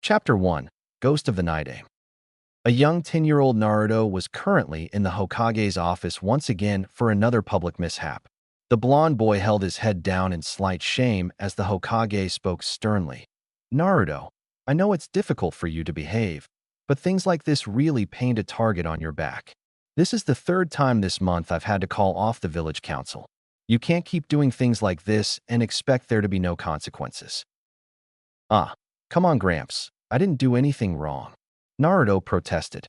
Chapter 1 Ghost of the Night Aim. A young 10-year-old Naruto was currently in the Hokage's office once again for another public mishap. The blonde boy held his head down in slight shame as the Hokage spoke sternly. Naruto, I know it's difficult for you to behave, but things like this really paint a target on your back. This is the third time this month I've had to call off the village council. You can't keep doing things like this and expect there to be no consequences. Come on, Gramps. I didn't do anything wrong. Naruto protested.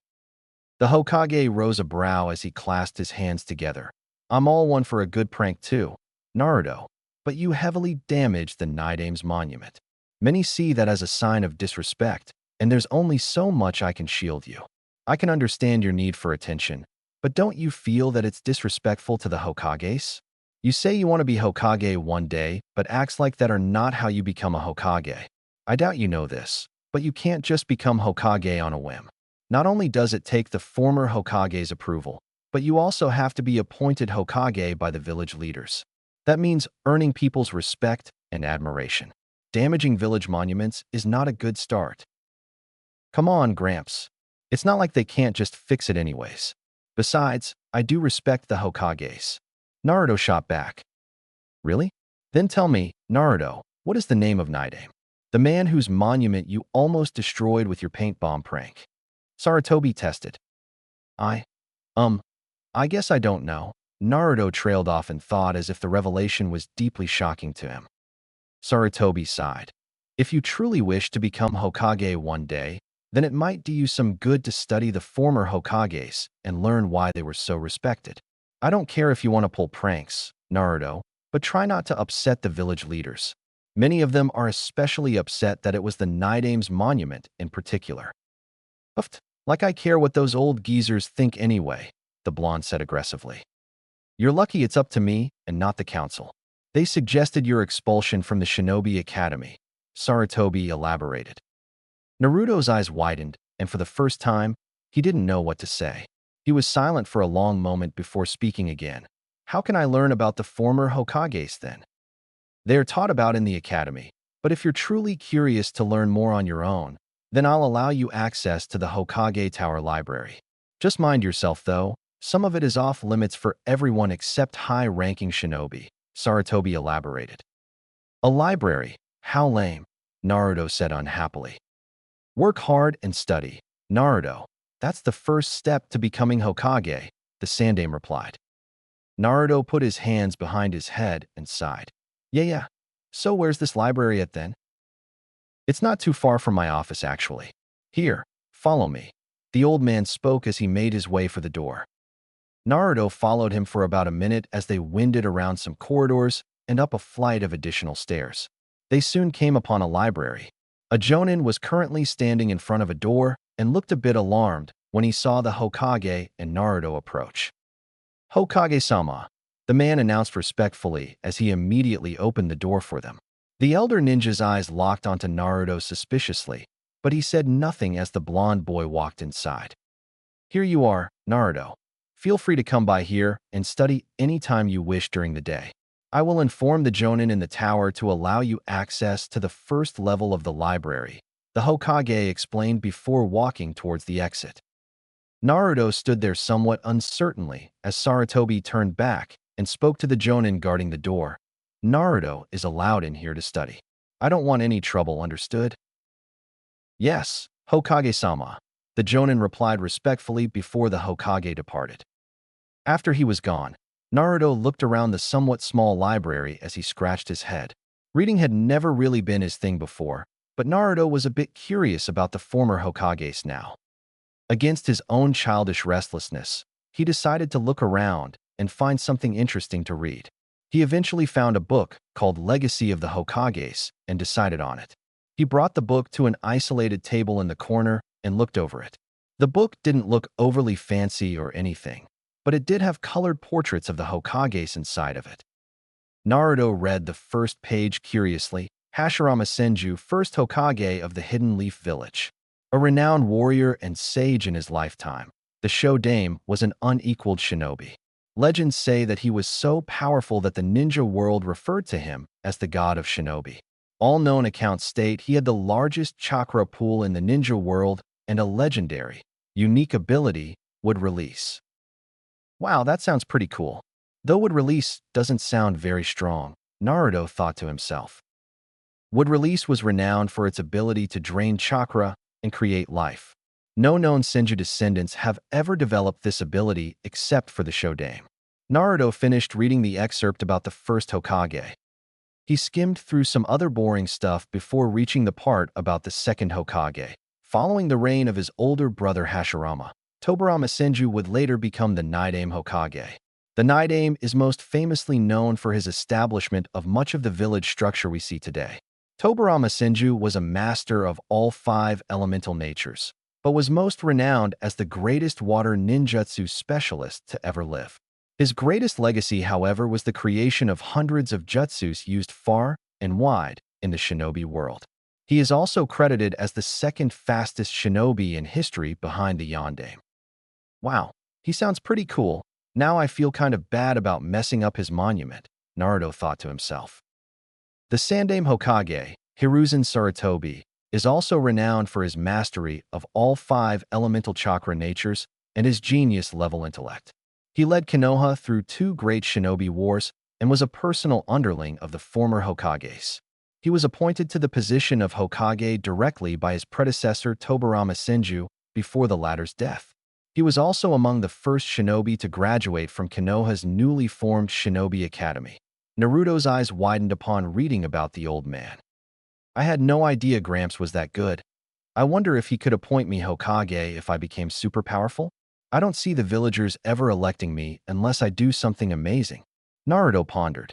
The Hokage rose a brow as he clasped his hands together. I'm all one for a good prank too, Naruto, but you heavily damaged the Night Aim's monument. Many see that as a sign of disrespect, and there's only so much I can shield you. I can understand your need for attention, but don't you feel that it's disrespectful to the Hokages? You say you want to be Hokage one day, but acts like that are not how you become a Hokage. I doubt you know this, but you can't just become Hokage on a whim. Not only does it take the former Hokage's approval, but you also have to be appointed Hokage by the village leaders. That means earning people's respect and admiration. Damaging village monuments is not a good start. Come on, Gramps. It's not like they can't just fix it anyways. Besides, I do respect the Hokages. Naruto shot back. Really? Then tell me, Naruto, what is the name of Night Aim? The man whose monument you almost destroyed with your paint bomb prank. Sarutobi tested. I guess I don't know. Naruto trailed off in thought as if the revelation was deeply shocking to him. Sarutobi sighed. If you truly wish to become Hokage one day, then it might do you some good to study the former Hokages and learn why they were so respected. I don't care if you want to pull pranks, Naruto, but try not to upset the village leaders. Many of them are especially upset that it was the Night Aim's monument in particular. Like I care what those old geezers think anyway, the blonde said aggressively. You're lucky it's up to me and not the council. They suggested your expulsion from the Shinobi Academy, Sarutobi elaborated. Naruto's eyes widened, and for the first time, he didn't know what to say. He was silent for a long moment before speaking again. How can I learn about the former Hokages then? They are taught about in the academy, but if you're truly curious to learn more on your own, then I'll allow you access to the Hokage Tower Library. Just mind yourself though, some of it is off limits for everyone except high-ranking shinobi, Sarutobi elaborated. A library? How lame, Naruto said unhappily. Work hard and study, Naruto. That's the first step to becoming Hokage, the Sandaime replied. Naruto put his hands behind his head and sighed. Yeah. So where's this library at then? It's not too far from my office, actually. Here, follow me. The old man spoke as he made his way for the door. Naruto followed him for about a minute as they wended around some corridors and up a flight of additional stairs. They soon came upon a library. A jonin was currently standing in front of a door and looked a bit alarmed when he saw the Hokage and Naruto approach. Hokage-sama, the man announced respectfully as he immediately opened the door for them. The elder ninja's eyes locked onto Naruto suspiciously, but he said nothing as the blonde boy walked inside. Here you are, Naruto. Feel free to come by here and study anytime you wish during the day. I will inform the jonin in the tower to allow you access to the first level of the library, the Hokage explained before walking towards the exit. Naruto stood there somewhat uncertainly as Sarutobi turned back and spoke to the jonin guarding the door. Naruto is allowed in here to study. I don't want any trouble, understood? Yes, Hokage-sama, the jonin replied respectfully before the Hokage departed. After he was gone, Naruto looked around the somewhat small library as he scratched his head. Reading had never really been his thing before, but Naruto was a bit curious about the former Hokages now. Against his own childish restlessness, he decided to look around and find something interesting to read. He eventually found a book called Legacy of the Hokages and decided on it. He brought the book to an isolated table in the corner and looked over it. The book didn't look overly fancy or anything, but it did have colored portraits of the Hokages inside of it. Naruto read the first page curiously. Hashirama Senju, first Hokage of the Hidden Leaf Village. A renowned warrior and sage in his lifetime, the Shodaime was an unequaled shinobi. Legends say that he was so powerful that the ninja world referred to him as the god of shinobi. All known accounts state he had the largest chakra pool in the ninja world and a legendary, unique ability, would release. Wow, that sounds pretty cool. Though would release doesn't sound very strong, Naruto thought to himself. Would release was renowned for its ability to drain chakra and create life. No known Senju descendants have ever developed this ability except for the Shodan. Naruto finished reading the excerpt about the first Hokage. He skimmed through some other boring stuff before reaching the part about the second Hokage. Following the reign of his older brother Hashirama, Tobirama Senju would later become the Nidaime Hokage. The Nidaime is most famously known for his establishment of much of the village structure we see today. Tobirama Senju was a master of all 5 elemental natures, but was most renowned as the greatest water ninjutsu specialist to ever live. His greatest legacy, however, was the creation of hundreds of jutsus used far and wide in the shinobi world. He is also credited as the second fastest shinobi in history behind the Yondaime. Wow, he sounds pretty cool. Now I feel kind of bad about messing up his monument, Naruto thought to himself. The Sandaime Hokage, Hiruzen Sarutobi, is also renowned for his mastery of all 5 elemental chakra natures and his genius-level intellect. He led Konoha through 2 great shinobi wars and was a personal underling of the former Hokages. He was appointed to the position of Hokage directly by his predecessor Tobirama Senju before the latter's death. He was also among the first shinobi to graduate from Konoha's newly formed Shinobi Academy. Naruto's eyes widened upon reading about the old man. I had no idea Gramps was that good. I wonder if he could appoint me Hokage if I became super powerful? I don't see the villagers ever electing me unless I do something amazing, Naruto pondered.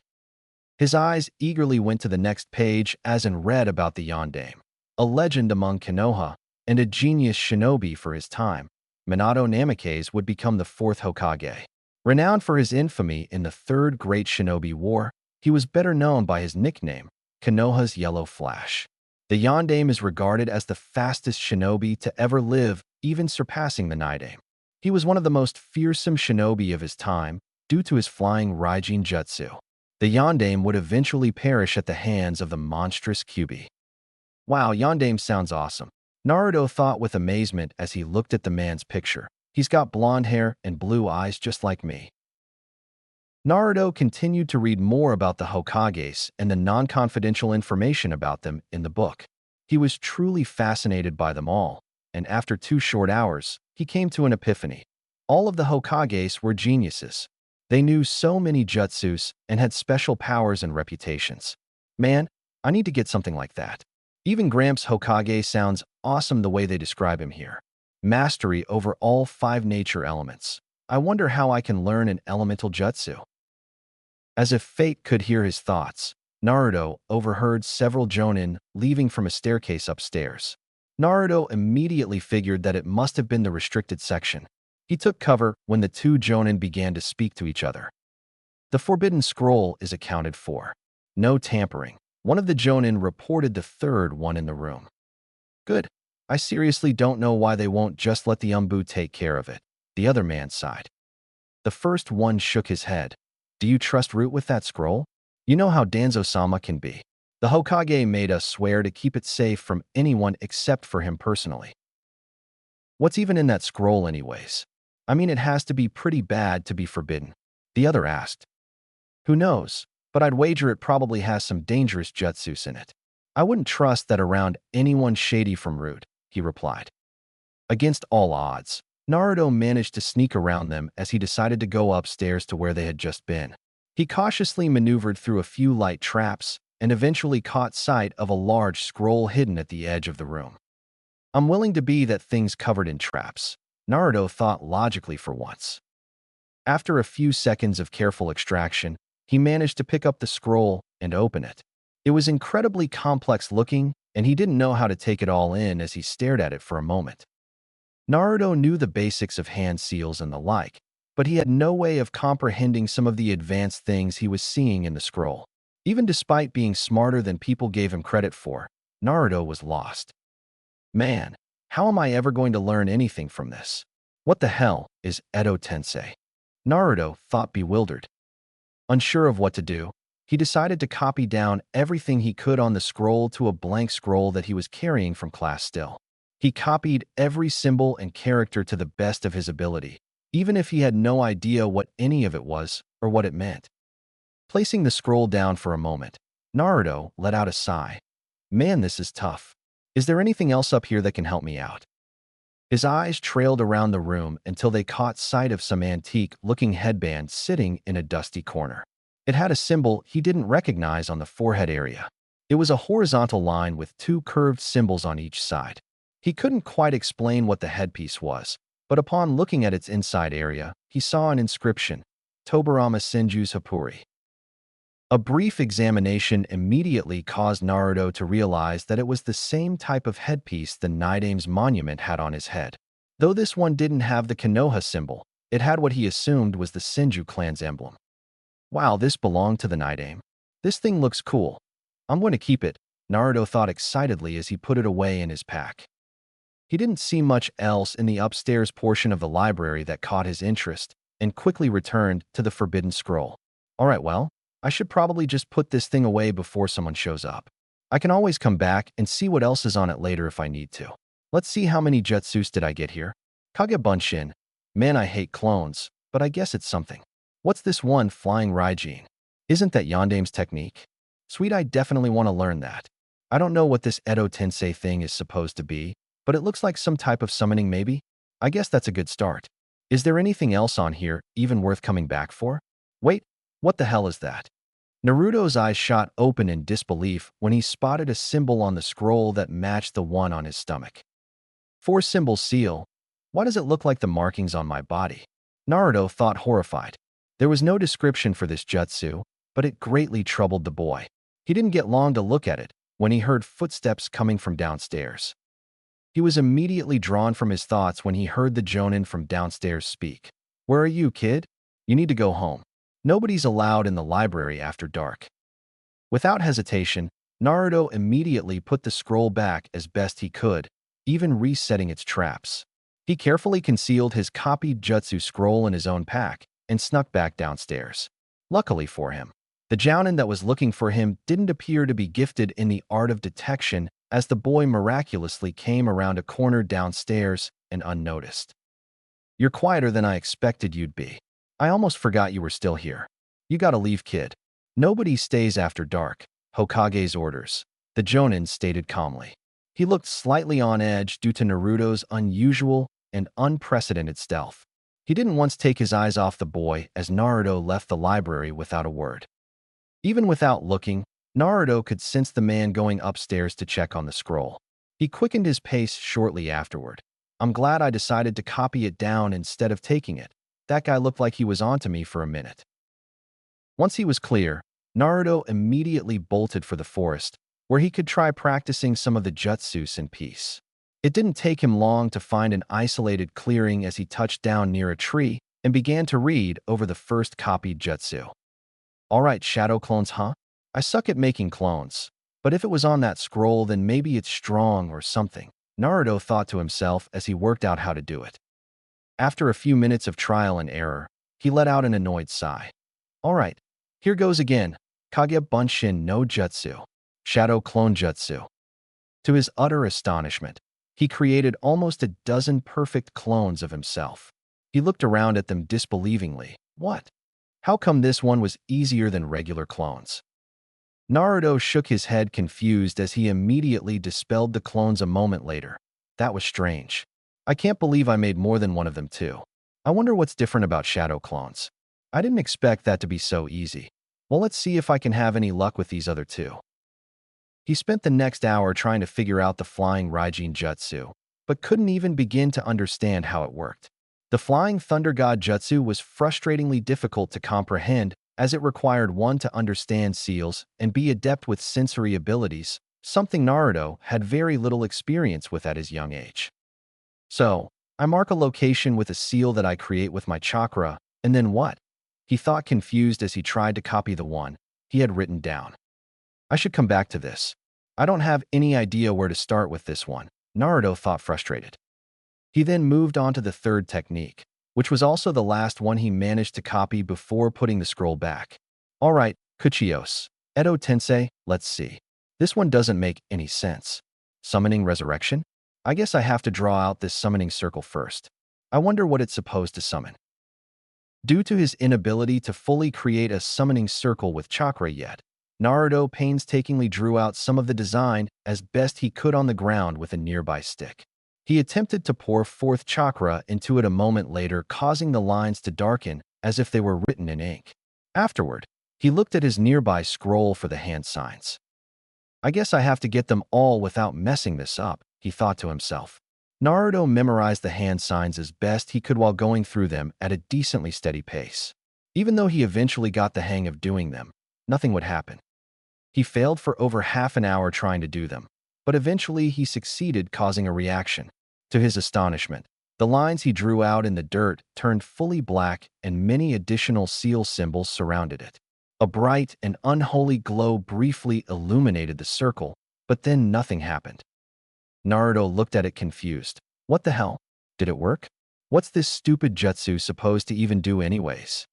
His eyes eagerly went to the next page as and read about the Yondaime, a legend among Konoha and a genius shinobi for his time. Minato Namikaze would become the 4th Hokage. Renowned for his infamy in the 3rd Great Shinobi War, he was better known by his nickname, Konoha's Yellow Flash. The Yondaime is regarded as the fastest shinobi to ever live, even surpassing the Nidaime. He was one of the most fearsome shinobi of his time due to his flying Raijin Jutsu. The Yondaime would eventually perish at the hands of the monstrous Kyuubi. Wow, Yondaime sounds awesome, Naruto thought with amazement as he looked at the man's picture. He's got blonde hair and blue eyes just like me. Naruto continued to read more about the Hokages and the non-confidential information about them in the book. He was truly fascinated by them all, and after 2 short hours, he came to an epiphany. All of the Hokages were geniuses. They knew so many jutsus and had special powers and reputations. Man, I need to get something like that. Even Gramps' Hokage sounds awesome the way they describe him here. Mastery over all 5 nature elements. I wonder how I can learn an elemental jutsu. As if fate could hear his thoughts, Naruto overheard several jonin leaving from a staircase upstairs. Naruto immediately figured that it must have been the restricted section. He took cover when the 2 jonin began to speak to each other. The forbidden scroll is accounted for. No tampering. One of the jonin reported the 3rd one in the room. Good. I seriously don't know why they won't just let the Umbu take care of it, the other man sighed. The first one shook his head. Do you trust Root with that scroll? You know how Danzo-sama can be. The Hokage made us swear to keep it safe from anyone except for him personally. What's even in that scroll anyways? I mean, it has to be pretty bad to be forbidden, the other asked. Who knows, but I'd wager it probably has some dangerous jutsus in it. I wouldn't trust that around anyone shady from Root, he replied. Against all odds, Naruto managed to sneak around them as he decided to go upstairs to where they had just been. He cautiously maneuvered through a few light traps and eventually caught sight of a large scroll hidden at the edge of the room. I'm willing to be that thing's covered in traps, Naruto thought logically for once. After a few seconds of careful extraction, he managed to pick up the scroll and open it. It was incredibly complex looking, and he didn't know how to take it all in as he stared at it for a moment. Naruto knew the basics of hand seals and the like, but he had no way of comprehending some of the advanced things he was seeing in the scroll. Even despite being smarter than people gave him credit for, Naruto was lost. Man, how am I ever going to learn anything from this? What the hell is Edo Tensei? Naruto thought bewildered. Unsure of what to do, He decided to copy down everything he could on the scroll to a blank scroll that he was carrying from class still. He copied every symbol and character to the best of his ability, even if he had no idea what any of it was or what it meant. Placing the scroll down for a moment, Naruto let out a sigh. Man, this is tough. Is there anything else up here that can help me out? His eyes trailed around the room until they caught sight of some antique-looking headband sitting in a dusty corner. It had a symbol he didn't recognize on the forehead area. It was a horizontal line with two curved symbols on each side. He couldn't quite explain what the headpiece was, but upon looking at its inside area, he saw an inscription, Tobirama Senju's Hapuri. A brief examination immediately caused Naruto to realize that it was the same type of headpiece the Nidame's monument had on his head. Though this one didn't have the Konoha symbol, it had what he assumed was the Senju clan's emblem. Wow, this belonged to the Nidame. This thing looks cool. I'm going to keep it, Naruto thought excitedly as he put it away in his pack. He didn't see much else in the upstairs portion of the library that caught his interest, and quickly returned to the forbidden scroll. All right, well, I should probably just put this thing away before someone shows up. I can always come back and see what else is on it later if I need to. Let's see how many jutsus did I get here. Kage Bunshin. Man, I hate clones, but I guess it's something. What's this one, Flying Raijin? Isn't that Yandame's technique? Sweet, I definitely want to learn that. I don't know what this Edo Tensei thing is supposed to be, but it looks like some type of summoning maybe? I guess that's a good start. Is there anything else on here even worth coming back for? Wait, what the hell is that? Naruto's eyes shot open in disbelief when he spotted a symbol on the scroll that matched the one on his stomach. Four-symbol seal. Why does it look like the markings on my body? Naruto thought horrified. There was no description for this jutsu, but it greatly troubled the boy. He didn't get long to look at it when he heard footsteps coming from downstairs. He was immediately drawn from his thoughts when he heard the jonin from downstairs speak. Where are you, kid? You need to go home. Nobody's allowed in the library after dark. Without hesitation, Naruto immediately put the scroll back as best he could, even resetting its traps. He carefully concealed his copied jutsu scroll in his own pack and snuck back downstairs. Luckily for him, the jounin that was looking for him didn't appear to be gifted in the art of detection as the boy miraculously came around a corner downstairs and unnoticed. You're quieter than I expected you'd be. I almost forgot you were still here. You gotta leave, kid. Nobody stays after dark, Hokage's orders, the jonin stated calmly. He looked slightly on edge due to Naruto's unusual and unprecedented stealth. He didn't once take his eyes off the boy as Naruto left the library without a word. Even without looking, Naruto could sense the man going upstairs to check on the scroll. He quickened his pace shortly afterward. I'm glad I decided to copy it down instead of taking it. That guy looked like he was onto me for a minute. Once he was clear, Naruto immediately bolted for the forest, where he could try practicing some of the jutsus in peace. It didn't take him long to find an isolated clearing as he touched down near a tree and began to read over the first copied jutsu. All right, shadow clones, huh? I suck at making clones, but if it was on that scroll, then maybe it's strong or something, Naruto thought to himself as he worked out how to do it. After a few minutes of trial and error, he let out an annoyed sigh. All right, here goes again. Kage Bunshin no Jutsu. Shadow Clone Jutsu. To his utter astonishment, he created almost a dozen perfect clones of himself. He looked around at them disbelievingly. What? How come this one was easier than regular clones? Naruto shook his head confused as he immediately dispelled the clones a moment later. That was strange. I can't believe I made more than one of them too. I wonder what's different about shadow clones. I didn't expect that to be so easy. Well, let's see if I can have any luck with these other two. He spent the next hour trying to figure out the Flying Raijin Jutsu, but couldn't even begin to understand how it worked. The Flying Thunder God Jutsu was frustratingly difficult to comprehend as it required one to understand seals and be adept with sensory abilities, something Naruto had very little experience with at his young age. So, I mark a location with a seal that I create with my chakra, and then what? He thought confused as he tried to copy the one he had written down. I should come back to this. I don't have any idea where to start with this one, Naruto thought frustrated. He then moved on to the third technique, which was also the last one he managed to copy before putting the scroll back. All right, Kuchios. Edo Tensei, let's see. This one doesn't make any sense. Summoning resurrection? I guess I have to draw out this summoning circle first. I wonder what it's supposed to summon. Due to his inability to fully create a summoning circle with chakra yet, Naruto painstakingly drew out some of the design as best he could on the ground with a nearby stick. He attempted to pour forth chakra into it a moment later, causing the lines to darken as if they were written in ink. Afterward, he looked at his nearby scroll for the hand signs. I guess I have to get them all without messing this up, he thought to himself. Naruto memorized the hand signs as best he could while going through them at a decently steady pace. Even though he eventually got the hang of doing them, nothing would happen. He failed for over half an hour trying to do them, but eventually he succeeded, causing a reaction. To his astonishment, the lines he drew out in the dirt turned fully black and many additional seal symbols surrounded it. A bright and unholy glow briefly illuminated the circle, but then nothing happened. Naruto looked at it confused. What the hell? Did it work? What's this stupid jutsu supposed to even do anyways?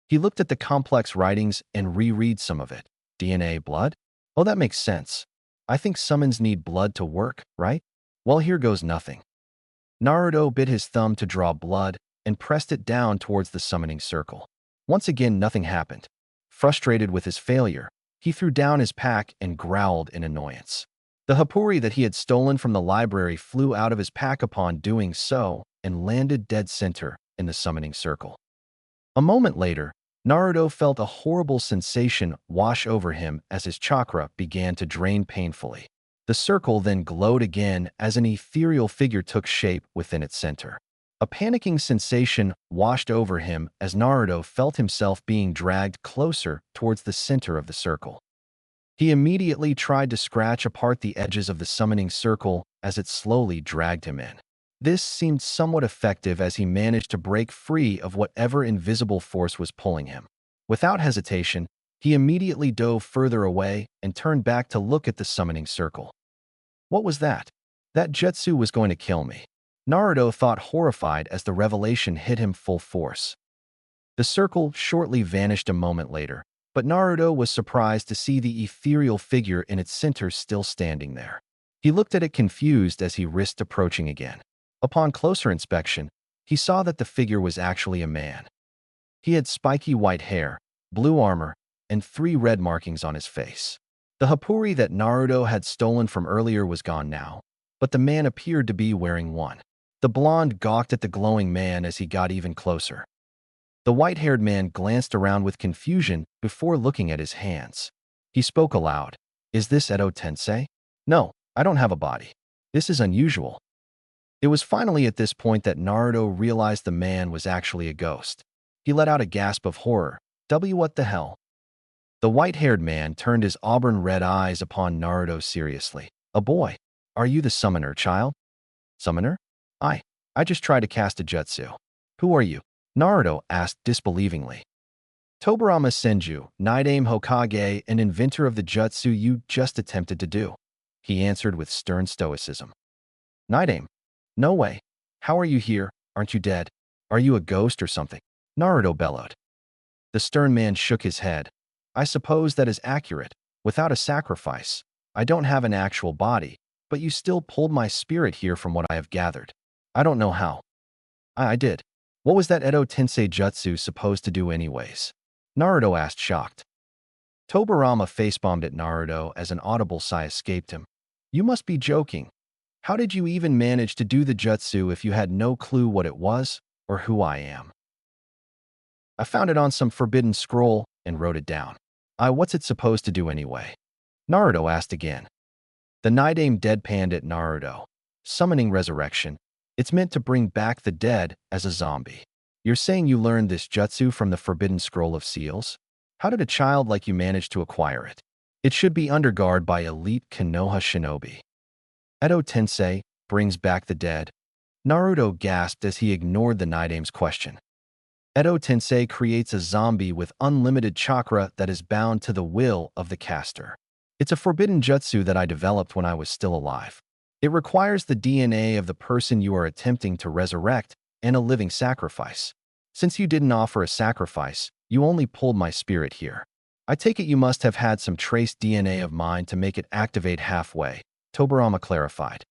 He looked at the complex writings and reread some of it. DNA, blood? Oh, that makes sense. I think summons need blood to work, right? Well, here goes nothing. Naruto bit his thumb to draw blood and pressed it down towards the summoning circle. Once again, nothing happened. Frustrated with his failure, he threw down his pack and growled in annoyance. The hapuri that he had stolen from the library flew out of his pack upon doing so and landed dead center in the summoning circle. A moment later, Naruto felt a horrible sensation wash over him as his chakra began to drain painfully. The circle then glowed again as an ethereal figure took shape within its center. A panicking sensation washed over him as Naruto felt himself being dragged closer towards the center of the circle. He immediately tried to scratch apart the edges of the summoning circle as it slowly dragged him in. This seemed somewhat effective as he managed to break free of whatever invisible force was pulling him. Without hesitation, he immediately dove further away and turned back to look at the summoning circle. What was that? That jutsu was going to kill me. Naruto thought, horrified as the revelation hit him full force. The circle shortly vanished a moment later, but Naruto was surprised to see the ethereal figure in its center still standing there. He looked at it confused as he risked approaching again. Upon closer inspection, he saw that the figure was actually a man. He had spiky white hair, blue armor, and 3 red markings on his face. The hapuri that Naruto had stolen from earlier was gone now, but the man appeared to be wearing one. The blonde gawked at the glowing man as he got even closer. The white-haired man glanced around with confusion before looking at his hands. He spoke aloud. Is this Edo Tensei? No, I don't have a body. This is unusual. It was finally at this point that Naruto realized the man was actually a ghost. He let out a gasp of horror. What the hell? The white-haired man turned his auburn-red eyes upon Naruto seriously. A boy. Are you the summoner, child? Summoner? I just tried to cast a jutsu. Who are you? Naruto asked disbelievingly. Tobirama Senju, Nidaime Hokage and inventor of the jutsu you just attempted to do, he answered with stern stoicism. Nidaime? No way. How are you here? Aren't you dead? Are you a ghost or something? Naruto bellowed. The stern man shook his head. I suppose that is accurate. Without a sacrifice, I don't have an actual body, but you still pulled my spirit here from what I have gathered. I don't know how. I did. What was that Edo Tensei jutsu supposed to do anyways? Naruto asked, shocked. Tobirama facepalmed at Naruto as an audible sigh escaped him. You must be joking. How did you even manage to do the jutsu if you had no clue what it was or who I am? I found it on some forbidden scroll and wrote it down. What's it supposed to do anyway? Naruto asked again. The Nidaime deadpanned at Naruto. Summoning resurrection. It's meant to bring back the dead as a zombie. You're saying you learned this jutsu from the Forbidden Scroll of Seals? How did a child like you manage to acquire it? It should be underguard by elite Konoha shinobi. Edo Tensei brings back the dead. Naruto gasped as he ignored the Nidaime's question. Edo Tensei creates a zombie with unlimited chakra that is bound to the will of the caster. It's a forbidden jutsu that I developed when I was still alive. It requires the DNA of the person you are attempting to resurrect and a living sacrifice. Since you didn't offer a sacrifice, you only pulled my spirit here. I take it you must have had some trace DNA of mine to make it activate halfway, Tobirama clarified.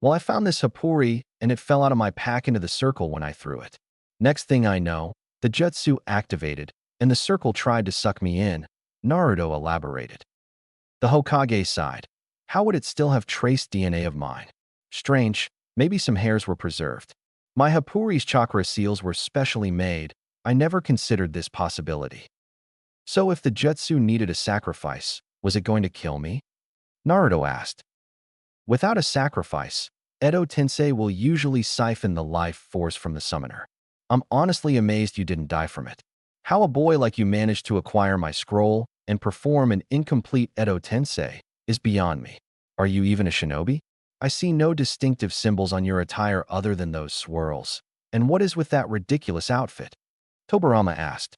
Well, I found this Hapuri, and it fell out of my pack into the circle when I threw it. Next thing I know, the jutsu activated, and the circle tried to suck me in, Naruto elaborated. The Hokage sighed. How would it still have trace DNA of mine? Strange, maybe some hairs were preserved. My Hapuri's chakra seals were specially made. I never considered this possibility. So if the jutsu needed a sacrifice, was it going to kill me? Naruto asked. Without a sacrifice, Edo Tensei will usually siphon the life force from the summoner. I'm honestly amazed you didn't die from it. How a boy like you managed to acquire my scroll and perform an incomplete Edo Tensei is beyond me. Are you even a shinobi? I see no distinctive symbols on your attire other than those swirls. And what is with that ridiculous outfit? Tobirama asked.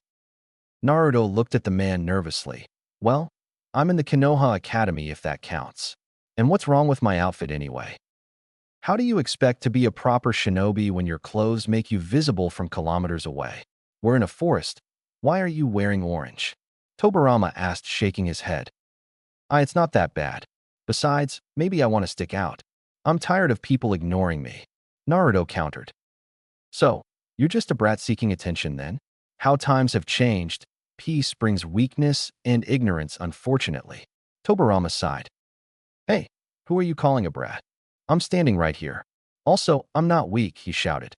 Naruto looked at the man nervously. Well, I'm in the Konoha Academy if that counts. And what's wrong with my outfit anyway? How do you expect to be a proper shinobi when your clothes make you visible from kilometers away? We're in a forest. Why are you wearing orange? Tobirama asked, shaking his head. It's not that bad. Besides, maybe I want to stick out. I'm tired of people ignoring me. Naruto countered. So, you're just a brat seeking attention then? How times have changed. Peace brings weakness and ignorance, unfortunately. Tobirama sighed. Hey, who are you calling a brat? I'm standing right here. Also, I'm not weak, he shouted.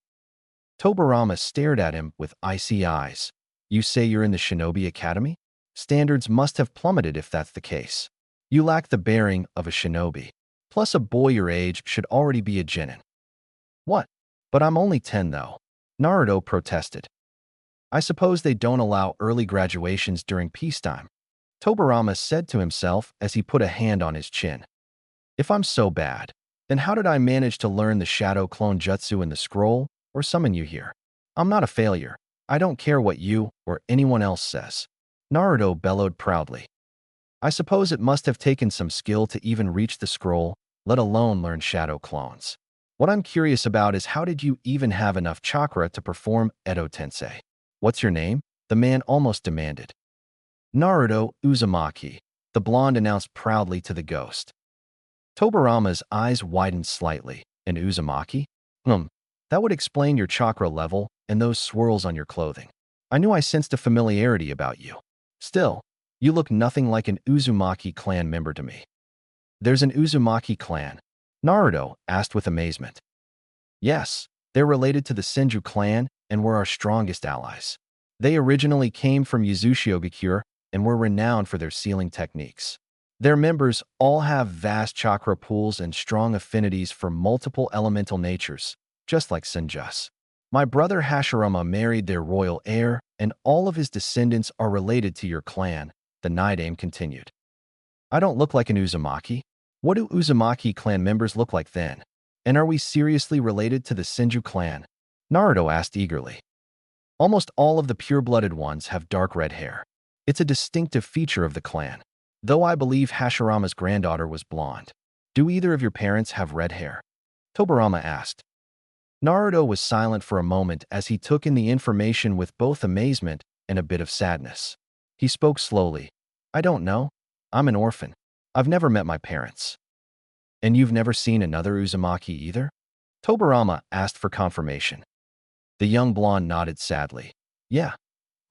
Tobirama stared at him with icy eyes. You say you're in the Shinobi Academy? Standards must have plummeted if that's the case. You lack the bearing of a shinobi. Plus, a boy your age should already be a genin. What? But I'm only 10 though. Naruto protested. I suppose they don't allow early graduations during peacetime. Tobirama said to himself as he put a hand on his chin. If I'm so bad, then how did I manage to learn the shadow clone jutsu in the scroll or summon you here? I'm not a failure. I don't care what you or anyone else says. Naruto bellowed proudly. I suppose it must have taken some skill to even reach the scroll, let alone learn shadow clones. What I'm curious about is how did you even have enough chakra to perform Edo Tensei? What's your name? The man almost demanded. Naruto Uzumaki, the blonde announced proudly to the ghost. Tobirama's eyes widened slightly. And Uzumaki? That would explain your chakra level and those swirls on your clothing. I knew I sensed a familiarity about you. Still, you look nothing like an Uzumaki clan member to me. There's an Uzumaki clan? Naruto asked with amazement. Yes, they're related to the Senju clan and were our strongest allies. They originally came from Yuzushiogakure and were renowned for their sealing techniques. Their members all have vast chakra pools and strong affinities for multiple elemental natures, just like Senjus. My brother Hashirama married their royal heir, and all of his descendants are related to your clan, the Nidaime continued. I don't look like an Uzumaki. What do Uzumaki clan members look like then? And are we seriously related to the Senju clan? Naruto asked eagerly. Almost all of the pure-blooded ones have dark red hair. It's a distinctive feature of the clan, though I believe Hashirama's granddaughter was blonde. Do either of your parents have red hair? Tobirama asked. Naruto was silent for a moment as he took in the information with both amazement and a bit of sadness. He spoke slowly. I don't know. I'm an orphan. I've never met my parents. And you've never seen another Uzumaki either? Tobirama asked for confirmation. The young blonde nodded sadly. Yeah,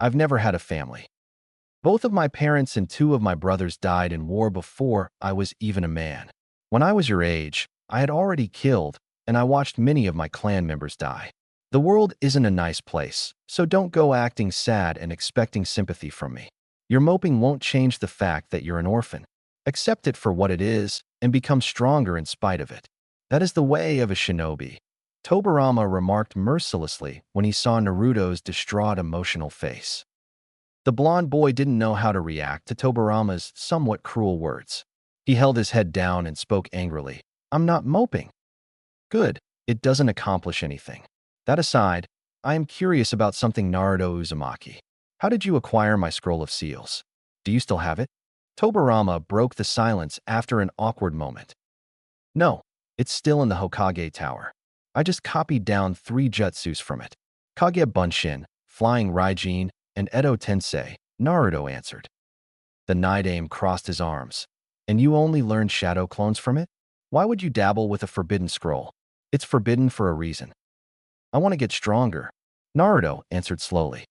I've never had a family. Both of my parents and two of my brothers died in war before I was even a man. When I was your age, I had already killed, and I watched many of my clan members die. The world isn't a nice place, so don't go acting sad and expecting sympathy from me. Your moping won't change the fact that you're an orphan. Accept it for what it is and become stronger in spite of it. That is the way of a shinobi. Tobirama remarked mercilessly when he saw Naruto's distraught, emotional face. The blonde boy didn't know how to react to Tobirama's somewhat cruel words. He held his head down and spoke angrily. I'm not moping. Good, it doesn't accomplish anything. That aside, I am curious about something, Naruto Uzumaki. How did you acquire my scroll of seals? Do you still have it? Tobirama broke the silence after an awkward moment. No, it's still in the Hokage Tower. I just copied down 3 jutsus from it. Kage Bunshin, Flying Raijin, and Edo Tensei, Naruto answered. The Night Aim crossed his arms. And you only learned shadow clones from it? Why would you dabble with a forbidden scroll? It's forbidden for a reason. I want to get stronger, Naruto answered slowly.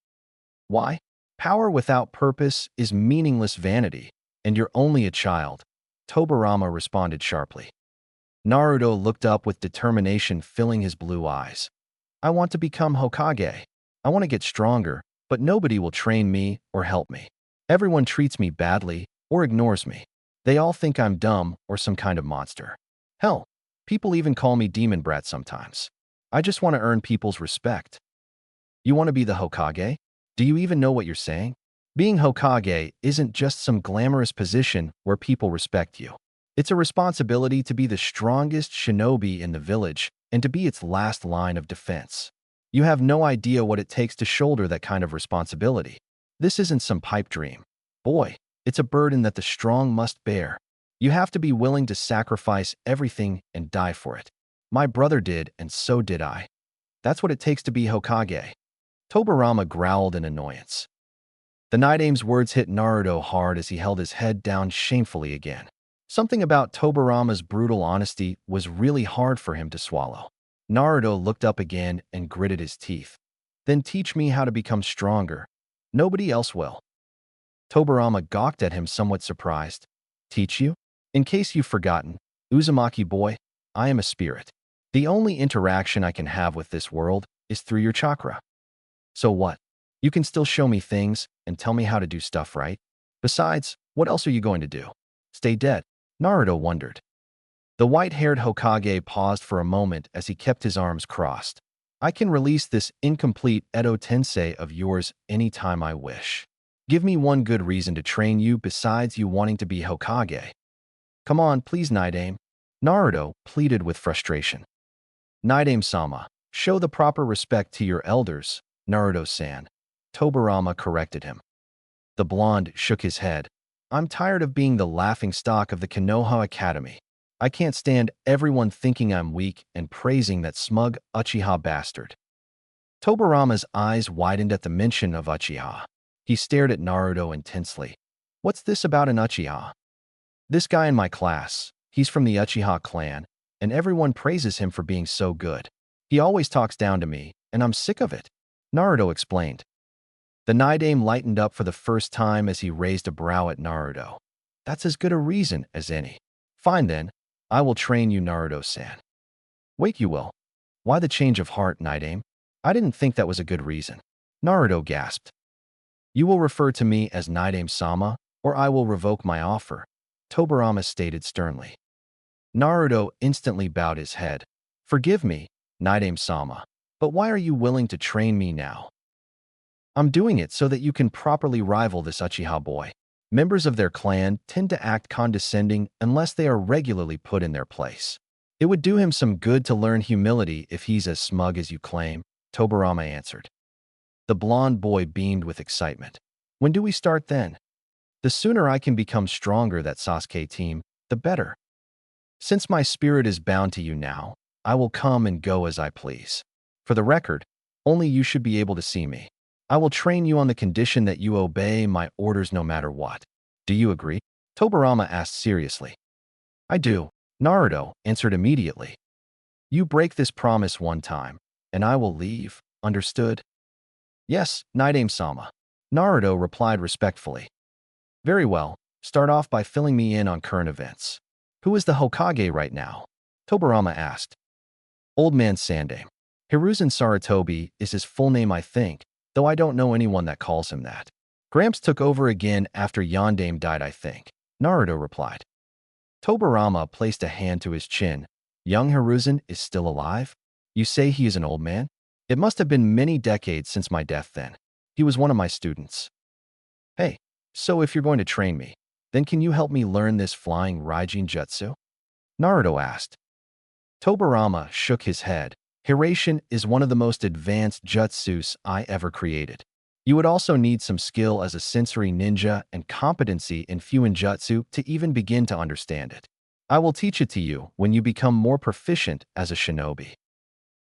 Why? Power without purpose is meaningless vanity, and you're only a child, Tobirama responded sharply. Naruto looked up with determination filling his blue eyes. I want to become Hokage. I want to get stronger, but nobody will train me or help me. Everyone treats me badly or ignores me. They all think I'm dumb or some kind of monster. Hell, people even call me Demon Brat sometimes. I just want to earn people's respect. You want to be the Hokage? Do you even know what you're saying? Being Hokage isn't just some glamorous position where people respect you. It's a responsibility to be the strongest shinobi in the village and to be its last line of defense. You have no idea what it takes to shoulder that kind of responsibility. This isn't some pipe dream. Boy, it's a burden that the strong must bear. You have to be willing to sacrifice everything and die for it. My brother did, and so did I. That's what it takes to be Hokage. Tobirama growled in annoyance. The Night Aim's words hit Naruto hard as he held his head down shamefully again. Something about Tobirama's brutal honesty was really hard for him to swallow. Naruto looked up again and gritted his teeth. Then teach me how to become stronger. Nobody else will. Tobirama gawked at him somewhat surprised. Teach you? In case you've forgotten, Uzumaki boy, I am a spirit. The only interaction I can have with this world is through your chakra. So what? You can still show me things and tell me how to do stuff, right? Besides, what else are you going to do? Stay dead? Naruto wondered. The white-haired Hokage paused for a moment as he kept his arms crossed. I can release this incomplete Edo Tensei of yours anytime I wish. Give me one good reason to train you besides you wanting to be Hokage. Come on, please, Night Aim. Naruto pleaded with frustration. Night Aim-sama, show the proper respect to your elders, Naruto-san. Tobirama corrected him. The blonde shook his head. I'm tired of being the laughingstock of the Konoha Academy. I can't stand everyone thinking I'm weak and praising that smug Uchiha bastard. Tobirama's eyes widened at the mention of Uchiha. He stared at Naruto intensely. What's this about an Uchiha? This guy in my class, he's from the Uchiha clan, and everyone praises him for being so good. He always talks down to me, and I'm sick of it, Naruto explained. The Night Aim lightened up for the first time as he raised a brow at Naruto. That's as good a reason as any. Fine then, I will train you, Naruto-san. Wait, you will? Why the change of heart, Night Aim? I didn't think that was a good reason. Naruto gasped. You will refer to me as Night Aim-sama, or I will revoke my offer, Tobirama stated sternly. Naruto instantly bowed his head. Forgive me, Night Aim-sama, but why are you willing to train me now? I'm doing it so that you can properly rival this Uchiha boy. Members of their clan tend to act condescending unless they are regularly put in their place. It would do him some good to learn humility if he's as smug as you claim, Tobirama answered. The blonde boy beamed with excitement. When do we start then? The sooner I can become stronger, that Sasuke team, the better. Since my spirit is bound to you now, I will come and go as I please. For the record, only you should be able to see me. I will train you on the condition that you obey my orders no matter what. Do you agree? Tobirama asked seriously. I do, Naruto answered immediately. You break this promise one time, and I will leave, understood? Yes, Night Aim-sama, Naruto replied respectfully. Very well, start off by filling me in on current events. Who is the Hokage right now? Tobirama asked. Old Man Sandaime. Hiruzen Sarutobi is his full name, I think, though I don't know anyone that calls him that. Gramps took over again after Yondaime died, I think, Naruto replied. Tobirama placed a hand to his chin. Young Hiruzen is still alive? You say he is an old man? It must have been many decades since my death then. He was one of my students. Hey, so if you're going to train me, then can you help me learn this flying Raijin jutsu? Naruto asked. Tobirama shook his head. Hiraishin is one of the most advanced jutsus I ever created. You would also need some skill as a sensory ninja and competency in Fuinjutsu to even begin to understand it. I will teach it to you when you become more proficient as a shinobi.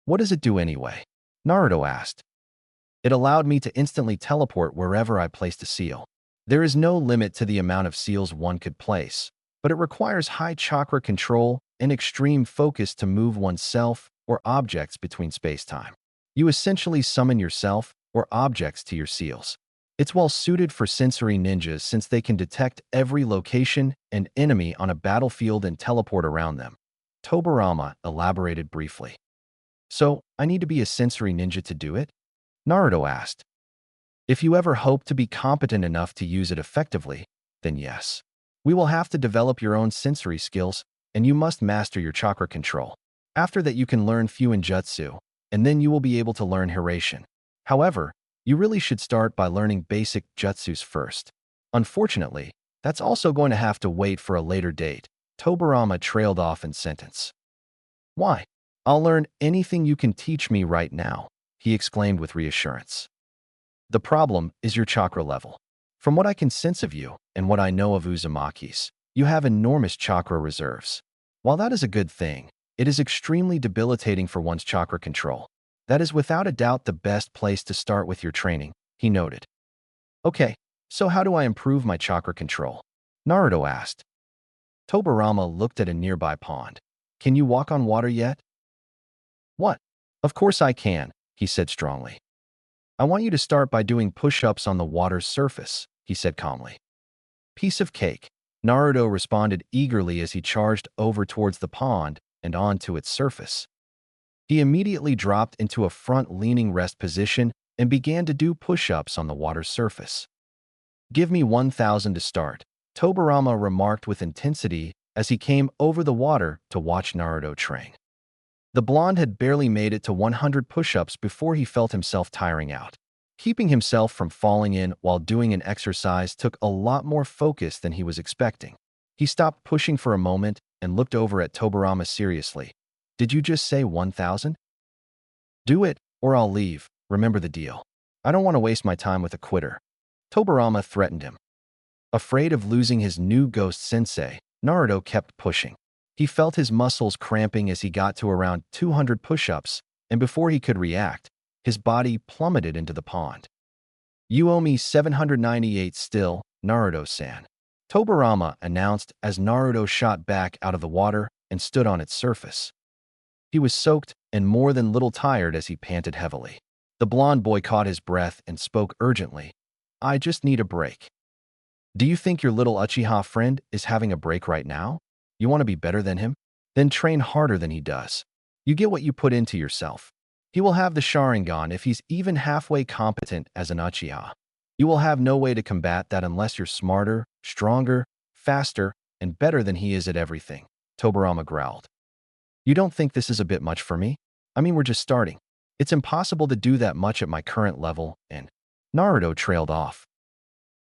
What does it do anyway? Naruto asked. It allowed me to instantly teleport wherever I placed a seal. There is no limit to the amount of seals one could place, but it requires high chakra control and extreme focus to move oneself or objects between space-time. You essentially summon yourself or objects to your seals. It's well suited for sensory ninjas since they can detect every location and enemy on a battlefield and teleport around them. Tobirama elaborated briefly. So, I need to be a sensory ninja to do it? Naruto asked. If you ever hope to be competent enough to use it effectively, then yes. We will have to develop your own sensory skills, and you must master your chakra control. After that you can learn Fuinjutsu, and then you will be able to learn Hiraishin. However, you really should start by learning basic jutsus first. Unfortunately, that's also going to have to wait for a later date. Tobirama trailed off in sentence. Why? I'll learn anything you can teach me right now, he exclaimed with reassurance. The problem is your chakra level. From what I can sense of you and what I know of Uzumaki's, you have enormous chakra reserves. While that is a good thing, it is extremely debilitating for one's chakra control. That is without a doubt the best place to start with your training, he noted. Okay, so how do I improve my chakra control? Naruto asked. Tobirama looked at a nearby pond. Can you walk on water yet? What? Of course I can, he said strongly. I want you to start by doing push-ups on the water's surface, he said calmly. Piece of cake. Naruto responded eagerly as he charged over towards the pond and onto its surface. He immediately dropped into a front-leaning rest position and began to do push-ups on the water's surface. Give me 1,000 to start, Tobirama remarked with intensity as he came over the water to watch Naruto train. The blonde had barely made it to 100 push-ups before he felt himself tiring out. Keeping himself from falling in while doing an exercise took a lot more focus than he was expecting. He stopped pushing for a moment and looked over at Tobirama seriously. Did you just say 1,000? Do it, or I'll leave. Remember the deal. I don't want to waste my time with a quitter. Tobirama threatened him. Afraid of losing his new ghost sensei, Naruto kept pushing. He felt his muscles cramping as he got to around 200 push-ups, and before he could react, his body plummeted into the pond. You owe me 798 still, Naruto-san. Tobirama announced as Naruto shot back out of the water and stood on its surface. He was soaked and more than little tired as he panted heavily. The blonde boy caught his breath and spoke urgently. I just need a break. Do you think your little Uchiha friend is having a break right now? You want to be better than him? Then train harder than he does. You get what you put into yourself. He will have the Sharingan if he's even halfway competent as an Uchiha. You will have no way to combat that unless you're smarter, stronger, faster, and better than he is at everything, Tobirama growled. You don't think this is a bit much for me? I mean, we're just starting. It's impossible to do that much at my current level, and Naruto trailed off.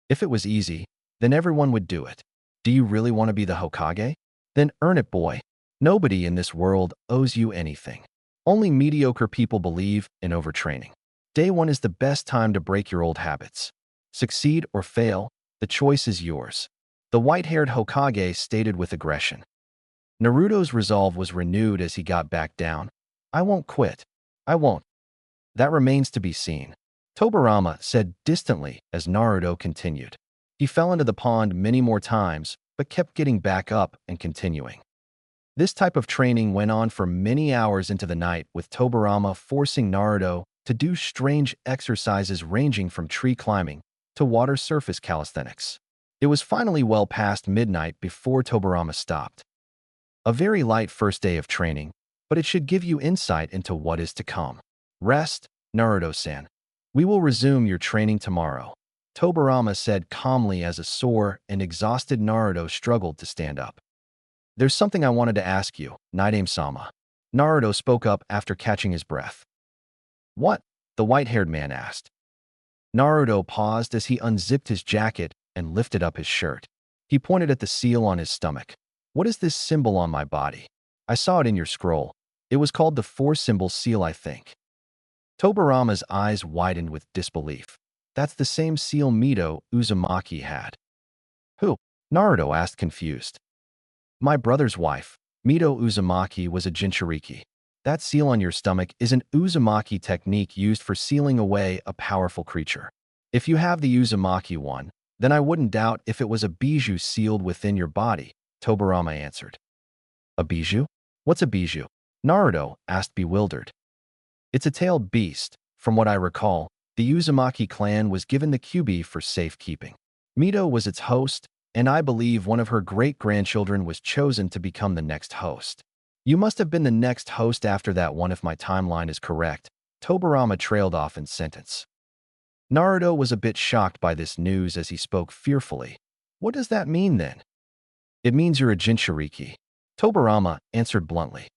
If it was easy, then everyone would do it. Do you really want to be the Hokage? Then earn it, boy. Nobody in this world owes you anything. Only mediocre people believe in overtraining. Day one is the best time to break your old habits. Succeed or fail, the choice is yours. The white-haired Hokage stated with aggression. Naruto's resolve was renewed as he got back down. I won't quit. I won't. That remains to be seen, Tobirama said distantly as Naruto continued. He fell into the pond many more times, but kept getting back up and continuing. This type of training went on for many hours into the night, with Tobirama forcing Naruto to do strange exercises ranging from tree climbing to water surface calisthenics. It was finally well past midnight before Tobirama stopped. A very light first day of training, but it should give you insight into what is to come. Rest, Naruto-san. We will resume your training tomorrow, Tobirama said calmly as a sore and exhausted Naruto struggled to stand up. There's something I wanted to ask you, Naidame-sama. Naruto spoke up after catching his breath. What? The white-haired man asked. Naruto paused as he unzipped his jacket and lifted up his shirt. He pointed at the seal on his stomach. What is this symbol on my body? I saw it in your scroll. It was called the four-symbol seal, I think. Tobirama's eyes widened with disbelief. That's the same seal Mito Uzumaki had. Who? Naruto asked confused. My brother's wife, Mito Uzumaki, was a Jinchuriki. That seal on your stomach is an Uzumaki technique used for sealing away a powerful creature. If you have the Uzumaki one, Then I wouldn't doubt if it was a bijou sealed within your body, Tobirama answered. A bijou? What's a bijou? Naruto asked, bewildered. It's a tailed beast. From what I recall, the Uzumaki clan was given the Kyuubi for safekeeping. Mito was its host, and I believe one of her great-grandchildren was chosen to become the next host. You must have been the next host after that one if my timeline is correct, Tobirama trailed off in sentence. Naruto was a bit shocked by this news as he spoke fearfully. What does that mean then? It means you're a Jinchuriki. Tobirama answered bluntly.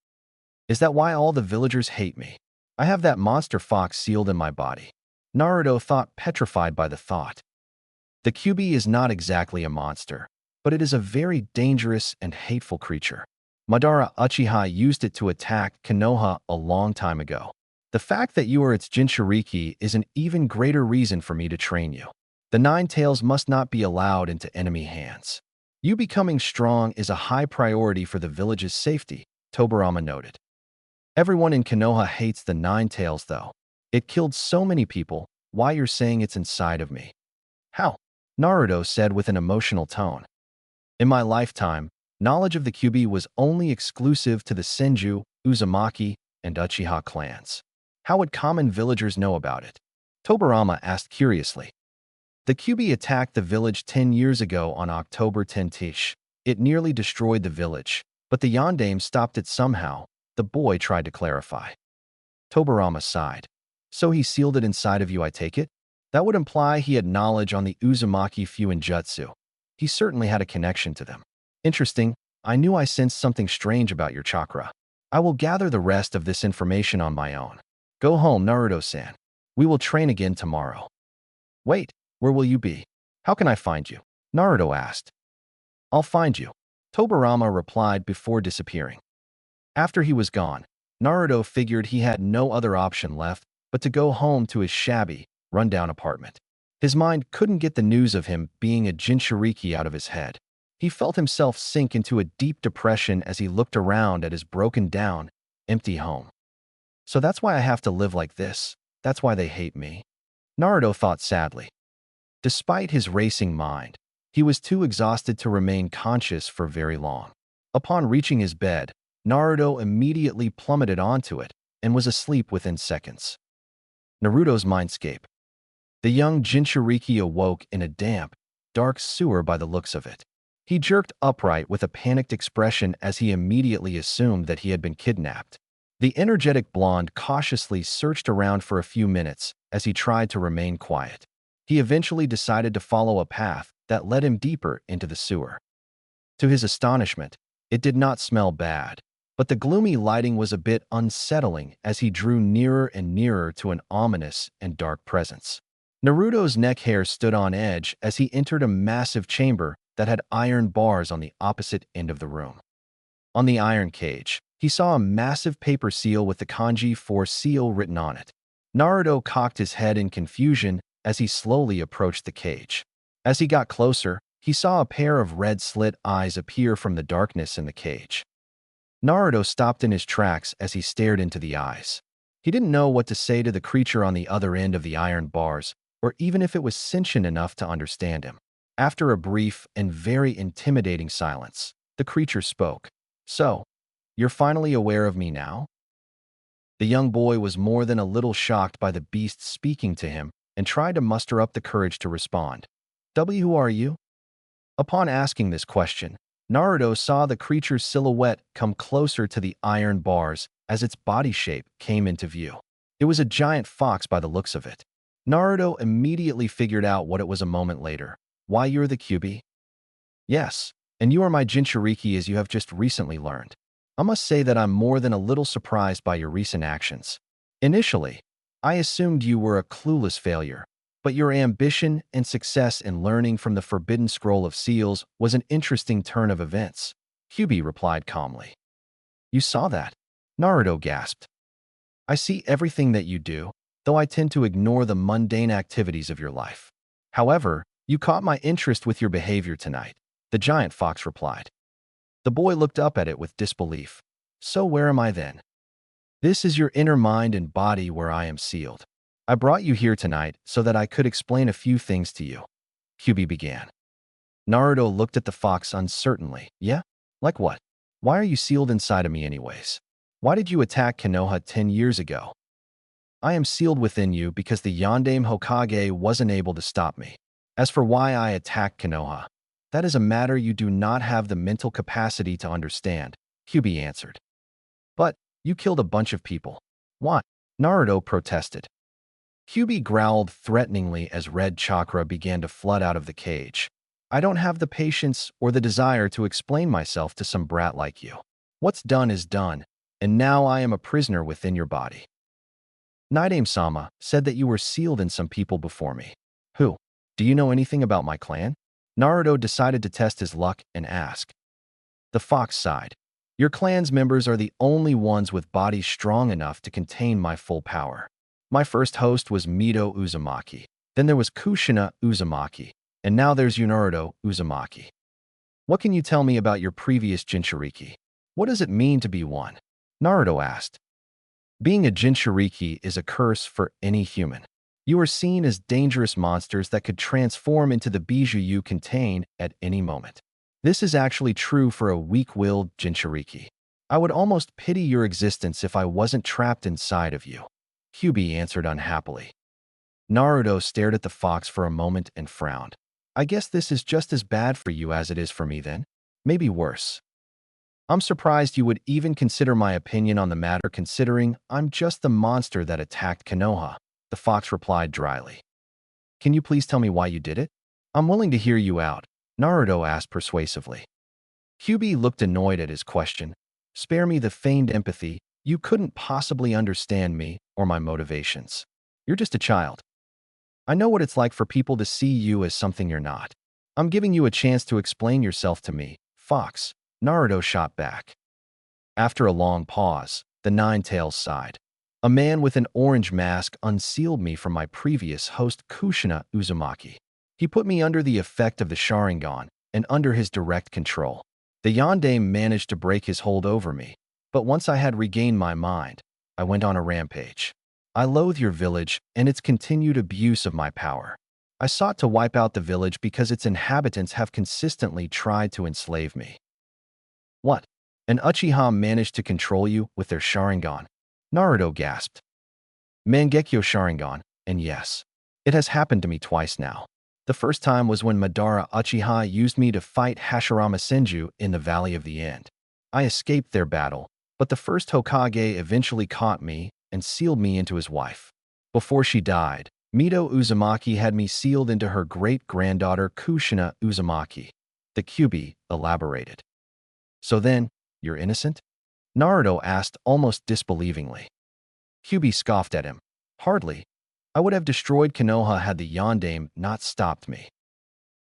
Is that why all the villagers hate me? I have that monster fox sealed in my body. Naruto thought, petrified by the thought. The Kyuubi is not exactly a monster, but it is a very dangerous and hateful creature. Madara Uchiha used it to attack Konoha a long time ago. The fact that you are its Jinchuriki is an even greater reason for me to train you. The Nine Tails must not be allowed into enemy hands. You becoming strong is a high priority for the village's safety, Tobirama noted. Everyone in Konoha hates the Nine Tails though. It killed so many people. Why you're saying it's inside of me? How? Naruto said with an emotional tone. In my lifetime, knowledge of the Kyuubi was only exclusive to the Senju, Uzumaki, and Uchiha clans. How would common villagers know about it? Tobirama asked curiously. The Kyuubi attacked the village 10 years ago on October 10 Tish. It nearly destroyed the village, but the Yondaime stopped it somehow, the boy tried to clarify. Tobirama sighed. So he sealed it inside of you, I take it? That would imply he had knowledge on the Uzumaki Fuinjutsu. He certainly had a connection to them. Interesting. I knew I sensed something strange about your chakra. I will gather the rest of this information on my own. Go home, Naruto-san. We will train again tomorrow. Wait, where will you be? How can I find you? Naruto asked. I'll find you, Tobirama replied before disappearing. After he was gone, Naruto figured he had no other option left but to go home to his shabby, run-down apartment. His mind couldn't get the news of him being a Jinchuriki out of his head. He felt himself sink into a deep depression as he looked around at his broken-down, empty home. So that's why I have to live like this. That's why they hate me. Naruto thought sadly. Despite his racing mind, he was too exhausted to remain conscious for very long. Upon reaching his bed, Naruto immediately plummeted onto it and was asleep within seconds. Naruto's mindscape. The young Jinchuriki awoke in a damp, dark sewer by the looks of it. He jerked upright with a panicked expression as he immediately assumed that he had been kidnapped. The energetic blonde cautiously searched around for a few minutes as he tried to remain quiet. He eventually decided to follow a path that led him deeper into the sewer. To his astonishment, it did not smell bad, but the gloomy lighting was a bit unsettling as he drew nearer and nearer to an ominous and dark presence. Naruto's neck hair stood on edge as he entered a massive chamber that had iron bars on the opposite end of the room. On the iron cage, he saw a massive paper seal with the kanji for seal written on it. Naruto cocked his head in confusion as he slowly approached the cage. As he got closer, he saw a pair of red slit eyes appear from the darkness in the cage. Naruto stopped in his tracks as he stared into the eyes. He didn't know what to say to the creature on the other end of the iron bars, or even if it was sentient enough to understand him. After a brief and very intimidating silence, the creature spoke. So, you're finally aware of me now? The young boy was more than a little shocked by the beast speaking to him and tried to muster up the courage to respond. Who are you? Upon asking this question, Naruto saw the creature's silhouette come closer to the iron bars as its body shape came into view. It was a giant fox by the looks of it. Naruto immediately figured out what it was a moment later. Why, you're the Kyuubi? Yes, and you are my Jinchuriki as you have just recently learned. I must say that I'm more than a little surprised by your recent actions. Initially, I assumed you were a clueless failure, but your ambition and success in learning from the Forbidden Scroll of Seals was an interesting turn of events, Kyuubi replied calmly. You saw that? Naruto gasped. I see everything that you do, though I tend to ignore the mundane activities of your life. However, you caught my interest with your behavior tonight, the giant fox replied. The boy looked up at it with disbelief. So where am I then? This is your inner mind and body where I am sealed. I brought you here tonight so that I could explain a few things to you. Kyubi began. Naruto looked at the fox uncertainly. Yeah? Like what? Why are you sealed inside of me anyways? Why did you attack Konoha 10 years ago? I am sealed within you because the Yondaime Hokage wasn't able to stop me. As for why I attacked Konoha, that is a matter you do not have the mental capacity to understand, Kyubi answered. But you killed a bunch of people. Why? Naruto protested. Kyubi growled threateningly as red chakra began to flood out of the cage. I don't have the patience or the desire to explain myself to some brat like you. What's done is done, and now I am a prisoner within your body. Naidame-sama said that you were sealed in some people before me. Who? Do you know anything about my clan? Naruto decided to test his luck and ask. The fox sighed. Your clan's members are the only ones with bodies strong enough to contain my full power. My first host was Mito Uzumaki. Then there was Kushina Uzumaki. And now there's Naruto Uzumaki. What can you tell me about your previous Jinchuriki? What does it mean to be one? Naruto asked. Being a Jinchuriki is a curse for any human. You are seen as dangerous monsters that could transform into the bijou you contain at any moment. This is actually true for a weak-willed Jinchuriki. I would almost pity your existence if I wasn't trapped inside of you. Kyubi answered unhappily. Naruto stared at the fox for a moment and frowned. I guess this is just as bad for you as it is for me then. Maybe worse. I'm surprised you would even consider my opinion on the matter considering I'm just the monster that attacked Konoha, the fox replied dryly. Can you please tell me why you did it? I'm willing to hear you out, Naruto asked persuasively. Kyubi looked annoyed at his question. Spare me the feigned empathy. You couldn't possibly understand me or my motivations. You're just a child. I know what it's like for people to see you as something you're not. I'm giving you a chance to explain yourself to me, fox, Naruto shot back. After a long pause, the Nine-Tails sighed. A man with an orange mask unsealed me from my previous host Kushina Uzumaki. He put me under the effect of the Sharingan and under his direct control. The Yondaime managed to break his hold over me, but once I had regained my mind, I went on a rampage. I loathe your village and its continued abuse of my power. I sought to wipe out the village because its inhabitants have consistently tried to enslave me. What? An Uchiha managed to control you with their Sharingan? Naruto gasped. Mangekyo Sharingan, and yes, it has happened to me twice now. The first time was when Madara Uchiha used me to fight Hashirama Senju in the Valley of the End. I escaped their battle, but the first Hokage eventually caught me and sealed me into his wife. Before she died, Mito Uzumaki had me sealed into her great-granddaughter Kushina Uzumaki. The Kyubi elaborated. So then, you're innocent? Naruto asked almost disbelievingly. Kyubi scoffed at him. Hardly. I would have destroyed Konoha had the Yondaime not stopped me.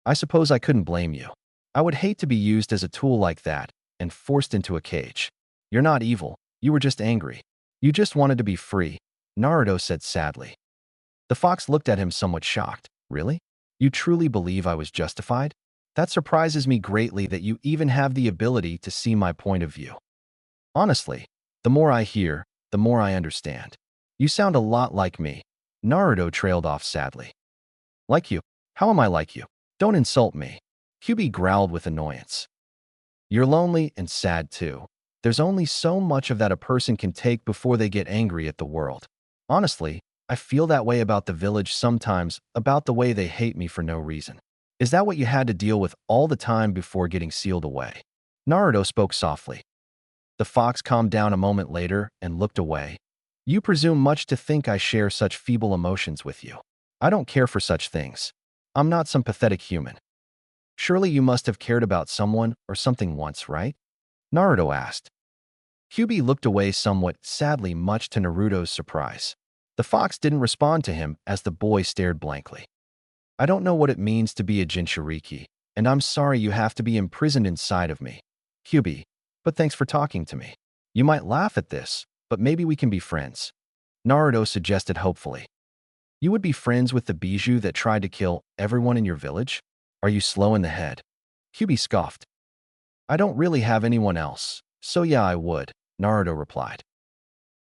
I suppose I couldn't blame you. I would hate to be used as a tool like that and forced into a cage. You're not evil. You were just angry. You just wanted to be free, Naruto said sadly. The fox looked at him somewhat shocked. Really? You truly believe I was justified? That surprises me greatly that you even have the ability to see my point of view. Honestly, the more I hear, the more I understand. You sound a lot like me. Naruto trailed off sadly. Like you? How am I like you? Don't insult me. Kyubi growled with annoyance. You're lonely and sad too. There's only so much of that a person can take before they get angry at the world. Honestly, I feel that way about the village sometimes, about the way they hate me for no reason. Is that what you had to deal with all the time before getting sealed away? Naruto spoke softly. The fox calmed down a moment later and looked away. You presume much to think I share such feeble emotions with you. I don't care for such things. I'm not some pathetic human. Surely you must have cared about someone or something once, right? Naruto asked. Kyubi looked away somewhat sadly, much to Naruto's surprise. The fox didn't respond to him as the boy stared blankly. I don't know what it means to be a Jinchuriki, and I'm sorry you have to be imprisoned inside of me, Kyubi, but thanks for talking to me. You might laugh at this, but maybe we can be friends. Naruto suggested hopefully. You would be friends with the bijou that tried to kill everyone in your village? Are you slow in the head? Kyubi scoffed. I don't really have anyone else, so yeah, I would, Naruto replied.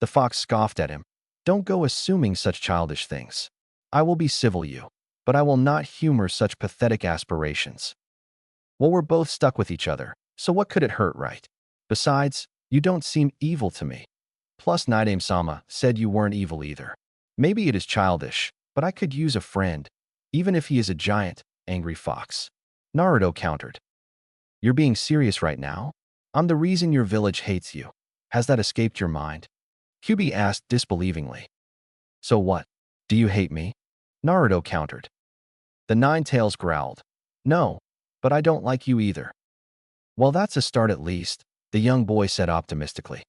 The fox scoffed at him. Don't go assuming such childish things. I will be civil you. but I will not humor such pathetic aspirations. Well, we're both stuck with each other, so what could it hurt, right? Besides, you don't seem evil to me. Plus, Naidame-sama said you weren't evil either. Maybe it is childish, but I could use a friend, even if he is a giant, angry fox. Naruto countered. You're being serious right now? I'm the reason your village hates you. Has that escaped your mind? Kyubi asked disbelievingly. So what? Do you hate me? Naruto countered. The Nine-Tails growled. No, but I don't like you either. Well, that's a start at least, the young boy said optimistically.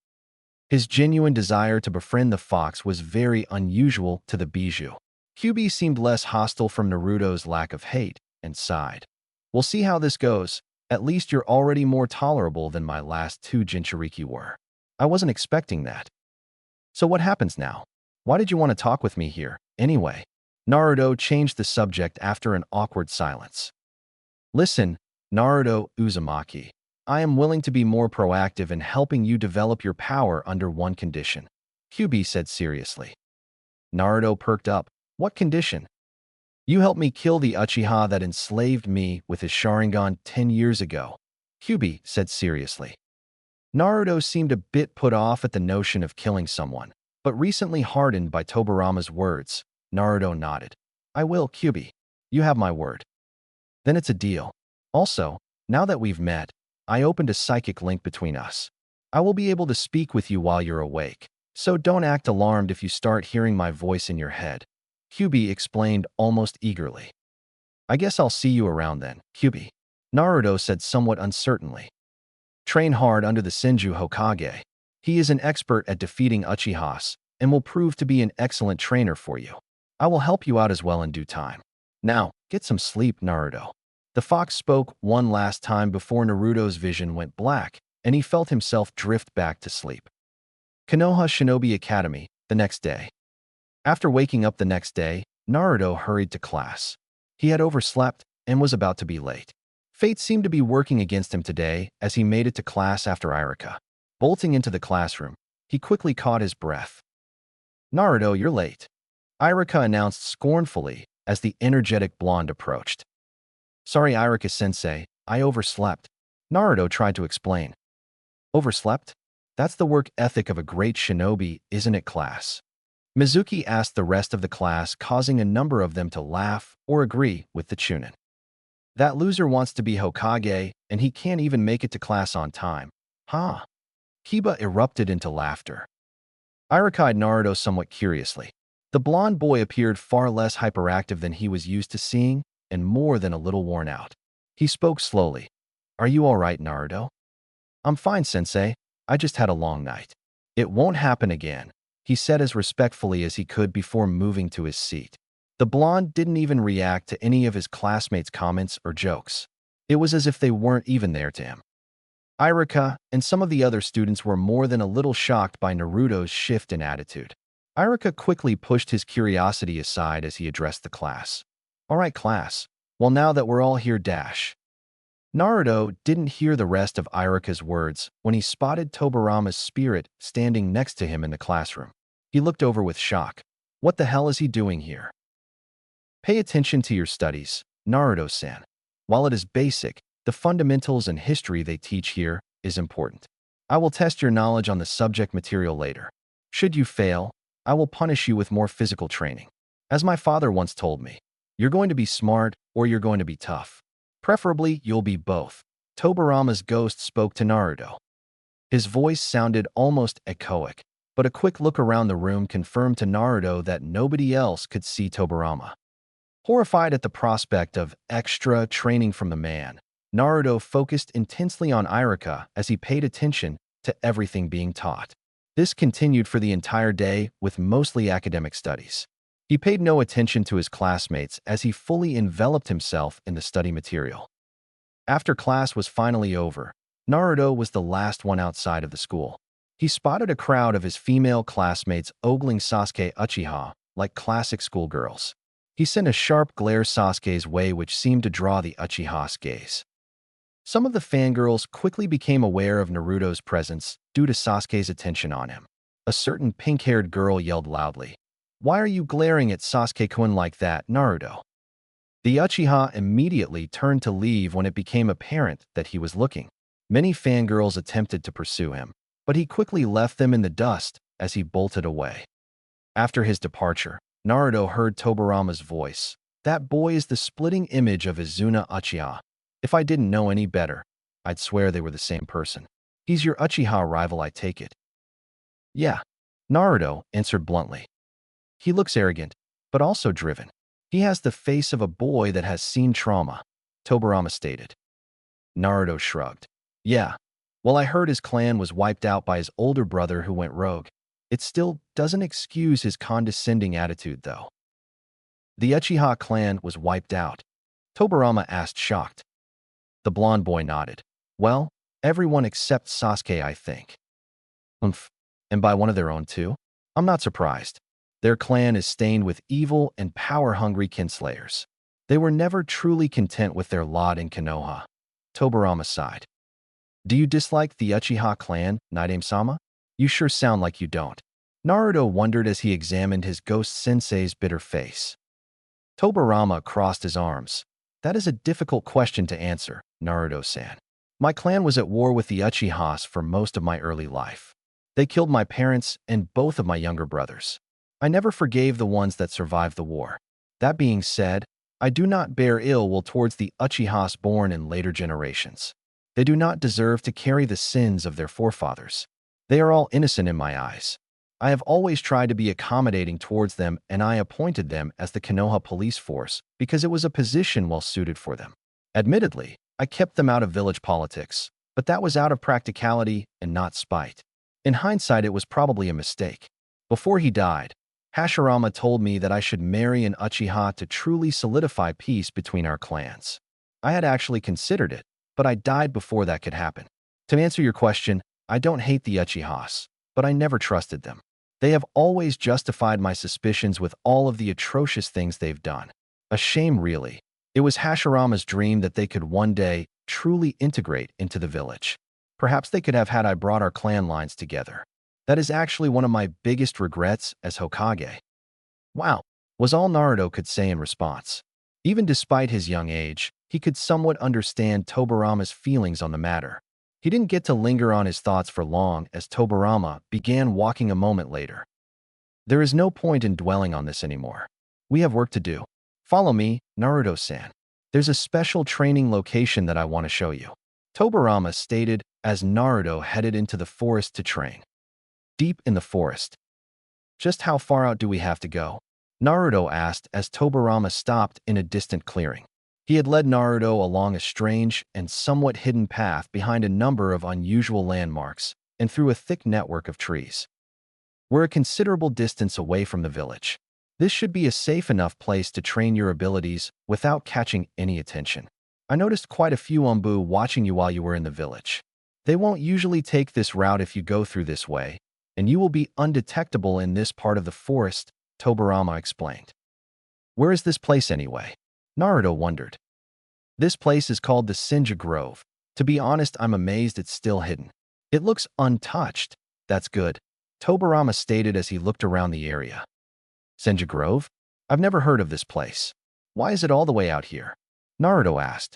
His genuine desire to befriend the fox was very unusual to the Bijou. Kyubi seemed less hostile from Naruto's lack of hate and sighed. We'll see how this goes. At least you're already more tolerable than my last two Jinchuriki were. I wasn't expecting that. So what happens now? Why did you want to talk with me here, anyway? Naruto changed the subject after an awkward silence. Listen, Naruto Uzumaki, I am willing to be more proactive in helping you develop your power under one condition, Kyubi said seriously. Naruto perked up. What condition? You helped me kill the Uchiha that enslaved me with his Sharingan 10 years ago, Kyubi said seriously. Naruto seemed a bit put off at the notion of killing someone, but recently hardened by Tobirama's words, Naruto nodded. I will, Kyubi. You have my word. Then it's a deal. Also, now that we've met, I opened a psychic link between us. I will be able to speak with you while you're awake, so don't act alarmed if you start hearing my voice in your head, Kyubi explained almost eagerly. I guess I'll see you around then, Kyubi, Naruto said somewhat uncertainly. Train hard under the Senju Hokage. He is an expert at defeating Uchihas and will prove to be an excellent trainer for you. I will help you out as well in due time. Now, get some sleep, Naruto. The fox spoke one last time before Naruto's vision went black, and he felt himself drift back to sleep. Konoha Shinobi Academy, the next day. After waking up the next day, Naruto hurried to class. He had overslept and was about to be late. Fate seemed to be working against him today as he made it to class after Irika. Bolting into the classroom, he quickly caught his breath. Naruto, you're late, Irika announced scornfully as the energetic blonde approached. Sorry, Irika-sensei, I overslept, Naruto tried to explain. Overslept? That's the work ethic of a great shinobi, isn't it, class? Mizuki asked the rest of the class, causing a number of them to laugh or agree with the Chunin. That loser wants to be Hokage, and he can't even make it to class on time. Huh? Kiba erupted into laughter. Irika eyed Naruto somewhat curiously. The blonde boy appeared far less hyperactive than he was used to seeing, and more than a little worn out. He spoke slowly. Are you all right, Naruto? I'm fine, sensei. I just had a long night. It won't happen again, he said as respectfully as he could before moving to his seat. The blonde didn't even react to any of his classmates' comments or jokes. It was as if they weren't even there to him. Irika and some of the other students were more than a little shocked by Naruto's shift in attitude. Irika quickly pushed his curiosity aside as he addressed the class. All right, class. Well, now that we're all here, dash. Naruto didn't hear the rest of Irika's words when he spotted Tobirama's spirit standing next to him in the classroom. He looked over with shock. What the hell is he doing here? Pay attention to your studies, Naruto-san. While it is basic, the fundamentals and history they teach here is important. I will test your knowledge on the subject material later. Should you fail, I will punish you with more physical training. As my father once told me, you're going to be smart or you're going to be tough. Preferably, you'll be both. Tobirama's ghost spoke to Naruto. His voice sounded almost echoic, but a quick look around the room confirmed to Naruto that nobody else could see Tobirama. Horrified at the prospect of extra training from the man, Naruto focused intensely on Irika as he paid attention to everything being taught. This continued for the entire day with mostly academic studies. He paid no attention to his classmates as he fully enveloped himself in the study material. After class was finally over, Naruto was the last one outside of the school. He spotted a crowd of his female classmates ogling Sasuke Uchiha like classic schoolgirls. He sent a sharp glare Sasuke's way which seemed to draw the Uchiha's gaze. Some of the fangirls quickly became aware of Naruto's presence due to Sasuke's attention on him. A certain pink-haired girl yelled loudly, "Why are you glaring at Sasuke-kun like that, Naruto?" The Uchiha immediately turned to leave when it became apparent that he was looking. Many fangirls attempted to pursue him, but he quickly left them in the dust as he bolted away. After his departure, Naruto heard Tobirama's voice. That boy is the splitting image of Izuna Uchiha. If I didn't know any better, I'd swear they were the same person. He's your Uchiha rival, I take it. Yeah, Naruto answered bluntly. He looks arrogant, but also driven. He has the face of a boy that has seen trauma, Tobirama stated. Naruto shrugged. Yeah, well, I heard his clan was wiped out by his older brother who went rogue. It still doesn't excuse his condescending attitude, though. The Uchiha clan was wiped out. Tobirama asked, shocked. The blonde boy nodded. Well, everyone except Sasuke, I think. Umph. And by one of their own too? I'm not surprised. Their clan is stained with evil and power-hungry kinslayers. They were never truly content with their lot in Konoha. Tobirama sighed. Do you dislike the Uchiha clan, Naidame-sama? You sure sound like you don't. Naruto wondered as he examined his ghost sensei's bitter face. Tobirama crossed his arms. That is a difficult question to answer, Naruto-san. My clan was at war with the Uchihas for most of my early life. They killed my parents and both of my younger brothers. I never forgave the ones that survived the war. That being said, I do not bear ill will towards the Uchihas born in later generations. They do not deserve to carry the sins of their forefathers. They are all innocent in my eyes. I have always tried to be accommodating towards them, and I appointed them as the Konoha police force because it was a position well suited for them. Admittedly, I kept them out of village politics, but that was out of practicality and not spite. In hindsight, it was probably a mistake. Before he died, Hashirama told me that I should marry an Uchiha to truly solidify peace between our clans. I had actually considered it, but I died before that could happen. To answer your question, I don't hate the Uchihas, but I never trusted them. They have always justified my suspicions with all of the atrocious things they've done. A shame, really. It was Hashirama's dream that they could one day truly integrate into the village. Perhaps they could have had I brought our clan lines together. That is actually one of my biggest regrets as Hokage. Wow, was all Naruto could say in response. Even despite his young age, he could somewhat understand Tobirama's feelings on the matter. He didn't get to linger on his thoughts for long as Tobirama began walking a moment later. There is no point in dwelling on this anymore. We have work to do. Follow me, Naruto-san. There's a special training location that I want to show you. Tobirama stated as Naruto headed into the forest to train. Deep in the forest. Just how far out do we have to go? Naruto asked as Tobirama stopped in a distant clearing. He had led Naruto along a strange and somewhat hidden path behind a number of unusual landmarks and through a thick network of trees. We're a considerable distance away from the village. This should be a safe enough place to train your abilities without catching any attention. I noticed quite a few Umbu watching you while you were in the village. They won't usually take this route if you go through this way, and you will be undetectable in this part of the forest, Tobirama explained. Where is this place anyway? Naruto wondered. This place is called the Senja Grove. To be honest, I'm amazed it's still hidden. It looks untouched. That's good, Tobirama stated as he looked around the area. Senja Grove? I've never heard of this place. Why is it all the way out here? Naruto asked.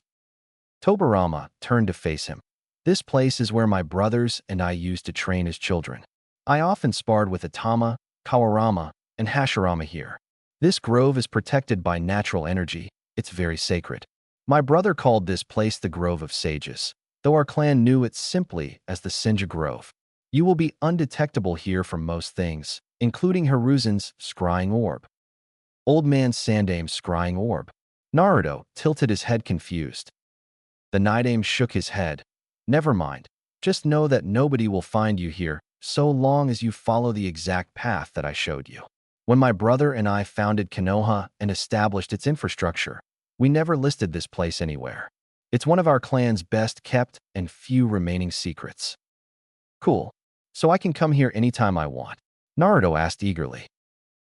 Tobirama turned to face him. This place is where my brothers and I used to train as children. I often sparred with Itama, Kawarama, and Hashirama here. This grove is protected by natural energy. It's very sacred. My brother called this place the Grove of Sages, though our clan knew it simply as the Senja Grove. You will be undetectable here from most things, including Hiruzen's scrying orb. Old Man Sandame's scrying orb. Naruto tilted his head confused. The Naidame shook his head. Never mind. Just know that nobody will find you here so long as you follow the exact path that I showed you. When my brother and I founded Konoha and established its infrastructure, we never listed this place anywhere. It's one of our clan's best kept and few remaining secrets. Cool. So I can come here anytime I want? Naruto asked eagerly.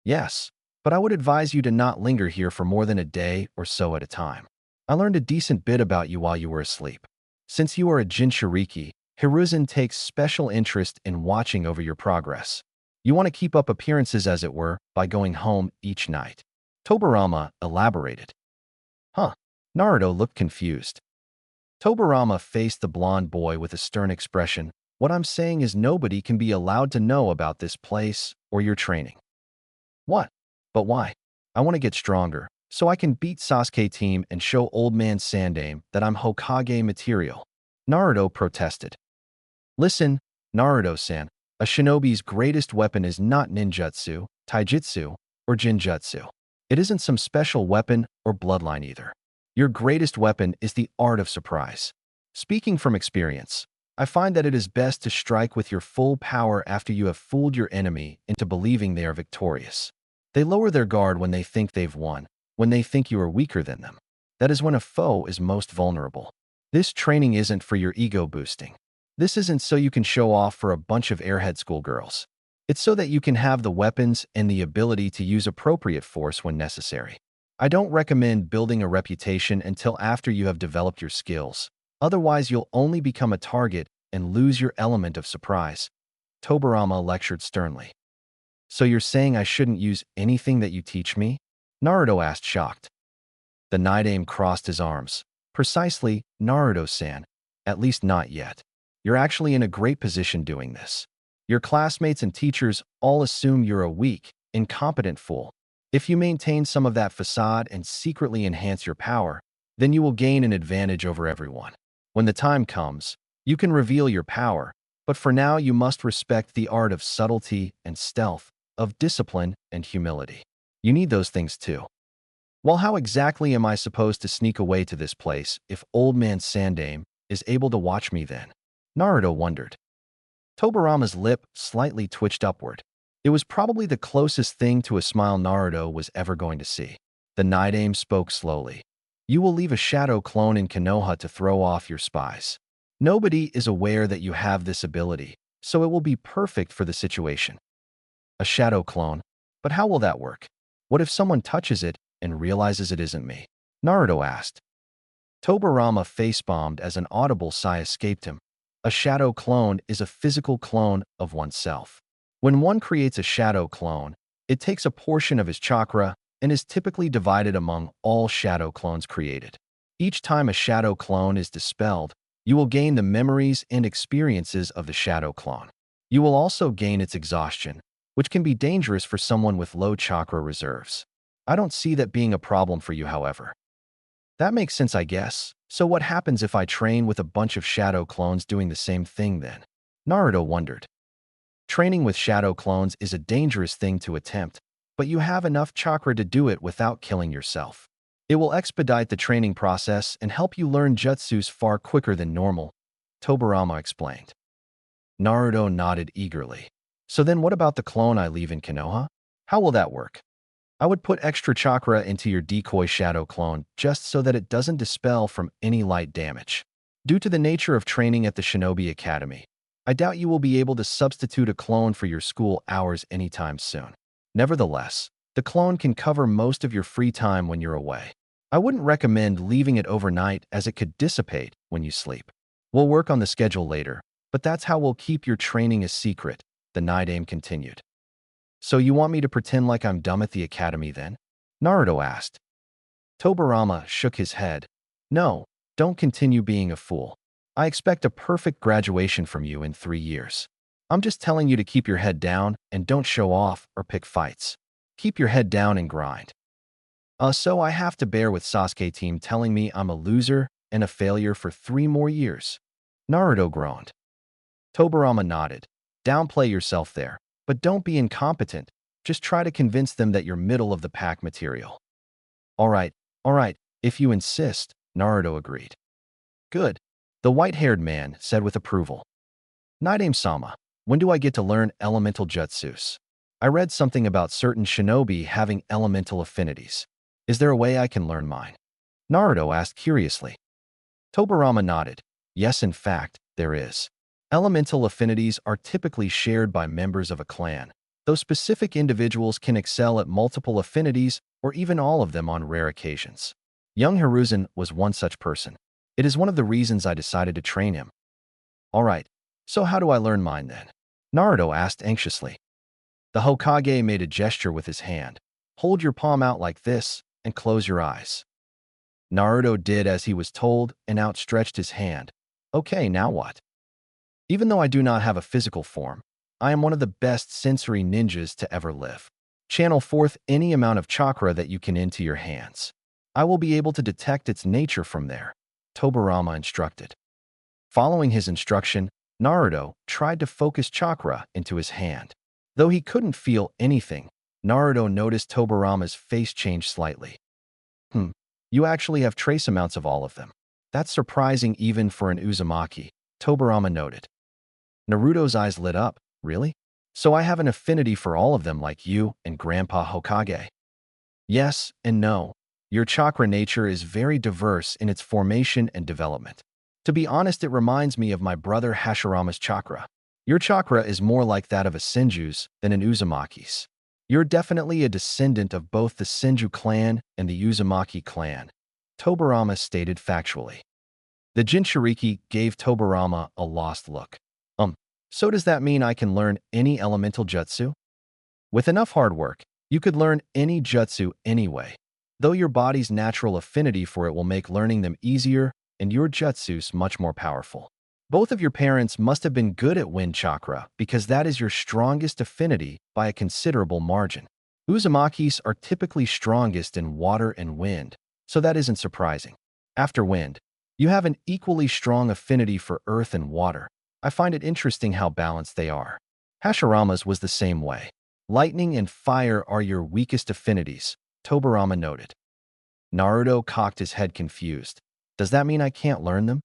Yes, but I would advise you to not linger here for more than a day or so at a time. I learned a decent bit about you while you were asleep. Since you are a Jinchuriki, Hiruzen takes special interest in watching over your progress. You want to keep up appearances, as it were, by going home each night. Tobirama elaborated. Naruto looked confused. Tobirama faced the blonde boy with a stern expression. What I'm saying is nobody can be allowed to know about this place or your training. What? But why? I want to get stronger, so I can beat Sasuke team and show Old Man Sandaime that I'm Hokage material. Naruto protested. Listen, Naruto-san, a shinobi's greatest weapon is not ninjutsu, taijutsu, or jinjutsu. It isn't some special weapon or bloodline either. Your greatest weapon is the art of surprise. Speaking from experience, I find that it is best to strike with your full power after you have fooled your enemy into believing they are victorious. They lower their guard when they think they've won, when they think you are weaker than them. That is when a foe is most vulnerable. This training isn't for your ego boosting. This isn't so you can show off for a bunch of airhead schoolgirls. It's so that you can have the weapons and the ability to use appropriate force when necessary. I don't recommend building a reputation until after you have developed your skills. Otherwise, you'll only become a target and lose your element of surprise. Tobirama lectured sternly. So you're saying I shouldn't use anything that you teach me? Naruto asked, shocked. The Naruto crossed his arms. Precisely, Naruto-san. At least not yet. You're actually in a great position doing this. Your classmates and teachers all assume you're a weak, incompetent fool. If you maintain some of that facade and secretly enhance your power, then you will gain an advantage over everyone. When the time comes, you can reveal your power, but for now you must respect the art of subtlety and stealth, of discipline and humility. You need those things too. Well, how exactly am I supposed to sneak away to this place if Old Man Sandaime is able to watch me then? Naruto wondered. Tobirama's lip slightly twitched upward. It was probably the closest thing to a smile Naruto was ever going to see. The Naruto spoke slowly. You will leave a shadow clone in Konoha to throw off your spies. Nobody is aware that you have this ability, so it will be perfect for the situation. A shadow clone? But how will that work? What if someone touches it and realizes it isn't me? Naruto asked. Tobirama face-bombed as an audible sigh escaped him. A shadow clone is a physical clone of oneself. When one creates a shadow clone, it takes a portion of his chakra and is typically divided among all shadow clones created. Each time a shadow clone is dispelled, you will gain the memories and experiences of the shadow clone. You will also gain its exhaustion, which can be dangerous for someone with low chakra reserves. I don't see that being a problem for you, however. That makes sense, I guess. So what happens if I train with a bunch of shadow clones doing the same thing then? Naruto wondered. Training with shadow clones is a dangerous thing to attempt, but you have enough chakra to do it without killing yourself. It will expedite the training process and help you learn jutsus far quicker than normal, Tobirama explained. Naruto nodded eagerly. So then what about the clone I leave in Konoha? How will that work? I would put extra chakra into your decoy shadow clone just so that it doesn't dispel from any light damage. Due to the nature of training at the Shinobi Academy, I doubt you will be able to substitute a clone for your school hours anytime soon. Nevertheless, the clone can cover most of your free time when you're away. I wouldn't recommend leaving it overnight as it could dissipate when you sleep. We'll work on the schedule later, but that's how we'll keep your training a secret, the Naruto continued. So you want me to pretend like I'm dumb at the academy then? Naruto asked. Tobirama shook his head. No, don't continue being a fool. I expect a perfect graduation from you in 3 years. I'm just telling you to keep your head down and don't show off or pick fights. Keep your head down and grind. So I have to bear with Sasuke team telling me I'm a loser and a failure for 3 more years. Naruto groaned. Tobirama nodded. Downplay yourself there. But don't be incompetent. Just try to convince them that you're middle-of-the-pack material. All right, if you insist, Naruto agreed. Good, the white-haired man said with approval. Naruto-sama, when do I get to learn elemental jutsus? I read something about certain shinobi having elemental affinities. Is there a way I can learn mine? Naruto asked curiously. Tobirama nodded. Yes, in fact, there is. Elemental affinities are typically shared by members of a clan, though specific individuals can excel at multiple affinities or even all of them on rare occasions. Young Hiruzen was one such person. It is one of the reasons I decided to train him. All right, so how do I learn mine then? Naruto asked anxiously. The Hokage made a gesture with his hand. Hold your palm out like this and close your eyes. Naruto did as he was told and outstretched his hand. Okay, now what? Even though I do not have a physical form, I am one of the best sensory ninjas to ever live. Channel forth any amount of chakra that you can into your hands. I will be able to detect its nature from there, Tobirama instructed. Following his instruction, Naruto tried to focus chakra into his hand. Though he couldn't feel anything, Naruto noticed Tobirama's face change slightly. You actually have trace amounts of all of them. That's surprising even for an Uzumaki, Tobirama noted. Naruto's eyes lit up. Really? So I have an affinity for all of them like you and Grandpa Hokage? Yes and no. Your chakra nature is very diverse in its formation and development. To be honest, it reminds me of my brother Hashirama's chakra. Your chakra is more like that of a Senju's than an Uzumaki's. You're definitely a descendant of both the Senju clan and the Uzumaki clan, Tobirama stated factually. The Jinchuriki gave Tobirama a lost look. So does that mean I can learn any elemental jutsu? With enough hard work, you could learn any jutsu anyway, though your body's natural affinity for it will make learning them easier and your jutsus much more powerful. Both of your parents must have been good at wind chakra because that is your strongest affinity by a considerable margin. Uzumakis are typically strongest in water and wind, so that isn't surprising. After wind, you have an equally strong affinity for earth and water. I find it interesting how balanced they are. Hashirama's was the same way. Lightning and fire are your weakest affinities, Tobirama noted. Naruto cocked his head confused. Does that mean I can't learn them?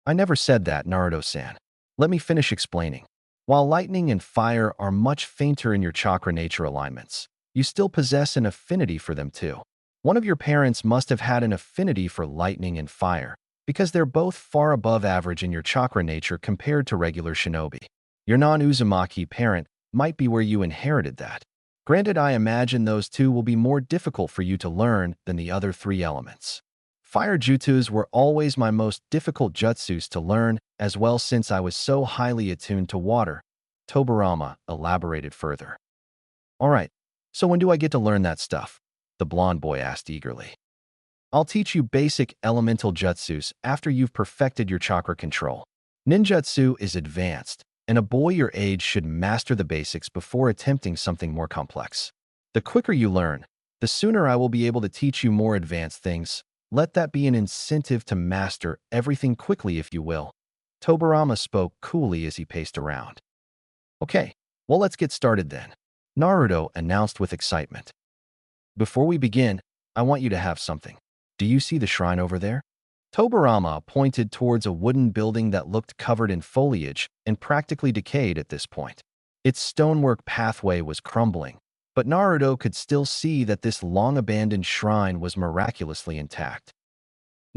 I never said that, Naruto-san. Let me finish explaining. While lightning and fire are much fainter in your chakra nature alignments, you still possess an affinity for them too. One of your parents must have had an affinity for lightning and fire, because they're both far above average in your chakra nature compared to regular shinobi. Your non-Uzumaki parent might be where you inherited that. Granted, I imagine those two will be more difficult for you to learn than the other three elements. Fire jutsus were always my most difficult jutsus to learn as well since I was so highly attuned to water, Tobirama elaborated further. Alright, so when do I get to learn that stuff? The blonde boy asked eagerly. I'll teach you basic elemental jutsus after you've perfected your chakra control. Ninjutsu is advanced, and a boy your age should master the basics before attempting something more complex. The quicker you learn, the sooner I will be able to teach you more advanced things. Let that be an incentive to master everything quickly if you will. Tobirama spoke coolly as he paced around. Okay, well let's get started then, Naruto announced with excitement. Before we begin, I want you to have something. Do you see the shrine over there? Tobirama pointed towards a wooden building that looked covered in foliage and practically decayed at this point. Its stonework pathway was crumbling, but Naruto could still see that this long-abandoned shrine was miraculously intact.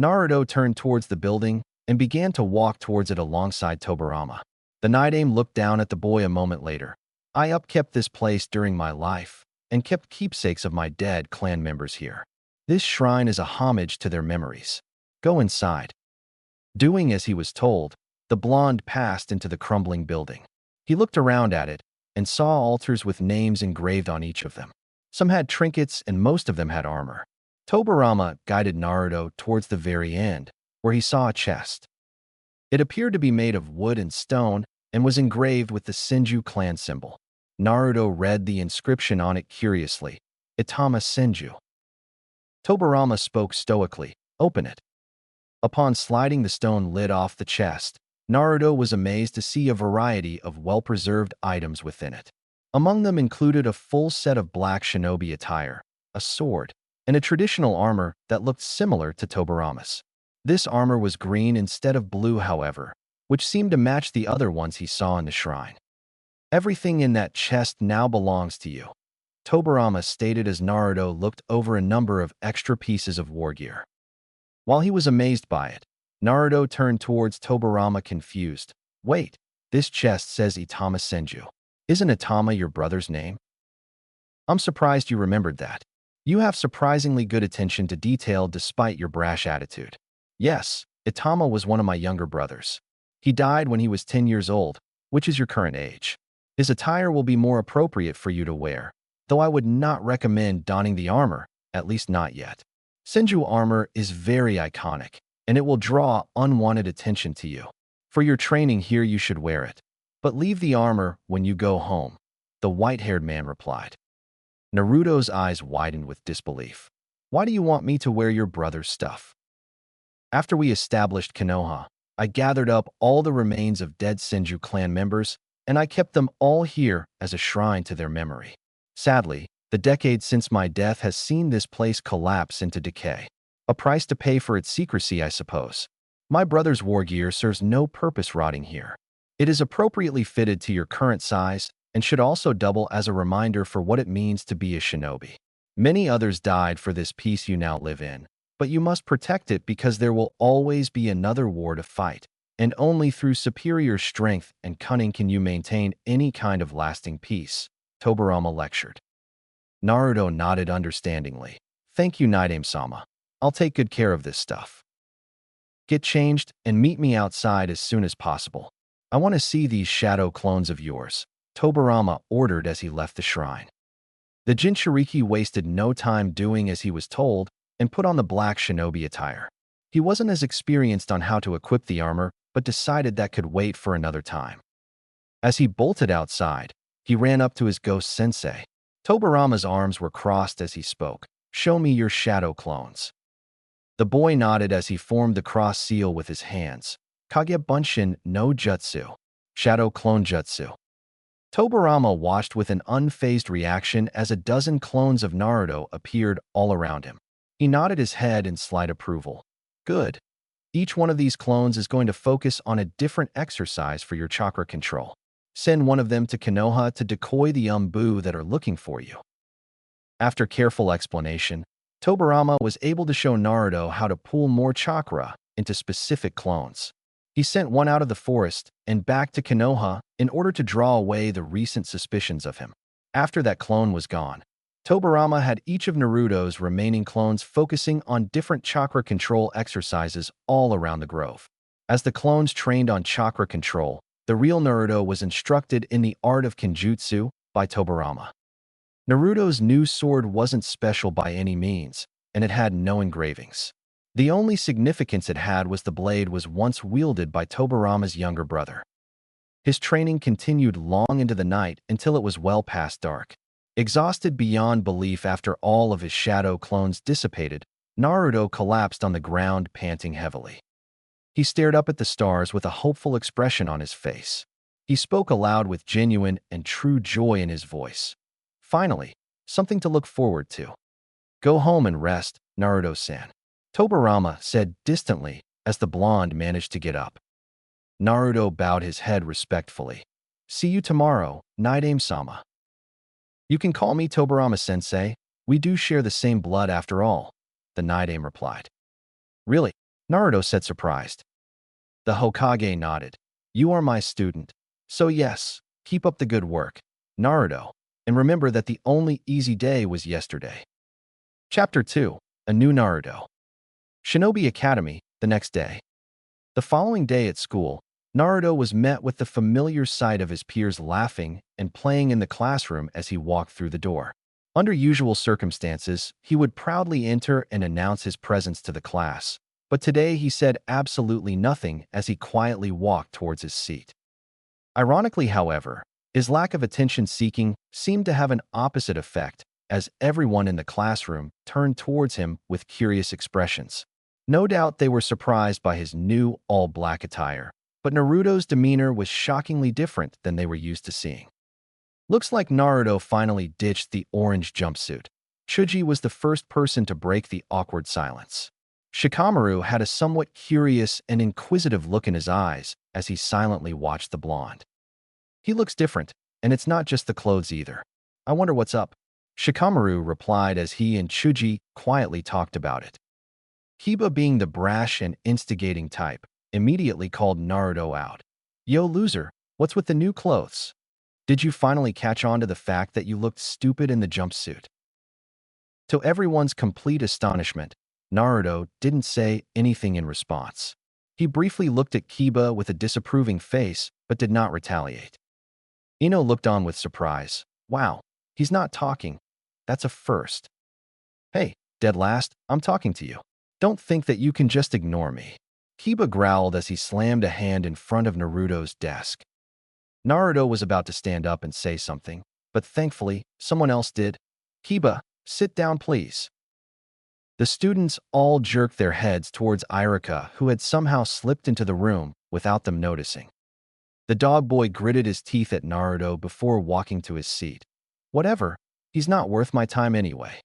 Naruto turned towards the building and began to walk towards it alongside Tobirama. The Night-Aim looked down at the boy a moment later. I upkept this place during my life and kept keepsakes of my dead clan members here. This shrine is a homage to their memories. Go inside. Doing as he was told, the blonde passed into the crumbling building. He looked around at it and saw altars with names engraved on each of them. Some had trinkets and most of them had armor. Tobirama guided Naruto towards the very end, where he saw a chest. It appeared to be made of wood and stone and was engraved with the Senju clan symbol. Naruto read the inscription on it curiously. Itama Senju. Tobirama spoke stoically. Open it. Upon sliding the stone lid off the chest, Naruto was amazed to see a variety of well-preserved items within it. Among them included a full set of black shinobi attire, a sword, and a traditional armor that looked similar to Tobirama's. This armor was green instead of blue, however, which seemed to match the other ones he saw in the shrine. Everything in that chest now belongs to you, Tobirama stated as Naruto looked over a number of extra pieces of war gear. While he was amazed by it, Naruto turned towards Tobirama confused. Wait, this chest says Itama Senju. Isn't Itama your brother's name? I'm surprised you remembered that. You have surprisingly good attention to detail despite your brash attitude. Yes, Itama was one of my younger brothers. He died when he was 10 years old, which is your current age. His attire will be more appropriate for you to wear, though I would not recommend donning the armor, at least not yet. Senju armor is very iconic, and it will draw unwanted attention to you. For your training here, you should wear it. But leave the armor when you go home, the white-haired man replied. Naruto's eyes widened with disbelief. Why do you want me to wear your brother's stuff? After we established Konoha, I gathered up all the remains of dead Senju clan members, and I kept them all here as a shrine to their memory. Sadly, the decade since my death has seen this place collapse into decay. A price to pay for its secrecy, I suppose. My brother's war gear serves no purpose rotting here. It is appropriately fitted to your current size and should also double as a reminder for what it means to be a shinobi. Many others died for this peace you now live in, but you must protect it because there will always be another war to fight, and only through superior strength and cunning can you maintain any kind of lasting peace, Tobirama lectured. Naruto nodded understandingly. Thank you, Naidame-sama. I'll take good care of this stuff. Get changed and meet me outside as soon as possible. I want to see these shadow clones of yours, Tobirama ordered as he left the shrine. The Jinchuriki wasted no time doing as he was told and put on the black shinobi attire. He wasn't as experienced on how to equip the armor, but decided that could wait for another time. As he bolted outside, he ran up to his ghost sensei. Tobirama's arms were crossed as he spoke. Show me your shadow clones. The boy nodded as he formed the cross seal with his hands. Kage Bunshin no Jutsu. Shadow Clone Jutsu. Tobirama watched with an unfazed reaction as a dozen clones of Naruto appeared all around him. He nodded his head in slight approval. Good. Each one of these clones is going to focus on a different exercise for your chakra control. Send one of them to Konoha to decoy the Umbu that are looking for you. After careful explanation, Tobirama was able to show Naruto how to pull more chakra into specific clones. He sent one out of the forest and back to Konoha in order to draw away the recent suspicions of him. After that clone was gone, Tobirama had each of Naruto's remaining clones focusing on different chakra control exercises all around the grove. As the clones trained on chakra control, the real Naruto was instructed in the art of Kenjutsu by Tobirama. Naruto's new sword wasn't special by any means, and it had no engravings. The only significance it had was the blade was once wielded by Tobirama's younger brother. His training continued long into the night until it was well past dark. Exhausted beyond belief after all of his shadow clones dissipated, Naruto collapsed on the ground, panting heavily. He stared up at the stars with a hopeful expression on his face. He spoke aloud with genuine and true joy in his voice. Finally, something to look forward to. Go home and rest, Naruto-san, Tobirama said distantly as the blonde managed to get up. Naruto bowed his head respectfully. See you tomorrow, Naidame-sama. You can call me Tobirama-sensei. We do share the same blood after all, the Naidame replied. Really? Naruto said, surprised. The Hokage nodded. You are my student. So yes, keep up the good work, Naruto, and remember that the only easy day was yesterday. Chapter 2. A New Naruto. Shinobi Academy, the next day. The following day at school, Naruto was met with the familiar sight of his peers laughing and playing in the classroom as he walked through the door. Under usual circumstances, he would proudly enter and announce his presence to the class. But today he said absolutely nothing as he quietly walked towards his seat. Ironically, however, his lack of attention-seeking seemed to have an opposite effect, as everyone in the classroom turned towards him with curious expressions. No doubt they were surprised by his new all-black attire, but Naruto's demeanor was shockingly different than they were used to seeing. Looks like Naruto finally ditched the orange jumpsuit. Chuji was the first person to break the awkward silence. Shikamaru had a somewhat curious and inquisitive look in his eyes as he silently watched the blonde. He looks different, and it's not just the clothes either. I wonder what's up. Shikamaru replied as he and Chuji quietly talked about it. Kiba, being the brash and instigating type, immediately called Naruto out. Yo, loser, what's with the new clothes? Did you finally catch on to the fact that you looked stupid in the jumpsuit? To everyone's complete astonishment, Naruto didn't say anything in response. He briefly looked at Kiba with a disapproving face, but did not retaliate. Ino looked on with surprise. Wow, he's not talking. That's a first. Hey, Dead last, I'm talking to you. Don't think that you can just ignore me. Kiba growled as he slammed a hand in front of Naruto's desk. Naruto was about to stand up and say something, but thankfully, someone else did. Kiba, sit down please. The students all jerked their heads towards Irika, who had somehow slipped into the room without them noticing. The dog boy gritted his teeth at Naruto before walking to his seat. Whatever, he's not worth my time anyway.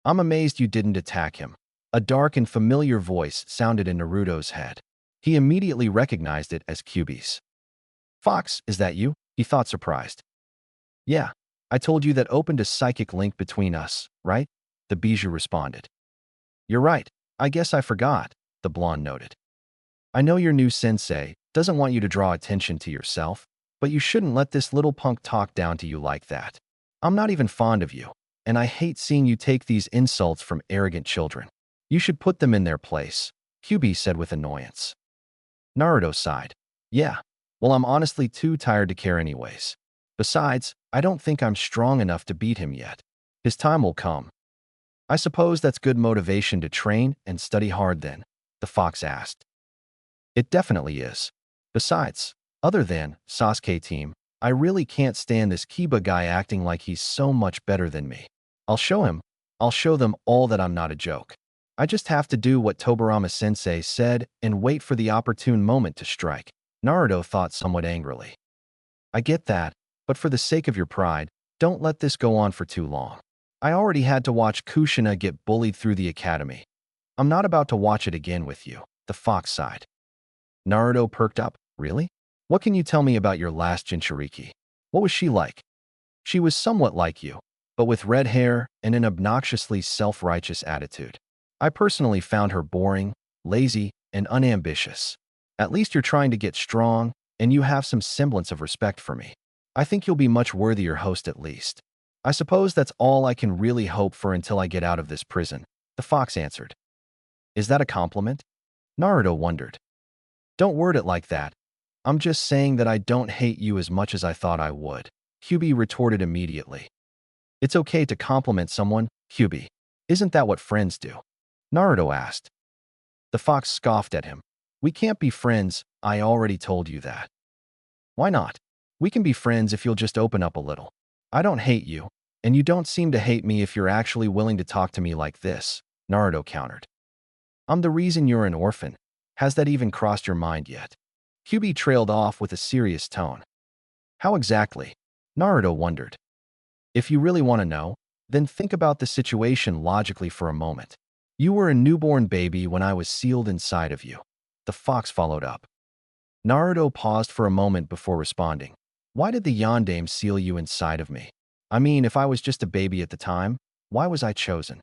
I'm amazed you didn't attack him. A dark and familiar voice sounded in Naruto's head. He immediately recognized it as Kyuubi's. Fox, is that you? He thought surprised. Yeah, I told you that opened a psychic link between us, right? The Bijou responded. You're right, I guess I forgot, the blonde noted. I know your new sensei doesn't want you to draw attention to yourself, but you shouldn't let this little punk talk down to you like that. I'm not even fond of you, and I hate seeing you take these insults from arrogant children. You should put them in their place, Kyuubi said with annoyance. Naruto sighed. Yeah, well, I'm honestly too tired to care anyways. Besides, I don't think I'm strong enough to beat him yet. His time will come. I suppose that's good motivation to train and study hard then, the fox asked. It definitely is. Besides, other than Sasuke team, I really can't stand this Kiba guy acting like he's so much better than me. I'll show him. I'll show them all that I'm not a joke. I just have to do what Tobirama sensei said and wait for the opportune moment to strike, Naruto thought somewhat angrily. I get that, but for the sake of your pride, don't let this go on for too long. I already had to watch Kushina get bullied through the academy. I'm not about to watch it again with you, the fox sighed. Naruto perked up. Really? What can you tell me about your last Jinchuriki? What was she like? She was somewhat like you, but with red hair and an obnoxiously self-righteous attitude. I personally found her boring, lazy, and unambitious. At least you're trying to get strong, and you have some semblance of respect for me. I think you'll be much worthier host at least. I suppose that's all I can really hope for until I get out of this prison, the fox answered. Is that a compliment? Naruto wondered. Don't word it like that. I'm just saying that I don't hate you as much as I thought I would, Kyuubi retorted immediately. It's okay to compliment someone, Kyuubi. Isn't that what friends do? Naruto asked. The fox scoffed at him. We can't be friends, I already told you that. Why not? We can be friends if you'll just open up a little. I don't hate you, and you don't seem to hate me if you're actually willing to talk to me like this, Naruto countered. I'm the reason you're an orphan. Has that even crossed your mind yet? Kyuubi trailed off with a serious tone. How exactly? Naruto wondered. If you really want to know, then think about the situation logically for a moment. You were a newborn baby when I was sealed inside of you. The fox followed up. Naruto paused for a moment before responding. Why did the Yondaime seal you inside of me? I mean, if I was just a baby at the time, why was I chosen?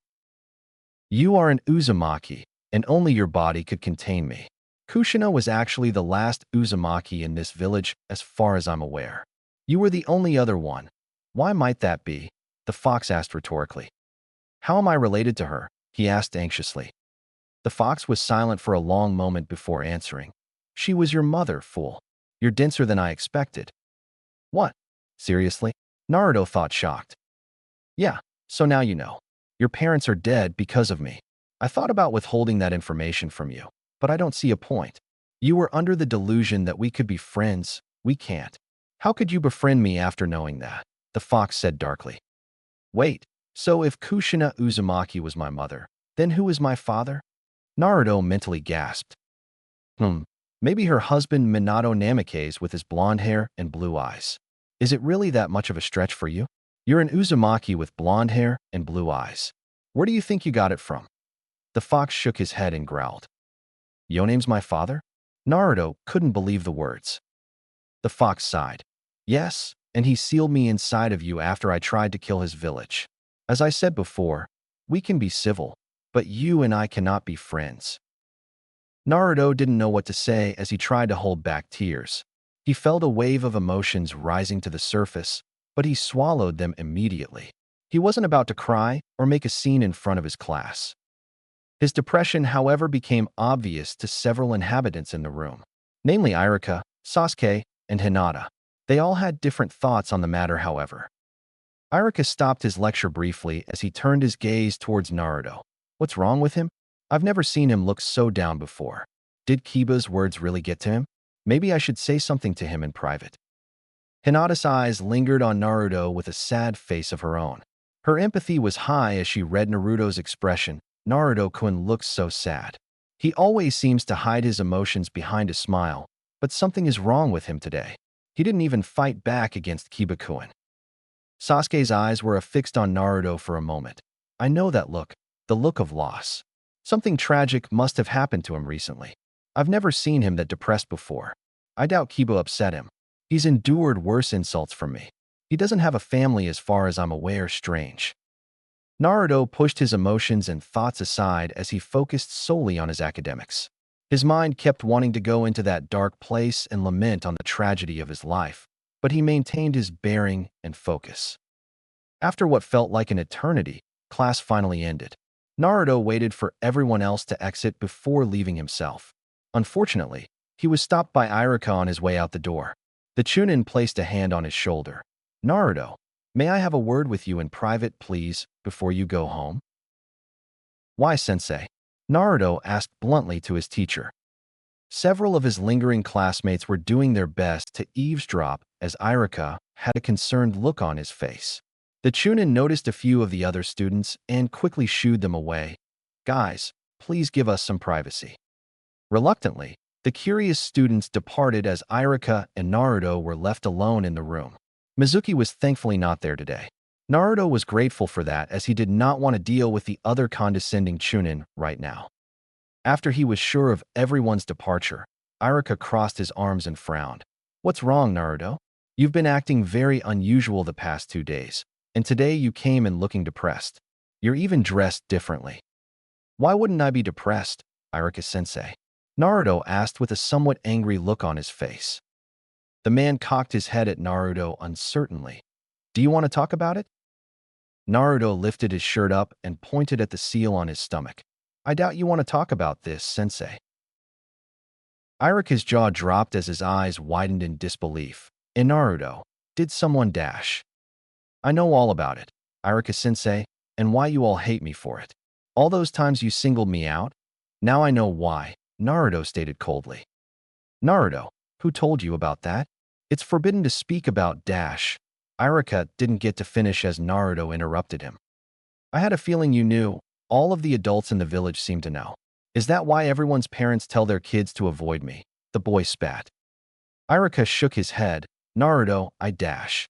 You are an Uzumaki, and only your body could contain me. Kushina was actually the last Uzumaki in this village as far as I'm aware. You were the only other one. Why might that be? The fox asked rhetorically. How am I related to her? He asked anxiously. The fox was silent for a long moment before answering. She was your mother, fool. You're denser than I expected. What? Seriously? Naruto thought shocked. Yeah, so now you know. Your parents are dead because of me. I thought about withholding that information from you, but I don't see a point. You were under the delusion that we could be friends. We can't. How could you befriend me after knowing that? The fox said darkly. Wait, so if Kushina Uzumaki was my mother, then who is my father? Naruto mentally gasped. Maybe her husband Minato Namikaze with his blonde hair and blue eyes. Is it really that much of a stretch for you? You're an Uzumaki with blonde hair and blue eyes. Where do you think you got it from? The fox shook his head and growled. Yoname's my father? Naruto couldn't believe the words. The fox sighed. Yes, and he sealed me inside of you after I tried to kill his village. As I said before, we can be civil, but you and I cannot be friends. Naruto didn't know what to say as he tried to hold back tears. He felt a wave of emotions rising to the surface, but he swallowed them immediately. He wasn't about to cry or make a scene in front of his class. His depression, however, became obvious to several inhabitants in the room, namely Irika, Sasuke, and Hinata. They all had different thoughts on the matter, however. Irika stopped his lecture briefly as he turned his gaze towards Naruto. What's wrong with him? I've never seen him look so down before. Did Kiba's words really get to him? Maybe I should say something to him in private. Hinata's eyes lingered on Naruto with a sad face of her own. Her empathy was high as she read Naruto's expression. Naruto-kun looks so sad. He always seems to hide his emotions behind a smile, but something is wrong with him today. He didn't even fight back against Kiba-kun. Sasuke's eyes were affixed on Naruto for a moment. I know that look, the look of loss. Something tragic must have happened to him recently. I've never seen him that depressed before. I doubt Kiba upset him. He's endured worse insults from me. He doesn't have a family as far as I'm aware. Strange. Naruto pushed his emotions and thoughts aside as he focused solely on his academics. His mind kept wanting to go into that dark place and lament on the tragedy of his life, but he maintained his bearing and focus. After what felt like an eternity, class finally ended. Naruto waited for everyone else to exit before leaving himself. Unfortunately, he was stopped by Iruka on his way out the door. The Chunin placed a hand on his shoulder. Naruto, may I have a word with you in private, please, before you go home? Why, sensei? Naruto asked bluntly to his teacher. Several of his lingering classmates were doing their best to eavesdrop as Iruka had a concerned look on his face. The Chunin noticed a few of the other students and quickly shooed them away. Guys, please give us some privacy. Reluctantly, the curious students departed as Iruka and Naruto were left alone in the room. Mizuki was thankfully not there today. Naruto was grateful for that as he did not want to deal with the other condescending Chunin right now. After he was sure of everyone's departure, Iruka crossed his arms and frowned. What's wrong, Naruto? You've been acting very unusual the past 2 days, and today you came in looking depressed. You're even dressed differently. Why wouldn't I be depressed, Iruka-sensei? Naruto asked with a somewhat angry look on his face. The man cocked his head at Naruto uncertainly. Do you want to talk about it? Naruto lifted his shirt up and pointed at the seal on his stomach. I doubt you want to talk about this, sensei. Iruka's jaw dropped as his eyes widened in disbelief. And Naruto, did someone dash? I know all about it, Iruka-sensei, and why you all hate me for it. All those times you singled me out? Now I know why, Naruto stated coldly. Naruto, who told you about that? It's forbidden to speak about dash. Iruka didn't get to finish as Naruto interrupted him. I had a feeling you knew. All of the adults in the village seem to know. Is that why everyone's parents tell their kids to avoid me? The boy spat. Iruka shook his head. Naruto, I dash.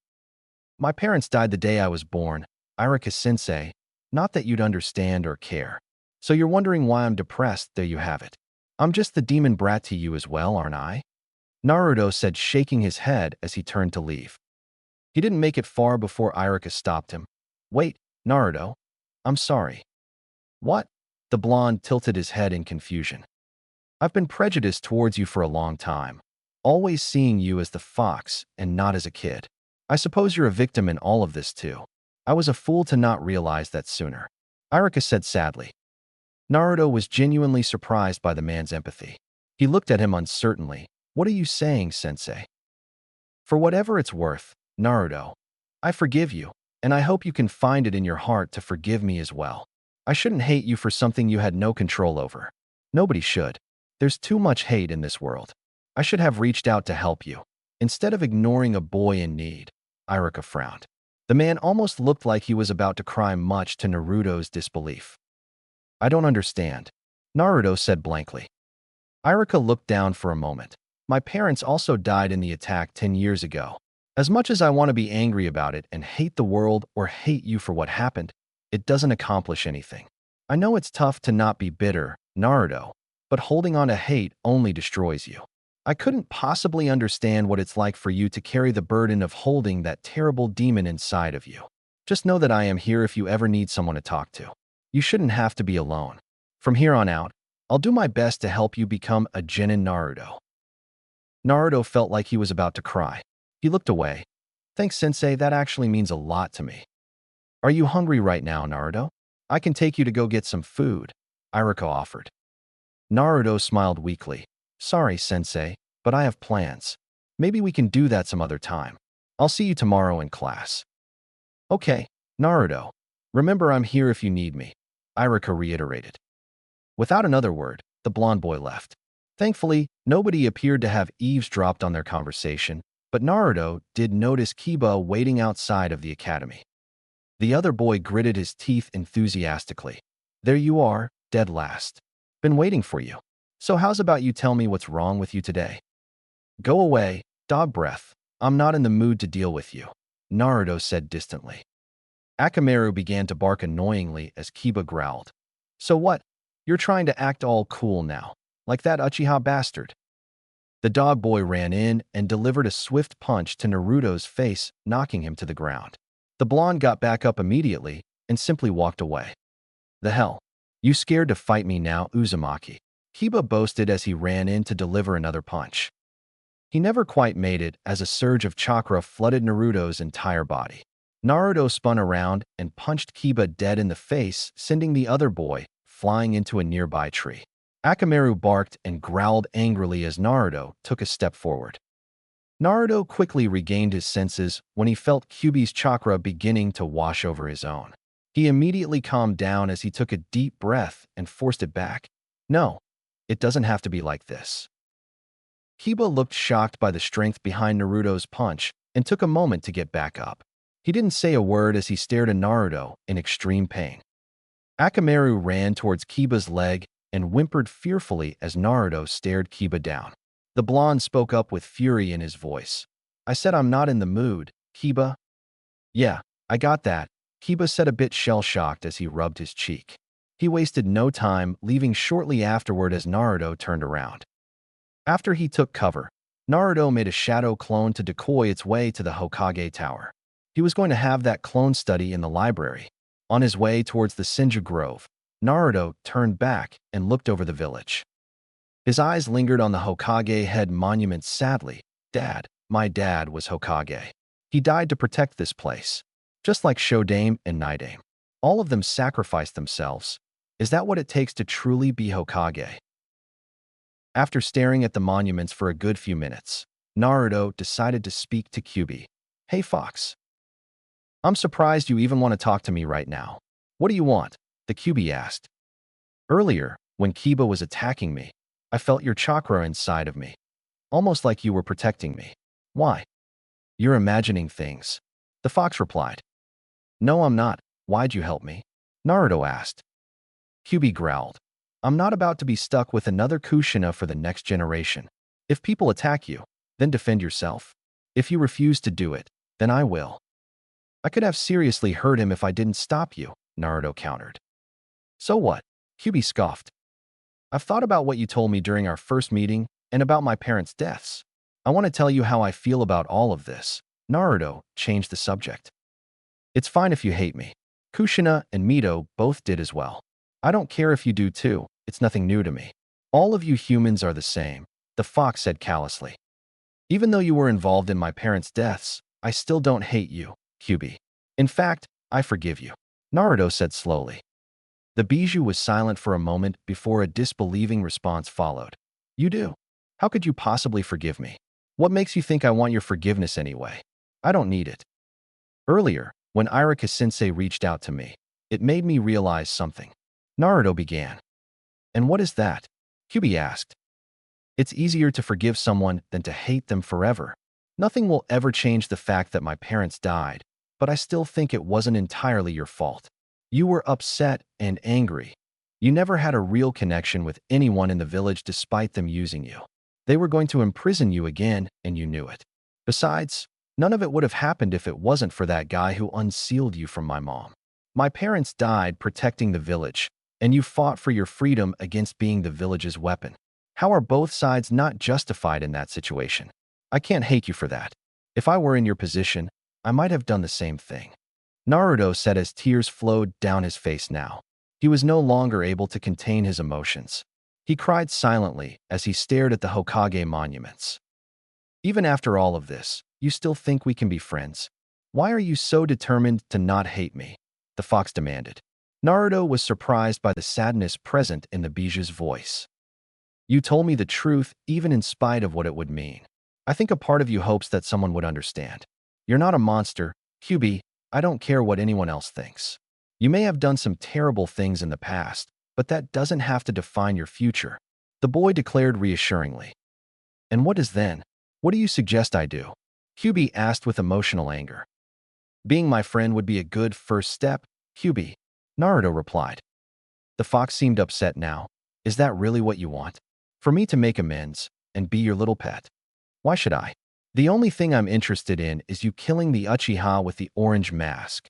My parents died the day I was born, Iruka-sensei. Not that you'd understand or care. So you're wondering why I'm depressed, there you have it. I'm just the demon brat to you as well, aren't I? Naruto said, shaking his head as he turned to leave. He didn't make it far before Iruka stopped him. Wait, Naruto. I'm sorry. What? The blonde tilted his head in confusion. I've been prejudiced towards you for a long time, always seeing you as the fox and not as a kid. I suppose you're a victim in all of this too. I was a fool to not realize that sooner, Iruka said sadly. Naruto was genuinely surprised by the man's empathy. He looked at him uncertainly. What are you saying, sensei? For whatever it's worth, Naruto, I forgive you, and I hope you can find it in your heart to forgive me as well. I shouldn't hate you for something you had no control over. Nobody should. There's too much hate in this world. I should have reached out to help you, instead of ignoring a boy in need. Iruka frowned. The man almost looked like he was about to cry, much to Naruto's disbelief. I don't understand, Naruto said blankly. Iruka looked down for a moment. My parents also died in the attack 10 years ago. As much as I want to be angry about it and hate the world or hate you for what happened, it doesn't accomplish anything. I know it's tough to not be bitter, Naruto, but holding on to hate only destroys you. I couldn't possibly understand what it's like for you to carry the burden of holding that terrible demon inside of you. Just know that I am here if you ever need someone to talk to. You shouldn't have to be alone. From here on out, I'll do my best to help you become a genin Naruto. Naruto felt like he was about to cry. He looked away. Thanks, sensei, that actually means a lot to me. Are you hungry right now, Naruto? I can take you to go get some food, Iruka offered. Naruto smiled weakly. Sorry, sensei, but I have plans. Maybe we can do that some other time. I'll see you tomorrow in class. Okay, Naruto. Remember, I'm here if you need me. Irika reiterated. Without another word, the blonde boy left. Thankfully, nobody appeared to have eavesdropped on their conversation, but Naruto did notice Kiba waiting outside of the academy. The other boy gritted his teeth enthusiastically. There you are, dead last. Been waiting for you. So how's about you tell me what's wrong with you today? Go away, dog breath. I'm not in the mood to deal with you, Naruto said distantly. Akamaru began to bark annoyingly as Kiba growled. So what? You're trying to act all cool now, like that Uchiha bastard. The dog boy ran in and delivered a swift punch to Naruto's face, knocking him to the ground. The blonde got back up immediately and simply walked away. The hell? You scared to fight me now, Uzumaki? Kiba boasted as he ran in to deliver another punch. He never quite made it as a surge of chakra flooded Naruto's entire body. Naruto spun around and punched Kiba dead in the face, sending the other boy flying into a nearby tree. Akamaru barked and growled angrily as Naruto took a step forward. Naruto quickly regained his senses when he felt Kyuubi's chakra beginning to wash over his own. He immediately calmed down as he took a deep breath and forced it back. No, it doesn't have to be like this. Kiba looked shocked by the strength behind Naruto's punch and took a moment to get back up. He didn't say a word as he stared at Naruto in extreme pain. Akamaru ran towards Kiba's leg and whimpered fearfully as Naruto stared Kiba down. The blonde spoke up with fury in his voice. I said I'm not in the mood, Kiba. Yeah, I got that, Kiba said a bit shell-shocked as he rubbed his cheek. He wasted no time, leaving shortly afterward as Naruto turned around. After he took cover, Naruto made a shadow clone to decoy its way to the Hokage Tower. He was going to have that clone study in the library. On his way towards the Senju Grove, Naruto turned back and looked over the village. His eyes lingered on the Hokage head monument sadly. Dad, my dad was Hokage. He died to protect this place. Just like Shodame and Nidame. All of them sacrificed themselves. Is that what it takes to truly be Hokage? After staring at the monuments for a good few minutes, Naruto decided to speak to Kyuubi. Hey Fox. I'm surprised you even want to talk to me right now. What do you want? The Kyuubi asked. Earlier, when Kiba was attacking me, I felt your chakra inside of me. Almost like you were protecting me. Why? You're imagining things. The fox replied. No, I'm not. Why'd you help me? Naruto asked. Kyuubi growled. I'm not about to be stuck with another Kushina for the next generation. If people attack you, then defend yourself. If you refuse to do it, then I will. I could have seriously hurt him if I didn't stop you, Naruto countered. So what? Kyuubi scoffed. I've thought about what you told me during our first meeting and about my parents' deaths. I want to tell you how I feel about all of this. Naruto changed the subject. It's fine if you hate me. Kushina and Mito both did as well. I don't care if you do too. It's nothing new to me. All of you humans are the same, the fox said callously. Even though you were involved in my parents' deaths, I still don't hate you, Kyuubi. In fact, I forgive you, Naruto said slowly. The Bijou was silent for a moment before a disbelieving response followed. You do? How could you possibly forgive me? What makes you think I want your forgiveness anyway? I don't need it. Earlier, when Irika-sensei reached out to me, it made me realize something. Naruto began. And what is that? Kyuubi asked. It's easier to forgive someone than to hate them forever. Nothing will ever change the fact that my parents died, but I still think it wasn't entirely your fault. You were upset and angry. You never had a real connection with anyone in the village despite them using you. They were going to imprison you again, and you knew it. Besides, none of it would have happened if it wasn't for that guy who unsealed you from my mom. My parents died protecting the village, and you fought for your freedom against being the village's weapon. How are both sides not justified in that situation? I can't hate you for that. If I were in your position, I might have done the same thing. Naruto said as tears flowed down his face now. He was no longer able to contain his emotions. He cried silently as he stared at the Hokage monuments. Even after all of this, you still think we can be friends? Why are you so determined to not hate me? The fox demanded. Naruto was surprised by the sadness present in the Bijou's voice. You told me the truth even in spite of what it would mean. I think a part of you hopes that someone would understand. You're not a monster, Kyuubi. I don't care what anyone else thinks. You may have done some terrible things in the past, but that doesn't have to define your future, the boy declared reassuringly. And what is then? What do you suggest I do? Kyubi asked with emotional anger. Being my friend would be a good first step, Kyubi, Naruto replied. The fox seemed upset now. Is that really what you want? For me to make amends and be your little pet? Why should I? The only thing I'm interested in is you killing the Uchiha with the orange mask.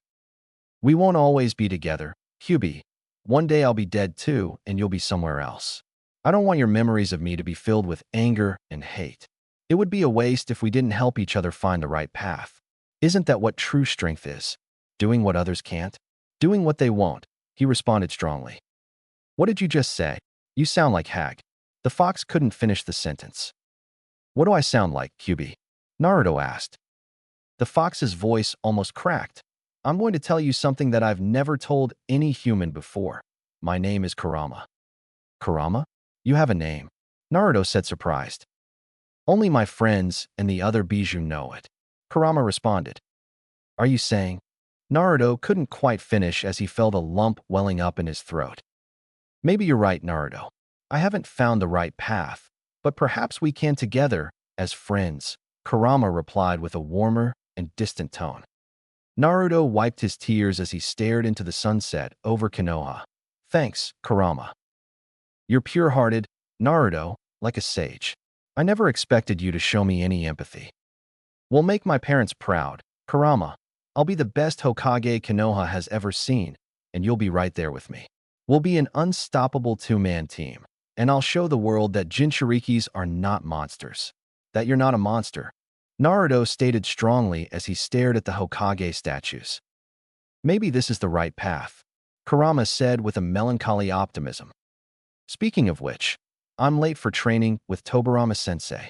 We won't always be together, Kyubi. One day I'll be dead too, and you'll be somewhere else. I don't want your memories of me to be filled with anger and hate. It would be a waste if we didn't help each other find the right path. Isn't that what true strength is? Doing what others can't? Doing what they won't, he responded strongly. What did you just say? You sound like Hag. The fox couldn't finish the sentence. What do I sound like, Kyubi? Naruto asked. The fox's voice almost cracked. I'm going to tell you something that I've never told any human before. My name is Kurama. Kurama? You have a name, Naruto said surprised. Only my friends and the other Bijou know it, Kurama responded. Are you saying? Naruto couldn't quite finish as he felt a lump welling up in his throat. Maybe you're right, Naruto. I haven't found the right path, but perhaps we can together, as friends, Kurama replied with a warmer and distant tone. Naruto wiped his tears as he stared into the sunset over Konoha. Thanks, Kurama. You're pure-hearted, Naruto, like a sage. I never expected you to show me any empathy. We'll make my parents proud, Kurama. I'll be the best Hokage Konoha has ever seen, and you'll be right there with me. We'll be an unstoppable two-man team, and I'll show the world that Jinchurikis are not monsters. That you're not a monster, Naruto stated strongly as he stared at the Hokage statues. Maybe this is the right path, Kurama said with a melancholy optimism. Speaking of which, I'm late for training with Tobirama-sensei.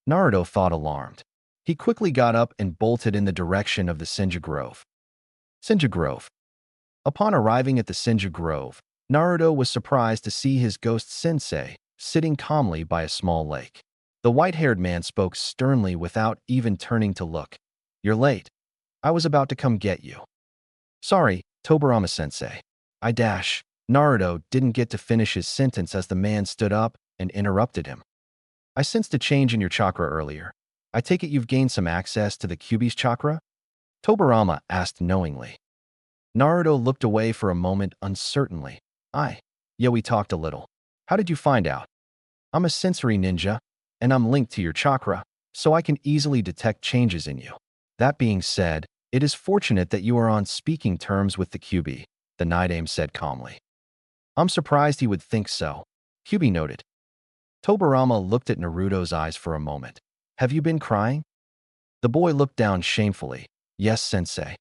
Naruto thought alarmed. He quickly got up and bolted in the direction of the Senju Grove. Senju Grove. Upon arriving at the Senju Grove, Naruto was surprised to see his ghost sensei sitting calmly by a small lake. The white-haired man spoke sternly without even turning to look. You're late. I was about to come get you. Sorry, Tobirama-sensei. Naruto didn't get to finish his sentence as the man stood up and interrupted him. I sensed a change in your chakra earlier. I take it you've gained some access to the Kyubi's chakra? Tobirama asked knowingly. Naruto looked away for a moment uncertainly. Yeah, we talked a little. How did you find out? I'm a sensory ninja, and I'm linked to your chakra, so I can easily detect changes in you. That being said, it is fortunate that you are on speaking terms with the Kyubi, the Night-Aim said calmly. I'm surprised he would think so, Kyubi noted. Tobirama looked at Naruto's eyes for a moment. Have you been crying? The boy looked down shamefully. Yes, sensei.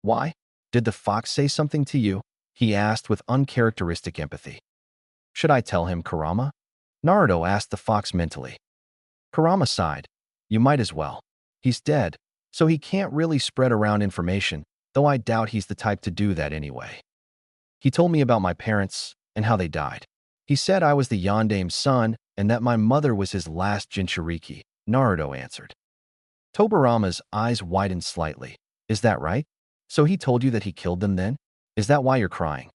Why? Did the fox say something to you? He asked with uncharacteristic empathy. Should I tell him, Kurama? Naruto asked the fox mentally. Kurama sighed. You might as well. He's dead, so he can't really spread around information, though I doubt he's the type to do that anyway. He told me about my parents and how they died. He said I was the Yandame's son and that my mother was his last Jinchuriki, Naruto answered. Tobirama's eyes widened slightly. Is that right? So he told you that he killed them then? Is that why you're crying?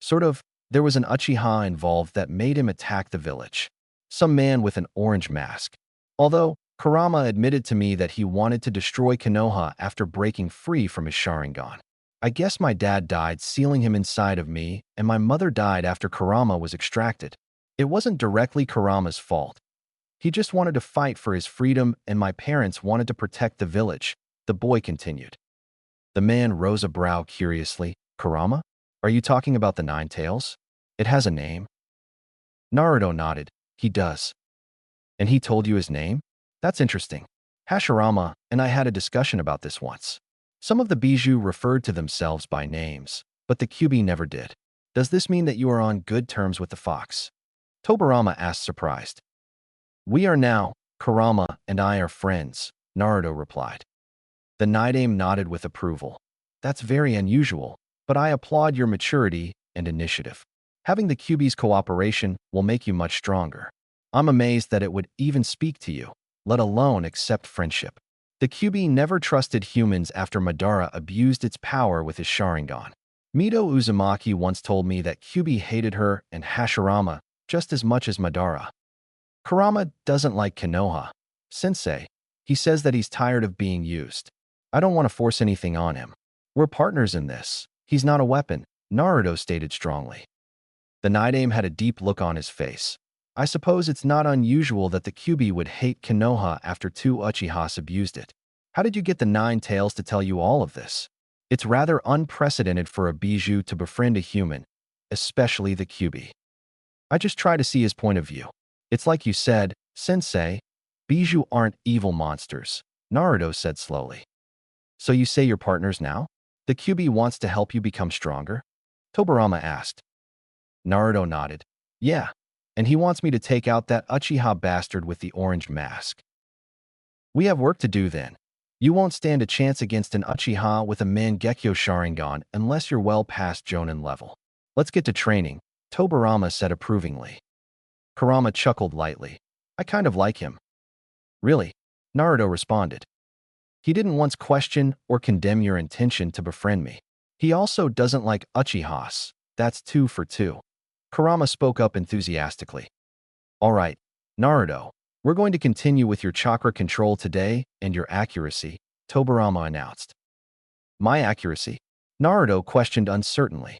Sort of. There was an Uchiha involved that made him attack the village. Some man with an orange mask. Although, Kurama admitted to me that he wanted to destroy Konoha after breaking free from his Sharingan. I guess my dad died sealing him inside of me, and my mother died after Kurama was extracted. It wasn't directly Kurama's fault. He just wanted to fight for his freedom, and my parents wanted to protect the village, the boy continued. The man rose a brow curiously. Kurama? Are you talking about the Nine Tails? It has a name. Naruto nodded. He does. And he told you his name? That's interesting. Hashirama and I had a discussion about this once. Some of the Bijou referred to themselves by names, but the Kyubi never did. Does this mean that you are on good terms with the fox? Tobirama asked surprised. We are now. Kurama and I are friends, Naruto replied. The Night-Aim nodded with approval. That's very unusual, but I applaud your maturity and initiative. Having the Kyubi's cooperation will make you much stronger. I'm amazed that it would even speak to you, let alone accept friendship. The Kyubi never trusted humans after Madara abused its power with his Sharingan. Mito Uzumaki once told me that Kyubi hated her and Hashirama just as much as Madara. Kurama doesn't like Konoha. Sensei, he says that he's tired of being used. I don't want to force anything on him. We're partners in this. He's not a weapon, Naruto stated strongly. The Night Aim had a deep look on his face. I suppose it's not unusual that the Kyubi would hate Konoha after two Uchihas abused it. How did you get the Nine Tails to tell you all of this? It's rather unprecedented for a Bijou to befriend a human, especially the Kyubi. I just try to see his point of view. It's like you said, Sensei, Bijou aren't evil monsters, Naruto said slowly. So you say you're partners now? The Kyubi wants to help you become stronger? Tobirama asked. Naruto nodded. Yeah, and he wants me to take out that Uchiha bastard with the orange mask. We have work to do then. You won't stand a chance against an Uchiha with a Mangekyo Sharingan unless you're well past Jonin level. Let's get to training, Tobirama said approvingly. Kurama chuckled lightly. I kind of like him. Really? Naruto responded. He didn't once question or condemn your intention to befriend me. He also doesn't like Uchihas. That's 2 for 2. Kurama spoke up enthusiastically. All right, Naruto, we're going to continue with your chakra control today and your accuracy, Tobirama announced. My accuracy? Naruto questioned uncertainly.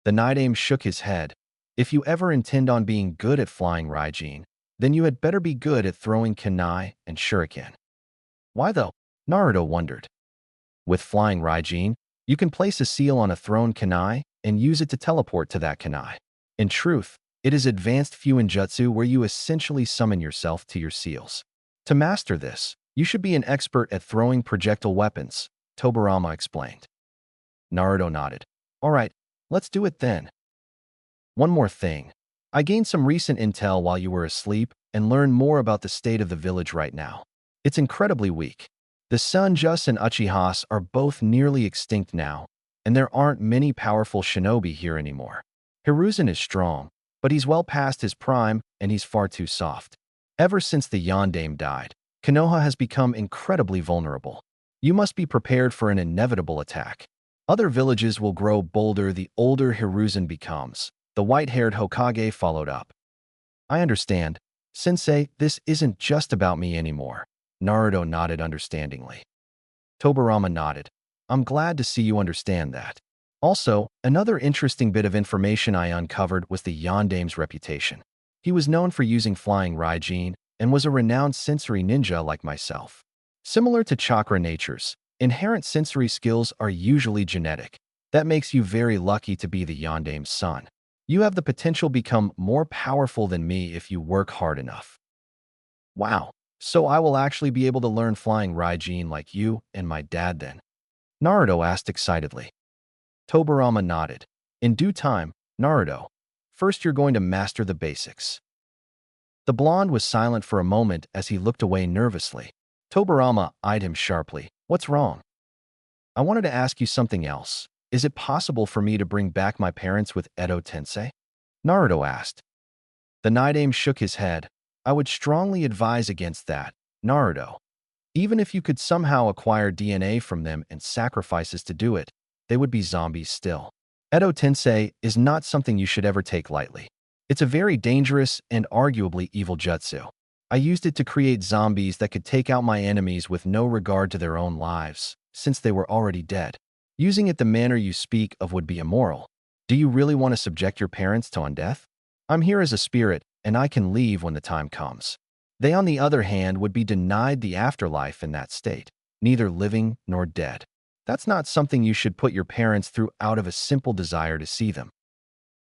The Night Aim shook his head. If you ever intend on being good at flying Raijin, then you had better be good at throwing kunai and shuriken. Why though? Naruto wondered. With flying Raijin, you can place a seal on a thrown kunai and use it to teleport to that kunai. In truth, it is advanced Fuinjutsu where you essentially summon yourself to your seals. To master this, you should be an expert at throwing projectile weapons, Tobirama explained. Naruto nodded. All right, let's do it then. One more thing. I gained some recent intel while you were asleep and learned more about the state of the village right now. It's incredibly weak. The Sanjus and Uchihas are both nearly extinct now, and there aren't many powerful shinobi here anymore. Hiruzen is strong, but he's well past his prime and he's far too soft. Ever since the Yondaime died, Konoha has become incredibly vulnerable. You must be prepared for an inevitable attack. Other villages will grow bolder the older Hiruzen becomes. The white-haired Hokage followed up. I understand. Sensei, this isn't just about me anymore. Naruto nodded understandingly. Tobirama nodded. I'm glad to see you understand that. Also, another interesting bit of information I uncovered was the Yondaime's reputation. He was known for using flying Raijin and was a renowned sensory ninja like myself. Similar to chakra natures, inherent sensory skills are usually genetic. That makes you very lucky to be the Yondaime's son. You have the potential to become more powerful than me if you work hard enough. Wow, so I will actually be able to learn flying Raijin like you and my dad then? Naruto asked excitedly. Tobirama nodded. In due time, Naruto. First you're going to master the basics. The blonde was silent for a moment as he looked away nervously. Tobirama eyed him sharply. What's wrong? I wanted to ask you something else. Is it possible for me to bring back my parents with Edo Tensei? Naruto asked. The Night Aim shook his head. I would strongly advise against that, Naruto. Even if you could somehow acquire DNA from them and sacrifices to do it, they would be zombies still. Edo Tensei is not something you should ever take lightly. It's a very dangerous and arguably evil jutsu. I used it to create zombies that could take out my enemies with no regard to their own lives, since they were already dead. Using it the manner you speak of would be immoral. Do you really want to subject your parents to undeath? I'm here as a spirit, and I can leave when the time comes. They, on the other hand, would be denied the afterlife in that state, neither living nor dead. That's not something you should put your parents through out of a simple desire to see them.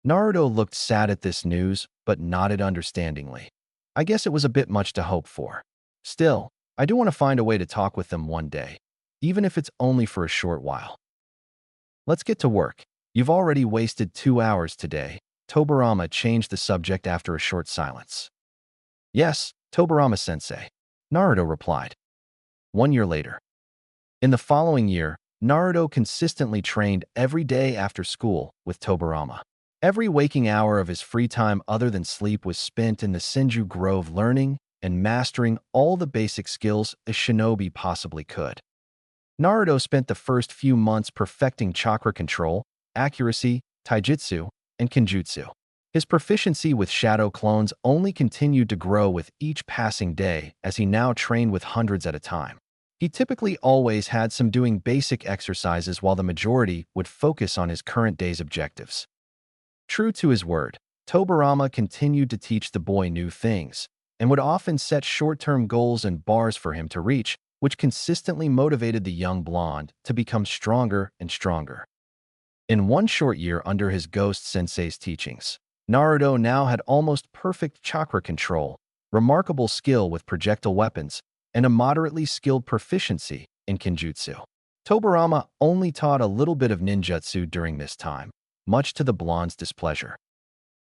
Naruto looked sad at this news, but nodded understandingly. I guess it was a bit much to hope for. Still, I do want to find a way to talk with them one day, even if it's only for a short while. Let's get to work. You've already wasted 2 hours today. Tobirama changed the subject after a short silence. Yes, Tobirama-sensei, Naruto replied. 1 year later. In the following year, Naruto consistently trained every day after school with Tobirama. Every waking hour of his free time other than sleep was spent in the Senju Grove learning and mastering all the basic skills a shinobi possibly could. Naruto spent the first few months perfecting chakra control accuracy, taijutsu, and kenjutsu. His proficiency with shadow clones only continued to grow with each passing day as he now trained with hundreds at a time. He typically always had some doing basic exercises while the majority would focus on his current day's objectives. True to his word, Tobirama continued to teach the boy new things and would often set short-term goals and bars for him to reach, which consistently motivated the young blonde to become stronger and stronger. In one short year under his ghost sensei's teachings, Naruto now had almost perfect chakra control, remarkable skill with projectile weapons, and a moderately skilled proficiency in kenjutsu. Tobirama only taught a little bit of ninjutsu during this time, much to the blonde's displeasure.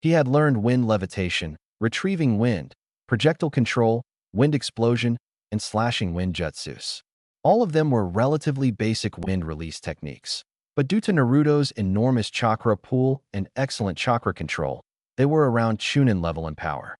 He had learned wind levitation, retrieving wind, projectile control, wind explosion, and slashing wind jutsus. All of them were relatively basic wind release techniques, but due to Naruto's enormous chakra pool and excellent chakra control, they were around Chunin level in power.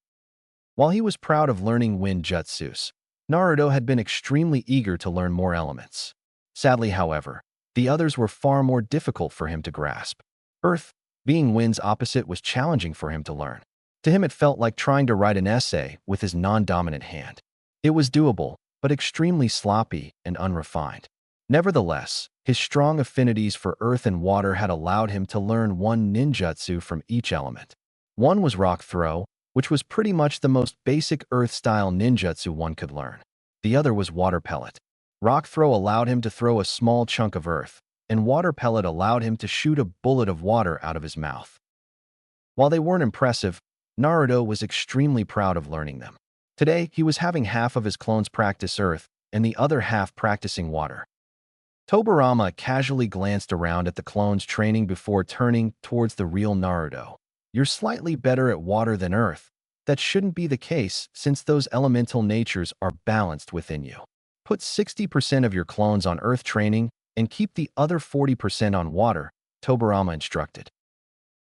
While he was proud of learning wind jutsus, Naruto had been extremely eager to learn more elements. Sadly, however, the others were far more difficult for him to grasp. Earth, being wind's opposite, was challenging for him to learn. To him, it felt like trying to write an essay with his non-dominant hand. It was doable, but extremely sloppy and unrefined. Nevertheless, his strong affinities for earth and water had allowed him to learn one ninjutsu from each element. One was rock throw, which was pretty much the most basic earth-style ninjutsu one could learn. The other was water pellet. Rock throw allowed him to throw a small chunk of earth, and water pellet allowed him to shoot a bullet of water out of his mouth. While they weren't impressive, Naruto was extremely proud of learning them. Today, he was having half of his clones practice earth and the other half practicing water. Tobirama casually glanced around at the clones training before turning towards the real Naruto. You're slightly better at water than earth. That shouldn't be the case since those elemental natures are balanced within you. Put 60% of your clones on earth training and keep the other 40% on water, Tobirama instructed.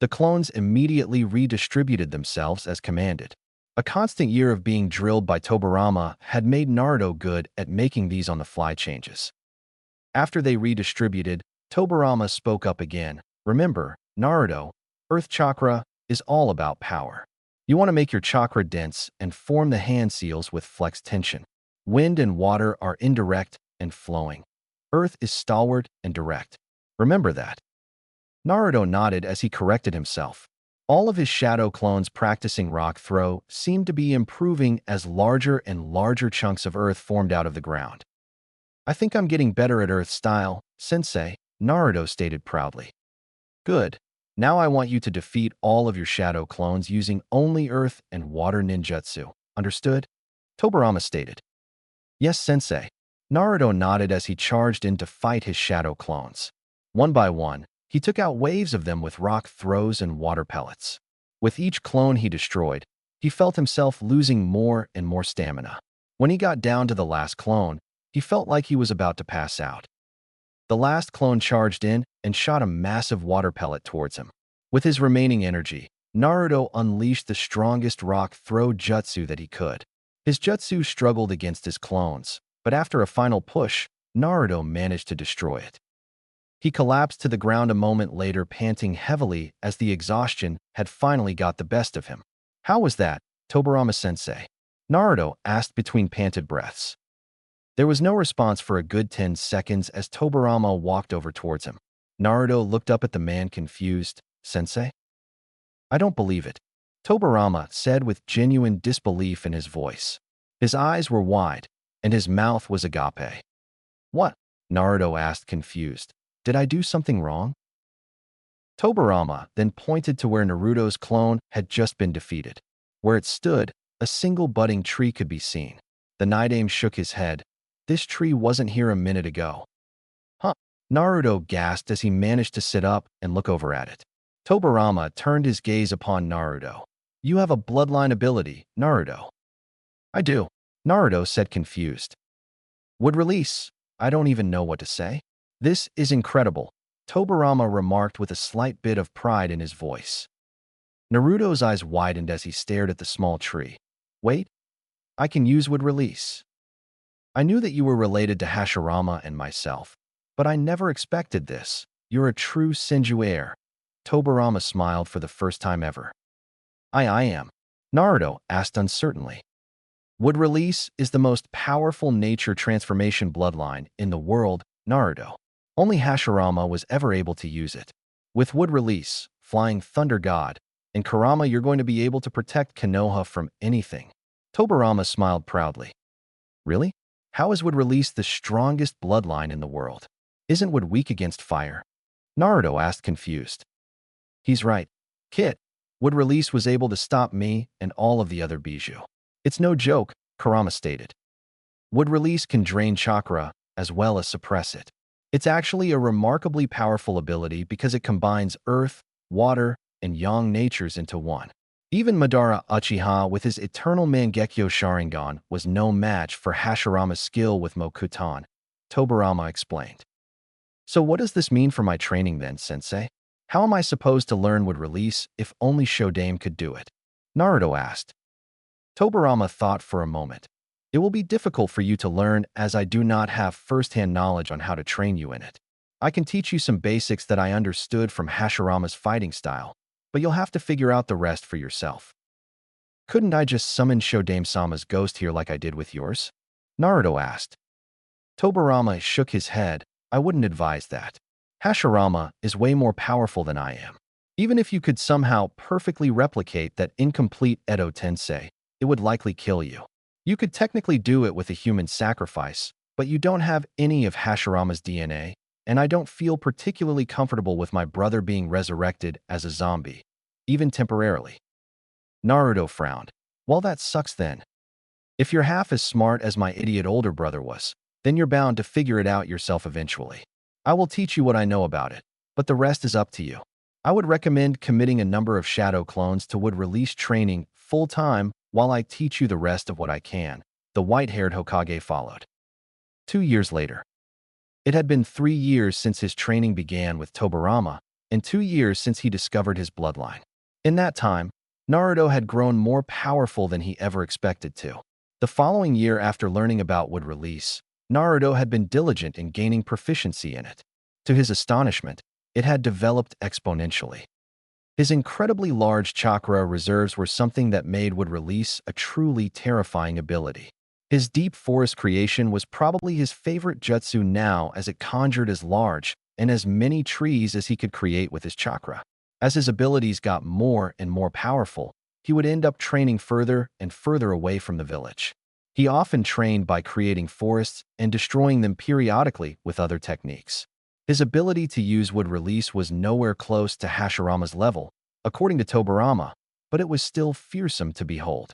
The clones immediately redistributed themselves as commanded. A constant year of being drilled by Tobirama had made Naruto good at making these on-the-fly changes. After they redistributed, Tobirama spoke up again. Remember, Naruto, Earth Chakra is all about power. You want to make your chakra dense and form the hand seals with flex tension. Wind and water are indirect and flowing. Earth is stalwart and direct. Remember that. Naruto nodded as he corrected himself. All of his shadow clones practicing rock throw seemed to be improving as larger and larger chunks of earth formed out of the ground. I think I'm getting better at earth style, sensei, Naruto stated proudly. Good. Now I want you to defeat all of your shadow clones using only earth and water ninjutsu. Understood? Tobirama stated. Yes, sensei. Naruto nodded as he charged in to fight his shadow clones. One by one, he took out waves of them with rock throws and water pellets. With each clone he destroyed, he felt himself losing more and more stamina. When he got down to the last clone, he felt like he was about to pass out. The last clone charged in and shot a massive water pellet towards him. With his remaining energy, Naruto unleashed the strongest rock throw jutsu that he could. His jutsu struggled against his clones, but after a final push, Naruto managed to destroy it. He collapsed to the ground a moment later, panting heavily as the exhaustion had finally got the best of him. How was that, Tobirama-sensei? Naruto asked between panted breaths. There was no response for a good 10 seconds as Tobirama walked over towards him. Naruto looked up at the man confused. Sensei? I don't believe it, Tobirama said with genuine disbelief in his voice. His eyes were wide, and his mouth was agape. What? Naruto asked confused. Did I do something wrong? Tobirama then pointed to where Naruto's clone had just been defeated. Where it stood, a single budding tree could be seen. The Nidaime shook his head. This tree wasn't here a minute ago. Huh? Naruto gasped as he managed to sit up and look over at it. Tobirama turned his gaze upon Naruto. You have a bloodline ability, Naruto. I do, Naruto said confused. Would release. I don't even know what to say. This is incredible, Tobirama remarked with a slight bit of pride in his voice. Naruto's eyes widened as he stared at the small tree. Wait, I can use would release. I knew that you were related to Hashirama and myself, but I never expected this. You're a true Senju heir. Tobirama smiled for the first time ever. I am. Naruto asked uncertainly. Wood Release is the most powerful nature transformation bloodline in the world, Naruto. Only Hashirama was ever able to use it. With Wood Release, Flying Thunder God, and Kurama, you're going to be able to protect Konoha from anything. Tobirama smiled proudly. Really? How is Wood Release the strongest bloodline in the world? Isn't Wood weak against fire? Naruto asked confused. He's right. Kid, Wood Release was able to stop me and all of the other Bijou. It's no joke, Kurama stated. Wood Release can drain chakra as well as suppress it. It's actually a remarkably powerful ability because it combines earth, water, and yang natures into one. Even Madara Uchiha with his eternal Mangekyo Sharingan was no match for Hashirama's skill with Mokutan, Tobirama explained. So what does this mean for my training then, sensei? How am I supposed to learn Wood Release if only Shodame could do it? Naruto asked. Tobirama thought for a moment. It will be difficult for you to learn as I do not have first-hand knowledge on how to train you in it. I can teach you some basics that I understood from Hashirama's fighting style, but you'll have to figure out the rest for yourself. Couldn't I just summon Shodame-sama's ghost here like I did with yours? Naruto asked. Tobirama shook his head. I wouldn't advise that. Hashirama is way more powerful than I am. Even if you could somehow perfectly replicate that incomplete Edo Tensei, it would likely kill you. You could technically do it with a human sacrifice, but you don't have any of Hashirama's DNA, and I don't feel particularly comfortable with my brother being resurrected as a zombie, even temporarily. Naruto frowned. Well, that sucks then. If you're half as smart as my idiot older brother was, then you're bound to figure it out yourself eventually. I will teach you what I know about it, but the rest is up to you. I would recommend committing a number of shadow clones to Wood Release training full-time while I teach you the rest of what I can. The white-haired Hokage followed. 2 years later. It had been 3 years since his training began with Tobirama, and 2 years since he discovered his bloodline. In that time, Naruto had grown more powerful than he ever expected to. The following year after learning about Wood Release, Naruto had been diligent in gaining proficiency in it. To his astonishment, it had developed exponentially. His incredibly large chakra reserves were something that made Wood Release a truly terrifying ability. His deep forest creation was probably his favorite jutsu now, as it conjured as large and as many trees as he could create with his chakra. As his abilities got more and more powerful, he would end up training further and further away from the village. He often trained by creating forests and destroying them periodically with other techniques. His ability to use Wood Release was nowhere close to Hashirama's level, according to Tobirama, but it was still fearsome to behold.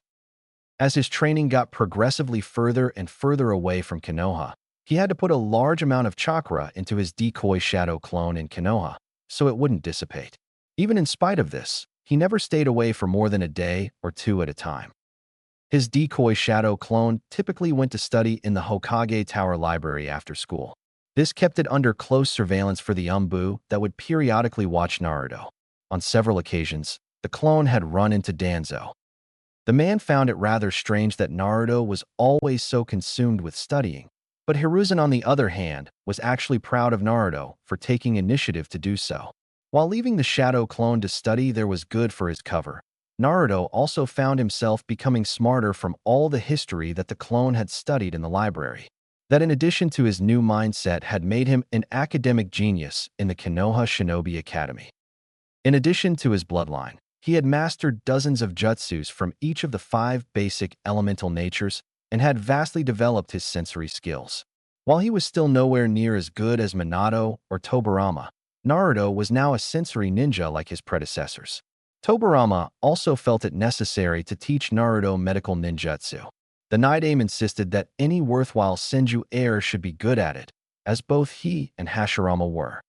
As his training got progressively further and further away from Konoha, he had to put a large amount of chakra into his decoy shadow clone in Konoha, so it wouldn't dissipate. Even in spite of this, he never stayed away for more than a day or two at a time. His decoy shadow clone typically went to study in the Hokage Tower Library after school. This kept it under close surveillance for the Umbu that would periodically watch Naruto. On several occasions, the clone had run into Danzo. The man found it rather strange that Naruto was always so consumed with studying, but Hiruzen, on the other hand, was actually proud of Naruto for taking initiative to do so. While leaving the shadow clone to study there was good for his cover, Naruto also found himself becoming smarter from all the history that the clone had studied in the library. That in addition to his new mindset had made him an academic genius in the Konoha Shinobi Academy. In addition to his bloodline, he had mastered dozens of jutsus from each of the 5 basic elemental natures and had vastly developed his sensory skills. While he was still nowhere near as good as Minato or Tobirama, Naruto was now a sensory ninja like his predecessors. Tobirama also felt it necessary to teach Naruto medical ninjutsu. The Nidaime insisted that any worthwhile Senju heir should be good at it, as both he and Hashirama were.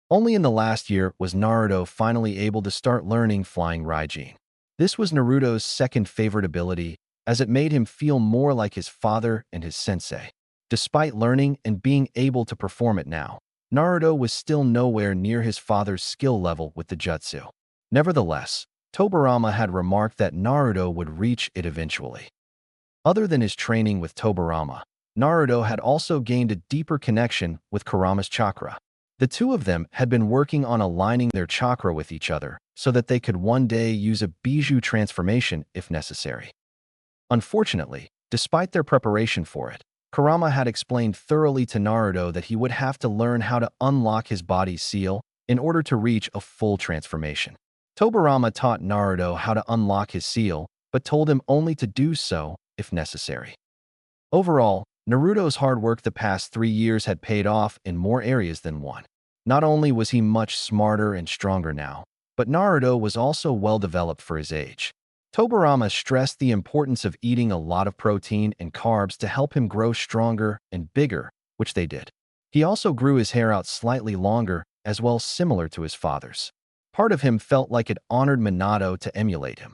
Only in the last year was Naruto finally able to start learning Flying Raijin. This was Naruto's second favorite ability, as it made him feel more like his father and his sensei. Despite learning and being able to perform it now, Naruto was still nowhere near his father's skill level with the jutsu. Nevertheless, Tobirama had remarked that Naruto would reach it eventually. Other than his training with Tobirama, Naruto had also gained a deeper connection with Kurama's chakra. The two of them had been working on aligning their chakra with each other so that they could one day use a bijou transformation if necessary. Unfortunately, despite their preparation for it, Kurama had explained thoroughly to Naruto that he would have to learn how to unlock his body's seal in order to reach a full transformation. Tobirama taught Naruto how to unlock his seal, but told him only to do so if necessary. Overall, Naruto's hard work the past 3 years had paid off in more areas than one. Not only was he much smarter and stronger now, but Naruto was also well developed for his age. Tobirama stressed the importance of eating a lot of protein and carbs to help him grow stronger and bigger, which they did. He also grew his hair out slightly longer, as well similar to his father's. Part of him felt like it honored Minato to emulate him.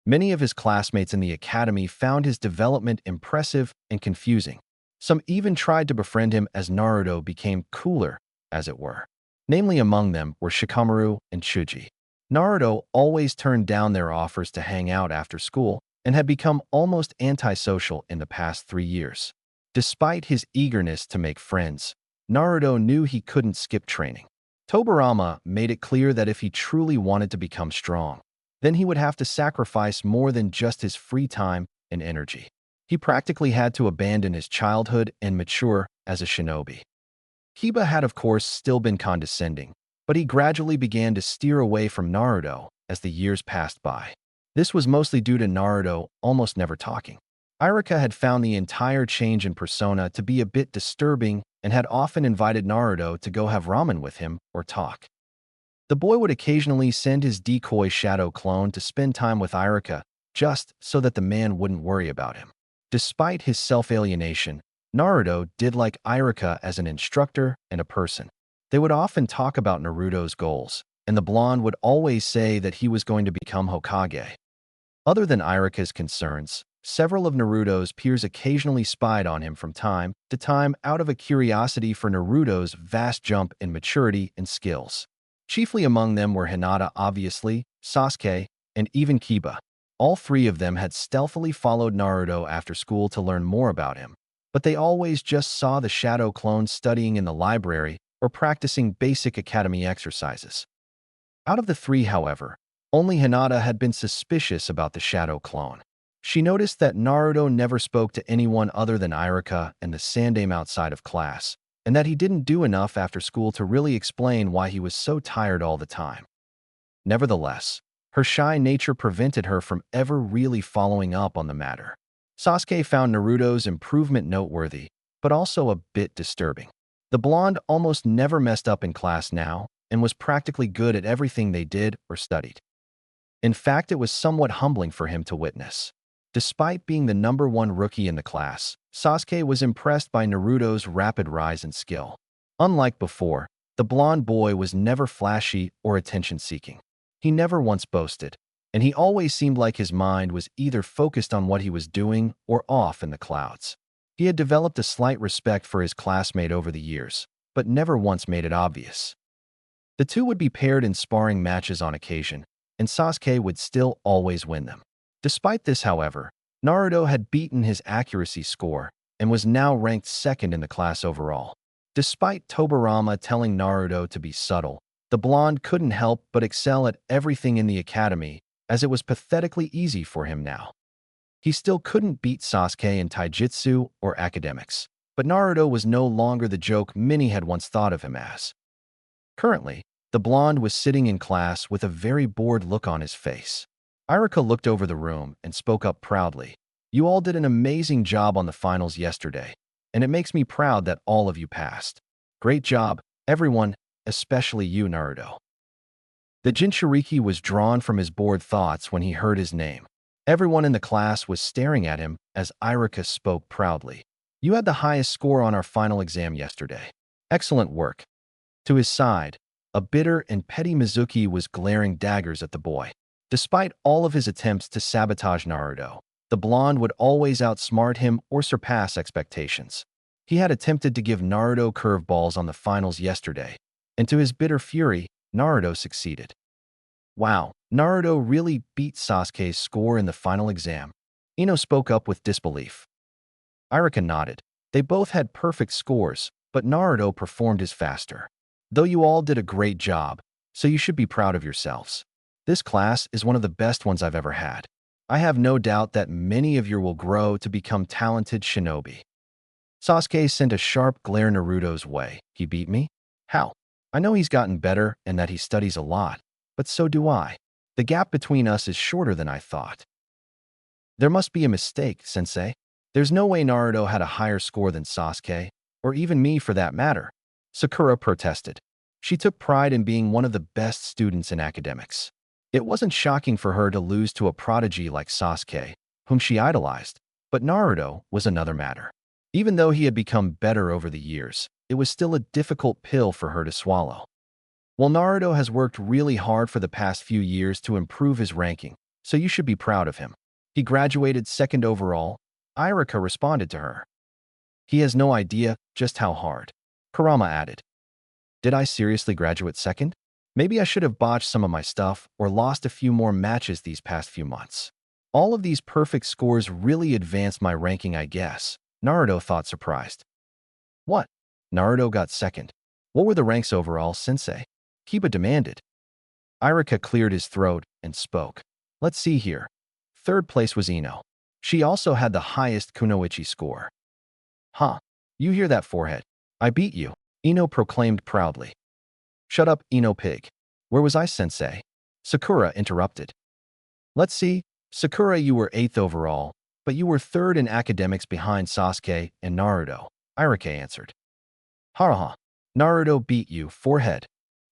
Many of his classmates in the academy found his development impressive and confusing. Some even tried to befriend him as Naruto became cooler, as it were. Namely among them were Shikamaru and Chuji. Naruto always turned down their offers to hang out after school and had become almost antisocial in the past 3 years. Despite his eagerness to make friends, Naruto knew he couldn't skip training. Tobirama made it clear that if he truly wanted to become strong, then he would have to sacrifice more than just his free time and energy. He practically had to abandon his childhood and mature as a shinobi. Kiba had of course still been condescending, but he gradually began to steer away from Naruto as the years passed by. This was mostly due to Naruto almost never talking. Iruka had found the entire change in persona to be a bit disturbing and had often invited Naruto to go have ramen with him or talk. The boy would occasionally send his decoy shadow clone to spend time with Iruka just so that the man wouldn't worry about him. Despite his self-alienation, Naruto did like Iruka as an instructor and a person. They would often talk about Naruto's goals, and the blonde would always say that he was going to become Hokage. Other than Iruka's concerns, several of Naruto's peers occasionally spied on him from time to time out of a curiosity for Naruto's vast jump in maturity and skills. Chiefly among them were Hinata obviously, Sasuke, and even Kiba. All three of them had stealthily followed Naruto after school to learn more about him, but they always just saw the shadow clone studying in the library or practicing basic academy exercises. Out of the three, however, only Hinata had been suspicious about the shadow clone. She noticed that Naruto never spoke to anyone other than Iruka and the Sandaime outside of class, and that he didn't do enough after school to really explain why he was so tired all the time. Nevertheless, her shy nature prevented her from ever really following up on the matter. Sasuke found Naruto's improvement noteworthy, but also a bit disturbing. The blonde almost never messed up in class now and was practically good at everything they did or studied. In fact, it was somewhat humbling for him to witness. Despite being the #1 rookie in the class, Sasuke was impressed by Naruto's rapid rise in skill. Unlike before, the blonde boy was never flashy or attention-seeking. He never once boasted, and he always seemed like his mind was either focused on what he was doing or off in the clouds. He had developed a slight respect for his classmate over the years, but never once made it obvious. The two would be paired in sparring matches on occasion, and Sasuke would still always win them. Despite this, however, Naruto had beaten his accuracy score and was now ranked second in the class overall. Despite Tobirama telling Naruto to be subtle, the blonde couldn't help but excel at everything in the academy, as it was pathetically easy for him now. He still couldn't beat Sasuke in taijutsu or academics, but Naruto was no longer the joke many had once thought of him as. Currently, the blonde was sitting in class with a very bored look on his face. Iruka looked over the room and spoke up proudly. "You all did an amazing job on the finals yesterday, and it makes me proud that all of you passed. Great job, everyone, especially you, Naruto." The Jinchuriki was drawn from his bored thoughts when he heard his name. Everyone in the class was staring at him as Iruka spoke proudly. "You had the highest score on our final exam yesterday. Excellent work." To his side, a bitter and petty Mizuki was glaring daggers at the boy. Despite all of his attempts to sabotage Naruto, the blonde would always outsmart him or surpass expectations. He had attempted to give Naruto curveballs on the finals yesterday, and to his bitter fury, Naruto succeeded. "Wow, Naruto really beat Sasuke's score in the final exam." Ino spoke up with disbelief. Iruka nodded. They both had perfect scores, but Naruto performed his faster. Though you all did a great job, so you should be proud of yourselves. This class is one of the best ones I've ever had. I have no doubt that many of you will grow to become talented shinobi. Sasuke sent a sharp glare Naruto's way. He beat me? How? I know he's gotten better and that he studies a lot, but so do I. The gap between us is shorter than I thought. There must be a mistake, sensei. There's no way Naruto had a higher score than Sasuke, or even me for that matter. Sakura protested. She took pride in being one of the best students in academics. It wasn't shocking for her to lose to a prodigy like Sasuke, whom she idolized, but Naruto was another matter. Even though he had become better over the years, it was still a difficult pill for her to swallow. Well, Naruto has worked really hard for the past few years to improve his ranking, so you should be proud of him. He graduated second overall. Irika responded to her. He has no idea just how hard. Kurama added. Did I seriously graduate second? Maybe I should have botched some of my stuff or lost a few more matches these past few months. All of these perfect scores really advanced my ranking, I guess, Naruto thought, surprised. What? Naruto got second. What were the ranks overall, sensei? Kiba demanded. Irika cleared his throat and spoke. Let's see here. Third place was Ino. She also had the highest kunoichi score. Huh. You hear that, forehead? I beat you, Ino proclaimed proudly. Shut up, Ino pig. Where was I, sensei? Sakura interrupted. Let's see. Sakura, you were 8th overall, but you were 3rd in academics behind Sasuke and Naruto, Irika answered. Ha. Naruto beat you, forehead.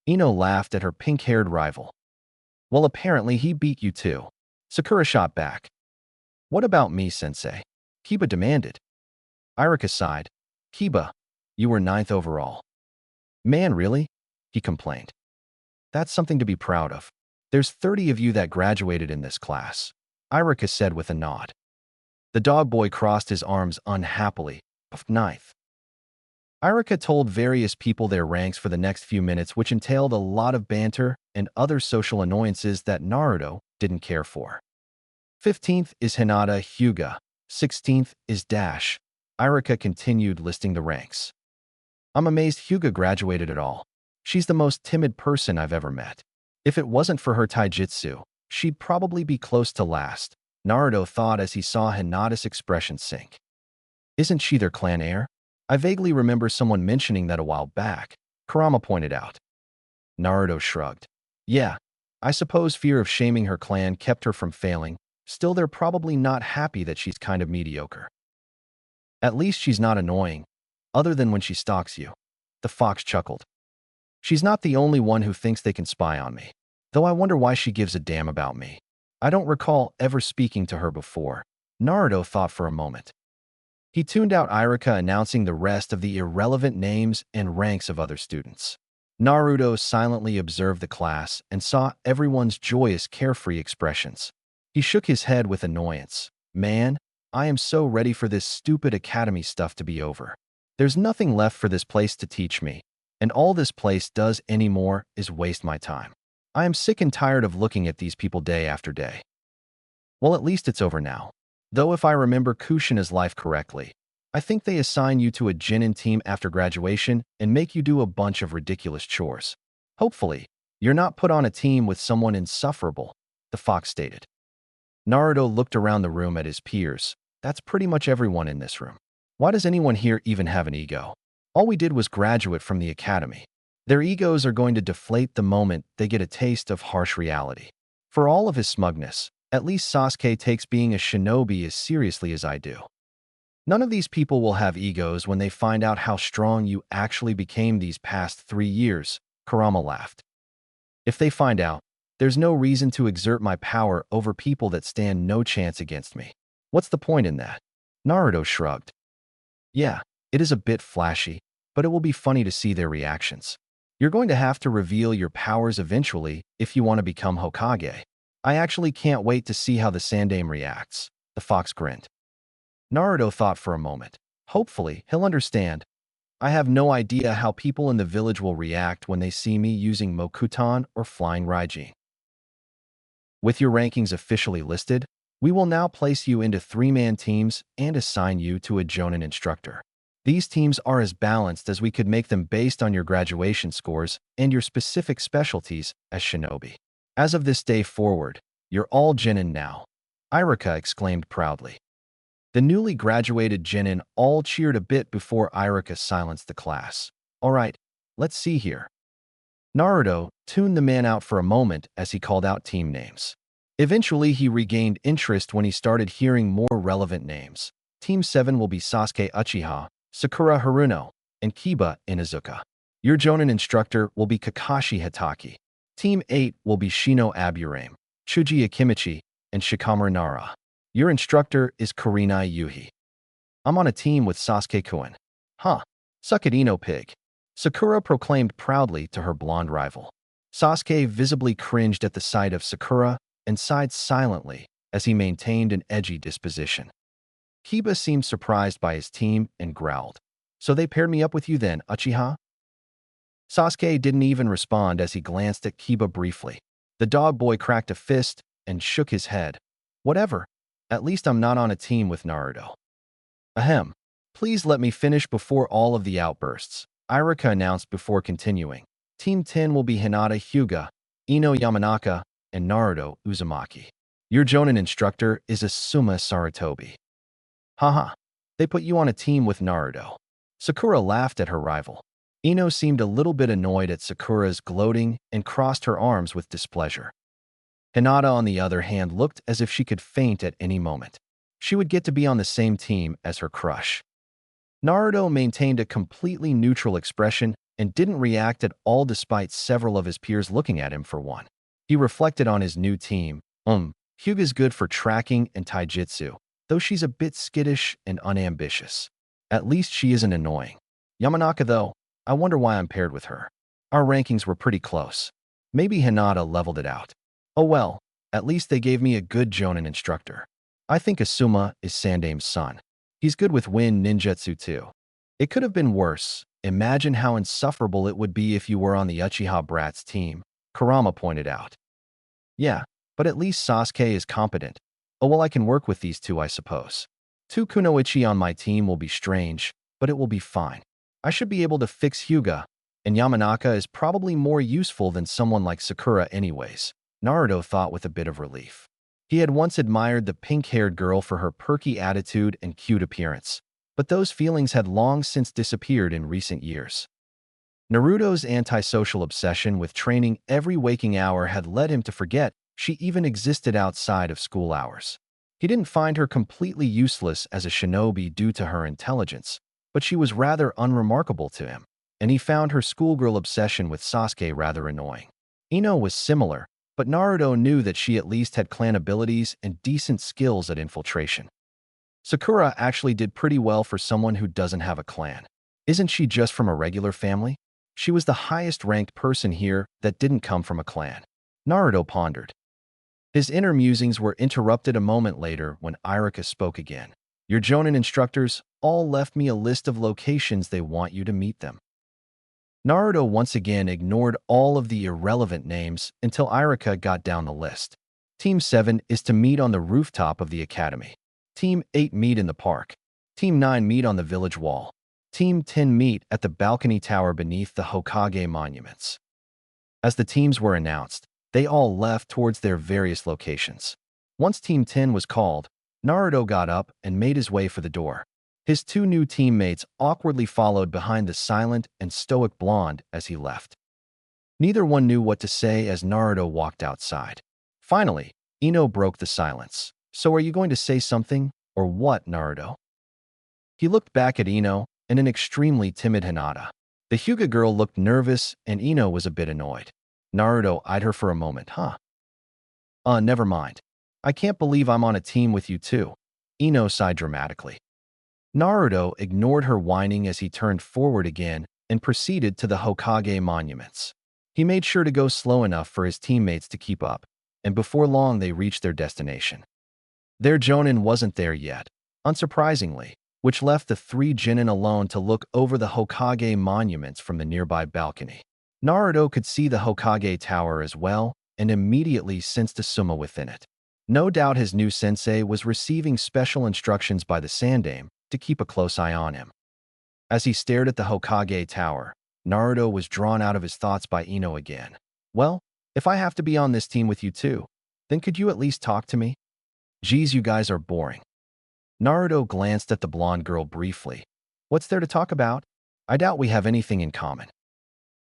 Ino laughed at her pink-haired rival. Well, apparently he beat you too. Sakura shot back. What about me, sensei? Kiba demanded. Irika sighed. Kiba, you were 9th overall. Man, really? He complained. That's something to be proud of. There's 30 of you that graduated in this class, Irika said with a nod. The dog boy crossed his arms unhappily. 9th. Irika told various people their ranks for the next few minutes, which entailed a lot of banter and other social annoyances that Naruto didn't care for. 15th is Hinata Hyuga. 16th is Dash. Irika continued listing the ranks. I'm amazed Hyuga graduated at all. She's the most timid person I've ever met. If it wasn't for her taijutsu, she'd probably be close to last, Naruto thought as he saw Hinata's expression sink. Isn't she their clan heir? I vaguely remember someone mentioning that a while back, Kurama pointed out. Naruto shrugged. Yeah, I suppose fear of shaming her clan kept her from failing. Still, they're probably not happy that she's kind of mediocre. At least she's not annoying, other than when she stalks you. The fox chuckled. She's not the only one who thinks they can spy on me, though I wonder why she gives a damn about me. I don't recall ever speaking to her before, Naruto thought for a moment. He tuned out Irika announcing the rest of the irrelevant names and ranks of other students. Naruto silently observed the class and saw everyone's joyous, carefree expressions. He shook his head with annoyance. Man, I am so ready for this stupid academy stuff to be over. There's nothing left for this place to teach me, and all this place does anymore is waste my time. I am sick and tired of looking at these people day after day. Well, at least it's over now. Though if I remember Kushina's life correctly, I think they assign you to a Genin team after graduation and make you do a bunch of ridiculous chores. Hopefully, you're not put on a team with someone insufferable, the fox stated. Naruto looked around the room at his peers. That's pretty much everyone in this room. Why does anyone here even have an ego? All we did was graduate from the academy. Their egos are going to deflate the moment they get a taste of harsh reality. For all of his smugness, at least Sasuke takes being a shinobi as seriously as I do. None of these people will have egos when they find out how strong you actually became these past 3 years, Kurama laughed. If they find out, there's no reason to exert my power over people that stand no chance against me. What's the point in that? Naruto shrugged. Yeah, it is a bit flashy, but it will be funny to see their reactions. You're going to have to reveal your powers eventually if you want to become Hokage. I actually can't wait to see how the Sandaime reacts, the fox grinned. Naruto thought for a moment. Hopefully, he'll understand. I have no idea how people in the village will react when they see me using Mokuton or Flying Raijin. With your rankings officially listed, we will now place you into 3-man teams and assign you to a Jonin instructor. These teams are as balanced as we could make them based on your graduation scores and your specific specialties as shinobi. As of this day forward, you're all Genin now, Irika exclaimed proudly. The newly graduated Genin all cheered a bit before Irika silenced the class. All right, let's see here. Naruto tuned the man out for a moment as he called out team names. Eventually, he regained interest when he started hearing more relevant names. Team 7 will be Sasuke Uchiha, Sakura Haruno, and Kiba Inuzuka. Your Jonin instructor will be Kakashi Hitaki. Team 8 will be Shino Aburame, Chuji Akimichi, and Shikamaru Nara. Your instructor is Kurenai Yuhi. I'm on a team with Sasuke Kuen. Huh, suck it Ino pig. Sakura proclaimed proudly to her blonde rival. Sasuke visibly cringed at the sight of Sakura and sighed silently as he maintained an edgy disposition. Kiba seemed surprised by his team and growled. So they paired me up with you then, Uchiha? Sasuke didn't even respond as he glanced at Kiba briefly. The dog boy cracked a fist and shook his head. Whatever. At least I'm not on a team with Naruto. Ahem. Please let me finish before all of the outbursts, Irika announced before continuing. Team 10 will be Hinata Hyuga, Ino Yamanaka, and Naruto Uzumaki. Your Jonin instructor is Asuma Sarutobi. Haha. They put you on a team with Naruto. Sakura laughed at her rival. Ino seemed a little bit annoyed at Sakura's gloating and crossed her arms with displeasure. Hinata, on the other hand, looked as if she could faint at any moment. She would get to be on the same team as her crush. Naruto maintained a completely neutral expression and didn't react at all despite several of his peers looking at him for one. He reflected on his new team. Hyuga's good for tracking and taijutsu, though she's a bit skittish and unambitious. At least she isn't annoying. Yamanaka, though, I wonder why I'm paired with her. Our rankings were pretty close. Maybe Hinata leveled it out. Oh well, at least they gave me a good Jonin instructor. I think Asuma is Sandame's son. He's good with wind ninjutsu too. It could have been worse. Imagine how insufferable it would be if you were on the Uchiha Brat's team, Kurama pointed out. Yeah, but at least Sasuke is competent. Oh well, I can work with these two, I suppose. 2 Kunoichi on my team will be strange, but it will be fine. I should be able to fix Hyuga, and Yamanaka is probably more useful than someone like Sakura anyways, Naruto thought with a bit of relief. He had once admired the pink-haired girl for her perky attitude and cute appearance, but those feelings had long since disappeared in recent years. Naruto's antisocial obsession with training every waking hour had led him to forget she even existed outside of school hours. He didn't find her completely useless as a shinobi due to her intelligence, but she was rather unremarkable to him, and he found her schoolgirl obsession with Sasuke rather annoying. Ino was similar, but Naruto knew that she at least had clan abilities and decent skills at infiltration. Sakura actually did pretty well for someone who doesn't have a clan. Isn't she just from a regular family? She was the highest-ranked person here that didn't come from a clan. Naruto pondered. His inner musings were interrupted a moment later when Irika spoke again. Your Jonin instructors all left me a list of locations they want you to meet them. Naruto once again ignored all of the irrelevant names until Irika got down the list. Team 7 is to meet on the rooftop of the academy. Team 8 meet in the park. Team 9 meet on the village wall. Team 10 meet at the balcony tower beneath the Hokage monuments. As the teams were announced, they all left towards their various locations. Once Team 10 was called, Naruto got up and made his way for the door. His 2 new teammates awkwardly followed behind the silent and stoic blonde as he left. Neither one knew what to say as Naruto walked outside. Finally, Ino broke the silence. So are you going to say something, or what, Naruto? He looked back at Ino and an extremely timid Hinata. The Hyuga girl looked nervous and Ino was a bit annoyed. Naruto eyed her for a moment. Never mind. I can't believe I'm on a team with you too. Ino sighed dramatically. Naruto ignored her whining as he turned forward again and proceeded to the Hokage monuments. He made sure to go slow enough for his teammates to keep up, and before long they reached their destination. Their Jonin wasn't there yet, unsurprisingly, which left the 3 Genin alone to look over the Hokage monuments from the nearby balcony. Naruto could see the Hokage tower as well and immediately sensed Asuma within it. No doubt his new sensei was receiving special instructions by the Sandame to keep a close eye on him. As he stared at the Hokage tower, Naruto was drawn out of his thoughts by Ino again. Well, if I have to be on this team with you too, then could you at least talk to me? Geez, you guys are boring. Naruto glanced at the blonde girl briefly. What's there to talk about? I doubt we have anything in common.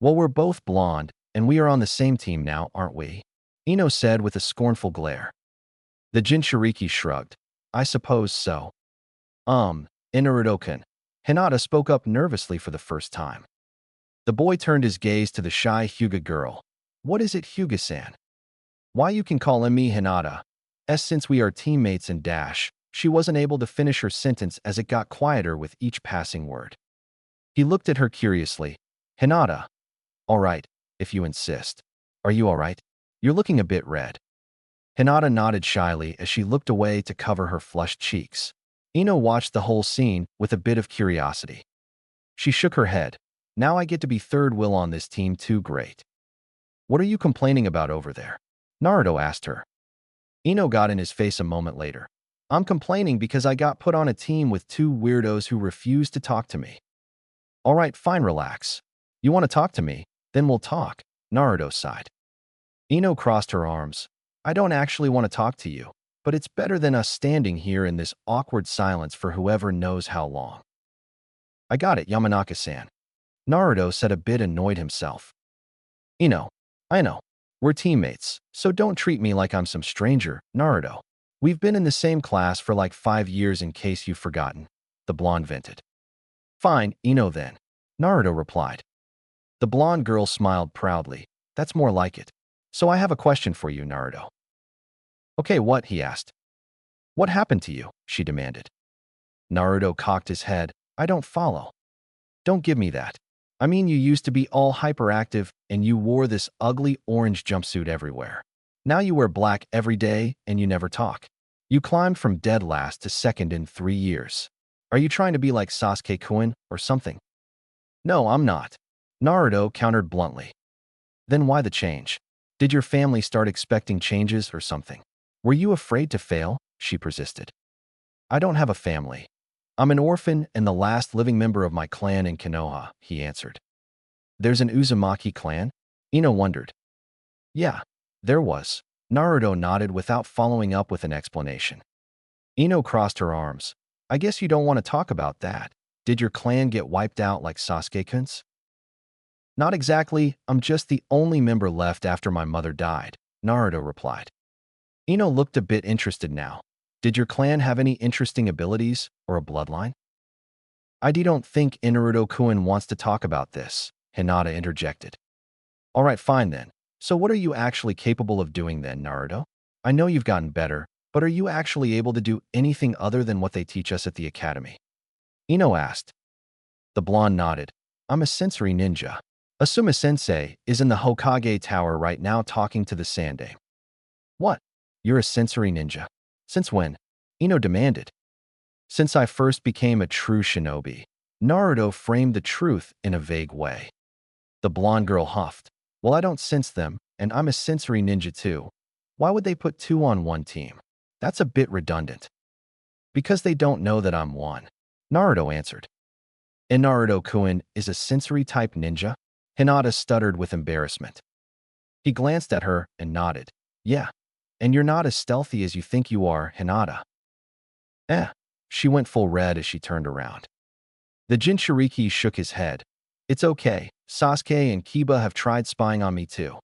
Well, we're both blonde, and we are on the same team now, aren't we? Ino said with a scornful glare. The Jinchuriki shrugged. I suppose so. Naruto-kun. Hinata spoke up nervously for the first time. The boy turned his gaze to the shy Hyuga girl. What is it, Hyuga-san? Why you can call me Hinata? Since we are teammates in Dash, she wasn't able to finish her sentence as it got quieter with each passing word. He looked at her curiously. Hinata. All right, if you insist. Are you all right? You're looking a bit red. Hinata nodded shyly as she looked away to cover her flushed cheeks. Ino watched the whole scene with a bit of curiosity. She shook her head. Now I get to be third wheel on this team too, great. What are you complaining about over there? Naruto asked her. Ino got in his face a moment later. I'm complaining because I got put on a team with two weirdos who refused to talk to me. All right, fine, relax. You want to talk to me? Then we'll talk, Naruto sighed. Ino crossed her arms. I don't actually want to talk to you, but it's better than us standing here in this awkward silence for whoever knows how long. I got it, Yamanaka-san. Naruto said, a bit annoyed himself. Ino, I know. We're teammates, so don't treat me like I'm some stranger, Naruto. We've been in the same class for like 5 years in case you've forgotten, the blonde vented. Fine, Ino then, Naruto replied. The blonde girl smiled proudly. That's more like it. So I have a question for you, Naruto. Okay, what? He asked. What happened to you? She demanded. Naruto cocked his head. I don't follow. Don't give me that. I mean, you used to be all hyperactive and you wore this ugly orange jumpsuit everywhere. Now you wear black every day and you never talk. You climbed from dead last to second in 3 years. Are you trying to be like Sasuke-kun or something? No, I'm not. Naruto countered bluntly. Then why the change? Did your family start expecting changes or something? Were you afraid to fail? She persisted. I don't have a family. I'm an orphan and the last living member of my clan in Konoha, he answered. There's an Uzumaki clan? Ino wondered. Yeah, there was. Naruto nodded without following up with an explanation. Ino crossed her arms. I guess you don't want to talk about that. Did your clan get wiped out like Sasuke-kun's? Not exactly. I'm just the only member left after my mother died, Naruto replied. Ino looked a bit interested now. Did your clan have any interesting abilities or a bloodline? I don't think Naruto-kun wants to talk about this, Hinata interjected. All right, fine then. So what are you actually capable of doing then, Naruto? I know you've gotten better, but are you actually able to do anything other than what they teach us at the academy? Ino asked. The blonde nodded. I'm a sensory ninja. Asuma-sensei is in the Hokage tower right now talking to the Sandame. What? You're a sensory ninja? Since when? Ino demanded. Since I first became a true shinobi. Naruto framed the truth in a vague way. The blonde girl huffed. Well, I don't sense them, and I'm a sensory ninja too. Why would they put two on one team? That's a bit redundant. Because they don't know that I'm one, Naruto answered. And Naruto-kun is a sensory-type ninja? Hinata stuttered with embarrassment. He glanced at her and nodded. Yeah, and you're not as stealthy as you think you are, Hinata. She went full red as she turned around. The Jinchuriki shook his head. It's okay, Sasuke and Kiba have tried spying on me too.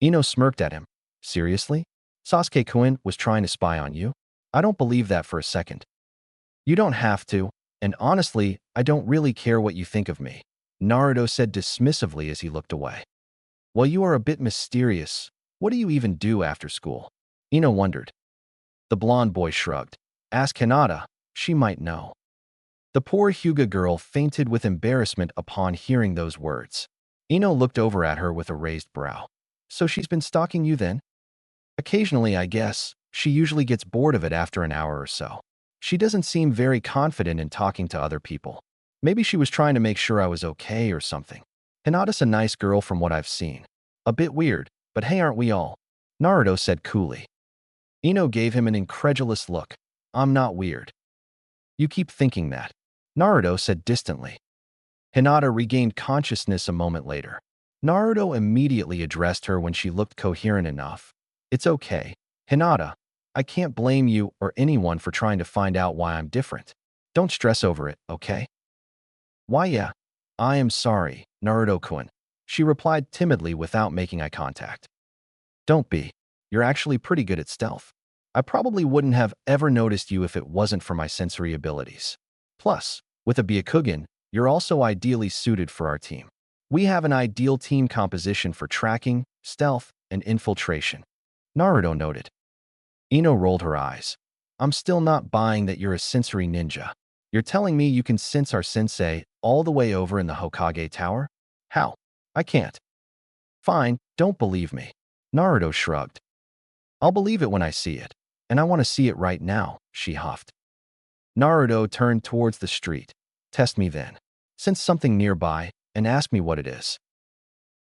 Ino smirked at him. Seriously? Sasuke-kun was trying to spy on you? I don't believe that for a second. You don't have to, and honestly, I don't really care what you think of me, Naruto said dismissively as he looked away. Well, you are a bit mysterious. What do you even do after school? Ino wondered. The blonde boy shrugged. Ask Hinata, she might know. The poor Hyuga girl fainted with embarrassment upon hearing those words. Ino looked over at her with a raised brow. So she's been stalking you then? Occasionally, I guess. She usually gets bored of it after an hour or so. She doesn't seem very confident in talking to other people. Maybe she was trying to make sure I was okay or something. Hinata's a nice girl from what I've seen. A bit weird, but hey, aren't we all? Naruto said coolly. Ino gave him an incredulous look. I'm not weird. You keep thinking that, Naruto said distantly. Hinata regained consciousness a moment later. Naruto immediately addressed her when she looked coherent enough. It's okay, Hinata. I can't blame you or anyone for trying to find out why I'm different. Don't stress over it, okay? Why yeah. I am sorry, Naruto-kun. She replied timidly without making eye contact. Don't be. You're actually pretty good at stealth. I probably wouldn't have ever noticed you if it wasn't for my sensory abilities. Plus, with a Byakugan, you're also ideally suited for our team. We have an ideal team composition for tracking, stealth, and infiltration. Naruto noted. Ino rolled her eyes. I'm still not buying that you're a sensory ninja. You're telling me you can sense our sensei all the way over in the Hokage Tower? How? I can't. Fine, don't believe me. Naruto shrugged. I'll believe it when I see it. And I want to see it right now, she huffed. Naruto turned towards the street. Test me then. Sense something nearby and ask me what it is.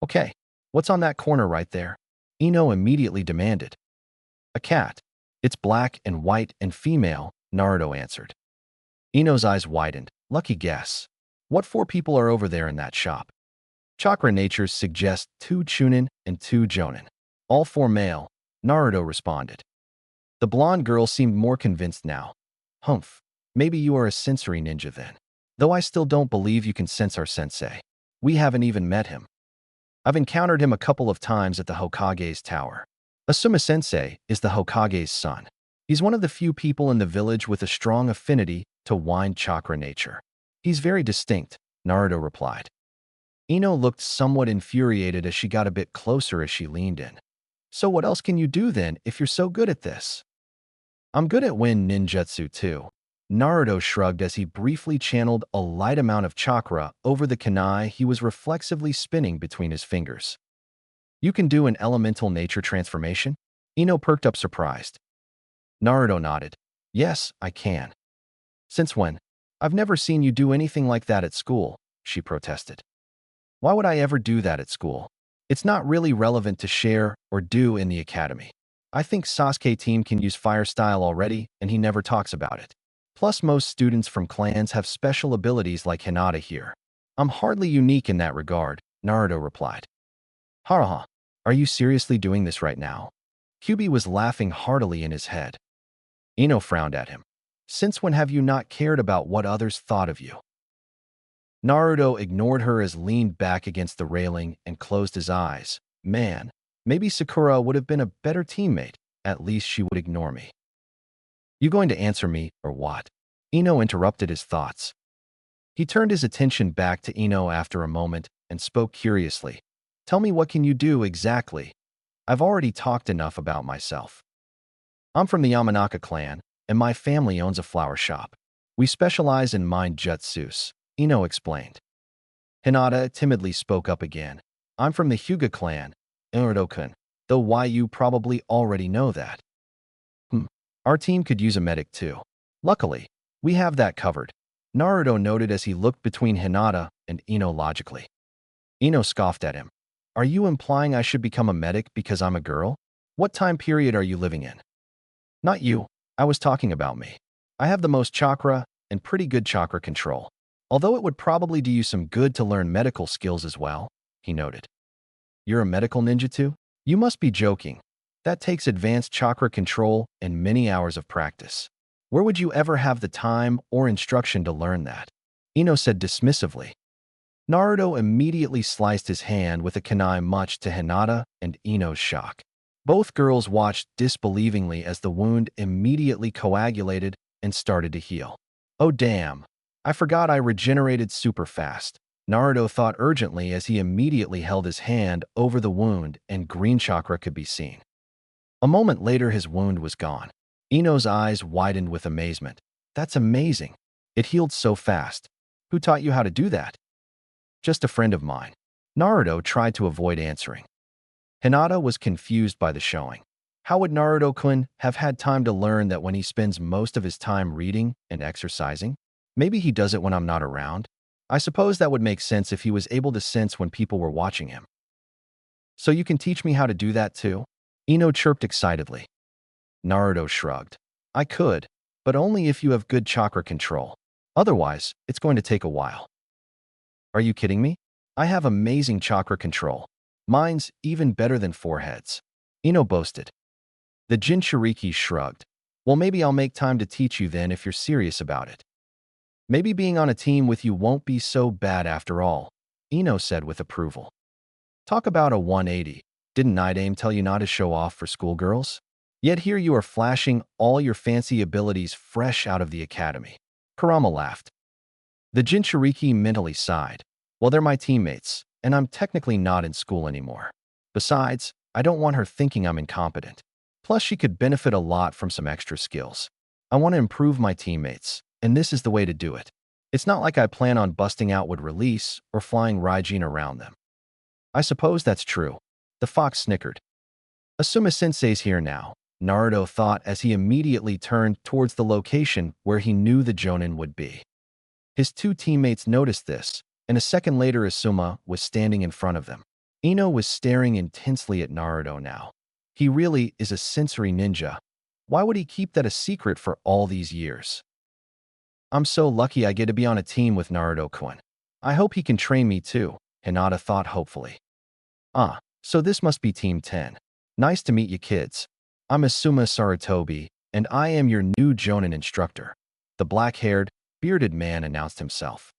Okay, what's on that corner right there? Ino immediately demanded. A cat. It's black and white and female, Naruto answered. Ino's eyes widened. Lucky guess. What 4 people are over there in that shop? Chakra natures suggest 2 Chunin and 2 Jonin. All 4 male, Naruto responded. The blonde girl seemed more convinced now. Humph, maybe you are a sensory ninja then. Though I still don't believe you can sense our sensei. We haven't even met him. I've encountered him a couple of times at the Hokage's tower. Asuma Sensei is the Hokage's son. He's one of the few people in the village with a strong affinity to wind chakra nature. He's very distinct, Naruto replied. Ino looked somewhat infuriated as she got a bit closer as she leaned in. So what else can you do then if you're so good at this? I'm good at wind ninjutsu too. Naruto shrugged as he briefly channeled a light amount of chakra over the kunai he was reflexively spinning between his fingers. You can do an elemental nature transformation? Ino perked up surprised. Naruto nodded. Yes, I can. Since when? I've never seen you do anything like that at school, she protested. Why would I ever do that at school? It's not really relevant to share or do in the academy. I think Sasuke team can use fire style already and he never talks about it. Plus most students from clans have special abilities like Hinata here. I'm hardly unique in that regard, Naruto replied. Haha, are you seriously doing this right now? Kyubi was laughing heartily in his head. Ino frowned at him. Since when have you not cared about what others thought of you? Naruto ignored her as leaned back against the railing and closed his eyes. Man, maybe Sakura would have been a better teammate. At least she would ignore me. You going to answer me, or what? Ino interrupted his thoughts. He turned his attention back to Ino after a moment and spoke curiously. Tell me, what can you do exactly? I've already talked enough about myself. I'm from the Yamanaka clan, and my family owns a flower shop. We specialize in mind jutsus, Ino explained. Hinata timidly spoke up again. I'm from the Hyuga clan, Naruto-kun, though why you probably already know that. Our team could use a medic too. Luckily, we have that covered, Naruto noted as he looked between Hinata and Ino logically. Ino scoffed at him. Are you implying I should become a medic because I'm a girl? What time period are you living in? Not you. I was talking about me. I have the most chakra and pretty good chakra control. Although it would probably do you some good to learn medical skills as well, he noted. You're a medical ninja too? You must be joking. That takes advanced chakra control and many hours of practice. Where would you ever have the time or instruction to learn that? Ino said dismissively. Naruto immediately sliced his hand with a kunai, much to Hinata and Ino's shock. Both girls watched disbelievingly as the wound immediately coagulated and started to heal. Oh damn, I forgot I regenerated super fast, Naruto thought urgently as he immediately held his hand over the wound and green chakra could be seen. A moment later his wound was gone. Ino's eyes widened with amazement. That's amazing. It healed so fast. Who taught you how to do that? Just a friend of mine. Naruto tried to avoid answering. Hinata was confused by the showing. How would Naruto-kun have had time to learn that when he spends most of his time reading and exercising? Maybe he does it when I'm not around. I suppose that would make sense if he was able to sense when people were watching him. So you can teach me how to do that too? Ino chirped excitedly. Naruto shrugged. I could, but only if you have good chakra control. Otherwise, it's going to take a while. Are you kidding me? I have amazing chakra control. Mine's even better than four heads. Ino boasted. The Jinchuriki shrugged. Well, maybe I'll make time to teach you then if you're serious about it. Maybe being on a team with you won't be so bad after all, Ino said with approval. Talk about a 180. Didn't Night Aim tell you not to show off for schoolgirls? Yet here you are flashing all your fancy abilities fresh out of the academy. Kurama laughed. The Jinchuriki mentally sighed. Well, they're my teammates, and I'm technically not in school anymore. Besides, I don't want her thinking I'm incompetent. Plus, she could benefit a lot from some extra skills. I want to improve my teammates, and this is the way to do it. It's not like I plan on busting out with release or flying Raijin around them. I suppose that's true. The fox snickered. Asuma-sensei's here now, Naruto thought as he immediately turned towards the location where he knew the Jonin would be. His two teammates noticed this, and a second later Asuma was standing in front of them. Ino was staring intensely at Naruto now. He really is a sensory ninja. Why would he keep that a secret for all these years? I'm so lucky I get to be on a team with Naruto-kun. I hope he can train me too, Hinata thought hopefully. Ah, so this must be Team 10. Nice to meet you kids. I'm Asuma Sarutobi, and I am your new Jonin instructor. The black-haired, bearded man announced himself.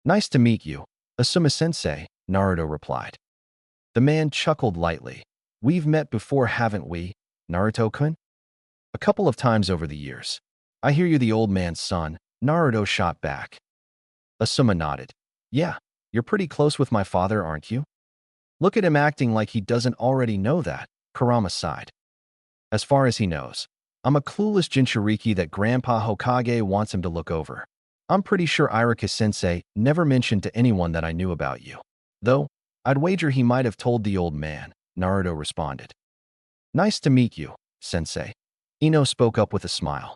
Nice to meet you, Asuma-sensei, Naruto replied. The man chuckled lightly. We've met before, haven't we, Naruto-kun? A couple of times over the years. I hear you're the old man's son, Naruto shot back. Asuma nodded. Yeah, you're pretty close with my father, aren't you? Look at him acting like he doesn't already know that, Kurama sighed. As far as he knows, I'm a clueless Jinchuriki that Grandpa Hokage wants him to look over. I'm pretty sure Irika-sensei never mentioned to anyone that I knew about you. Though, I'd wager he might have told the old man, Naruto responded. Nice to meet you, sensei. Ino spoke up with a smile.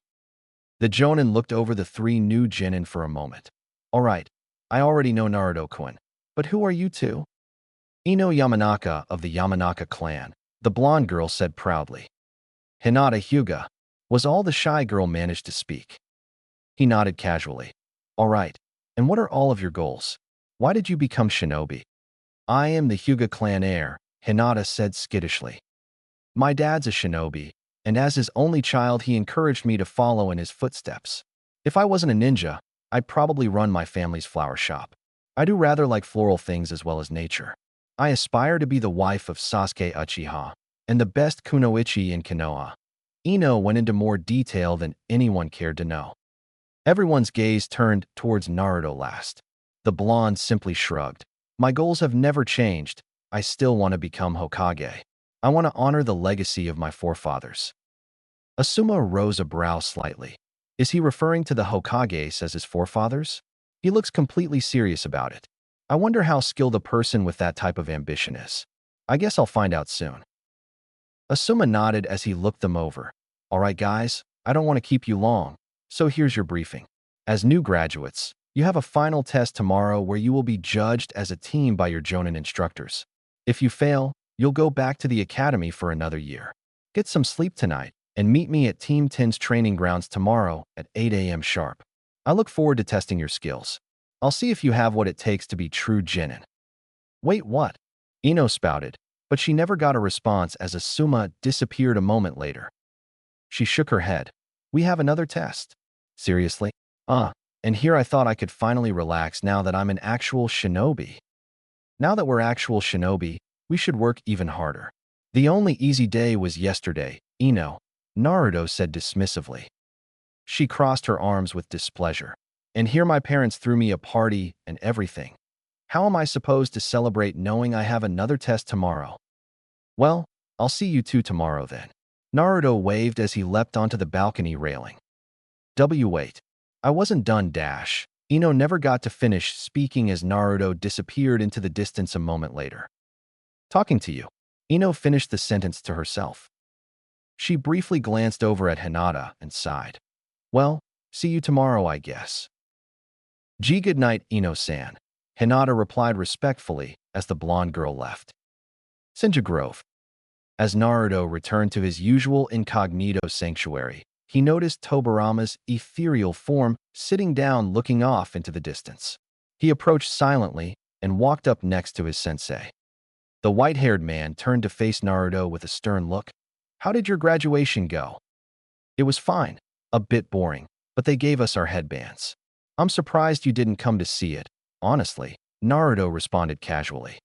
The Jonin looked over the three new genin for a moment. All right, I already know Naruto-kun, but who are you two? Ino Yamanaka of the Yamanaka clan, the blonde girl said proudly. Hinata Hyuga was all the shy girl managed to speak. He nodded casually. All right, and what are all of your goals? Why did you become shinobi? I am the Hyuga clan heir, Hinata said skittishly. My dad's a shinobi, and as his only child he encouraged me to follow in his footsteps. If I wasn't a ninja, I'd probably run my family's flower shop. I do rather like floral things as well as nature. I aspire to be the wife of Sasuke Uchiha, and the best kunoichi in Konoha. Ino went into more detail than anyone cared to know. Everyone's gaze turned towards Naruto last. The blonde simply shrugged. My goals have never changed. I still want to become Hokage. I want to honor the legacy of my forefathers. Asuma rose a brow slightly. Is he referring to the Hokages as his forefathers? He looks completely serious about it. I wonder how skilled a person with that type of ambition is. I guess I'll find out soon. Asuma nodded as he looked them over. All right, guys, I don't want to keep you long, so here's your briefing. As new graduates, you have a final test tomorrow where you will be judged as a team by your Jonin instructors. If you fail, you'll go back to the academy for another year. Get some sleep tonight and meet me at Team 10's training grounds tomorrow at 8 a.m. sharp. I look forward to testing your skills. I'll see if you have what it takes to be true genin. Wait, what? Ino spouted, but she never got a response as Asuma disappeared a moment later. She shook her head. We have another test. Seriously? And here I thought I could finally relax now that I'm an actual shinobi. Now that we're actual shinobi, we should work even harder. The only easy day was yesterday, Ino, Naruto said dismissively. She crossed her arms with displeasure. And here my parents threw me a party and everything. How am I supposed to celebrate knowing I have another test tomorrow? Well, I'll see you two tomorrow then. Naruto waved as he leapt onto the balcony railing. Wait. I wasn't done, dash. Ino never got to finish speaking as Naruto disappeared into the distance a moment later. Talking to you. Ino finished the sentence to herself. She briefly glanced over at Hinata and sighed. Well, see you tomorrow, I guess. Gee, good night, Ino-san. Hinata replied respectfully as the blonde girl left. Senju Grove. As Naruto returned to his usual incognito sanctuary, he noticed Tobirama's ethereal form sitting down looking off into the distance. He approached silently and walked up next to his sensei. The white-haired man turned to face Naruto with a stern look. How did your graduation go? It was fine, a bit boring, but they gave us our headbands. I'm surprised you didn't come to see it. Honestly, Naruto responded casually.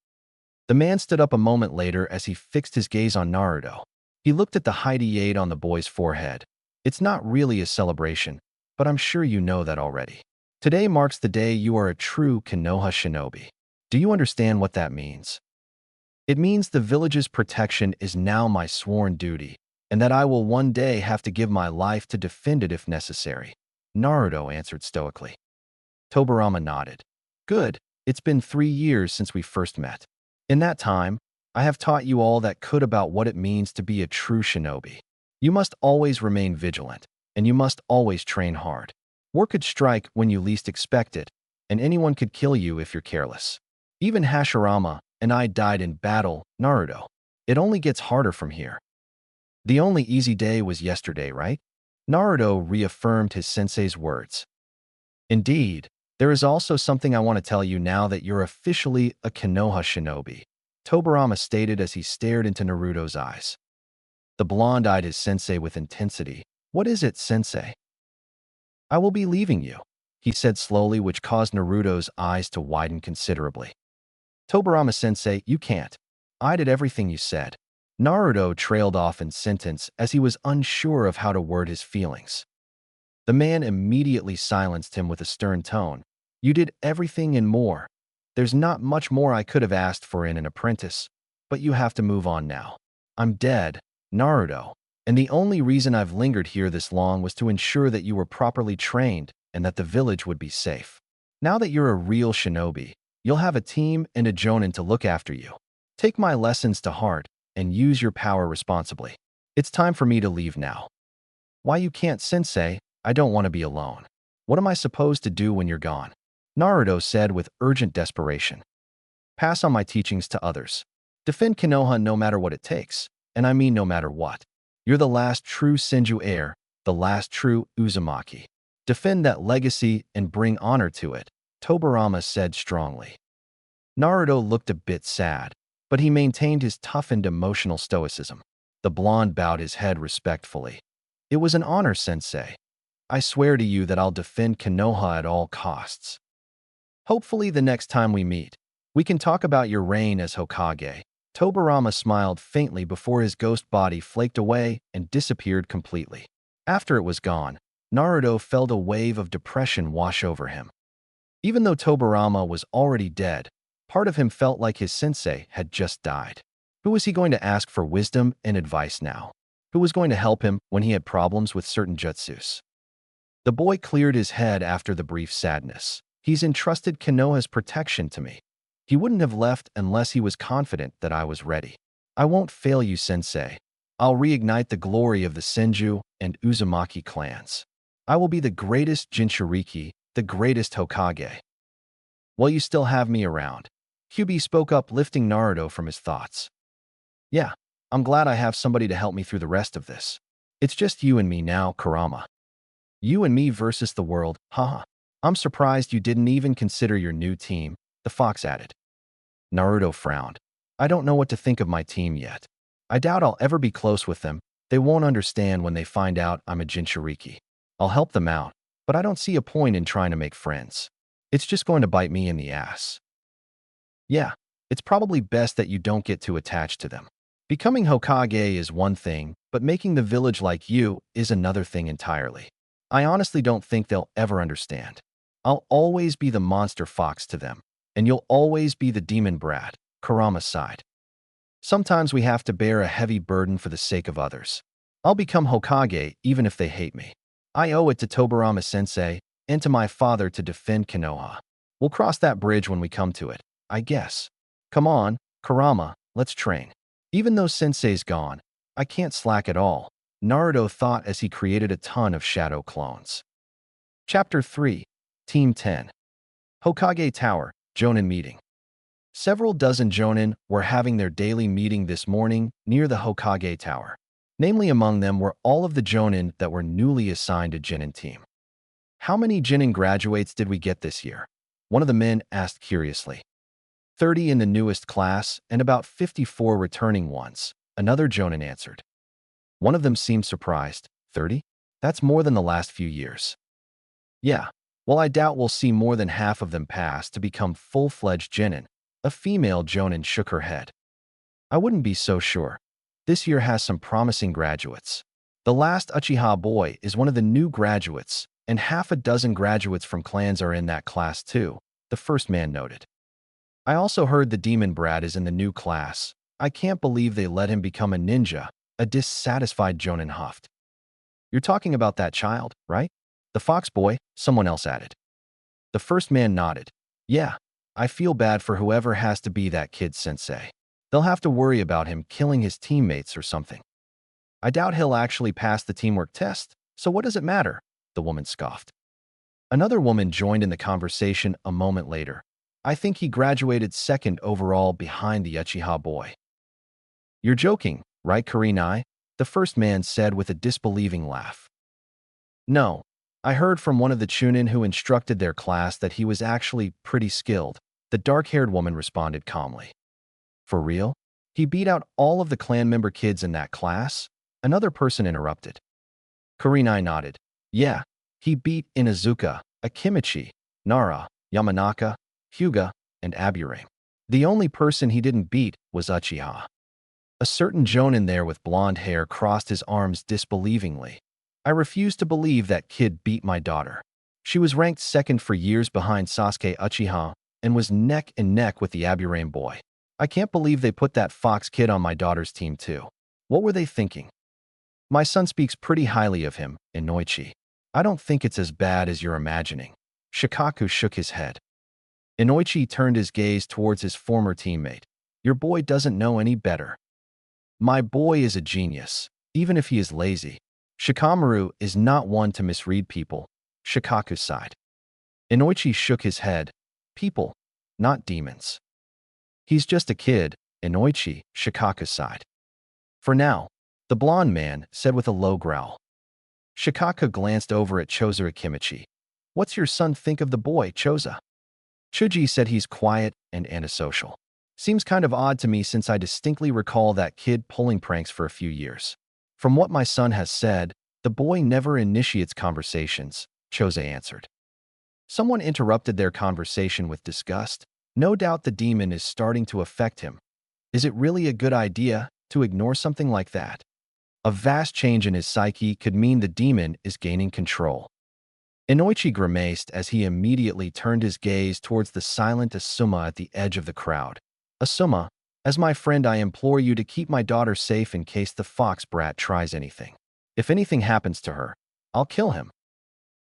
The man stood up a moment later as he fixed his gaze on Naruto. He looked at the height on the boy's forehead. It's not really a celebration, but I'm sure you know that already. Today marks the day you are a true Konoha shinobi. Do you understand what that means? It means the village's protection is now my sworn duty, and that I will one day have to give my life to defend it if necessary. Naruto answered stoically. Tobirama nodded. Good, it's been 3 years since we first met. In that time, I have taught you all that could about what it means to be a true shinobi. You must always remain vigilant, and you must always train hard. War could strike when you least expect it, and anyone could kill you if you're careless. Even Hashirama and I died in battle, Naruto. It only gets harder from here. The only easy day was yesterday, right? Naruto reaffirmed his sensei's words. Indeed, there is also something I want to tell you now that you're officially a Konoha shinobi, Tobirama stated as he stared into Naruto's eyes. The blonde eyed his sensei with intensity. What is it, sensei? I will be leaving you, he said slowly, which caused Naruto's eyes to widen considerably. Tobirama-sensei, you can't. I did everything you said. Naruto trailed off in sentence as he was unsure of how to word his feelings. The man immediately silenced him with a stern tone. You did everything and more. There's not much more I could have asked for in an apprentice, but you have to move on now. I'm dead, Naruto, and the only reason I've lingered here this long was to ensure that you were properly trained and that the village would be safe. Now that you're a real shinobi, you'll have a team and a jonin to look after you. Take my lessons to heart and use your power responsibly. It's time for me to leave now. Why you can't, sensei? I don't want to be alone. What am I supposed to do when you're gone? Naruto said with urgent desperation. Pass on my teachings to others. Defend Konoha no matter what it takes, and I mean no matter what. You're the last true Senju heir, the last true Uzumaki. Defend that legacy and bring honor to it, Tobirama said strongly. Naruto looked a bit sad, but he maintained his toughened emotional stoicism. The blonde bowed his head respectfully. It was an honor, sensei. I swear to you that I'll defend Konoha at all costs. Hopefully the next time we meet, we can talk about your reign as Hokage. Tobirama smiled faintly before his ghost body flaked away and disappeared completely. After it was gone, Naruto felt a wave of depression wash over him. Even though Tobirama was already dead, part of him felt like his sensei had just died. Who was he going to ask for wisdom and advice now? Who was going to help him when he had problems with certain jutsus? The boy cleared his head after the brief sadness. He's entrusted Konoha's protection to me. He wouldn't have left unless he was confident that I was ready. I won't fail you, sensei. I'll reignite the glory of the Senju and Uzumaki clans. I will be the greatest Jinchuriki, the greatest Hokage. Well, you still have me around. Kyubi spoke up, lifting Naruto from his thoughts. Yeah, I'm glad I have somebody to help me through the rest of this. It's just you and me now, Kurama. You and me versus the world, haha. I'm surprised you didn't even consider your new team, the fox added. Naruto frowned. I don't know what to think of my team yet. I doubt I'll ever be close with them. They won't understand when they find out I'm a Jinchuriki. I'll help them out, but I don't see a point in trying to make friends. It's just going to bite me in the ass. Yeah, it's probably best that you don't get too attached to them. Becoming Hokage is one thing, but making the village like you is another thing entirely. I honestly don't think they'll ever understand. I'll always be the monster fox to them, and you'll always be the demon brat, Kurama sighed. Sometimes we have to bear a heavy burden for the sake of others. I'll become Hokage even if they hate me. I owe it to Tobirama-sensei and to my father to defend Konoha. We'll cross that bridge when we come to it, I guess. Come on, Kurama, let's train. Even though sensei's gone, I can't slack at all, Naruto thought as he created a ton of shadow clones. Chapter 3, Team 10. Hokage Tower, Jonin Meeting. Several dozen Jonin were having their daily meeting this morning near the Hokage Tower. Namely, among them were all of the Jonin that were newly assigned a Genin team. How many Genin graduates did we get this year? One of the men asked curiously. 30 in the newest class and about 54 returning ones, another Jonin answered. One of them seemed surprised. 30? That's more than the last few years. Yeah, well, I doubt we'll see more than half of them pass to become full-fledged Genin. A female Jonin shook her head. I wouldn't be so sure. This year has some promising graduates. The last Uchiha boy is one of the new graduates, and half a dozen graduates from clans are in that class too, the first man noted. I also heard the demon brat is in the new class. I can't believe they let him become a ninja, a dissatisfied Jonin huffed. You're talking about that child, right? The fox boy, someone else added. The first man nodded. Yeah, I feel bad for whoever has to be that kid sensei. They'll have to worry about him killing his teammates or something. I doubt he'll actually pass the teamwork test, so what does it matter? The woman scoffed. Another woman joined in the conversation a moment later. I think he graduated second overall behind the Uchiha boy. You're joking, right, Kurenai? The first man said with a disbelieving laugh. No, I heard from one of the Chunin who instructed their class that he was actually pretty skilled, the dark-haired woman responded calmly. For real? He beat out all of the clan member kids in that class? Another person interrupted. Kurenai nodded. Yeah, he beat Inazuka, Akimichi, Nara, Yamanaka, Hyuga, and Aburame. The only person he didn't beat was Uchiha. A certain Jonin there with blonde hair crossed his arms disbelievingly. I refuse to believe that kid beat my daughter. She was ranked second for years behind Sasuke Uchiha and was neck and neck with the Aburame boy. I can't believe they put that fox kid on my daughter's team too. What were they thinking? My son speaks pretty highly of him, Inoichi. I don't think it's as bad as you're imagining. Shikaku shook his head. Inoichi turned his gaze towards his former teammate. Your boy doesn't know any better. My boy is a genius, even if he is lazy. Shikamaru is not one to misread people. Shikaku sighed. Inoichi shook his head. People, not demons. He's just a kid, Inoichi, Shikaku sighed. For now, the blonde man said with a low growl. Shikaku glanced over at Choza Akimichi. What's your son think of the boy, Choza? Chuji said he's quiet and antisocial. Seems kind of odd to me since I distinctly recall that kid pulling pranks for a few years. From what my son has said, the boy never initiates conversations, Choza answered. Someone interrupted their conversation with disgust. No doubt the demon is starting to affect him. Is it really a good idea to ignore something like that? A vast change in his psyche could mean the demon is gaining control. Inoichi grimaced as he immediately turned his gaze towards the silent Asuma at the edge of the crowd. Asuma, as my friend, I implore you to keep my daughter safe in case the fox brat tries anything. If anything happens to her, I'll kill him.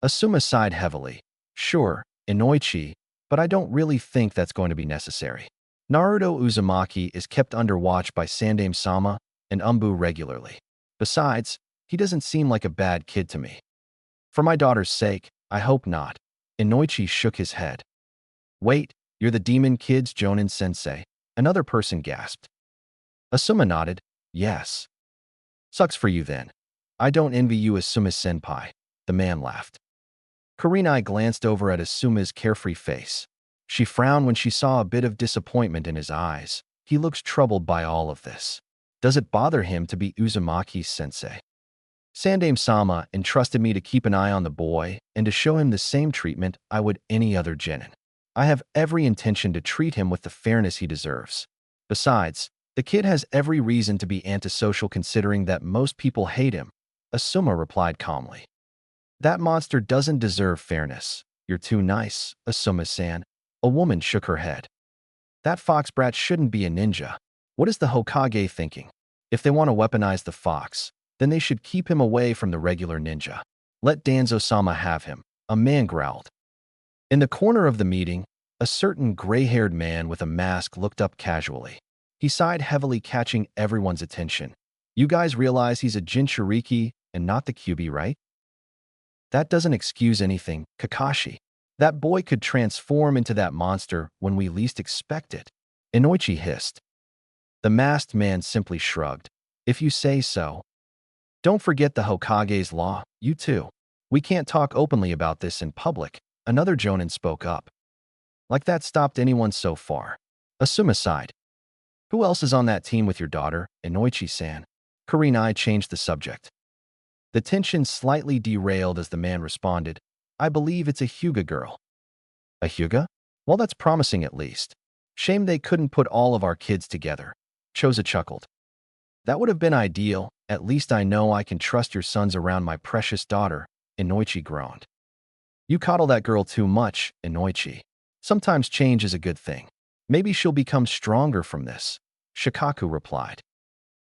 Asuma sighed heavily. Sure, Inoichi, but I don't really think that's going to be necessary. Naruto Uzumaki is kept under watch by Sandaime-sama and Umbu regularly. Besides, he doesn't seem like a bad kid to me. For my daughter's sake, I hope not. Inoichi shook his head. Wait, you're the demon kid's Jonin sensei. Another person gasped. Asuma nodded. Yes. Sucks for you then. I don't envy you, Asuma-senpai. The man laughed. Kurenai glanced over at Asuma's carefree face. She frowned when she saw a bit of disappointment in his eyes. He looks troubled by all of this. Does it bother him to be Uzumaki's sensei? Sandaime-sama entrusted me to keep an eye on the boy and to show him the same treatment I would any other genin. I have every intention to treat him with the fairness he deserves. Besides, the kid has every reason to be antisocial considering that most people hate him, Asuma replied calmly. That monster doesn't deserve fairness. You're too nice, Asuma-san. A woman shook her head. That fox brat shouldn't be a ninja. What is the Hokage thinking? If they want to weaponize the fox, then they should keep him away from the regular ninja. Let Danzo-sama have him, a man growled. In the corner of the meeting, a certain gray-haired man with a mask looked up casually. He sighed heavily, catching everyone's attention. You guys realize he's a Jinchuriki and not the Kyuubi, right? That doesn't excuse anything, Kakashi. That boy could transform into that monster when we least expect it. Inoichi hissed. The masked man simply shrugged. If you say so. Don't forget the Hokage's law, you too. We can't talk openly about this in public. Another Jonin spoke up. Like that stopped anyone so far. Asuma sighed. Who else is on that team with your daughter, Inoichi-san? Kurenai changed the subject. The tension slightly derailed as the man responded, I believe it's a Hyuga girl. A Hyuga? Well, that's promising at least. Shame they couldn't put all of our kids together. Choza chuckled. That would have been ideal. At least I know I can trust your sons around my precious daughter, Inoichi groaned. You coddle that girl too much, Inoichi. Sometimes change is a good thing. Maybe she'll become stronger from this, Shikaku replied.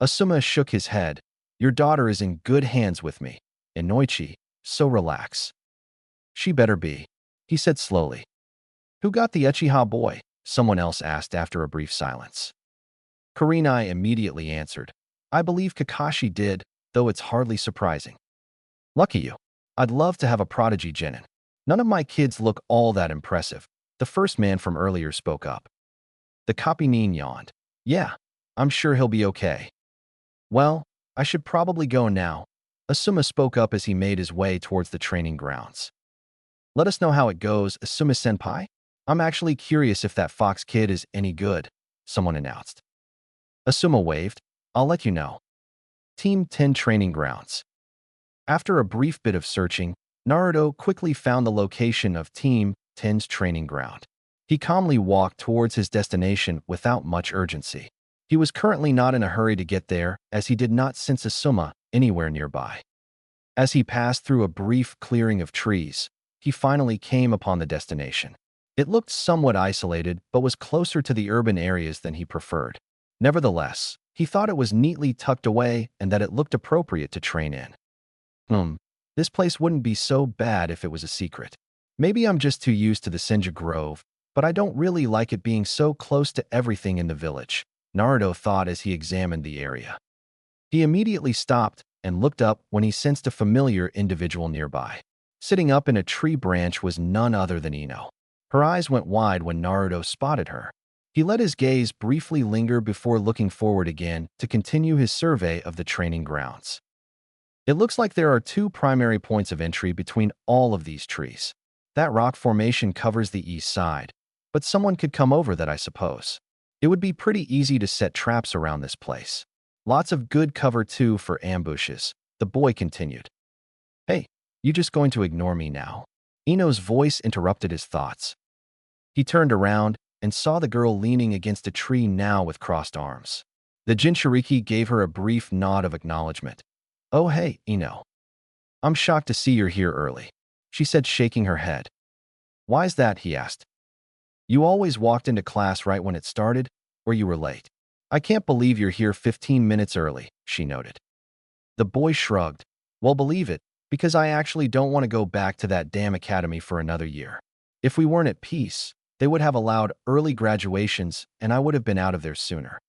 Asuma shook his head. Your daughter is in good hands with me, Inoichi, so relax. She better be, he said slowly. Who got the Uchiha boy? Someone else asked after a brief silence. Kurenai immediately answered. I believe Kakashi did, though it's hardly surprising. Lucky you. I'd love to have a prodigy genin. None of my kids look all that impressive. The first man from earlier spoke up. The Kapinin yawned. Yeah, I'm sure he'll be okay. Well, I should probably go now. Asuma spoke up as he made his way towards the training grounds. Let us know how it goes, Asuma-senpai. I'm actually curious if that Fox kid is any good, someone announced. Asuma waved. I'll let you know. Team 10 Training Grounds. After a brief bit of searching, Naruto quickly found the location of Team 10's training ground. He calmly walked towards his destination without much urgency. He was currently not in a hurry to get there, as he did not sense Asuma anywhere nearby. As he passed through a brief clearing of trees, he finally came upon the destination. It looked somewhat isolated, but was closer to the urban areas than he preferred. Nevertheless, he thought it was neatly tucked away and that it looked appropriate to train in. This place wouldn't be so bad if it was a secret. Maybe I'm just too used to the Senja Grove, but I don't really like it being so close to everything in the village, Naruto thought as he examined the area. He immediately stopped and looked up when he sensed a familiar individual nearby. Sitting up in a tree branch was none other than Ino. Her eyes went wide when Naruto spotted her. He let his gaze briefly linger before looking forward again to continue his survey of the training grounds. It looks like there are two primary points of entry between all of these trees. That rock formation covers the east side, but someone could come over that, I suppose. It would be pretty easy to set traps around this place. Lots of good cover too for ambushes, the boy continued. Hey, you just going to ignore me now? Ino's voice interrupted his thoughts. He turned around and saw the girl leaning against a tree now with crossed arms. The Jinchuriki gave her a brief nod of acknowledgement. Oh hey, Ino. I'm shocked to see you're here early, she said, shaking her head. Why's that, he asked. You always walked into class right when it started, or you were late. I can't believe you're here 15 minutes early, she noted. The boy shrugged. Well, believe it, because I actually don't want to go back to that damn academy for another year. If we weren't at peace, they would have allowed early graduations and I would have been out of there sooner.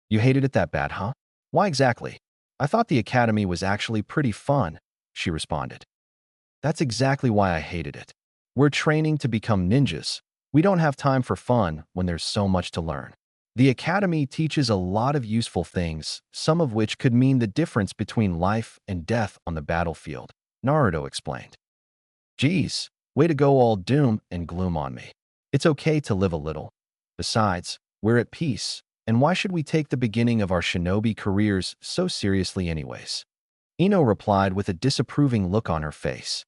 You hated it that bad, huh? Why exactly? I thought the academy was actually pretty fun, she responded. That's exactly why I hated it. We're training to become ninjas. We don't have time for fun when there's so much to learn. The academy teaches a lot of useful things, some of which could mean the difference between life and death on the battlefield, Naruto explained. Geez, way to go all doom and gloom on me. It's okay to live a little. Besides, we're at peace, and why should we take the beginning of our shinobi careers so seriously anyways? Ino replied with a disapproving look on her face.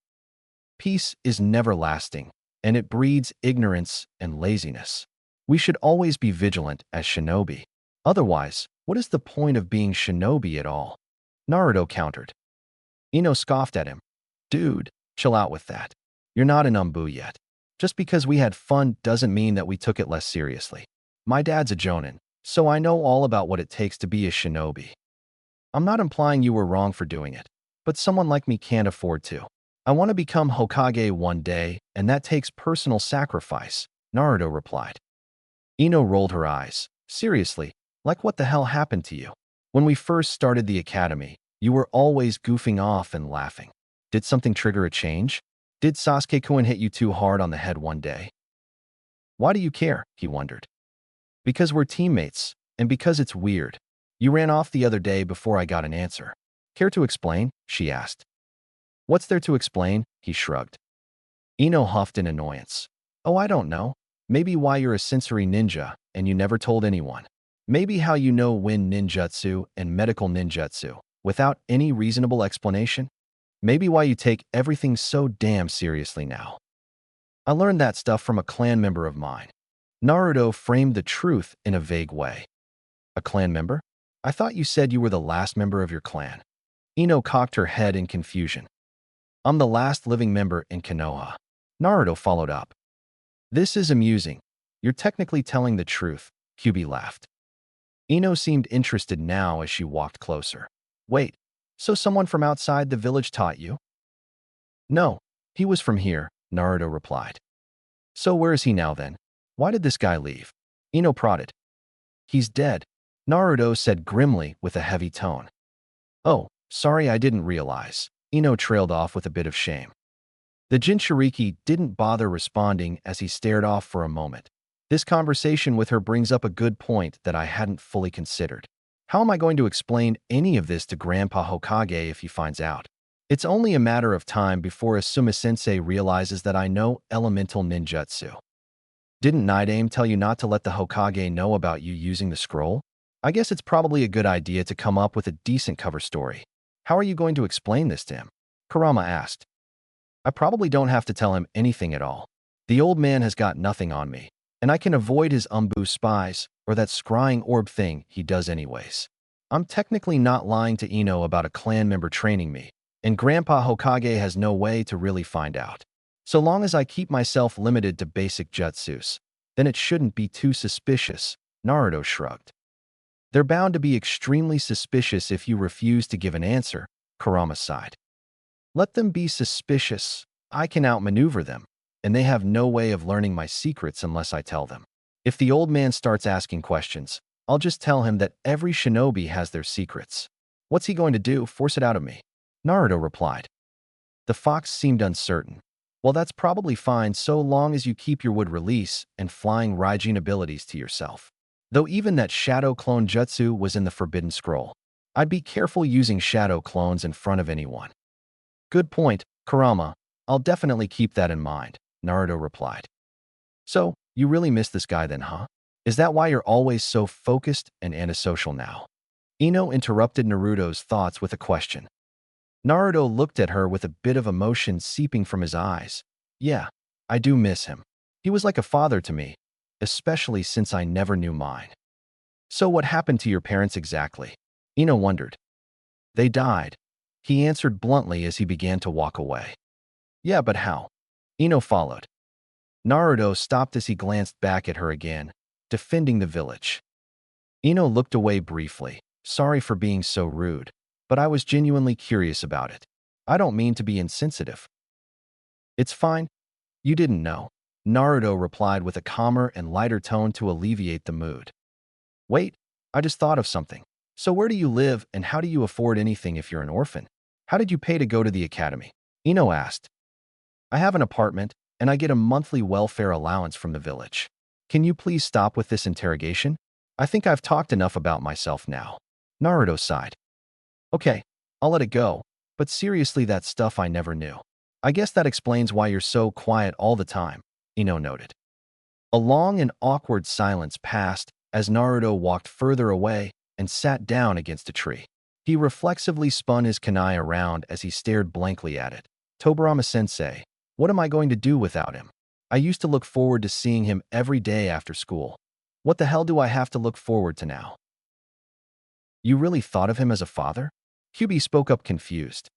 Peace is never lasting, and it breeds ignorance and laziness. We should always be vigilant as shinobi. Otherwise, what is the point of being shinobi at all? Naruto countered. Ino scoffed at him. Dude, chill out with that. You're not an umbu yet. Just because we had fun doesn't mean that we took it less seriously. My dad's a jonin, so I know all about what it takes to be a shinobi. I'm not implying you were wrong for doing it, but someone like me can't afford to. I want to become Hokage one day, and that takes personal sacrifice, Naruto replied. Ino rolled her eyes. Seriously, like what the hell happened to you? When we first started the academy, you were always goofing off and laughing. Did something trigger a change? Did Sasuke-kun hit you too hard on the head one day? Why do you care? He wondered. Because we're teammates, and because it's weird. You ran off the other day before I got an answer. Care to explain? She asked. What's there to explain? He shrugged. Ino huffed in annoyance. Oh, I don't know. Maybe why you're a sensory ninja and you never told anyone. Maybe how you know wind ninjutsu and medical ninjutsu without any reasonable explanation. Maybe why you take everything so damn seriously now. I learned that stuff from a clan member of mine. Naruto framed the truth in a vague way. A clan member? I thought you said you were the last member of your clan. Ino cocked her head in confusion. I'm the last living member in Konoha. Naruto followed up. This is amusing. You're technically telling the truth, Kyubi laughed. Ino seemed interested now as she walked closer. Wait, so someone from outside the village taught you? No, he was from here, Naruto replied. So where is he now then? Why did this guy leave? Ino prodded. He's dead, Naruto said grimly with a heavy tone. Oh, sorry, I didn't realize. Ino trailed off with a bit of shame. The Jinchuriki didn't bother responding as he stared off for a moment. This conversation with her brings up a good point that I hadn't fully considered. How am I going to explain any of this to Grandpa Hokage if he finds out? It's only a matter of time before Asuma-sensei realizes that I know elemental ninjutsu. Didn't Night Aim tell you not to let the Hokage know about you using the scroll? I guess it's probably a good idea to come up with a decent cover story. How are you going to explain this to him? Kurama asked. I probably don't have to tell him anything at all. The old man has got nothing on me, and I can avoid his umbu spies or that scrying orb thing he does anyways. I'm technically not lying to Ino about a clan member training me, and Grandpa Hokage has no way to really find out. So long as I keep myself limited to basic jutsus, then it shouldn't be too suspicious, Naruto shrugged. They're bound to be extremely suspicious if you refuse to give an answer, Kurama sighed. Let them be suspicious. I can outmaneuver them, and they have no way of learning my secrets unless I tell them. If the old man starts asking questions, I'll just tell him that every shinobi has their secrets. What's he going to do? Force it out of me? Naruto replied. The fox seemed uncertain. Well, that's probably fine so long as you keep your wood release and flying Raijin abilities to yourself. Though even that shadow clone jutsu was in the forbidden scroll. I'd be careful using shadow clones in front of anyone. Good point, Kurama. I'll definitely keep that in mind, Naruto replied. So, you really miss this guy then, huh? Is that why you're always so focused and antisocial now? Ino interrupted Naruto's thoughts with a question. Naruto looked at her with a bit of emotion seeping from his eyes. Yeah, I do miss him. He was like a father to me, especially since I never knew mine. So what happened to your parents exactly? Ino wondered. They died, he answered bluntly as he began to walk away. Yeah, but how? Ino followed. Naruto stopped as he glanced back at her again, defending the village. Ino looked away briefly. Sorry for being so rude, but I was genuinely curious about it. I don't mean to be insensitive. It's fine. You didn't know. Naruto replied with a calmer and lighter tone to alleviate the mood. Wait, I just thought of something. So where do you live and how do you afford anything if you're an orphan? How did you pay to go to the academy? Ino asked. I have an apartment and I get a monthly welfare allowance from the village. Can you please stop with this interrogation? I think I've talked enough about myself now. Naruto sighed. Okay, I'll let it go, but seriously, that stuff I never knew. I guess that explains why you're so quiet all the time, Ino noted. A long and awkward silence passed as Naruto walked further away and sat down against a tree. He reflexively spun his kunai around as he stared blankly at it. Tobirama-sensei, what am I going to do without him? I used to look forward to seeing him every day after school. What the hell do I have to look forward to now? You really thought of him as a father? Kyubi spoke up confused.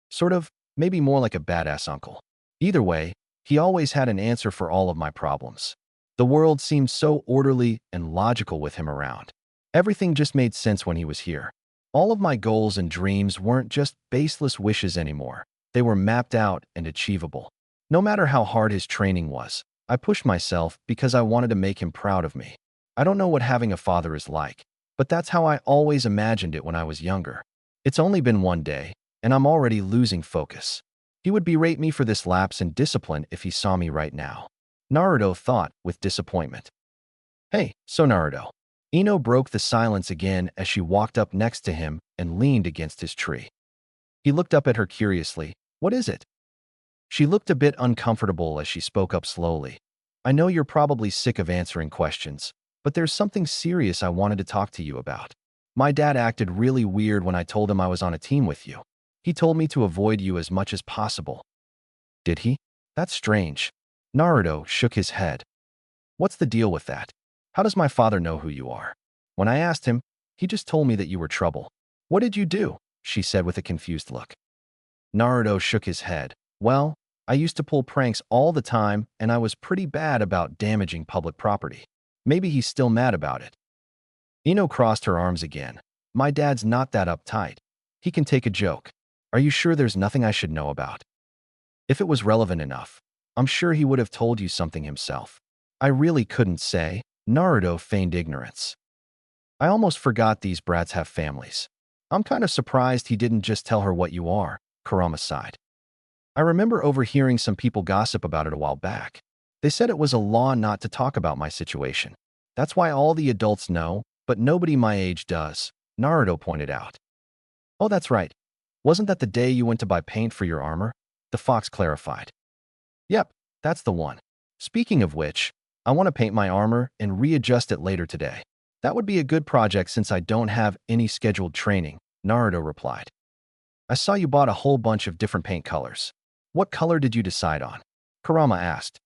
Sort of, maybe more like a badass uncle. Either way, he always had an answer for all of my problems. The world seemed so orderly and logical with him around. Everything just made sense when he was here. All of my goals and dreams weren't just baseless wishes anymore. They were mapped out and achievable. No matter how hard his training was, I pushed myself because I wanted to make him proud of me. I don't know what having a father is like, but that's how I always imagined it when I was younger. It's only been one day, and I'm already losing focus. He would berate me for this lapse in discipline if he saw me right now. Naruto thought with disappointment. Hey, so Naruto. Ino broke the silence again as she walked up next to him and leaned against his tree. He looked up at her curiously. What is it? She looked a bit uncomfortable as she spoke up slowly. I know you're probably sick of answering questions, but there's something serious I wanted to talk to you about. My dad acted really weird when I told him I was on a team with you. He told me to avoid you as much as possible. Did he? That's strange. Naruto shook his head. What's the deal with that? How does my father know who you are? When I asked him, he just told me that you were trouble. What did you do? She said with a confused look. Naruto shook his head. Well, I used to pull pranks all the time, and I was pretty bad about damaging public property. Maybe he's still mad about it. Ino crossed her arms again. My dad's not that uptight. He can take a joke. Are you sure there's nothing I should know about? If it was relevant enough, I'm sure he would have told you something himself. I really couldn't say. Naruto feigned ignorance. I almost forgot these brats have families. I'm kind of surprised he didn't just tell her what you are, Kurama sighed. I remember overhearing some people gossip about it a while back. They said it was a law not to talk about my situation. That's why all the adults know, but nobody my age does, Naruto pointed out. Oh, that's right. Wasn't that the day you went to buy paint for your armor? The fox clarified. Yep, that's the one. Speaking of which, I want to paint my armor and readjust it later today. That would be a good project since I don't have any scheduled training, Naruto replied. I saw you bought a whole bunch of different paint colors. What color did you decide on? Kurama asked.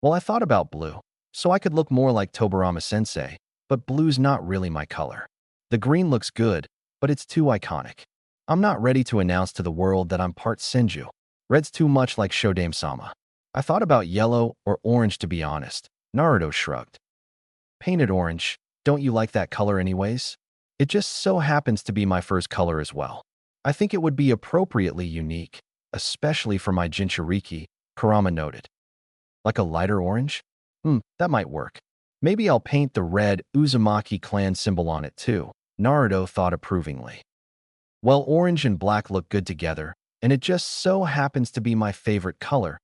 Well, I thought about blue, so I could look more like Tobirama-sensei, but blue's not really my color. The green looks good, but it's too iconic. I'm not ready to announce to the world that I'm part Senju. Red's too much like Shodame-sama. I thought about yellow or orange to be honest, Naruto shrugged. Painted orange, don't you like that color anyways? It just so happens to be my first color as well. I think it would be appropriately unique, especially for my Jinchuriki, Kurama noted. Like a lighter orange? That might work. Maybe I'll paint the red Uzumaki clan symbol on it too, Naruto thought approvingly. Well, orange and black look good together, and it just so happens to be my favorite color.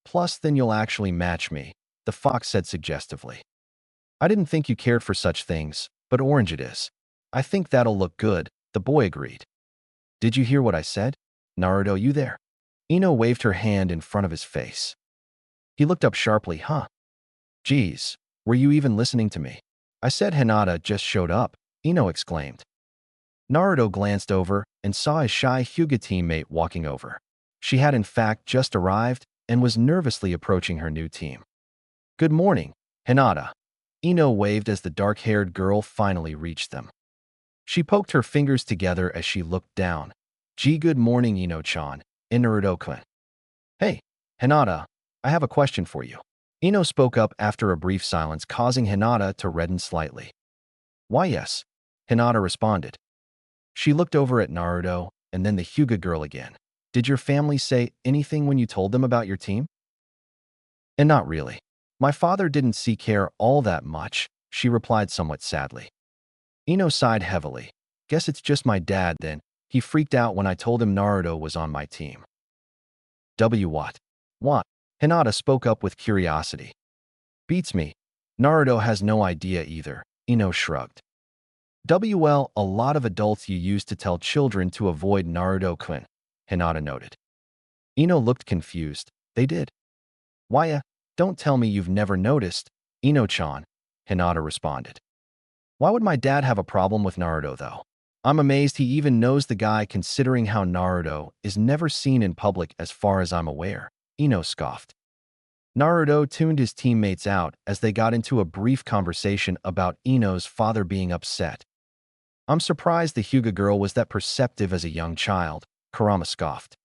Plus, then you'll actually match me, the fox said suggestively. I didn't think you cared for such things, but orange it is. I think that'll look good, the boy agreed. Did you hear what I said? Naruto, you there? Ino waved her hand in front of his face. He looked up sharply, huh? Geez, were you even listening to me? I said Hinata just showed up, Ino exclaimed. Naruto glanced over and saw his shy Hyuga teammate walking over. She had in fact just arrived and was nervously approaching her new team. Good morning, Hinata. Ino waved as the dark-haired girl finally reached them. She poked her fingers together as she looked down. Gee, good morning, Ino-chan, and Naruto-kun. Hey, Hinata, I have a question for you. Ino spoke up after a brief silence, causing Hinata to redden slightly. Why, yes, Hinata responded. She looked over at Naruto and then the Hyuga girl again. Did your family say anything when you told them about your team? And not really. My father didn't see care all that much, she replied somewhat sadly. Ino sighed heavily. Guess it's just my dad then. He freaked out when I told him Naruto was on my team. What? What? Hinata spoke up with curiosity. Beats me. Naruto has no idea either, Ino shrugged. A lot of adults you use to tell children to avoid Naruto-kun, Hinata noted. Ino looked confused. They did. Why, don't tell me you've never noticed, Ino-chan, Hinata responded. Why would my dad have a problem with Naruto, though? I'm amazed he even knows the guy considering how Naruto is never seen in public as far as I'm aware, Ino scoffed. Naruto tuned his teammates out as they got into a brief conversation about Ino's father being upset. I'm surprised the Hyuga girl was that perceptive as a young child, Kurama scoffed.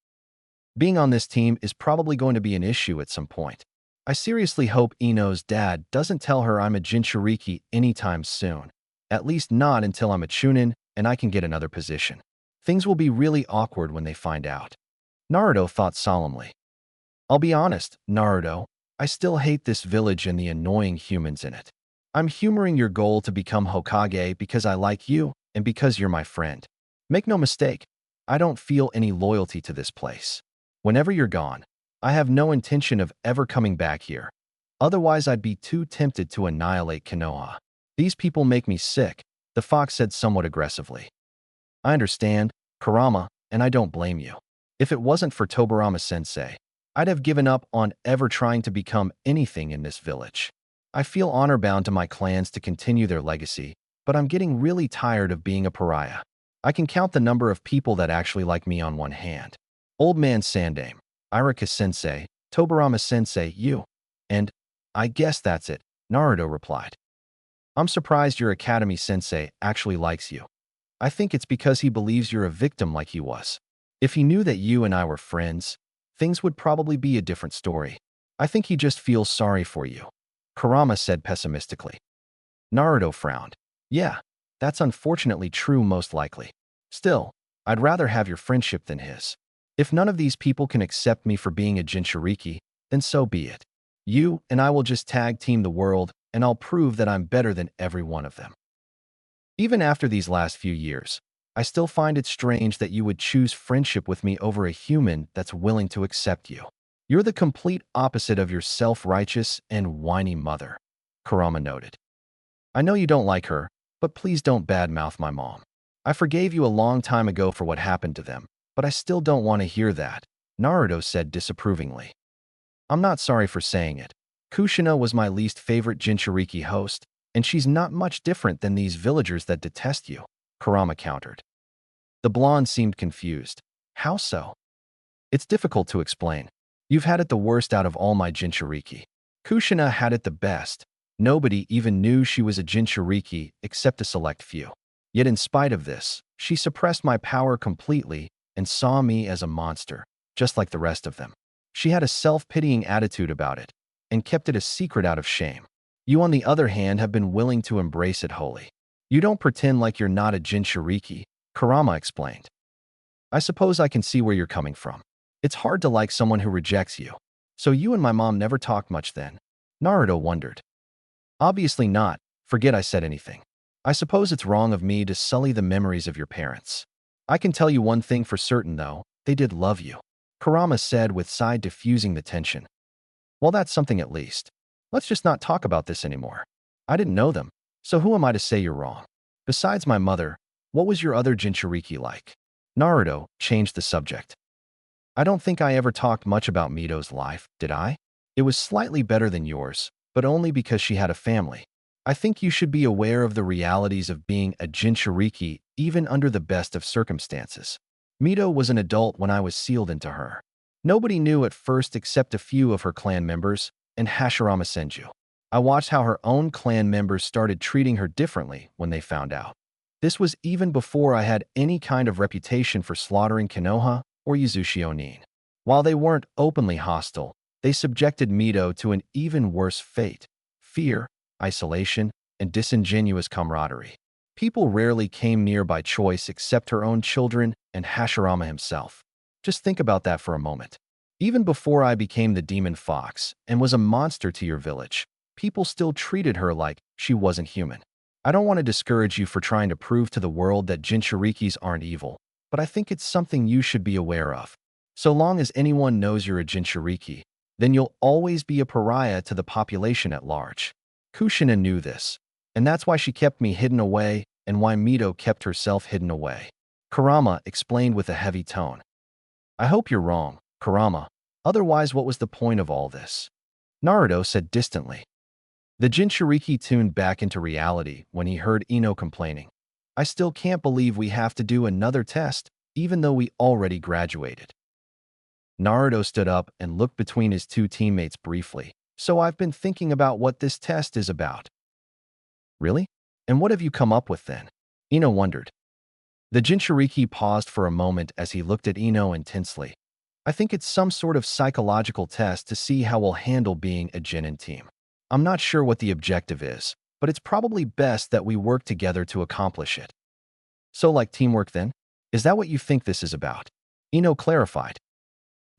Being on this team is probably going to be an issue at some point. I seriously hope Ino's dad doesn't tell her I'm a Jinchuriki anytime soon. At least not until I'm a Chunin and I can get another position. Things will be really awkward when they find out. Naruto thought solemnly. I'll be honest, Naruto, I still hate this village and the annoying humans in it. I'm humoring your goal to become Hokage because I like you and because you're my friend. Make no mistake, I don't feel any loyalty to this place. Whenever you're gone, I have no intention of ever coming back here. Otherwise, I'd be too tempted to annihilate Konoha. These people make me sick, the fox said somewhat aggressively. I understand, Kurama, and I don't blame you. If it wasn't for Tobirama-sensei, I'd have given up on ever trying to become anything in this village. I feel honor-bound to my clans to continue their legacy, but I'm getting really tired of being a pariah. I can count the number of people that actually like me on one hand. Old Man Sandame, Irika-sensei, Tobirama-sensei, you. And I guess that's it, Naruto replied. I'm surprised your academy-sensei actually likes you. I think it's because he believes you're a victim like he was. If he knew that you and I were friends, things would probably be a different story. I think he just feels sorry for you, Kurama said pessimistically. Naruto frowned. Yeah, that's unfortunately true most likely. Still, I'd rather have your friendship than his. If none of these people can accept me for being a Jinchuriki, then so be it. You and I will just tag team the world, and I'll prove that I'm better than every one of them. Even after these last few years, I still find it strange that you would choose friendship with me over a human that's willing to accept you. You're the complete opposite of your self-righteous and whiny mother, Kurama noted. I know you don't like her, but please don't badmouth my mom. I forgave you a long time ago for what happened to them, but I still don't want to hear that, Naruto said disapprovingly. I'm not sorry for saying it. Kushina was my least favorite Jinchuriki host, and she's not much different than these villagers that detest you, Kurama countered. The blonde seemed confused. How so? It's difficult to explain. You've had it the worst out of all my Jinchuriki. Kushina had it the best. Nobody even knew she was a Jinchuriki except a select few. Yet in spite of this, she suppressed my power completely and saw me as a monster, just like the rest of them. She had a self-pitying attitude about it and kept it a secret out of shame. You, on the other hand, have been willing to embrace it wholly. You don't pretend like you're not a Jinchuriki, Kurama explained. I suppose I can see where you're coming from. It's hard to like someone who rejects you. So you and my mom never talked much then? Naruto wondered. Obviously not. Forget I said anything. I suppose it's wrong of me to sully the memories of your parents. I can tell you one thing for certain, though. They did love you, Kurama said with side diffusing the tension. Well, that's something at least. Let's just not talk about this anymore. I didn't know them, so who am I to say you're wrong? Besides my mother, what was your other Jinchuriki like? Naruto changed the subject. I don't think I ever talked much about Mito's life, did I? It was slightly better than yours, but only because she had a family. I think you should be aware of the realities of being a Jinchuriki even under the best of circumstances. Mito was an adult when I was sealed into her. Nobody knew at first except a few of her clan members and Hashirama Senju. I watched how her own clan members started treating her differently when they found out. This was even before I had any kind of reputation for slaughtering Konoha or Yuzushi Onin. While they weren't openly hostile, they subjected Mito to an even worse fate: fear, isolation, and disingenuous camaraderie. People rarely came near by choice except her own children and Hashirama himself. Just think about that for a moment. Even before I became the demon fox and was a monster to your village, people still treated her like she wasn't human. I don't want to discourage you for trying to prove to the world that Jinchurikis aren't evil, but I think it's something you should be aware of. So long as anyone knows you're a Jinchuriki, then you'll always be a pariah to the population at large. Kushina knew this, and that's why she kept me hidden away and why Mito kept herself hidden away. Kurama explained with a heavy tone. I hope you're wrong, Kurama. Otherwise, what was the point of all this? Naruto said distantly. The Jinchuriki tuned back into reality when he heard Ino complaining. I still can't believe we have to do another test, even though we already graduated. Naruto stood up and looked between his two teammates briefly. So I've been thinking about what this test is about. Really? And what have you come up with then? Ino wondered. The Jinchuriki paused for a moment as he looked at Ino intensely. I think it's some sort of psychological test to see how we'll handle being a Jinin team. I'm not sure what the objective is, but it's probably best that we work together to accomplish it. So like teamwork then? Is that what you think this is about? Ino clarified.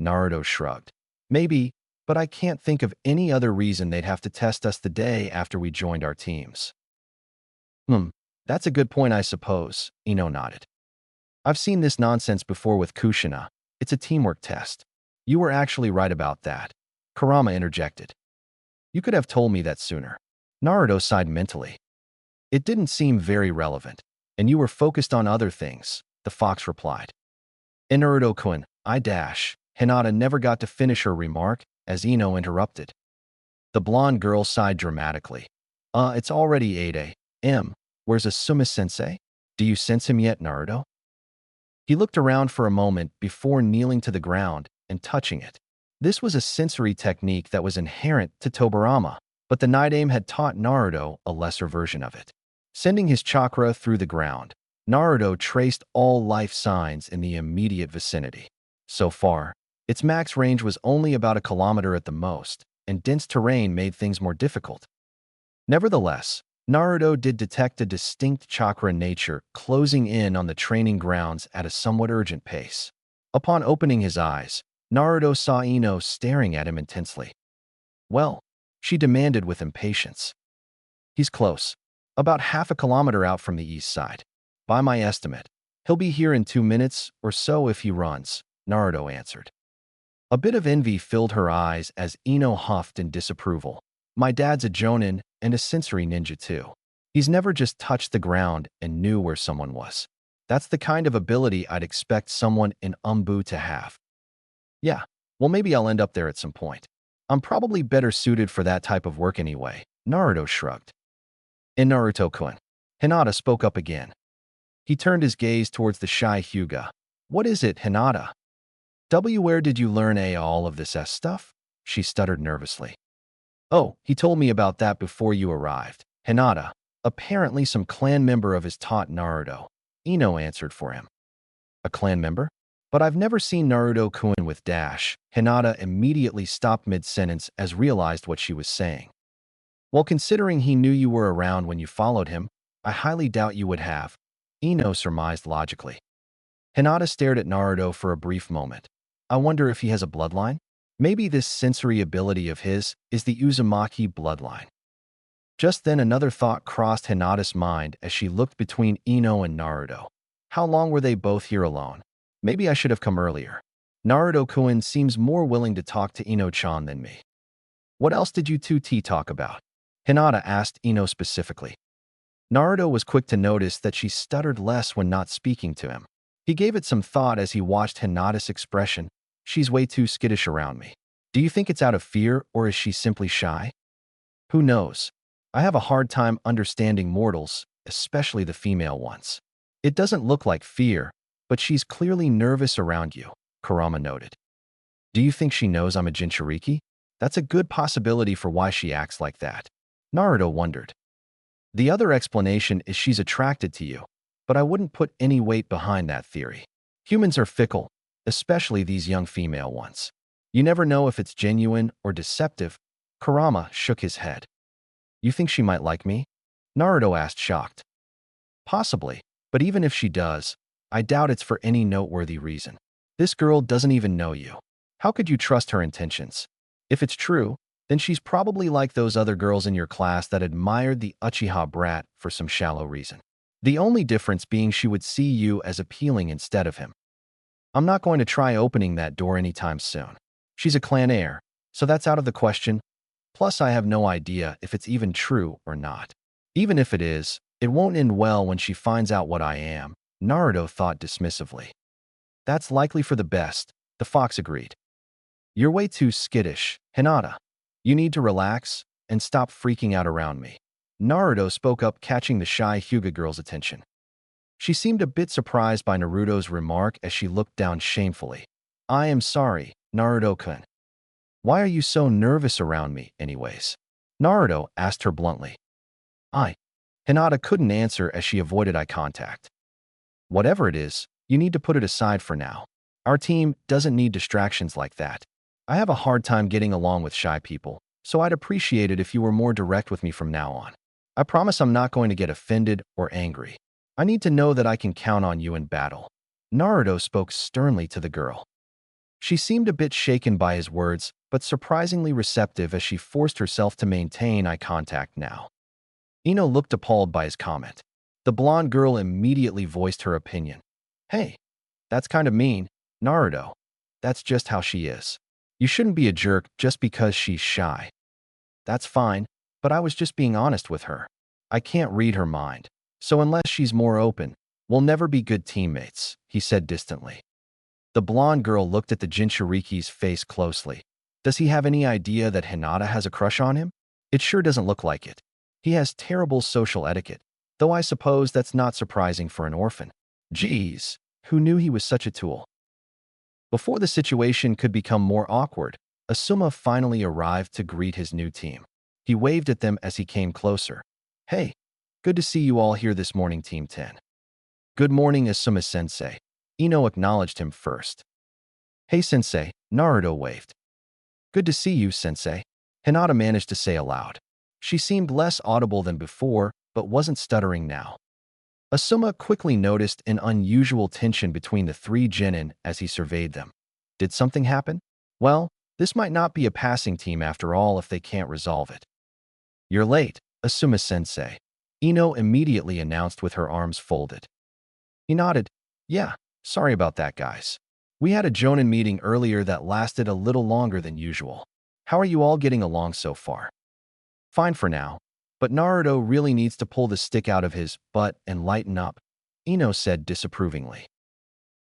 Naruto shrugged. Maybe, but I can't think of any other reason they'd have to test us the day after we joined our teams. That's a good point, I suppose, Ino nodded. I've seen this nonsense before with Kushina. It's a teamwork test. You were actually right about that, Kurama interjected. You could have told me that sooner. Naruto sighed mentally. It didn't seem very relevant, and you were focused on other things, the fox replied. And Naruto-kun, Hinata never got to finish her remark as Ino interrupted. The blonde girl sighed dramatically. It's already 8 a.m. Where's Asuma-sensei? Do you sense him yet, Naruto? He looked around for a moment before kneeling to the ground and touching it. This was a sensory technique that was inherent to Tobirama, but the Night Aim had taught Naruto a lesser version of it. Sending his chakra through the ground, Naruto traced all life signs in the immediate vicinity. So far, its max range was only about a kilometer at the most, and dense terrain made things more difficult. Nevertheless, Naruto did detect a distinct chakra nature closing in on the training grounds at a somewhat urgent pace. Upon opening his eyes, Naruto saw Ino staring at him intensely. Well, she demanded with impatience. He's close, about half a kilometer out from the east side. By my estimate, he'll be here in 2 minutes or so if he runs, Naruto answered. A bit of envy filled her eyes as Ino huffed in disapproval. My dad's a jonin and a sensory ninja too. He's never just touched the ground and knew where someone was. That's the kind of ability I'd expect someone in Umbu to have. Yeah, well maybe I'll end up there at some point. I'm probably better suited for that type of work anyway, Naruto shrugged. In Naruto-kun, Hinata spoke up again. He turned his gaze towards the shy Hyuga. What is it, Hinata? Where did you learn all of this stuff? She stuttered nervously. Oh, he told me about that before you arrived. Hinata, apparently some clan member of his taught Naruto. Ino answered for him. A clan member? But I've never seen Naruto-kun with dash. Hinata immediately stopped mid-sentence as realized what she was saying. Well, considering he knew you were around when you followed him, I highly doubt you would have, Ino surmised logically. Hinata stared at Naruto for a brief moment. I wonder if he has a bloodline? Maybe this sensory ability of his is the Uzumaki bloodline. Just then another thought crossed Hinata's mind as she looked between Ino and Naruto. How long were they both here alone? Maybe I should have come earlier. Naruto-kun seems more willing to talk to Ino-chan than me. What else did you two talk about? Hinata asked Ino specifically. Naruto was quick to notice that she stuttered less when not speaking to him. He gave it some thought as he watched Hinata's expression. She's way too skittish around me. Do you think it's out of fear or is she simply shy? Who knows? I have a hard time understanding mortals, especially the female ones. It doesn't look like fear, but she's clearly nervous around you, Kurama noted. Do you think she knows I'm a Jinchuriki? That's a good possibility for why she acts like that. Naruto wondered. The other explanation is she's attracted to you, but I wouldn't put any weight behind that theory. Humans are fickle, especially these young female ones. You never know if it's genuine or deceptive. Kurama shook his head. You think she might like me? Naruto asked, shocked. Possibly, but even if she does, I doubt it's for any noteworthy reason. This girl doesn't even know you. How could you trust her intentions? If it's true, then she's probably like those other girls in your class that admired the Uchiha brat for some shallow reason. The only difference being she would see you as appealing instead of him. I'm not going to try opening that door anytime soon. She's a clan heir, so that's out of the question. Plus, I have no idea if it's even true or not. Even if it is, it won't end well when she finds out what I am, Naruto thought dismissively. That's likely for the best, the fox agreed. You're way too skittish, Hinata. You need to relax and stop freaking out around me. Naruto spoke up, catching the shy Hyuga girl's attention. She seemed a bit surprised by Naruto's remark as she looked down shamefully. I am sorry, Naruto-kun. Why are you so nervous around me, anyways? Naruto asked her bluntly. Hinata couldn't answer as she avoided eye contact. Whatever it is, you need to put it aside for now. Our team doesn't need distractions like that. I have a hard time getting along with shy people, so I'd appreciate it if you were more direct with me from now on. I promise I'm not going to get offended or angry. I need to know that I can count on you in battle. Naruto spoke sternly to the girl. She seemed a bit shaken by his words, but surprisingly receptive as she forced herself to maintain eye contact now. Ino looked appalled by his comment. The blonde girl immediately voiced her opinion. Hey, that's kind of mean, Naruto. That's just how she is. You shouldn't be a jerk just because she's shy. That's fine, but I was just being honest with her. I can't read her mind, so unless she's more open, we'll never be good teammates, he said distantly. The blonde girl looked at the Jinchuriki's face closely. Does he have any idea that Hinata has a crush on him? It sure doesn't look like it. He has terrible social etiquette, though I suppose that's not surprising for an orphan. Geez, who knew he was such a tool? Before the situation could become more awkward, Asuma finally arrived to greet his new team. He waved at them as he came closer. Hey, good to see you all here this morning, Team 10. Good morning, Asuma-sensei. Ino acknowledged him first. Hey, Sensei, Naruto waved. Good to see you, Sensei, Hinata managed to say aloud. She seemed less audible than before, but wasn't stuttering now. Asuma quickly noticed an unusual tension between the three genin as he surveyed them. Did something happen? Well, this might not be a passing team after all if they can't resolve it. You're late, Asuma-sensei, Ino immediately announced with her arms folded. He nodded. Yeah, sorry about that, guys. We had a Jonin meeting earlier that lasted a little longer than usual. How are you all getting along so far? Fine for now, but Naruto really needs to pull the stick out of his butt and lighten up, Ino said disapprovingly.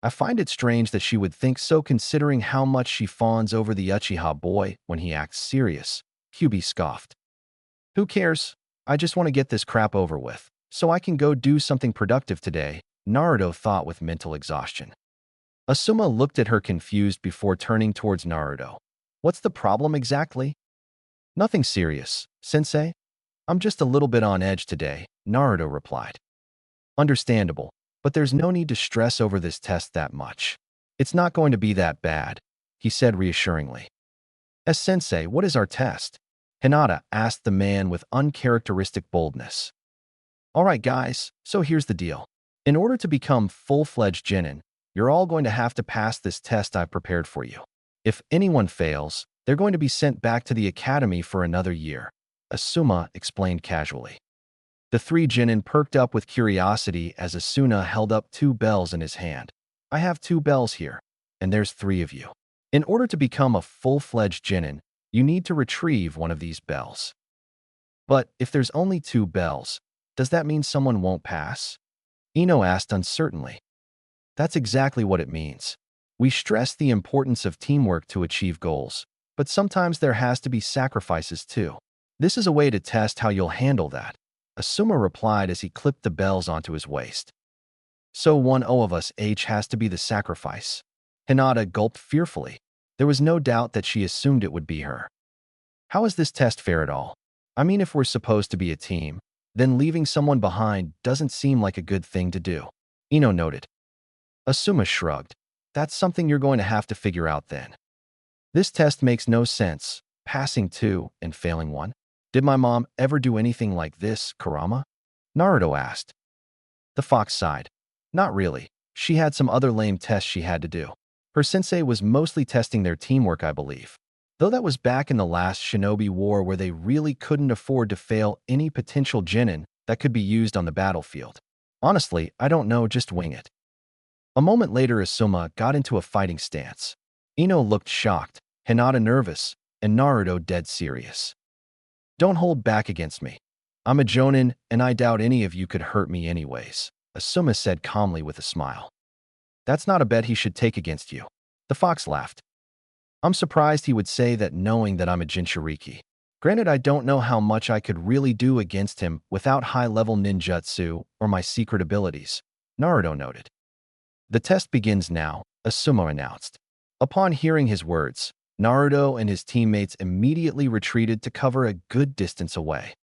I find it strange that she would think so considering how much she fawns over the Uchiha boy when he acts serious, Kyubi scoffed. Who cares? I just want to get this crap over with, so I can go do something productive today, Naruto thought with mental exhaustion. Asuma looked at her confused before turning towards Naruto. What's the problem exactly? Nothing serious, Sensei. I'm just a little bit on edge today, Naruto replied. Understandable, but there's no need to stress over this test that much. It's not going to be that bad, he said reassuringly. Sensei, what is our test? Hinata asked the man with uncharacteristic boldness. All right, guys, so here's the deal. In order to become full-fledged genin, you're all going to have to pass this test I've prepared for you. If anyone fails, they're going to be sent back to the academy for another year, Asuma explained casually. The three genin perked up with curiosity as Asuna held up 2 bells in his hand. I have 2 bells here, and there's 3 of you. In order to become a full-fledged genin, you need to retrieve one of these bells. But if there's only 2 bells, does that mean someone won't pass? Ino asked uncertainly. That's exactly what it means. We stress the importance of teamwork to achieve goals, but sometimes there has to be sacrifices too. This is a way to test how you'll handle that, Asuma replied as he clipped the bells onto his waist. So one of us each has to be the sacrifice. Hinata gulped fearfully. There was no doubt that she assumed it would be her. How is this test fair at all? I mean, if we're supposed to be a team, then leaving someone behind doesn't seem like a good thing to do, Ino noted. Asuma shrugged. That's something you're going to have to figure out then. This test makes no sense, passing 2 and failing 1. Did my mom ever do anything like this, Kurama? Naruto asked. The fox sighed. Not really. She had some other lame tests she had to do. Her sensei was mostly testing their teamwork, I believe. Though that was back in the last Shinobi War where they really couldn't afford to fail any potential genin that could be used on the battlefield. Honestly, I don't know, just wing it. A moment later, Asuma got into a fighting stance. Ino looked shocked, Hinata nervous, and Naruto dead serious. Don't hold back against me. I'm a Jonin, and I doubt any of you could hurt me anyways, Asuma said calmly with a smile. That's not a bet he should take against you. The fox laughed. I'm surprised he would say that knowing that I'm a Jinchuriki. Granted, I don't know how much I could really do against him without high-level ninjutsu or my secret abilities, Naruto noted. The test begins now, Asuma announced. Upon hearing his words, Naruto and his teammates immediately retreated to cover a good distance away.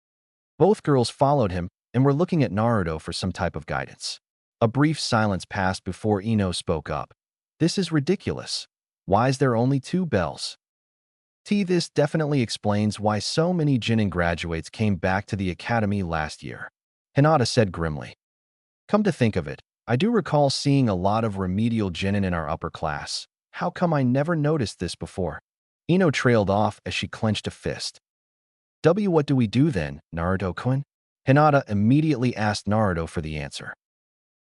Both girls followed him and were looking at Naruto for some type of guidance. A brief silence passed before Ino spoke up. This is ridiculous. Why is there only 2 bells? This definitely explains why so many Genin graduates came back to the academy last year, Hinata said grimly. Come to think of it, I do recall seeing a lot of remedial Genin in our upper class. How come I never noticed this before? Ino trailed off as she clenched a fist. What do we do then, Naruto-kun? Hinata immediately asked Naruto for the answer.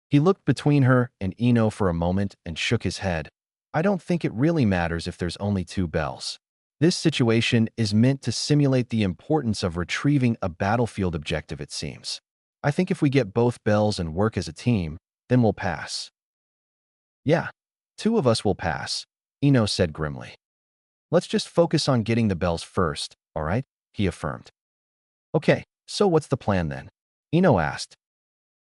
He looked between her and Ino for a moment and shook his head. I don't think it really matters if there's only 2 bells. This situation is meant to simulate the importance of retrieving a battlefield objective, it seems. I think if we get both bells and work as a team, then we'll pass. Yeah, Two of us will pass, Ino said grimly. Let's just focus on getting the bells first, all right? He affirmed. Okay, so what's the plan then? Ino asked.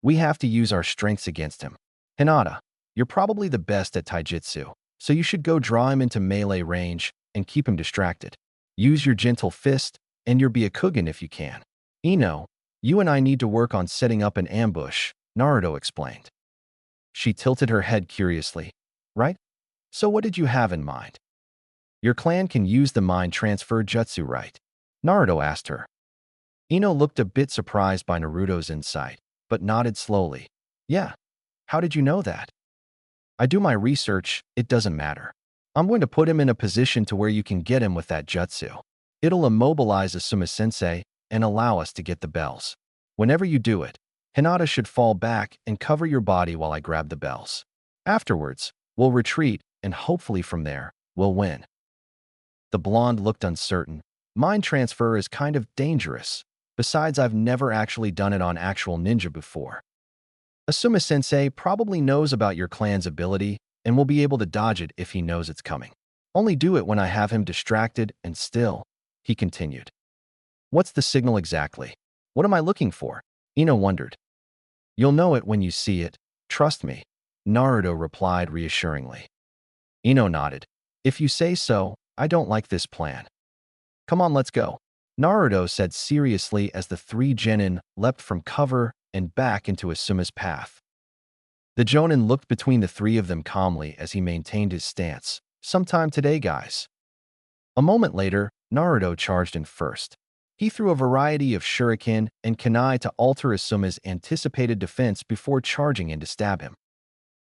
We have to use our strengths against him. Hinata, you're probably the best at taijutsu, so you should go draw him into melee range and keep him distracted. Use your gentle fist and your Byakugan if you can. Ino, you and I need to work on setting up an ambush, Naruto explained. She tilted her head curiously. Right? So what did you have in mind? Your clan can use the mind transfer jutsu, right? Naruto asked her. Ino looked a bit surprised by Naruto's insight, but nodded slowly. Yeah. How did you know that? I do my research, it doesn't matter. I'm going to put him in a position to where you can get him with that jutsu. It'll immobilize Asuma-sensei and allow us to get the bells. Whenever you do it, Hinata should fall back and cover your body while I grab the bells. Afterwards, we'll retreat, and hopefully from there, we'll win. The blonde looked uncertain. Mind transfer is kind of dangerous. Besides, I've never actually done it on actual ninja before. Asuma-sensei probably knows about your clan's ability and will be able to dodge it if he knows it's coming. Only do it when I have him distracted and still, he continued. What's the signal exactly? What am I looking for? Ino wondered. You'll know it when you see it. Trust me, Naruto replied reassuringly. Ino nodded. If you say so, I don't like this plan. Come on, let's go, Naruto said seriously as the three genin leapt from cover and back into Asuma's path. The Jonin looked between the three of them calmly as he maintained his stance. Sometime today, guys. A moment later, Naruto charged in first. He threw a variety of shuriken and kunai to alter Asuma's anticipated defense before charging in to stab him.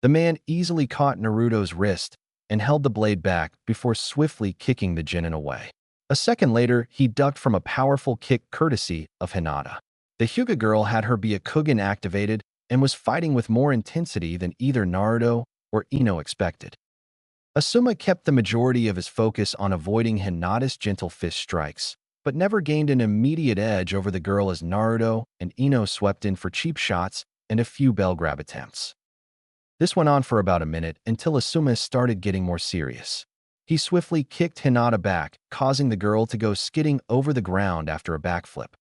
The man easily caught Naruto's wrist and held the blade back before swiftly kicking the genin away. A second later, he ducked from a powerful kick courtesy of Hinata. The Hyuga girl had her Byakugan activated and was fighting with more intensity than either Naruto or Ino expected. Asuma kept the majority of his focus on avoiding Hinata's gentle fist strikes, but never gained an immediate edge over the girl as Naruto and Ino swept in for cheap shots and a few bell grab attempts. This went on for about a minute until Asuma started getting more serious. He swiftly kicked Hinata back, causing the girl to go skidding over the ground after a backflip.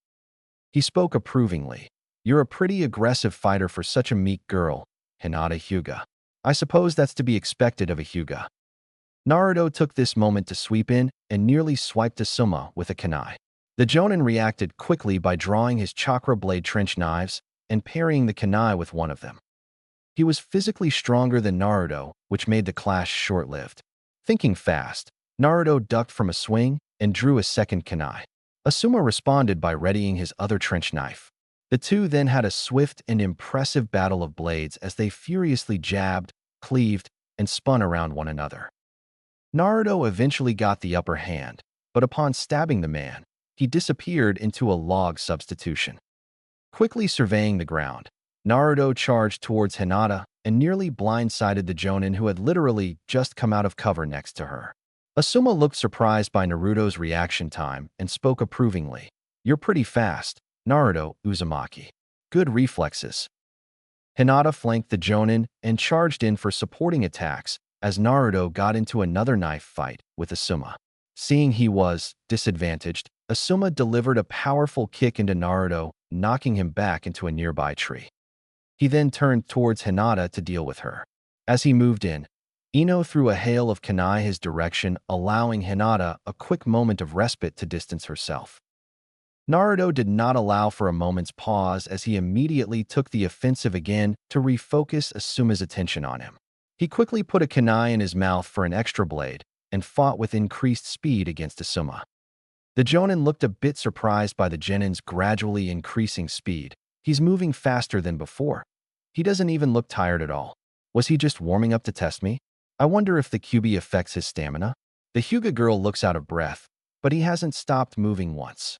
He spoke approvingly. You're a pretty aggressive fighter for such a meek girl, Hinata Hyuga. I suppose that's to be expected of a Hyuga. Naruto took this moment to sweep in and nearly swiped Asuma with a kunai. The Jonin reacted quickly by drawing his chakra blade trench knives and parrying the kunai with one of them. He was physically stronger than Naruto, which made the clash short-lived. Thinking fast, Naruto ducked from a swing and drew a second kunai. Asuma responded by readying his other trench knife. The two then had a swift and impressive battle of blades as they furiously jabbed, cleaved, and spun around one another. Naruto eventually got the upper hand, but upon stabbing the man, he disappeared into a log substitution. Quickly surveying the ground, Naruto charged towards Hinata and nearly blindsided the Jonin who had literally just come out of cover next to her. Asuma looked surprised by Naruto's reaction time and spoke approvingly. You're pretty fast, Naruto Uzumaki. Good reflexes. Hinata flanked the Jonin and charged in for supporting attacks as Naruto got into another knife fight with Asuma. Seeing he was disadvantaged, Asuma delivered a powerful kick into Naruto, knocking him back into a nearby tree. He then turned towards Hinata to deal with her. As he moved in, Ino threw a hail of kunai his direction, allowing Hinata a quick moment of respite to distance herself. Naruto did not allow for a moment's pause as he immediately took the offensive again to refocus Asuma's attention on him. He quickly put a kunai in his mouth for an extra blade and fought with increased speed against Asuma. The Jonin looked a bit surprised by the Genin's gradually increasing speed. He's moving faster than before. He doesn't even look tired at all. Was he just warming up to test me? I wonder if the QB affects his stamina. The Hyuga girl looks out of breath, but he hasn't stopped moving once.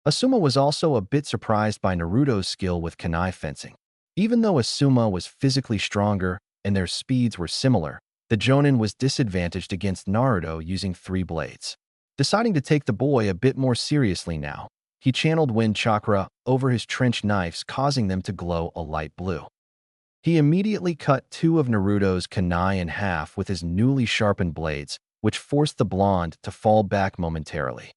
Asuma was also a bit surprised by Naruto's skill with kunai fencing. Even though Asuma was physically stronger and their speeds were similar, the Jonin was disadvantaged against Naruto using 3 blades. Deciding to take the boy a bit more seriously now, he channeled wind chakra over his trench knives, causing them to glow a light blue. He immediately cut two of Naruto's kunai in half with his newly sharpened blades, which forced the blonde to fall back momentarily.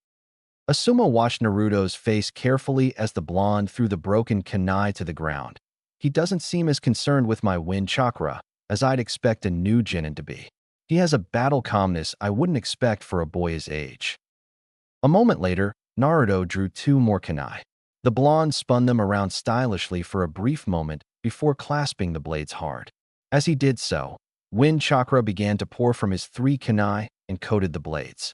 Asuma watched Naruto's face carefully as the blonde threw the broken kunai to the ground. He doesn't seem as concerned with my wind chakra as I'd expect a new genin to be. He has a battle calmness I wouldn't expect for a boy his age. A moment later, Naruto drew two more kunai. The blonde spun them around stylishly for a brief moment before clasping the blades hard. As he did so, wind chakra began to pour from his three kunai and coated the blades.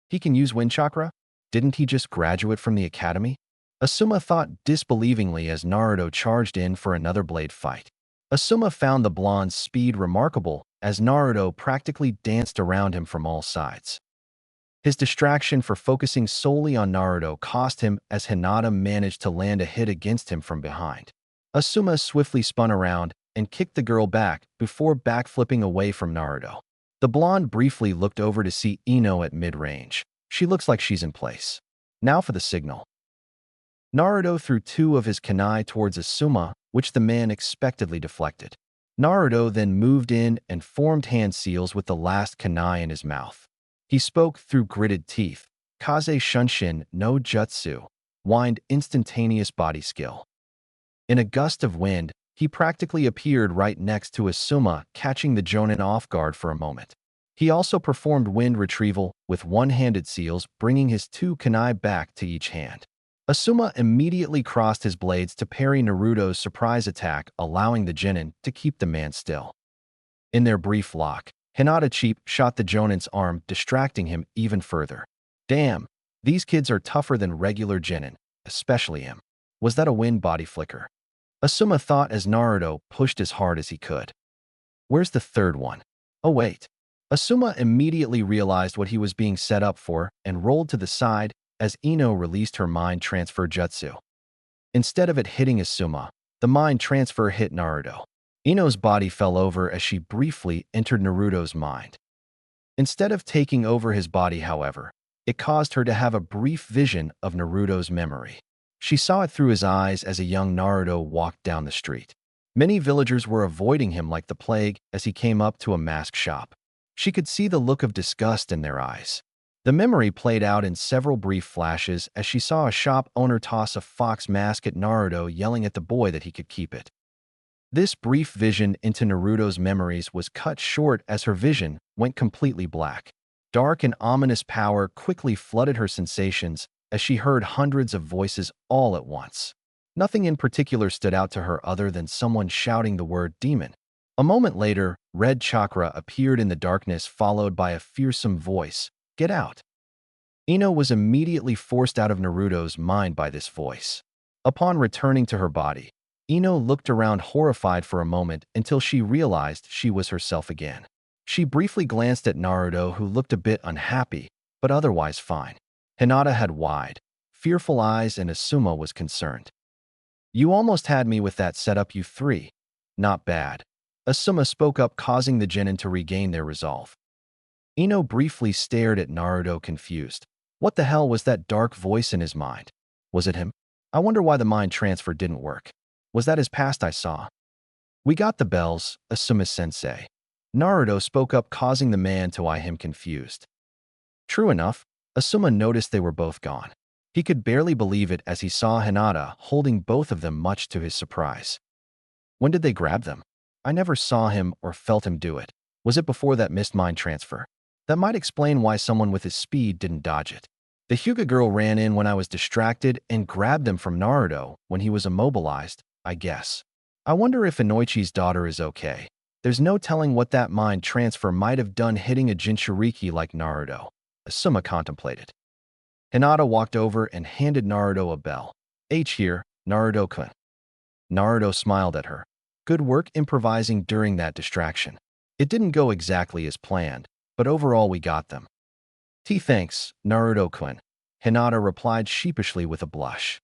He can use wind chakra? Didn't he just graduate from the academy? Asuma thought disbelievingly as Naruto charged in for another blade fight. Asuma found the blonde's speed remarkable as Naruto practically danced around him from all sides. His distraction for focusing solely on Naruto cost him as Hinata managed to land a hit against him from behind. Asuma swiftly spun around and kicked the girl back before backflipping away from Naruto. The blonde briefly looked over to see Ino at mid-range. She looks like she's in place. Now for the signal. Naruto threw two of his kunai towards Asuma, which the man expectedly deflected. Naruto then moved in and formed hand seals with the last kunai in his mouth. He spoke through gritted teeth. Kaze Shunshin no Jutsu, whined instantaneous body skill. In a gust of wind, he practically appeared right next to Asuma, catching the jonin off guard for a moment. He also performed wind retrieval with one-handed seals, bringing his two kunai back to each hand. Asuma immediately crossed his blades to parry Naruto's surprise attack, allowing the genin to keep the man still. In their brief lock, Hinata cheap shot the jonin's arm, distracting him even further. Damn, these kids are tougher than regular genin, especially him. Was that a wind body flicker? Asuma thought as Naruto pushed as hard as he could. Where's the third one? Oh wait. Asuma immediately realized what he was being set up for and rolled to the side as Ino released her mind transfer jutsu. Instead of it hitting Asuma, the mind transfer hit Naruto. Ino's body fell over as she briefly entered Naruto's mind. Instead of taking over his body, however, it caused her to have a brief vision of Naruto's memory. She saw it through his eyes as a young Naruto walked down the street. Many villagers were avoiding him like the plague as he came up to a mask shop. She could see the look of disgust in their eyes. The memory played out in several brief flashes as she saw a shop owner toss a fox mask at Naruto, yelling at the boy that he could keep it. This brief vision into Naruto's memories was cut short as her vision went completely black. Dark and ominous power quickly flooded her sensations as she heard hundreds of voices all at once. Nothing in particular stood out to her other than someone shouting the word demon. A moment later, red chakra appeared in the darkness, followed by a fearsome voice, "Get out." Ino was immediately forced out of Naruto's mind by this voice. Upon returning to her body, Ino looked around horrified for a moment until she realized she was herself again. She briefly glanced at Naruto, who looked a bit unhappy, but otherwise fine. Hinata had wide, fearful eyes and Asuma was concerned. "You almost had me with that setup, you three. Not bad." Asuma spoke up, causing the genin to regain their resolve. Ino briefly stared at Naruto, confused. What the hell was that dark voice in his mind? Was it him? I wonder why the mind transfer didn't work. Was that his past I saw? "We got the bells, Asuma-sensei." Naruto spoke up, causing the man to eye him confused. True enough, Asuma noticed they were both gone. He could barely believe it as he saw Hinata holding both of them, much to his surprise. When did they grab them? I never saw him or felt him do it. Was it before that missed mind transfer? That might explain why someone with his speed didn't dodge it. The Hyuga girl ran in when I was distracted and grabbed him from Naruto when he was immobilized, I guess. I wonder if Inoichi's daughter is okay. There's no telling what that mind transfer might have done hitting a Jinchuriki like Naruto, Asuma contemplated. Hinata walked over and handed Naruto a bell. "H here, Naruto-kun." Naruto smiled at her. Good work improvising during that distraction. It didn't go exactly as planned, but overall we got them. Thanks, Naruto-kun," Hinata replied sheepishly with a blush.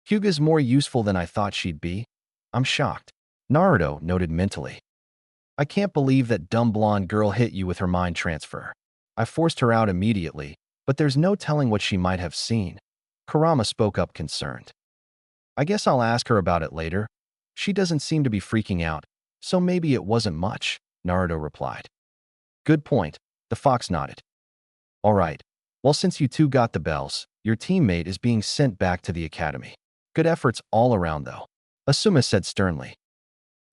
"Hyuga's more useful than I thought she'd be. I'm shocked," Naruto noted mentally. "I can't believe that dumb blonde girl hit you with her mind transfer. I forced her out immediately, but there's no telling what she might have seen." Kurama spoke up, concerned. "I guess I'll ask her about it later." She doesn't seem to be freaking out, so maybe it wasn't much, Naruto replied. Good point, the fox nodded. All right, well since you two got the bells, your teammate is being sent back to the academy. Good efforts all around though, Asuma said sternly.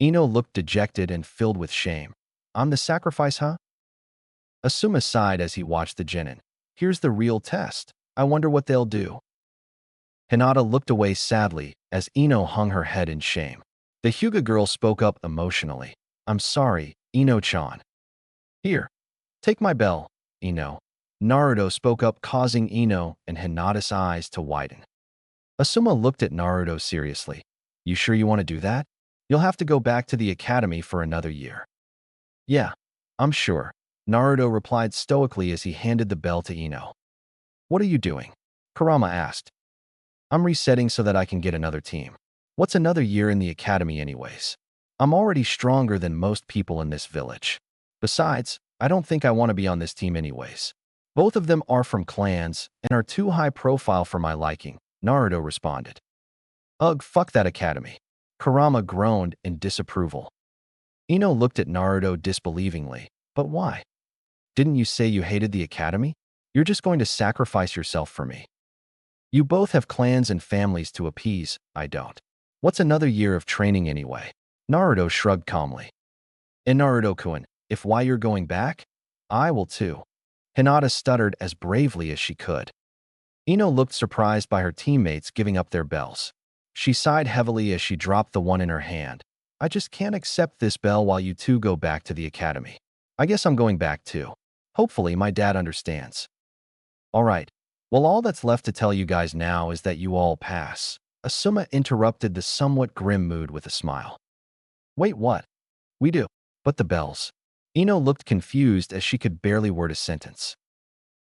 Ino looked dejected and filled with shame. I'm the sacrifice, huh? Asuma sighed as he watched the genin. Here's the real test. I wonder what they'll do. Hinata looked away sadly as Ino hung her head in shame. The Hyuga girl spoke up emotionally. I'm sorry, Ino-chan. Here, take my bell, Ino. Naruto spoke up, causing Ino and Hinata's eyes to widen. Asuma looked at Naruto seriously. You sure you want to do that? You'll have to go back to the academy for another year. Yeah, I'm sure, Naruto replied stoically as he handed the bell to Ino. What are you doing? Kurama asked. I'm resetting so that I can get another team. What's another year in the academy anyways? I'm already stronger than most people in this village. Besides, I don't think I want to be on this team anyways. Both of them are from clans and are too high profile for my liking, Naruto responded. Ugh, fuck that academy. Kurama groaned in disapproval. Ino looked at Naruto disbelievingly. But why? Didn't you say you hated the academy? You're just going to sacrifice yourself for me. You both have clans and families to appease, I don't. What's another year of training anyway? Naruto shrugged calmly. And Naruto-kun, if why you're going back, I will too. Hinata stuttered as bravely as she could. Ino looked surprised by her teammates giving up their bells. She sighed heavily as she dropped the one in her hand. I just can't accept this bell while you two go back to the academy. I guess I'm going back too. Hopefully my dad understands. All right. Well, all that's left to tell you guys now is that you all pass. Asuma interrupted the somewhat grim mood with a smile. Wait, what? We do. But the bells. Ino looked confused as she could barely word a sentence.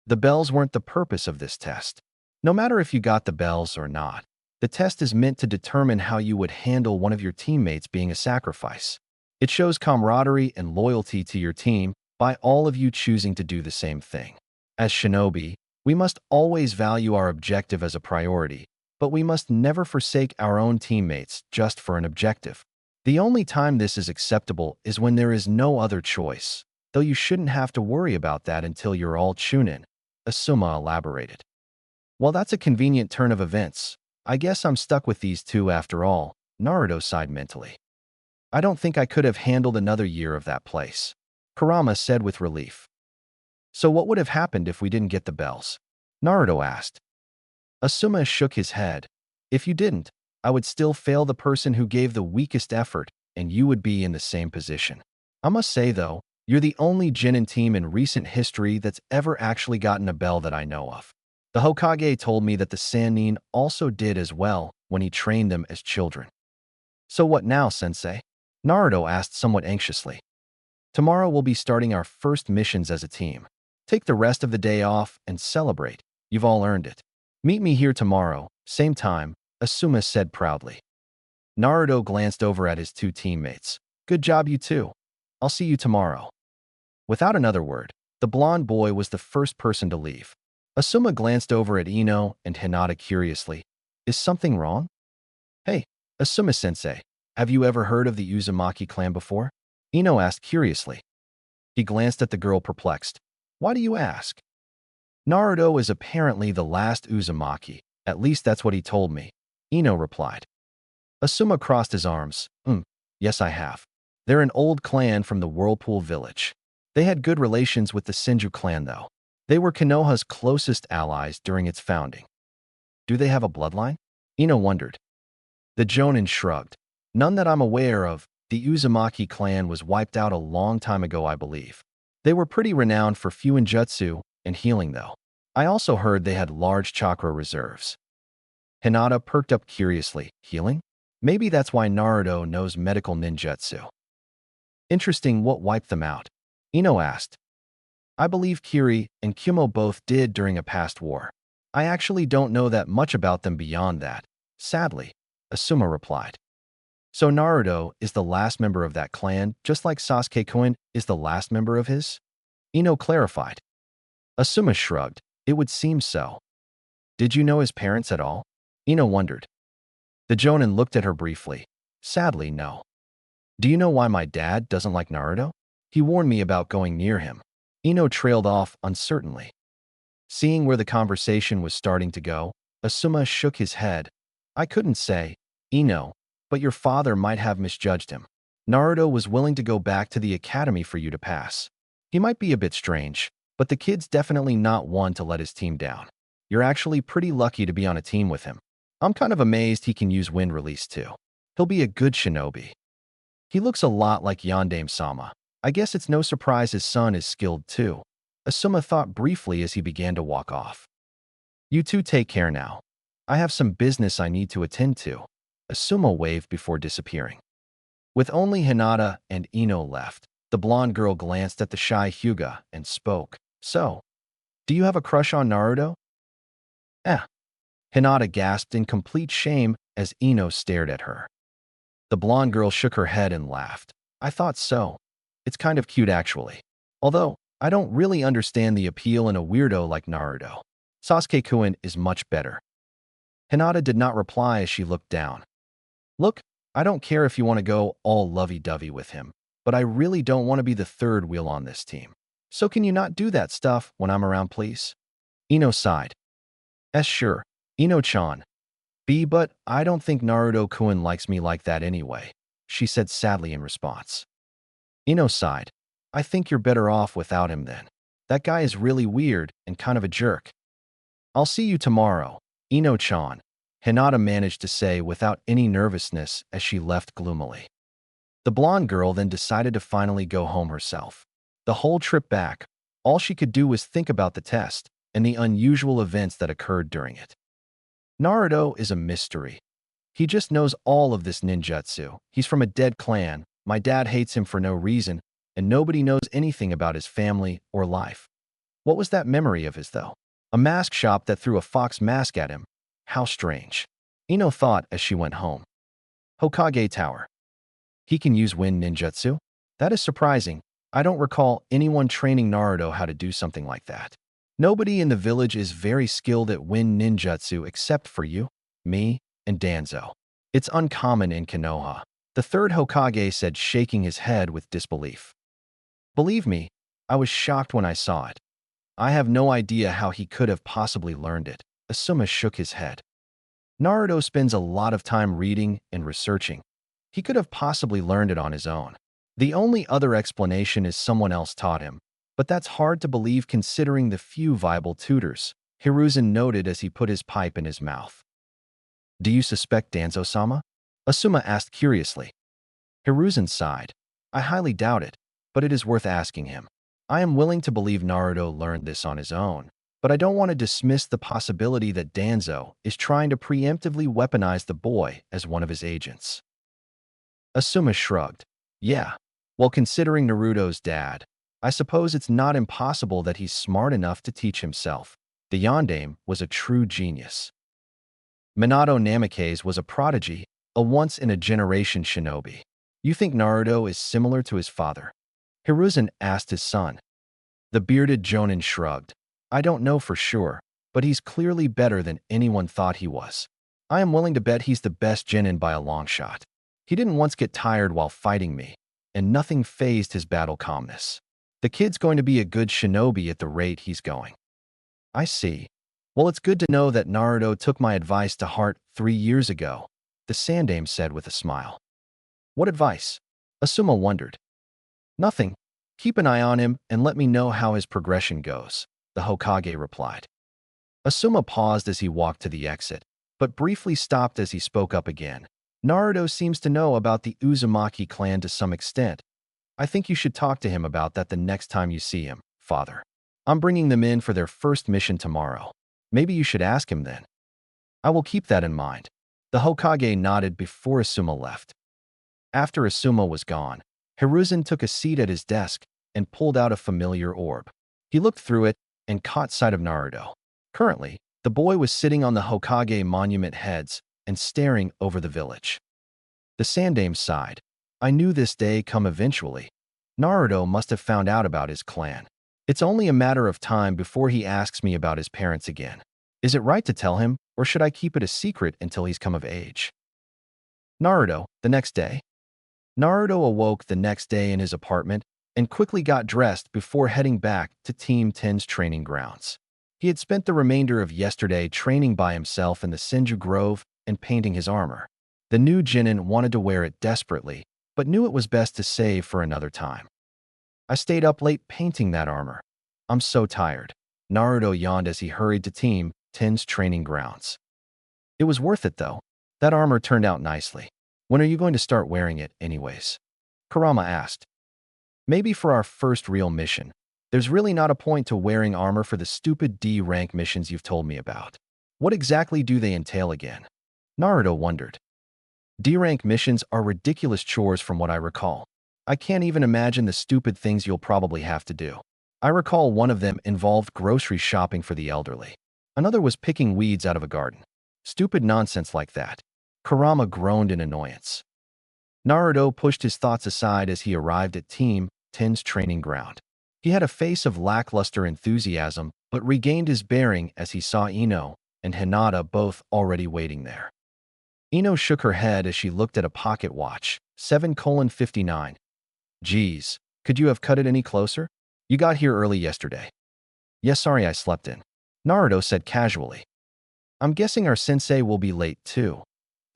The bells weren't the purpose of this test. No matter if you got the bells or not, the test is meant to determine how you would handle one of your teammates being a sacrifice. It shows camaraderie and loyalty to your team by all of you choosing to do the same thing. As shinobi, we must always value our objective as a priority, but we must never forsake our own teammates just for an objective. The only time this is acceptable is when there is no other choice, though you shouldn't have to worry about that until you're all chunin, Asuma elaborated. Well, that's a convenient turn of events. I guess I'm stuck with these two after all, Naruto sighed mentally. I don't think I could have handled another year of that place, Kurama said with relief. So what would have happened if we didn't get the bells? Naruto asked. Asuma shook his head. If you didn't, I would still fail the person who gave the weakest effort, and you would be in the same position. I must say, though, you're the only Genin team in recent history that's ever actually gotten a bell that I know of. The Hokage told me that the Sannin also did as well when he trained them as children. So what now, sensei? Naruto asked somewhat anxiously. Tomorrow we'll be starting our first missions as a team. Take the rest of the day off and celebrate. You've all earned it. Meet me here tomorrow, same time, Asuma said proudly. Naruto glanced over at his two teammates. Good job, you two. I'll see you tomorrow. Without another word, the blonde boy was the first person to leave. Asuma glanced over at Ino and Hinata curiously. Is something wrong? Hey, Asuma-sensei, have you ever heard of the Uzumaki clan before? Ino asked curiously. He glanced at the girl perplexed. Why do you ask? Naruto is apparently the last Uzumaki. At least that's what he told me, Ino replied. Asuma crossed his arms. Yes I have. They're an old clan from the Whirlpool village. They had good relations with the Senju clan though. They were Konoha's closest allies during its founding. Do they have a bloodline? Ino wondered. The Jonin shrugged. None that I'm aware of. The Uzumaki clan was wiped out a long time ago, I believe. They were pretty renowned for Fuinjutsu and healing though. I also heard they had large chakra reserves. Hinata perked up curiously. Healing? Maybe that's why Naruto knows medical ninjutsu. Interesting, what wiped them out? Ino asked. I believe Kiri and Kumo both did during a past war. I actually don't know that much about them beyond that, sadly, Asuma replied. So Naruto is the last member of that clan, just like Sasuke-kun is the last member of his? Ino clarified. Asuma shrugged. It would seem so. Did you know his parents at all? Ino wondered. The Jonin looked at her briefly. Sadly, no. Do you know why my dad doesn't like Naruto? He warned me about going near him. Ino trailed off uncertainly. Seeing where the conversation was starting to go, Asuma shook his head. I couldn't say, Ino, but your father might have misjudged him. Naruto was willing to go back to the academy for you to pass. He might be a bit strange, but the kid's definitely not one to let his team down. You're actually pretty lucky to be on a team with him. I'm kind of amazed he can use wind release too. He'll be a good shinobi. He looks a lot like Yondaime-sama. I guess it's no surprise his son is skilled too. Asuma thought briefly as he began to walk off. You two take care now. I have some business I need to attend to. Asuma waved before disappearing. With only Hinata and Ino left, the blonde girl glanced at the shy Hyuga and spoke. So, do you have a crush on Naruto? Eh. Hinata gasped in complete shame as Ino stared at her. The blonde girl shook her head and laughed. I thought so. It's kind of cute actually. Although, I don't really understand the appeal in a weirdo like Naruto. Sasuke-kun is much better. Hinata did not reply as she looked down. Look, I don't care if you want to go all lovey-dovey with him, but I really don't want to be the third wheel on this team. So can you not do that stuff when I'm around, please? Ino sighed. Sure, Ino-chan. But I don't think Naruto-kun likes me like that anyway, she said sadly in response. Ino sighed. I think you're better off without him then. That guy is really weird and kind of a jerk. I'll see you tomorrow, Ino-chan, Hinata managed to say without any nervousness as she left gloomily. The blonde girl then decided to finally go home herself. The whole trip back, all she could do was think about the test and the unusual events that occurred during it. Naruto is a mystery. He just knows all of this ninjutsu. He's from a dead clan. My dad hates him for no reason, and nobody knows anything about his family or life. What was that memory of his, though? A mask shop that threw a fox mask at him. How strange. Ino thought as she went home. Hokage Tower. He can use wind ninjutsu? That is surprising. I don't recall anyone training Naruto how to do something like that. Nobody in the village is very skilled at wind ninjutsu except for you, me, and Danzo. It's uncommon in Konoha. The third Hokage said, shaking his head with disbelief. Believe me, I was shocked when I saw it. I have no idea how he could have possibly learned it. Asuma shook his head. Naruto spends a lot of time reading and researching. He could have possibly learned it on his own. The only other explanation is someone else taught him, but that's hard to believe considering the few viable tutors, Hiruzen noted as he put his pipe in his mouth. Do you suspect Danzo-sama? Asuma asked curiously. Hiruzen sighed. I highly doubt it, but it is worth asking him. I am willing to believe Naruto learned this on his own, but I don't want to dismiss the possibility that Danzo is trying to preemptively weaponize the boy as one of his agents. Asuma shrugged. Yeah, well, considering Naruto's dad, I suppose it's not impossible that he's smart enough to teach himself. The Yondaime was a true genius. Minato Namikaze was a prodigy, a once-in-a-generation shinobi. You think Naruto is similar to his father? Hiruzen asked his son. The bearded Jonin shrugged. I don't know for sure, but he's clearly better than anyone thought he was. I am willing to bet he's the best genin by a long shot. He didn't once get tired while fighting me, and nothing fazed his battle calmness. The kid's going to be a good shinobi at the rate he's going. I see. Well, it's good to know that Naruto took my advice to heart 3 years ago, the Sandaime said with a smile. What advice? Asuma wondered. Nothing. Keep an eye on him and let me know how his progression goes, the Hokage replied. Asuma paused as he walked to the exit, but briefly stopped as he spoke up again. Naruto seems to know about the Uzumaki clan to some extent. I think you should talk to him about that the next time you see him, father. I'm bringing them in for their first mission tomorrow. Maybe you should ask him then. I will keep that in mind. The Hokage nodded before Asuma left. After Asuma was gone, Hiruzen took a seat at his desk and pulled out a familiar orb. He looked through it and caught sight of Naruto. Currently, the boy was sitting on the Hokage monument heads and staring over the village. The Sandaime sighed. I knew this day come eventually. Naruto must have found out about his clan. It's only a matter of time before he asks me about his parents again. Is it right to tell him, or should I keep it a secret until he's come of age? Naruto, the next day. Naruto awoke the next day in his apartment and quickly got dressed before heading back to Team 10's training grounds. He had spent the remainder of yesterday training by himself in the Senju Grove and painting his armor. The new Jinin wanted to wear it desperately, but knew it was best to save for another time. I stayed up late painting that armor. I'm so tired. Naruto yawned as he hurried to Team 10's training grounds. It was worth it, though. That armor turned out nicely. When are you going to start wearing it, anyways? Kurama asked. Maybe for our first real mission. There's really not a point to wearing armor for the stupid D-rank missions you've told me about. What exactly do they entail again? Naruto wondered. D-rank missions are ridiculous chores from what I recall. I can't even imagine the stupid things you'll probably have to do. I recall one of them involved grocery shopping for the elderly. Another was picking weeds out of a garden. Stupid nonsense like that. Kurama groaned in annoyance. Naruto pushed his thoughts aside as he arrived at Team 10's training ground. He had a face of lackluster enthusiasm, but regained his bearing as he saw Ino and Hinata both already waiting there. Ino shook her head as she looked at a pocket watch, 7:59. Geez, could you have cut it any closer? You got here early yesterday. Yes, sorry I slept in. Naruto said casually. I'm guessing our sensei will be late too.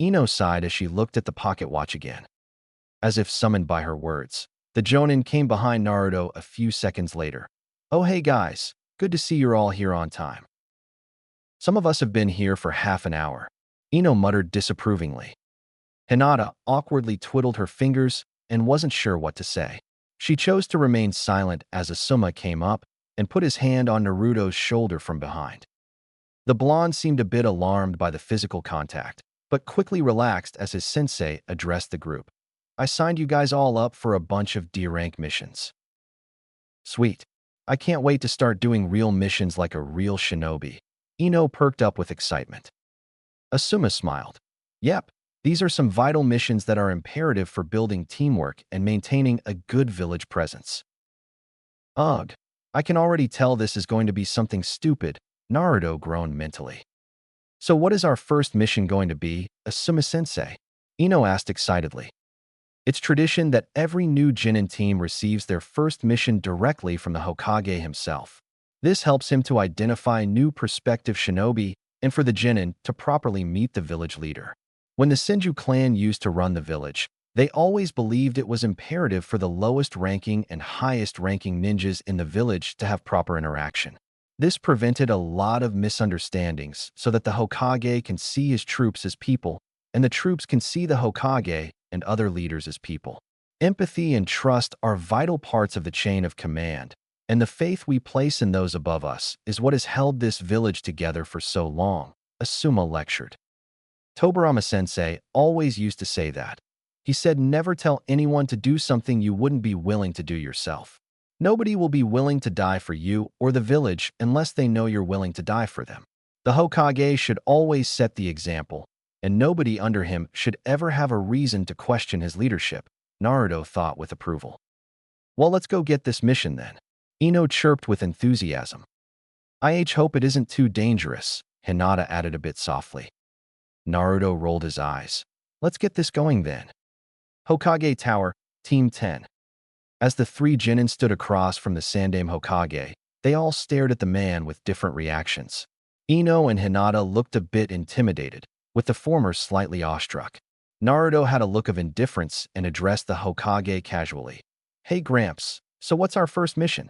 Ino sighed as she looked at the pocket watch again. As if summoned by her words, the Jonin came behind Naruto a few seconds later. Oh hey guys, good to see you're all here on time. Some of us have been here for half an hour. Ino muttered disapprovingly. Hinata awkwardly twiddled her fingers and wasn't sure what to say. She chose to remain silent as Asuma came up and put his hand on Naruto's shoulder from behind. The blonde seemed a bit alarmed by the physical contact, but quickly relaxed as his sensei addressed the group. I signed you guys all up for a bunch of D-rank missions. Sweet. I can't wait to start doing real missions like a real shinobi. Ino perked up with excitement. Asuma smiled. Yep, these are some vital missions that are imperative for building teamwork and maintaining a good village presence. Ugh, I can already tell this is going to be something stupid, Naruto groaned mentally. So what is our first mission going to be, Asuma-sensei? Ino asked excitedly. It's tradition that every new Jinin team receives their first mission directly from the Hokage himself. This helps him to identify new prospective shinobi and for the Jinin to properly meet the village leader. When the Senju clan used to run the village, they always believed it was imperative for the lowest ranking and highest ranking ninjas in the village to have proper interaction. This prevented a lot of misunderstandings so that the Hokage can see his troops as people, and the troops can see the Hokage and other leaders as people. Empathy and trust are vital parts of the chain of command, and the faith we place in those above us is what has held this village together for so long, Asuma lectured. Tobirama-sensei always used to say that. He said never tell anyone to do something you wouldn't be willing to do yourself. Nobody will be willing to die for you or the village unless they know you're willing to die for them. The Hokage should always set the example, and nobody under him should ever have a reason to question his leadership, Naruto thought with approval. Well, let's go get this mission then. Ino chirped with enthusiasm. I hope it isn't too dangerous, Hinata added a bit softly. Naruto rolled his eyes. Let's get this going then. Hokage Tower, Team 10. As the three Jinin stood across from the Sandaime Hokage, they all stared at the man with different reactions. Ino and Hinata looked a bit intimidated, with the former slightly awestruck. Naruto had a look of indifference and addressed the Hokage casually. Hey Gramps, so what's our first mission?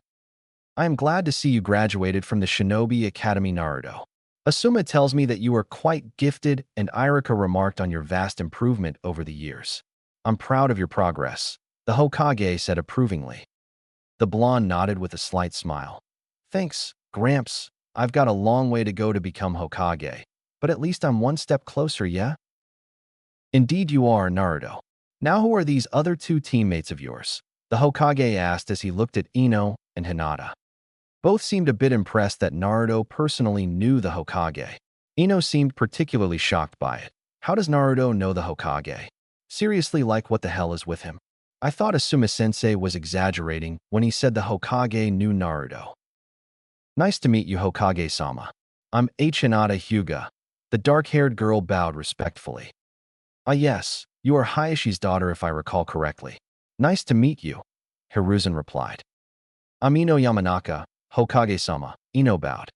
I am glad to see you graduated from the Shinobi Academy, Naruto. Asuma tells me that you are quite gifted, and Irika remarked on your vast improvement over the years. I'm proud of your progress, the Hokage said approvingly. The blonde nodded with a slight smile. Thanks, Gramps. I've got a long way to go to become Hokage, but at least I'm one step closer, yeah? Indeed you are, Naruto. Now who are these other two teammates of yours? The Hokage asked as he looked at Ino and Hinata. Both seemed a bit impressed that Naruto personally knew the Hokage. Ino seemed particularly shocked by it. How does Naruto know the Hokage? Seriously, like what the hell is with him? I thought Asuma-sensei was exaggerating when he said the Hokage knew Naruto. Nice to meet you, Hokage-sama. I'm Hinata Hyuga. The dark-haired girl bowed respectfully. Ah yes, You are Hayashi's daughter if I recall correctly. Nice to meet you, Hiruzen replied. I'm Ino Yamanaka, Hokage-sama. Ino bowed.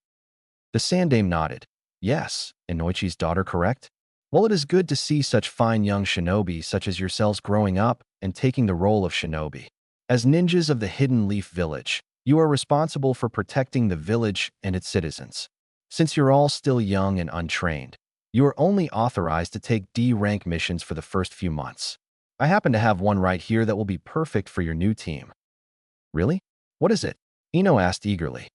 The Sandame nodded. Yes, Inoichi's daughter, correct? Well, it is good to see such fine young shinobi such as yourselves growing up and taking the role of shinobi. As ninjas of the Hidden Leaf Village, you are responsible for protecting the village and its citizens. Since you're all still young and untrained, you are only authorized to take D-rank missions for the first few months. I happen to have one right here that will be perfect for your new team. Really? What is it? Ino asked eagerly.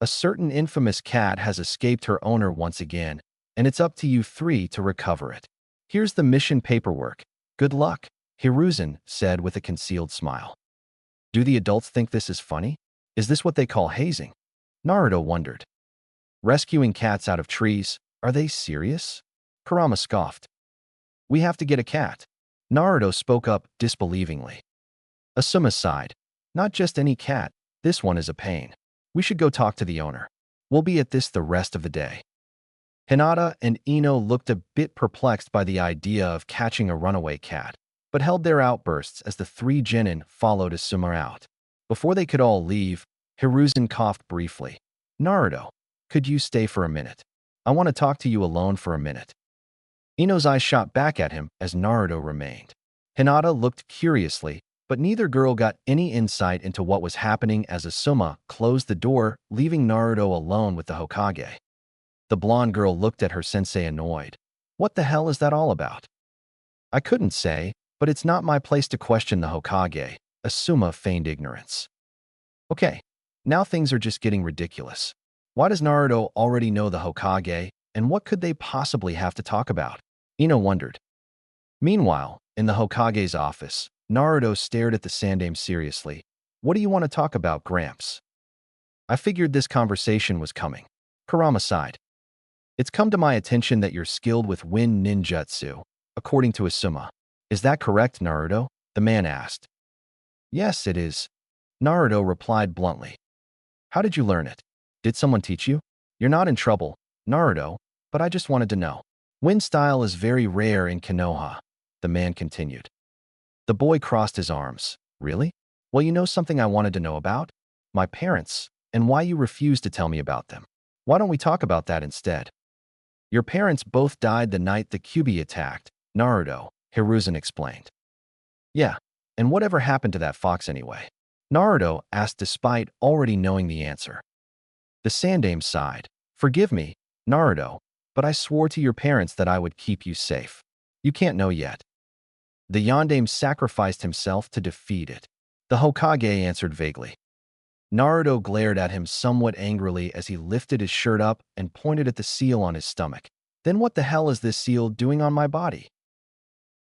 A certain infamous cat has escaped her owner once again, and it's up to you three to recover it. Here's the mission paperwork. Good luck, Hiruzen said with a concealed smile. Do the adults think this is funny? Is this what they call hazing? Naruto wondered. Rescuing cats out of trees? Are they serious? Kurama scoffed. We have to get a cat. Naruto spoke up disbelievingly. Asuma sighed. Not just any cat. This one is a pain. We should go talk to the owner. We'll be at this the rest of the day. Hinata and Ino looked a bit perplexed by the idea of catching a runaway cat, but held their outbursts as the three genin followed Asuma out. Before they could all leave, Hiruzen coughed briefly. Naruto, could you stay for a minute? I want to talk to you alone for a minute. Ino's eyes shot back at him as Naruto remained. Hinata looked curiously, but neither girl got any insight into what was happening as Asuma closed the door, leaving Naruto alone with the Hokage. The blonde girl looked at her sensei annoyed. What the hell is that all about? I couldn't say, but it's not my place to question the Hokage. Asuma feigned ignorance. Okay, now things are just getting ridiculous. Why does Naruto already know the Hokage, and what could they possibly have to talk about? Ino wondered. Meanwhile, in the Hokage's office, Naruto stared at the Sandame seriously. What do you want to talk about, Gramps? I figured this conversation was coming. Kurama sighed. It's come to my attention that you're skilled with wind ninjutsu, according to Asuma. Is that correct, Naruto? The man asked. Yes, it is. Naruto replied bluntly. How did you learn it? Did someone teach you? You're not in trouble, Naruto, but I just wanted to know. Wind style is very rare in Konoha, the man continued. The boy crossed his arms. Really? Well, you know something I wanted to know about? My parents, and why you refused to tell me about them. Why don't we talk about that instead? Your parents both died the night the Kyuubi attacked, Naruto, Hiruzen explained. Yeah, and whatever happened to that fox anyway? Naruto asked despite already knowing the answer. The Sandame sighed. Forgive me, Naruto, but I swore to your parents that I would keep you safe. You can't know yet. The Yandame sacrificed himself to defeat it. The Hokage answered vaguely. Naruto glared at him somewhat angrily as he lifted his shirt up and pointed at the seal on his stomach. Then what the hell is this seal doing on my body?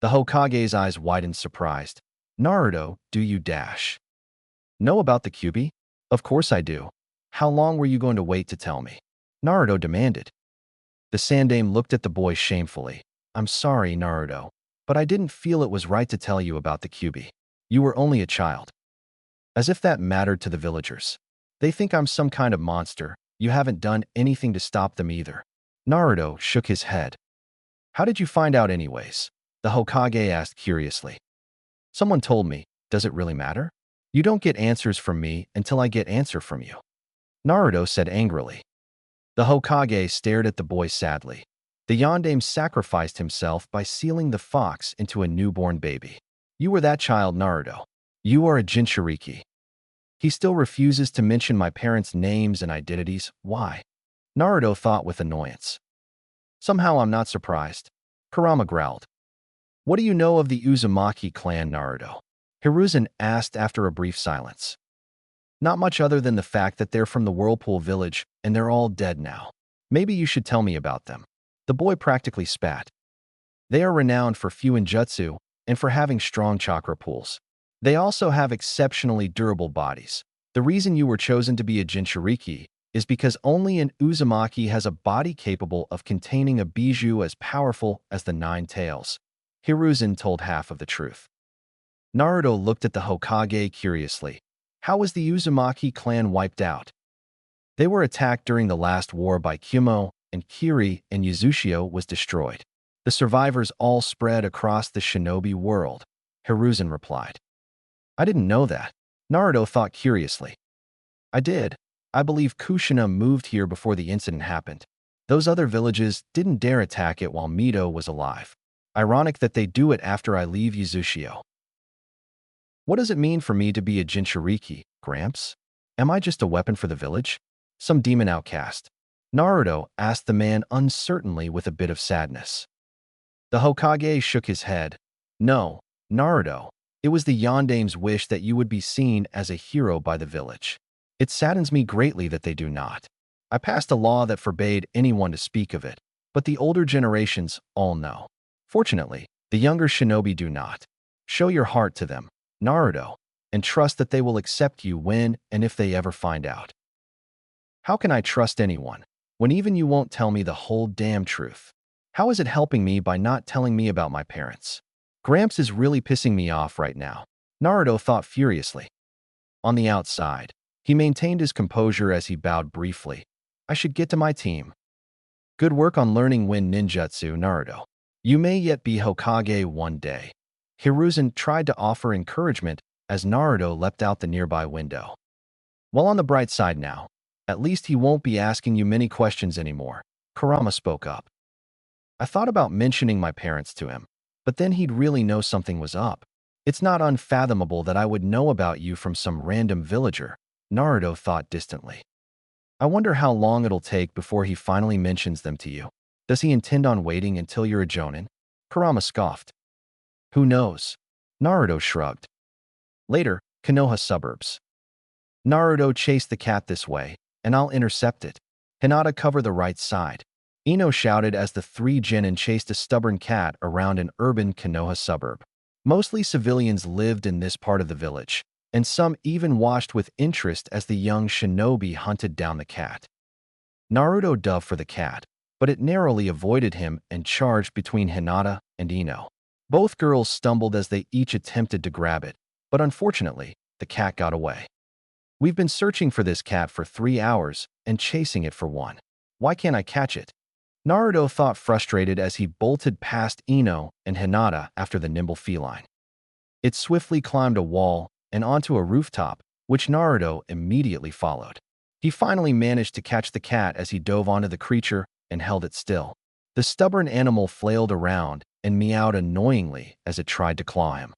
The Hokage's eyes widened surprised. Naruto, do you dash? Know about the Kyuubi? Of course I do. How long were you going to wait to tell me? Naruto demanded. The Sandame looked at the boy shamefully. I'm sorry, Naruto, but I didn't feel it was right to tell you about the Kyuubi. You were only a child. As if that mattered to the villagers. They think I'm some kind of monster. You haven't done anything to stop them either. Naruto shook his head. How did you find out anyways? The Hokage asked curiously. Someone told me. Does it really matter? You don't get answers from me until I get answer from you. Naruto said angrily. The Hokage stared at the boy sadly. The Yandame sacrificed himself by sealing the fox into a newborn baby. You were that child, Naruto. You are a Jinchuriki. He still refuses to mention my parents' names and identities. Why? Naruto thought with annoyance. Somehow I'm not surprised. Kurama growled. What do you know of the Uzumaki clan, Naruto? Hiruzen asked after a brief silence. Not much other than the fact that they're from the Whirlpool Village and they're all dead now. Maybe you should tell me about them. The boy practically spat. They are renowned for Fuinjutsu and for having strong chakra pools. They also have exceptionally durable bodies. The reason you were chosen to be a Jinchuriki is because only an Uzumaki has a body capable of containing a bijou as powerful as the Nine Tails. Hiruzen told half of the truth. Naruto looked at the Hokage curiously. How was the Uzumaki clan wiped out? They were attacked during the last war by Kyumo, and Kiri and Yuzushio was destroyed. The survivors all spread across the shinobi world, Hiruzen replied. I didn't know that. Naruto thought curiously. I did. I believe Kushina moved here before the incident happened. Those other villages didn't dare attack it while Mito was alive. Ironic that they do it after I leave Yuzushio. What does it mean for me to be a Jinchuriki, Gramps? Am I just a weapon for the village? Some demon outcast? Naruto asked the man uncertainly with a bit of sadness. The Hokage shook his head. No, Naruto. It was the Yandame's wish that you would be seen as a hero by the village. It saddens me greatly that they do not. I passed a law that forbade anyone to speak of it, but the older generations all know. Fortunately, the younger shinobi do not. Show your heart to them, Naruto, and trust that they will accept you when and if they ever find out. How can I trust anyone when even you won't tell me the whole damn truth? How is it helping me by not telling me about my parents? Gramps is really pissing me off right now, Naruto thought furiously. On the outside, he maintained his composure as he bowed briefly. I should get to my team. Good work on learning Wind Ninjutsu, Naruto. You may yet be Hokage one day. Hiruzen tried to offer encouragement as Naruto leapt out the nearby window. Well, on the bright side now, at least he won't be asking you many questions anymore, Kurama spoke up. I thought about mentioning my parents to him, but then he'd really know something was up. It's not unfathomable that I would know about you from some random villager, Naruto thought distantly. I wonder how long it'll take before he finally mentions them to you. Does he intend on waiting until you're a Jonin? Kurama scoffed. Who knows? Naruto shrugged. Later, Konoha suburbs. Naruto chased the cat this way, and I'll intercept it. Hinata, cover the right side. Ino shouted as the three genin chased a stubborn cat around an urban Konoha suburb. Mostly civilians lived in this part of the village, and some even watched with interest as the young shinobi hunted down the cat. Naruto dove for the cat, but it narrowly avoided him and charged between Hinata and Ino. Both girls stumbled as they each attempted to grab it, but unfortunately, the cat got away. We've been searching for this cat for 3 hours and chasing it for 1. Why can't I catch it? Naruto thought frustrated as he bolted past Ino and Hinata after the nimble feline. It swiftly climbed a wall and onto a rooftop, which Naruto immediately followed. He finally managed to catch the cat as he dove onto the creature and held it still. The stubborn animal flailed around and meowed annoyingly as it tried to claw him.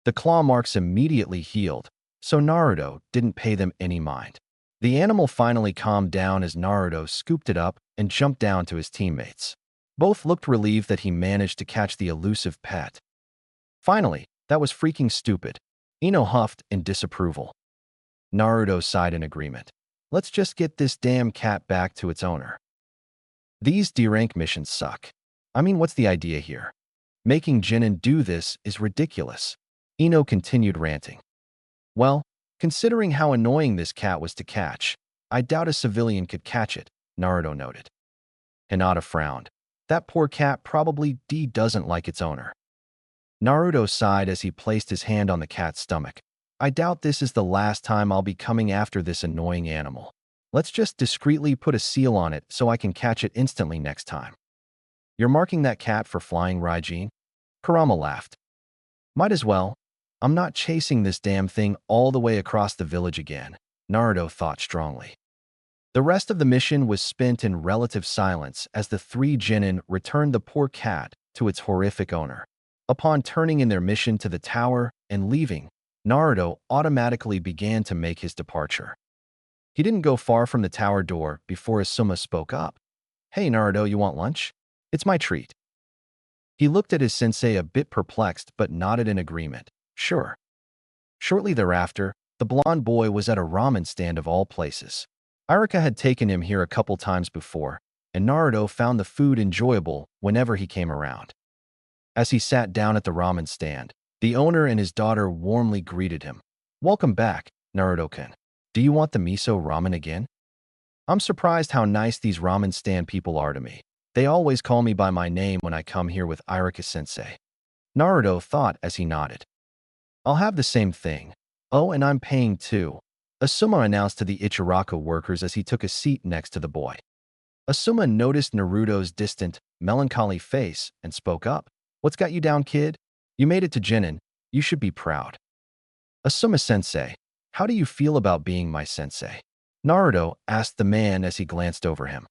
The claw marks immediately healed, so Naruto didn't pay them any mind. The animal finally calmed down as Naruto scooped it up and jumped down to his teammates. Both looked relieved that he managed to catch the elusive pet. Finally, that was freaking stupid. Ino huffed in disapproval. Naruto sighed in agreement. Let's just get this damn cat back to its owner. These D-rank missions suck. I mean, what's the idea here? Making Genin do this is ridiculous. Ino continued ranting. Well, considering how annoying this cat was to catch, I doubt a civilian could catch it, Naruto noted. Hinata frowned. That poor cat probably doesn't like its owner. Naruto sighed as he placed his hand on the cat's stomach. I doubt this is the last time I'll be coming after this annoying animal. Let's just discreetly put a seal on it so I can catch it instantly next time. You're marking that cat for flying Raijin? Kurama laughed. Might as well. I'm not chasing this damn thing all the way across the village again, Naruto thought strongly. The rest of the mission was spent in relative silence as the three genin returned the poor cat to its horrific owner. Upon turning in their mission to the tower and leaving, Naruto automatically began to make his departure. He didn't go far from the tower door before Asuma spoke up. Hey Naruto, you want lunch? It's my treat. He looked at his sensei a bit perplexed but nodded in agreement. Sure. Shortly thereafter, the blonde boy was at a ramen stand of all places. Iruka had taken him here a couple times before, and Naruto found the food enjoyable whenever he came around. As he sat down at the ramen stand, the owner and his daughter warmly greeted him. Welcome back, Naruto-kun. Do you want the miso ramen again? I'm surprised how nice these ramen stand people are to me. They always call me by my name when I come here with Iruka-sensei. Naruto thought as he nodded. I'll have the same thing. Oh, and I'm paying too, Asuma announced to the Ichiraku workers as he took a seat next to the boy. Asuma noticed Naruto's distant, melancholy face and spoke up. What's got you down, kid? You made it to Genin. You should be proud. Asuma-sensei, how do you feel about being my sensei? Naruto asked the man as he glanced over him.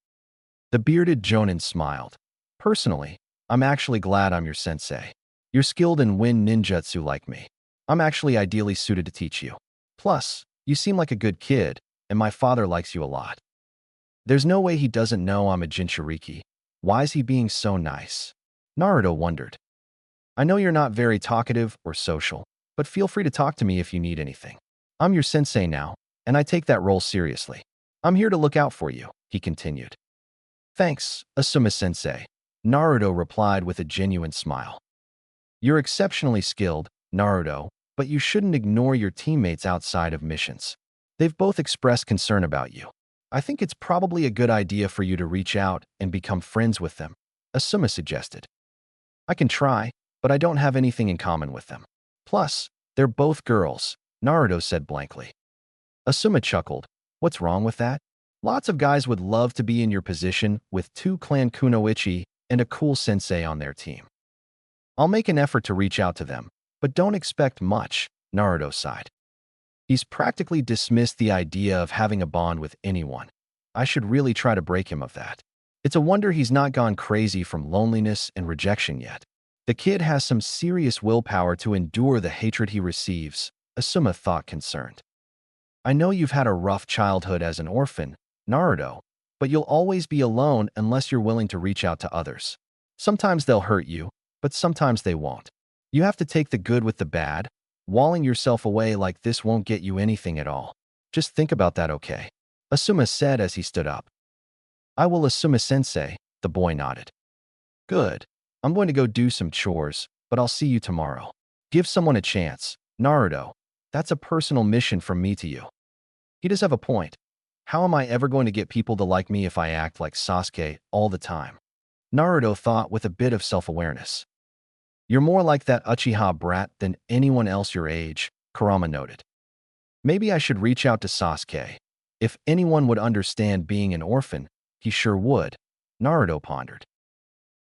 The bearded Jonin smiled. Personally, I'm actually glad I'm your sensei. You're skilled in wind ninjutsu like me. I'm actually ideally suited to teach you. Plus, you seem like a good kid, and my father likes you a lot. There's no way he doesn't know I'm a Jinchuriki. Why is he being so nice? Naruto wondered. I know you're not very talkative or social, but feel free to talk to me if you need anything. I'm your sensei now, and I take that role seriously. I'm here to look out for you, he continued. Thanks, Asuma-sensei, Naruto replied with a genuine smile. You're exceptionally skilled, Naruto, but you shouldn't ignore your teammates outside of missions. They've both expressed concern about you. I think it's probably a good idea for you to reach out and become friends with them, Asuma suggested. I can try, but I don't have anything in common with them. Plus, they're both girls, Naruto said blankly. Asuma chuckled. What's wrong with that? Lots of guys would love to be in your position with two clan kunoichi and a cool sensei on their team. I'll make an effort to reach out to them, but don't expect much, Naruto sighed. He's practically dismissed the idea of having a bond with anyone. I should really try to break him of that. It's a wonder he's not gone crazy from loneliness and rejection yet. The kid has some serious willpower to endure the hatred he receives, Asuma thought concerned. I know you've had a rough childhood as an orphan, Naruto, but you'll always be alone unless you're willing to reach out to others. Sometimes they'll hurt you, but sometimes they won't. You have to take the good with the bad. Walling yourself away like this won't get you anything at all. Just think about that, okay? Asuma said as he stood up. I will, Asuma-sensei, the boy nodded. Good. I'm going to go do some chores, but I'll see you tomorrow. Give someone a chance, Naruto. That's a personal mission from me to you. He does have a point. How am I ever going to get people to like me if I act like Sasuke all the time? Naruto thought with a bit of self-awareness. You're more like that Uchiha brat than anyone else your age, Kurama noted. Maybe I should reach out to Sasuke. If anyone would understand being an orphan, he sure would, Naruto pondered.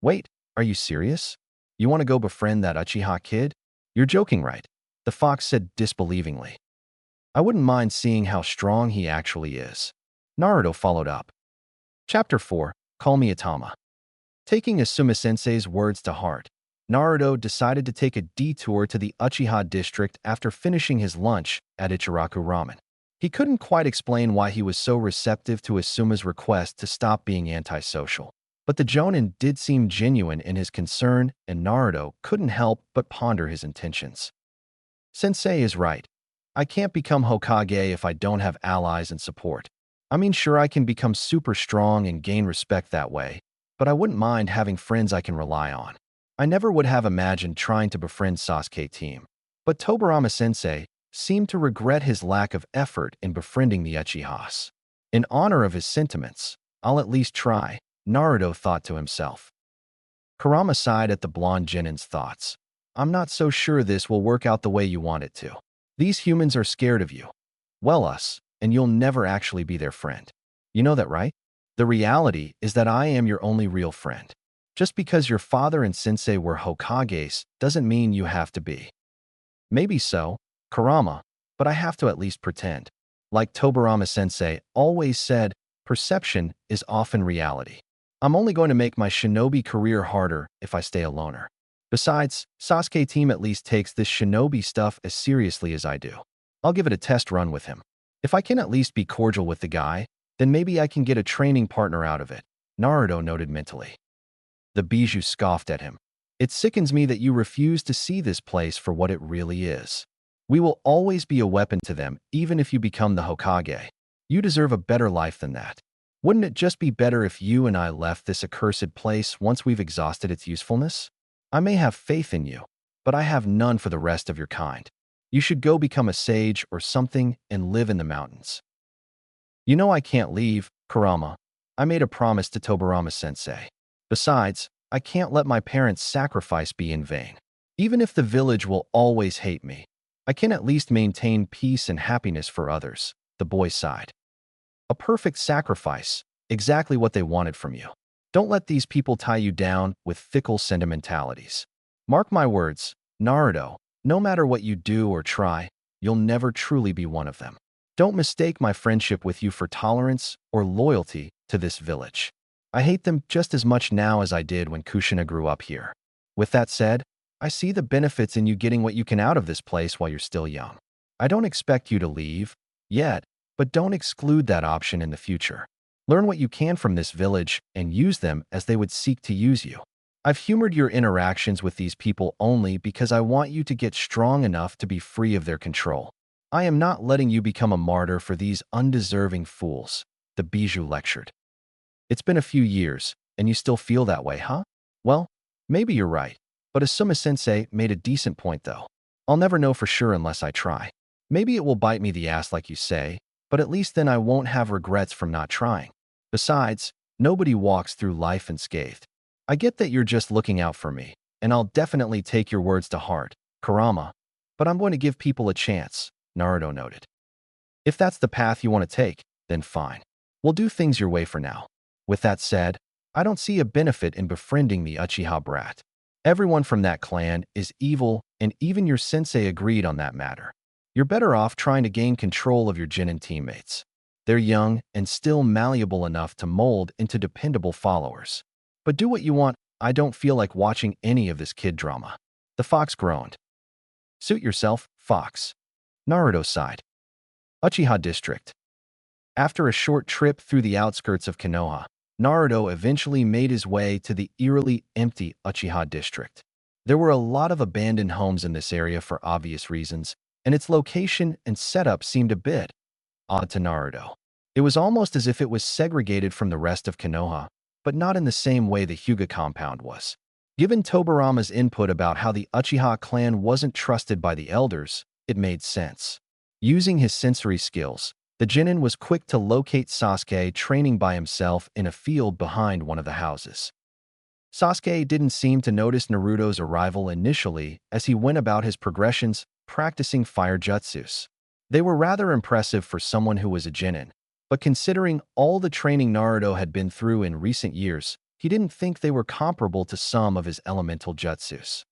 Wait, are you serious? You want to go befriend that Uchiha kid? You're joking, right? The fox said disbelievingly. I wouldn't mind seeing how strong he actually is. Naruto followed up. Chapter 4, Call Me Atama. Taking Asuma-sensei's words to heart, Naruto decided to take a detour to the Uchiha district after finishing his lunch at Ichiraku Ramen. He couldn't quite explain why he was so receptive to Asuma's request to stop being antisocial, but the Jonin did seem genuine in his concern, and Naruto couldn't help but ponder his intentions. Sensei is right. I can't become Hokage if I don't have allies and support. I mean, sure, I can become super strong and gain respect that way, but I wouldn't mind having friends I can rely on. I never would have imagined trying to befriend Sasuke team, but Tobirama-sensei seemed to regret his lack of effort in befriending the Uchihas. In honor of his sentiments, I'll at least try, Naruto thought to himself. Kurama sighed at the blonde Genin's thoughts. I'm not so sure this will work out the way you want it to. These humans are scared of you. Well, us, and you'll never actually be their friend. You know that, right? The reality is that I am your only real friend. Just because your father and sensei were Hokages doesn't mean you have to be. Maybe so, Kurama, but I have to at least pretend. Like Tobirama-sensei always said, perception is often reality. I'm only going to make my shinobi career harder if I stay a loner. Besides, Sasuke team at least takes this shinobi stuff as seriously as I do. I'll give it a test run with him. If I can at least be cordial with the guy, then maybe I can get a training partner out of it, Naruto noted mentally. The Bijou scoffed at him. It sickens me that you refuse to see this place for what it really is. We will always be a weapon to them, even if you become the Hokage. You deserve a better life than that. Wouldn't it just be better if you and I left this accursed place once we've exhausted its usefulness? I may have faith in you, but I have none for the rest of your kind. You should go become a sage or something and live in the mountains. You know I can't leave, Kurama. I made a promise to Tobirama-sensei. Besides, I can't let my parents' sacrifice be in vain. Even if the village will always hate me, I can at least maintain peace and happiness for others, the boy sighed. A perfect sacrifice, exactly what they wanted from you. Don't let these people tie you down with fickle sentimentalities. Mark my words, Naruto, no matter what you do or try, you'll never truly be one of them. Don't mistake my friendship with you for tolerance or loyalty to this village. I hate them just as much now as I did when Kushina grew up here. With that said, I see the benefits in you getting what you can out of this place while you're still young. I don't expect you to leave, yet, but don't exclude that option in the future. Learn what you can from this village and use them as they would seek to use you. I've humored your interactions with these people only because I want you to get strong enough to be free of their control. I am not letting you become a martyr for these undeserving fools, the Bijou lectured. It's been a few years, and you still feel that way, huh? Well, maybe you're right, but Asuma-sensei made a decent point though. I'll never know for sure unless I try. Maybe it will bite me the ass like you say, but at least then I won't have regrets from not trying. Besides, nobody walks through life unscathed. I get that you're just looking out for me, and I'll definitely take your words to heart, Kurama, but I'm going to give people a chance, Naruto noted. If that's the path you want to take, then fine. We'll do things your way for now. With that said, I don't see a benefit in befriending the Uchiha brat. Everyone from that clan is evil, and even your sensei agreed on that matter. You're better off trying to gain control of your Genin teammates. They're young and still malleable enough to mold into dependable followers. But do what you want, I don't feel like watching any of this kid drama. The fox groaned. Suit yourself, fox. Naruto sighed. Uchiha District. After a short trip through the outskirts of Konoha, Naruto eventually made his way to the eerily empty Uchiha District. There were a lot of abandoned homes in this area for obvious reasons, and its location and setup seemed a bit odd to Naruto. It was almost as if it was segregated from the rest of Konoha, but not in the same way the Hyuga compound was. Given Tobirama's input about how the Uchiha clan wasn't trusted by the elders, it made sense. Using his sensory skills, the Genin was quick to locate Sasuke training by himself in a field behind one of the houses. Sasuke didn't seem to notice Naruto's arrival initially as he went about his progressions, practicing fire jutsus. They were rather impressive for someone who was a Genin, but considering all the training Naruto had been through in recent years, he didn't think they were comparable to some of his elemental jutsus.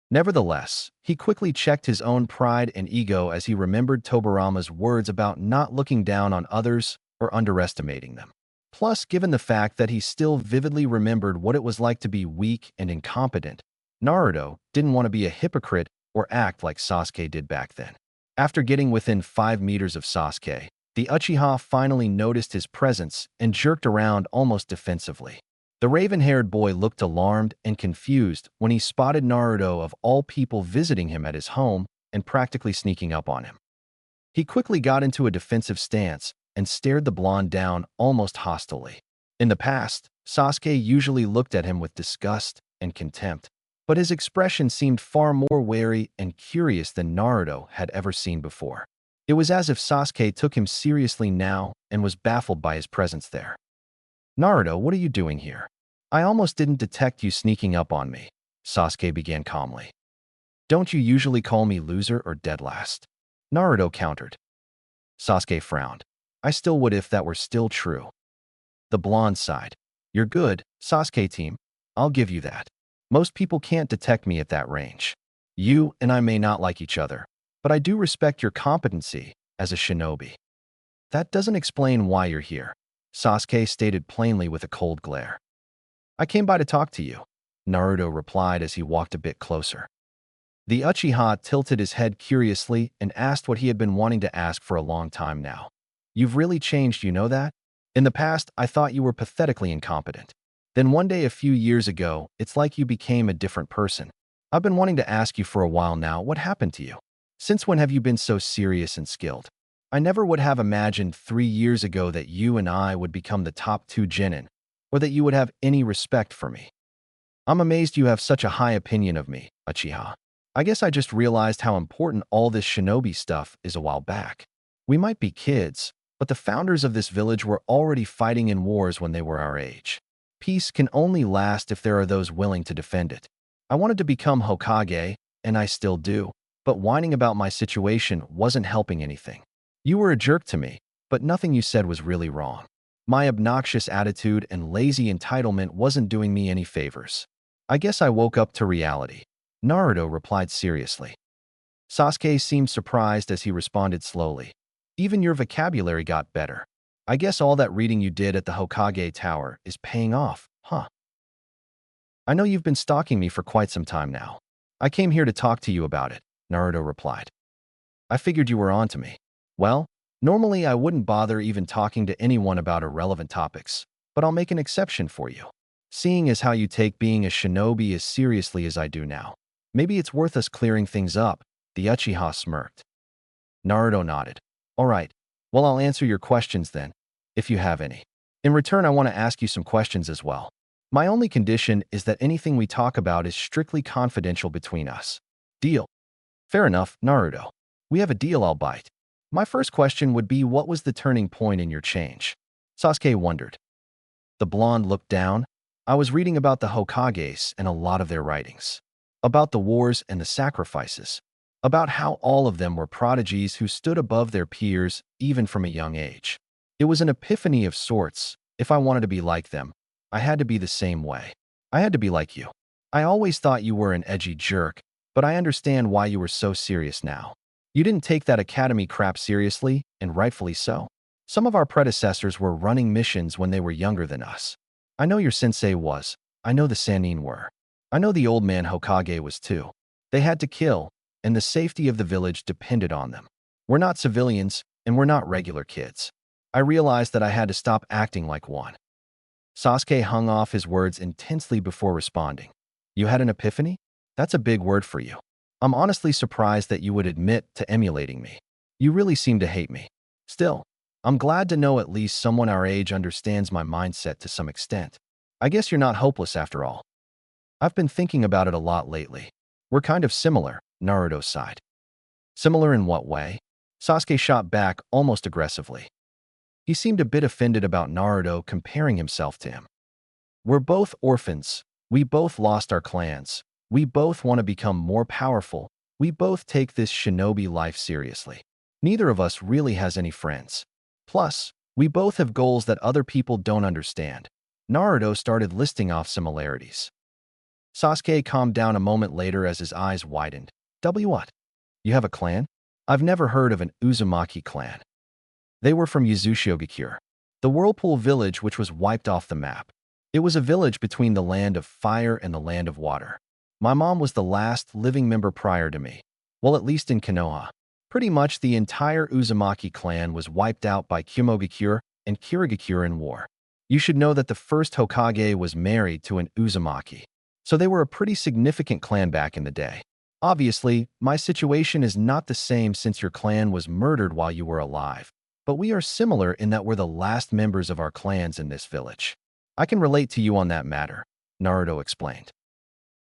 Nevertheless, he quickly checked his own pride and ego as he remembered Tobirama's words about not looking down on others or underestimating them. Plus, given the fact that he still vividly remembered what it was like to be weak and incompetent, Naruto didn't want to be a hypocrite or act like Sasuke did back then. After getting within 5 meters of Sasuke, the Uchiha finally noticed his presence and jerked around almost defensively. The raven-haired boy looked alarmed and confused when he spotted Naruto of all people visiting him at his home and practically sneaking up on him. He quickly got into a defensive stance and stared the blonde down almost hostilely. In the past, Sasuke usually looked at him with disgust and contempt, but his expression seemed far more wary and curious than Naruto had ever seen before. It was as if Sasuke took him seriously now and was baffled by his presence there. Naruto, what are you doing here? I almost didn't detect you sneaking up on me, Sasuke began calmly. Don't you usually call me loser or dead last? Naruto countered. Sasuke frowned. I still would if that were still true. The blonde sighed. You're good, Sasuke team. I'll give you that. Most people can't detect me at that range. You and I may not like each other, but I do respect your competency as a shinobi. That doesn't explain why you're here, Sasuke stated plainly with a cold glare. I came by to talk to you, Naruto replied as he walked a bit closer. The Uchiha tilted his head curiously and asked what he had been wanting to ask for a long time now. You've really changed, you know that? In the past, I thought you were pathetically incompetent. Then one day a few years ago, it's like you became a different person. I've been wanting to ask you for a while now, what happened to you? Since when have you been so serious and skilled? I never would have imagined 3 years ago that you and I would become the top 2 genin, or that you would have any respect for me. I'm amazed you have such a high opinion of me, Uchiha. I guess I just realized how important all this shinobi stuff is a while back. We might be kids, but the founders of this village were already fighting in wars when they were our age. Peace can only last if there are those willing to defend it. I wanted to become Hokage, and I still do, but whining about my situation wasn't helping anything. You were a jerk to me, but nothing you said was really wrong. My obnoxious attitude and lazy entitlement wasn't doing me any favors. I guess I woke up to reality. Naruto replied seriously. Sasuke seemed surprised as he responded slowly. Even your vocabulary got better. I guess all that reading you did at the Hokage Tower is paying off, huh? I know you've been stalking me for quite some time now. I came here to talk to you about it, Naruto replied. I figured you were on to me. Well, normally I wouldn't bother even talking to anyone about irrelevant topics, but I'll make an exception for you. Seeing as how you take being a shinobi as seriously as I do now, maybe it's worth us clearing things up, the Uchiha smirked. Naruto nodded. All right, well I'll answer your questions then, if you have any. In return, I want to ask you some questions as well. My only condition is that anything we talk about is strictly confidential between us. Deal? Fair enough, Naruto. We have a deal, I'll bite. My first question would be, what was the turning point in your change? Sasuke wondered. The blonde looked down. I was reading about the Hokages and a lot of their writings. About the wars and the sacrifices. About how all of them were prodigies who stood above their peers even from a young age. It was an epiphany of sorts. If I wanted to be like them, I had to be the same way. I had to be like you. I always thought you were an edgy jerk, but I understand why you were so serious now. You didn't take that academy crap seriously, and rightfully so. Some of our predecessors were running missions when they were younger than us. I know your sensei was. I know the Sannin were. I know the old man Hokage was too. They had to kill, and the safety of the village depended on them. We're not civilians, and we're not regular kids. I realized that I had to stop acting like one. Sasuke hung off his words intensely before responding. You had an epiphany? That's a big word for you. I'm honestly surprised that you would admit to emulating me. You really seem to hate me. Still, I'm glad to know at least someone our age understands my mindset to some extent. I guess you're not hopeless after all. I've been thinking about it a lot lately. We're kind of similar, Naruto sighed. Similar in what way? Sasuke shot back almost aggressively. He seemed a bit offended about Naruto comparing himself to him. We're both orphans. We both lost our clans. We both want to become more powerful. We both take this shinobi life seriously. Neither of us really has any friends. Plus, we both have goals that other people don't understand. Naruto started listing off similarities. Sasuke calmed down a moment later as his eyes widened. What? You have a clan? I've never heard of an Uzumaki clan. They were from Yuzushiogakure, the Whirlpool village which was wiped off the map. It was a village between the land of fire and the land of water. My mom was the last living member prior to me. Well, at least in Konoha. Pretty much the entire Uzumaki clan was wiped out by Kumogakure and Kirigakure in war. You should know that the first Hokage was married to an Uzumaki. So they were a pretty significant clan back in the day. Obviously, my situation is not the same since your clan was murdered while you were alive. But we are similar in that we're the last members of our clans in this village. I can relate to you on that matter, Naruto explained.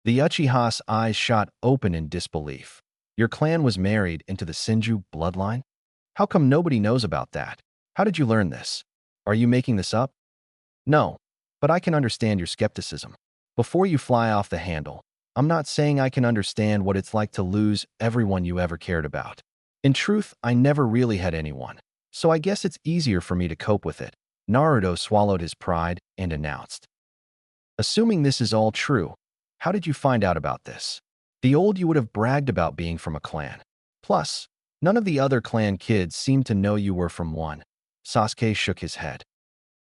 The Uchiha's eyes shot open in disbelief. Your clan was married into the Senju bloodline? How come nobody knows about that? How did you learn this? Are you making this up? No, but I can understand your skepticism. Before you fly off the handle, I'm not saying I can understand what it's like to lose everyone you ever cared about. In truth, I never really had anyone. So I guess it's easier for me to cope with it. Naruto swallowed his pride and announced. Assuming this is all true, how did you find out about this? The old you would have bragged about being from a clan. Plus, none of the other clan kids seemed to know you were from one. Sasuke shook his head.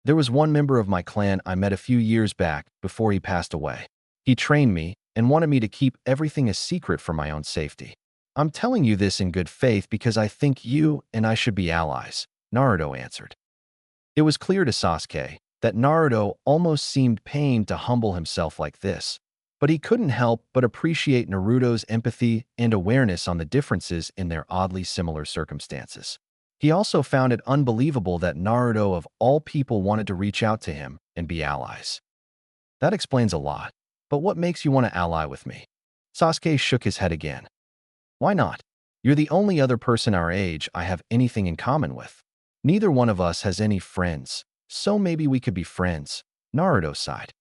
There was one member of my clan I met a few years back before he passed away. He trained me and wanted me to keep everything a secret for my own safety. I'm telling you this in good faith because I think you and I should be allies, Naruto answered. It was clear to Sasuke that Naruto almost seemed pained to humble himself like this, but he couldn't help but appreciate Naruto's empathy and awareness on the differences in their oddly similar circumstances. He also found it unbelievable that Naruto of all people wanted to reach out to him and be allies. That explains a lot, but what makes you want to ally with me? Sasuke shook his head again. Why not? You're the only other person our age I have anything in common with. Neither one of us has any friends, so maybe we could be friends, Naruto sighed.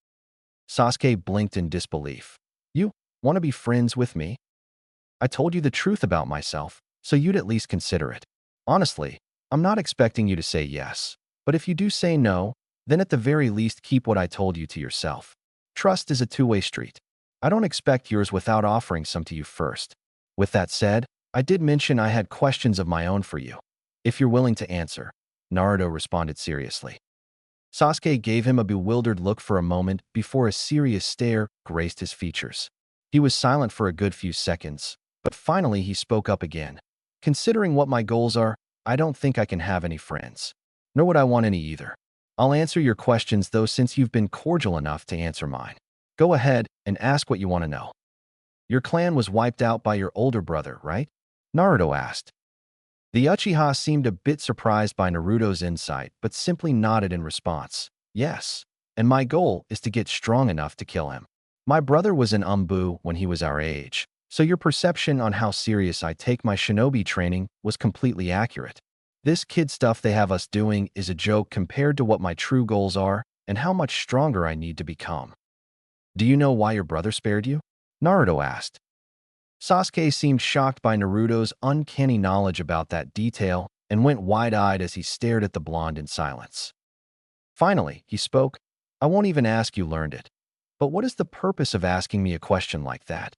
Sasuke blinked in disbelief. You want to be friends with me? I told you the truth about myself, so you'd at least consider it. Honestly, I'm not expecting you to say yes. But if you do say no, then at the very least keep what I told you to yourself. Trust is a two-way street. I don't expect yours without offering some to you first. With that said, I did mention I had questions of my own for you. If you're willing to answer, Naruto responded seriously. Sasuke gave him a bewildered look for a moment before a serious stare graced his features. He was silent for a good few seconds, but finally he spoke up again. Considering what my goals are, I don't think I can have any friends. Nor would I want any either. I'll answer your questions though since you've been cordial enough to answer mine. Go ahead and ask what you want to know. Your clan was wiped out by your older brother, right? Naruto asked. The Uchiha seemed a bit surprised by Naruto's insight, but simply nodded in response. Yes, and my goal is to get strong enough to kill him. My brother was an Umbu when he was our age, so your perception on how serious I take my shinobi training was completely accurate. This kid stuff they have us doing is a joke compared to what my true goals are and how much stronger I need to become. Do you know why your brother spared you? Naruto asked. Sasuke seemed shocked by Naruto's uncanny knowledge about that detail and went wide-eyed as he stared at the blonde in silence. Finally, he spoke. I won't even ask you learned it. But what is the purpose of asking me a question like that?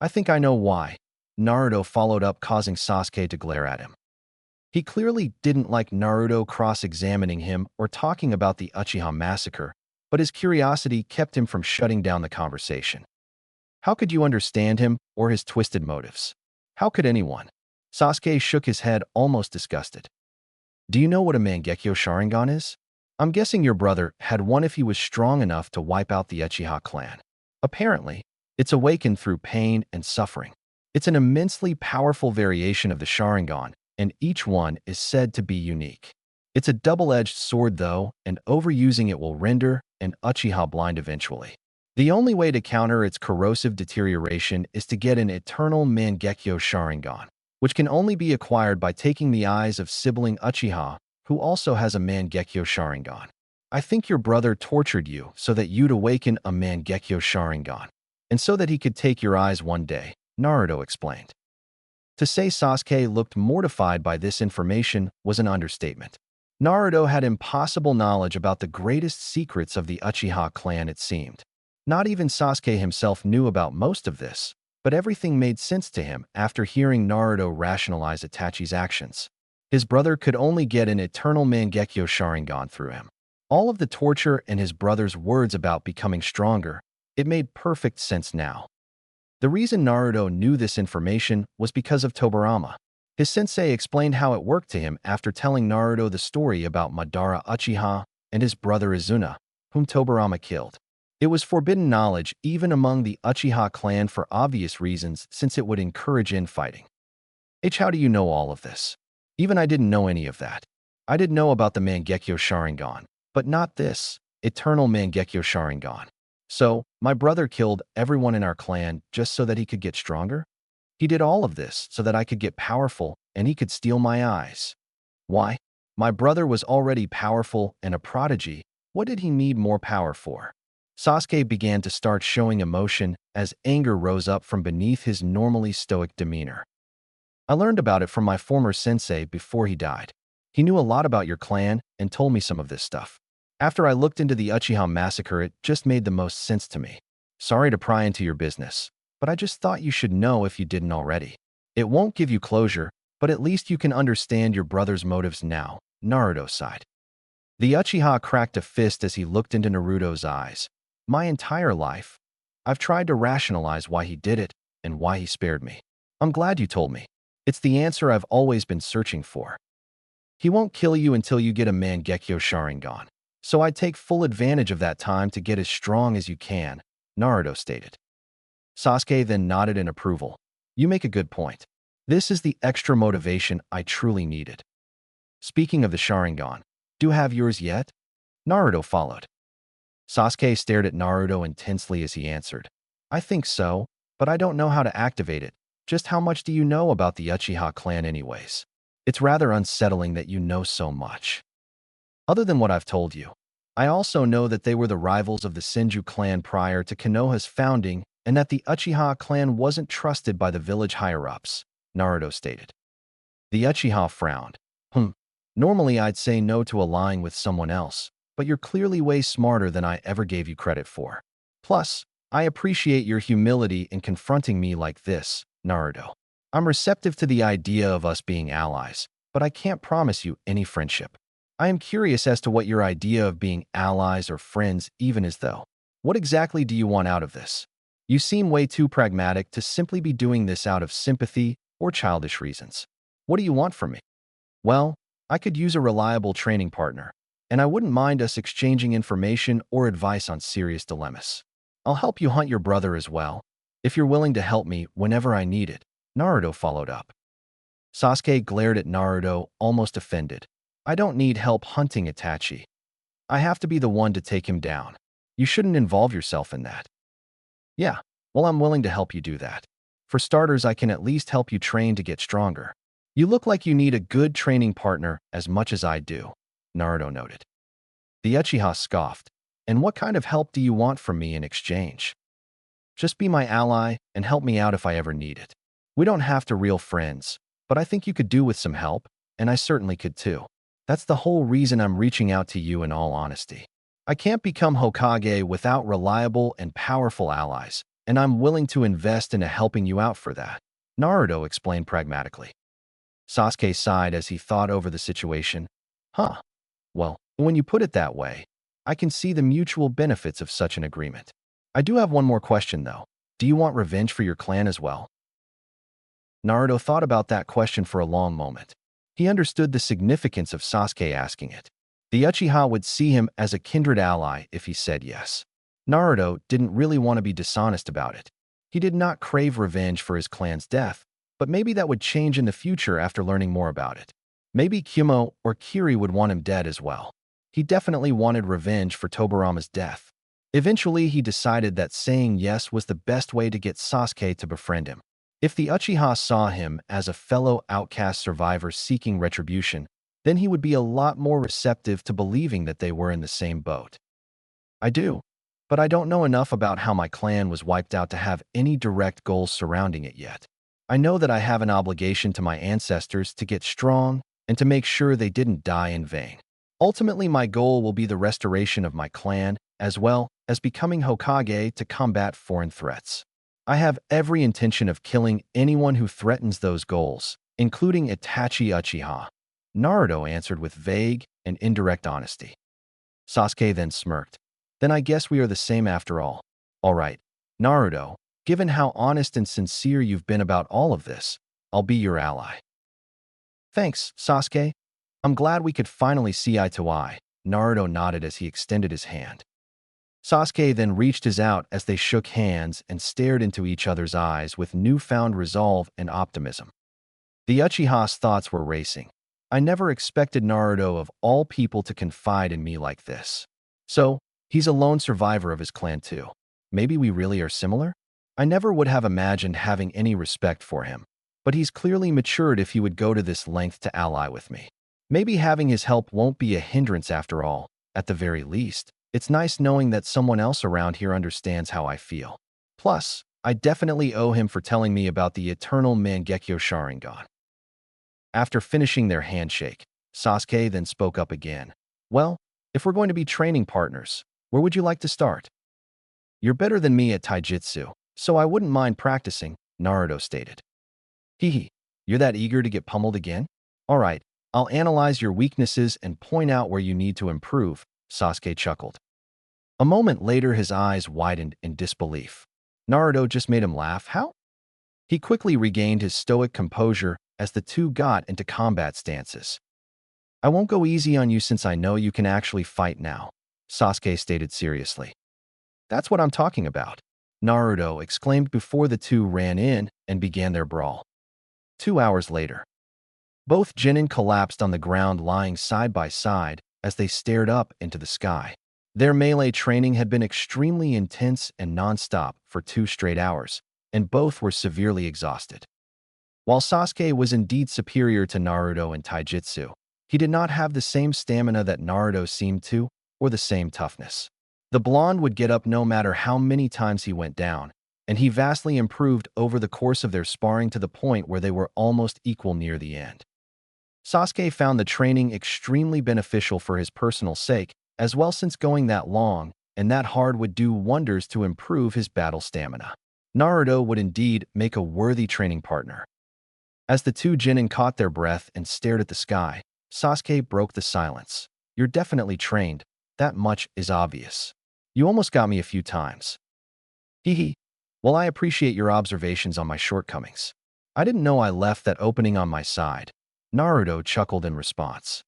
I think I know why. Naruto followed up, causing Sasuke to glare at him. He clearly didn't like Naruto cross-examining him or talking about the Uchiha massacre, but his curiosity kept him from shutting down the conversation. How could you understand him or his twisted motives? How could anyone? Sasuke shook his head, almost disgusted. Do you know what a Mangekyo Sharingan is? I'm guessing your brother had one if he was strong enough to wipe out the Uchiha clan. Apparently, it's awakened through pain and suffering. It's an immensely powerful variation of the Sharingan, and each one is said to be unique. It's a double-edged sword though, and overusing it will render an Uchiha blind eventually. The only way to counter its corrosive deterioration is to get an eternal Mangekyo Sharingan, which can only be acquired by taking the eyes of sibling Uchiha, who also has a Mangekyo Sharingan. I think your brother tortured you so that you'd awaken a Mangekyo Sharingan, and so that he could take your eyes one day, Naruto explained. To say Sasuke looked mortified by this information was an understatement. Naruto had impossible knowledge about the greatest secrets of the Uchiha clan, it seemed. Not even Sasuke himself knew about most of this, but everything made sense to him after hearing Naruto rationalize Itachi's actions. His brother could only get an eternal Mangekyo Sharingan through him. All of the torture and his brother's words about becoming stronger, it made perfect sense now. The reason Naruto knew this information was because of Tobirama. His sensei explained how it worked to him after telling Naruto the story about Madara Uchiha and his brother Izuna, whom Tobirama killed. It was forbidden knowledge even among the Uchiha clan for obvious reasons since it would encourage infighting. How do you know all of this? Even I didn't know any of that. I did know about the Mangekyo Sharingan, but not this, eternal Mangekyo Sharingan. So, my brother killed everyone in our clan just so that he could get stronger? He did all of this so that I could get powerful and he could steal my eyes. Why? My brother was already powerful and a prodigy. What did he need more power for? Sasuke began to start showing emotion as anger rose up from beneath his normally stoic demeanor. I learned about it from my former sensei before he died. He knew a lot about your clan and told me some of this stuff. After I looked into the Uchiha massacre, it just made the most sense to me. Sorry to pry into your business, but I just thought you should know if you didn't already. It won't give you closure, but at least you can understand your brother's motives now, Naruto sighed. The Uchiha cracked a fist as he looked into Naruto's eyes. My entire life, I've tried to rationalize why he did it and why he spared me. I'm glad you told me. It's the answer I've always been searching for. He won't kill you until you get a Mangekyo Sharingan, so I'd take full advantage of that time to get as strong as you can, Naruto stated. Sasuke then nodded in approval. You make a good point. This is the extra motivation I truly needed. Speaking of the Sharingan, do you have yours yet? Naruto followed. Sasuke stared at Naruto intensely as he answered. I think so, but I don't know how to activate it. Just how much do you know about the Uchiha clan anyways? It's rather unsettling that you know so much. Other than what I've told you, I also know that they were the rivals of the Senju clan prior to Konoha's founding and that the Uchiha clan wasn't trusted by the village higher-ups, Naruto stated. The Uchiha frowned. Normally, I'd say no to allying with someone else, but you're clearly way smarter than I ever gave you credit for. Plus, I appreciate your humility in confronting me like this, Naruto. I'm receptive to the idea of us being allies, but I can't promise you any friendship. I am curious as to what your idea of being allies or friends even is, though. What exactly do you want out of this? You seem way too pragmatic to simply be doing this out of sympathy or childish reasons. What do you want from me? Well, I could use a reliable training partner, and I wouldn't mind us exchanging information or advice on serious dilemmas. I'll help you hunt your brother as well, if you're willing to help me whenever I need it, Naruto followed up. Sasuke glared at Naruto, almost offended. I don't need help hunting Itachi. I have to be the one to take him down. You shouldn't involve yourself in that. Yeah, well, I'm willing to help you do that. For starters, I can at least help you train to get stronger. You look like you need a good training partner as much as I do, Naruto noted. The Uchiha scoffed. And what kind of help do you want from me in exchange? Just be my ally and help me out if I ever need it. We don't have to real friends, but I think you could do with some help, and I certainly could too. That's the whole reason I'm reaching out to you in all honesty. I can't become Hokage without reliable and powerful allies, and I'm willing to invest in helping you out for that, Naruto explained pragmatically. Sasuke sighed as he thought over the situation. Huh. Well, when you put it that way, I can see the mutual benefits of such an agreement. I do have one more question, though. Do you want revenge for your clan as well? Naruto thought about that question for a long moment. He understood the significance of Sasuke asking it. The Uchiha would see him as a kindred ally if he said yes. Naruto didn't really want to be dishonest about it. He did not crave revenge for his clan's death, but maybe that would change in the future after learning more about it. Maybe Kyumo or Kiri would want him dead as well. He definitely wanted revenge for Tobirama's death. Eventually, he decided that saying yes was the best way to get Sasuke to befriend him. If the Uchiha saw him as a fellow outcast survivor seeking retribution, then he would be a lot more receptive to believing that they were in the same boat. I do, but I don't know enough about how my clan was wiped out to have any direct goals surrounding it yet. I know that I have an obligation to my ancestors to get strong and to make sure they didn't die in vain. Ultimately, my goal will be the restoration of my clan, as well as becoming Hokage to combat foreign threats. I have every intention of killing anyone who threatens those goals, including Itachi Uchiha, Naruto answered with vague and indirect honesty. Sasuke then smirked. Then I guess we are the same after all. All right, Naruto, given how honest and sincere you've been about all of this, I'll be your ally. Thanks, Sasuke. I'm glad we could finally see eye to eye, Naruto nodded as he extended his hand. Sasuke then reached his out as they shook hands and stared into each other's eyes with newfound resolve and optimism. The Uchiha's thoughts were racing. I never expected Naruto of all people to confide in me like this. So, he's a lone survivor of his clan too. Maybe we really are similar? I never would have imagined having any respect for him, but he's clearly matured if he would go to this length to ally with me. Maybe having his help won't be a hindrance after all, at the very least. It's nice knowing that someone else around here understands how I feel. Plus, I definitely owe him for telling me about the eternal Mangekyo Sharingan. After finishing their handshake, Sasuke then spoke up again. Well, if we're going to be training partners, where would you like to start? You're better than me at taijutsu, so I wouldn't mind practicing, Naruto stated. Hehe, you're that eager to get pummeled again? All right, I'll analyze your weaknesses and point out where you need to improve, Sasuke chuckled. A moment later, his eyes widened in disbelief. Naruto just made him laugh. How? He quickly regained his stoic composure as the two got into combat stances. I won't go easy on you since I know you can actually fight now, Sasuke stated seriously. That's what I'm talking about, Naruto exclaimed before the two ran in and began their brawl. 2 hours later, both genin collapsed on the ground, lying side by side as they stared up into the sky. Their melee training had been extremely intense and non-stop for 2 straight hours, and both were severely exhausted. While Sasuke was indeed superior to Naruto in taijutsu, he did not have the same stamina that Naruto seemed to, or the same toughness. The blonde would get up no matter how many times he went down, and he vastly improved over the course of their sparring to the point where they were almost equal near the end. Sasuke found the training extremely beneficial for his personal sake, as well since going that long and that hard would do wonders to improve his battle stamina. Naruto would indeed make a worthy training partner. As the two genin caught their breath and stared at the sky, Sasuke broke the silence. You're definitely trained. That much is obvious. You almost got me a few times. Hehe. Well, I appreciate your observations on my shortcomings. I didn't know I left that opening on my side. Naruto chuckled in response.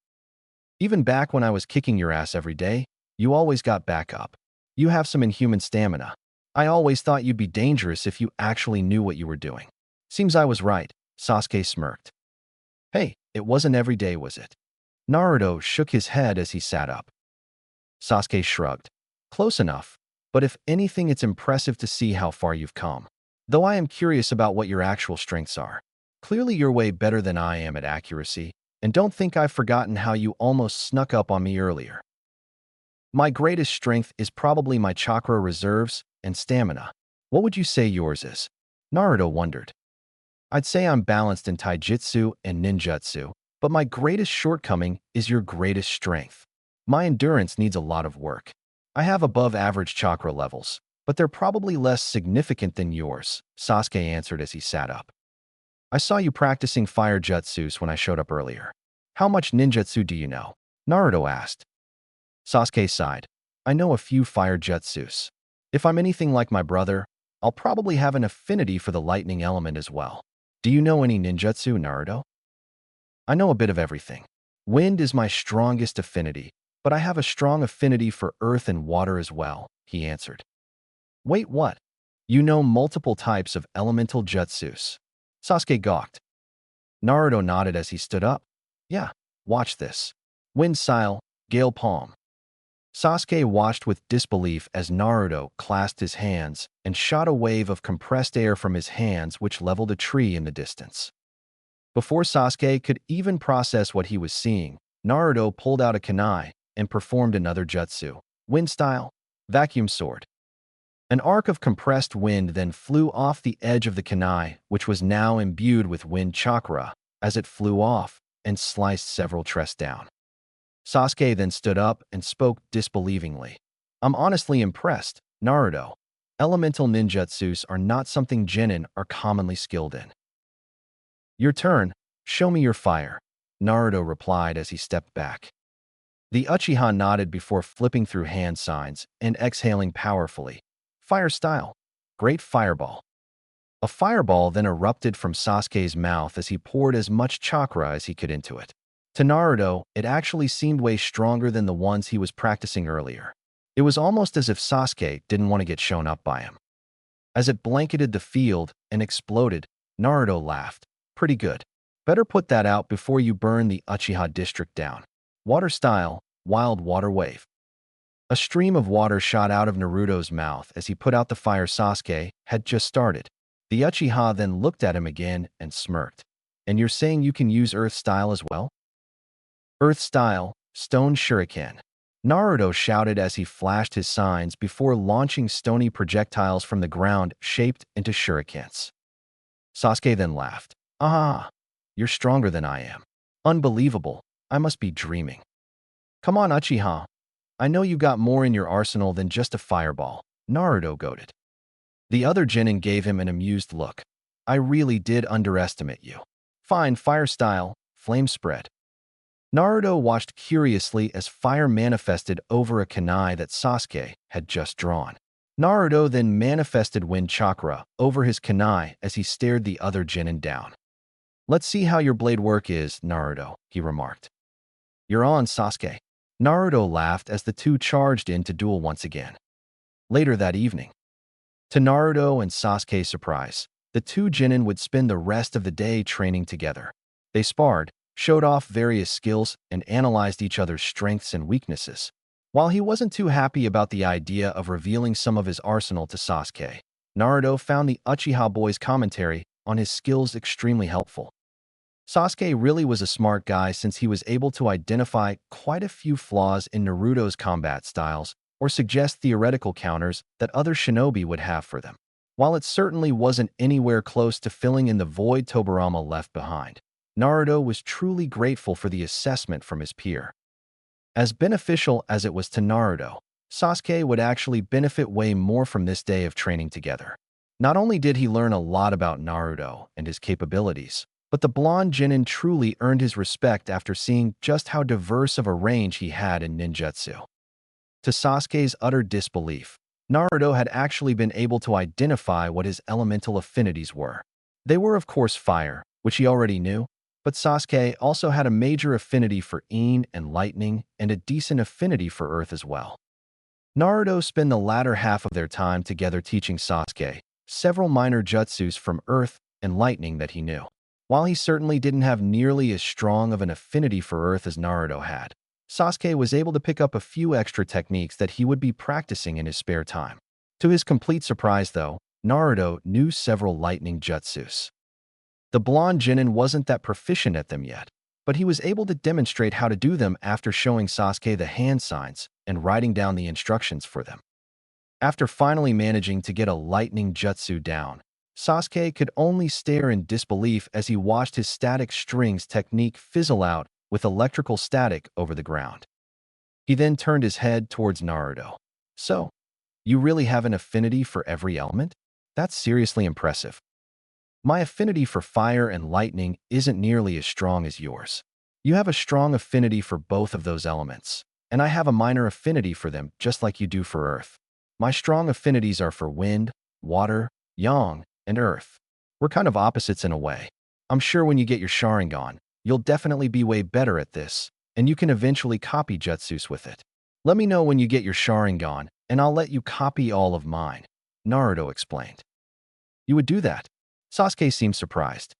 Even back when I was kicking your ass every day, you always got back up. You have some inhuman stamina. I always thought you'd be dangerous if you actually knew what you were doing. Seems I was right, Sasuke smirked. Hey, it wasn't every day, was it? Naruto shook his head as he sat up. Sasuke shrugged. Close enough, but if anything, it's impressive to see how far you've come. Though I am curious about what your actual strengths are. Clearly you're way better than I am at accuracy, and don't think I've forgotten how you almost snuck up on me earlier. My greatest strength is probably my chakra reserves and stamina. What would you say yours is? Naruto wondered. I'd say I'm balanced in taijutsu and ninjutsu, but my greatest shortcoming is your greatest strength. My endurance needs a lot of work. I have above average chakra levels, but they're probably less significant than yours, Sasuke answered as he sat up. I saw you practicing fire jutsus when I showed up earlier. How much ninjutsu do you know? Naruto asked. Sasuke sighed. I know a few fire jutsus. If I'm anything like my brother, I'll probably have an affinity for the lightning element as well. Do you know any ninjutsu, Naruto? I know a bit of everything. Wind is my strongest affinity, but I have a strong affinity for earth and water as well, he answered. Wait, what? You know multiple types of elemental jutsus? Sasuke gawked. Naruto nodded as he stood up. Yeah, watch this. Wind style, gale palm. Sasuke watched with disbelief as Naruto clasped his hands and shot a wave of compressed air from his hands which leveled a tree in the distance. Before Sasuke could even process what he was seeing, Naruto pulled out a kunai and performed another jutsu, wind style, vacuum sword. An arc of compressed wind then flew off the edge of the kunai, which was now imbued with wind chakra, as it flew off and sliced several trees down. Sasuke then stood up and spoke disbelievingly. I'm honestly impressed, Naruto. Elemental ninjutsus are not something genin are commonly skilled in. Your turn. Show me your fire, Naruto replied as he stepped back. The Uchiha nodded before flipping through hand signs and exhaling powerfully. Fire style. Great fireball. A fireball then erupted from Sasuke's mouth as he poured as much chakra as he could into it. To Naruto, it actually seemed way stronger than the ones he was practicing earlier. It was almost as if Sasuke didn't want to get shown up by him. As it blanketed the field and exploded, Naruto laughed. Pretty good. Better put that out before you burn the Uchiha district down. Water style, wild water wave. A stream of water shot out of Naruto's mouth as he put out the fire Sasuke had just started. The Uchiha then looked at him again and smirked. And you're saying you can use earth style as well? Earth style, stone shuriken. Naruto shouted as he flashed his signs before launching stony projectiles from the ground shaped into shurikens. Sasuke then laughed. Ah, you're stronger than I am. Unbelievable. I must be dreaming. Come on, Uchiha. I know you got more in your arsenal than just a fireball, Naruto goaded. The other genin gave him an amused look. I really did underestimate you. Fine, fire style, flame spread. Naruto watched curiously as fire manifested over a kunai that Sasuke had just drawn. Naruto then manifested wind chakra over his kunai as he stared the other genin down. Let's see how your blade work is, Naruto, he remarked. You're on, Sasuke. Naruto laughed as the two charged in to duel once again. Later that evening, to Naruto and Sasuke's surprise, the two genin would spend the rest of the day training together. They sparred, showed off various skills, and analyzed each other's strengths and weaknesses. While he wasn't too happy about the idea of revealing some of his arsenal to Sasuke, Naruto found the Uchiha boy's commentary on his skills extremely helpful. Sasuke really was a smart guy since he was able to identify quite a few flaws in Naruto's combat styles or suggest theoretical counters that other shinobi would have for them. While it certainly wasn't anywhere close to filling in the void Tobirama left behind, Naruto was truly grateful for the assessment from his peer. As beneficial as it was to Naruto, Sasuke would actually benefit way more from this day of training together. Not only did he learn a lot about Naruto and his capabilities, but the blonde genin truly earned his respect after seeing just how diverse of a range he had in ninjutsu. To Sasuke's utter disbelief, Naruto had actually been able to identify what his elemental affinities were. They were, of course, fire, which he already knew, but Sasuke also had a major affinity for Yin and lightning and a decent affinity for earth as well. Naruto spent the latter half of their time together teaching Sasuke several minor jutsus from earth and lightning that he knew. While he certainly didn't have nearly as strong of an affinity for earth as Naruto had, Sasuke was able to pick up a few extra techniques that he would be practicing in his spare time. To his complete surprise, though, Naruto knew several lightning jutsus. The blonde genin wasn't that proficient at them yet, but he was able to demonstrate how to do them after showing Sasuke the hand signs and writing down the instructions for them. After finally managing to get a lightning jutsu down, Sasuke could only stare in disbelief as he watched his static strings technique fizzle out with electrical static over the ground. He then turned his head towards Naruto. "So, you really have an affinity for every element? That's seriously impressive. My affinity for fire and lightning isn't nearly as strong as yours. You have a strong affinity for both of those elements, and I have a minor affinity for them just like you do for earth. My strong affinities are for wind, water, yang, and earth. We're kind of opposites in a way. I'm sure when you get your Sharingan, you'll definitely be way better at this, and you can eventually copy jutsus with it. Let me know when you get your Sharingan, and I'll let you copy all of mine," Naruto explained. "You would do that?" Sasuke seemed surprised.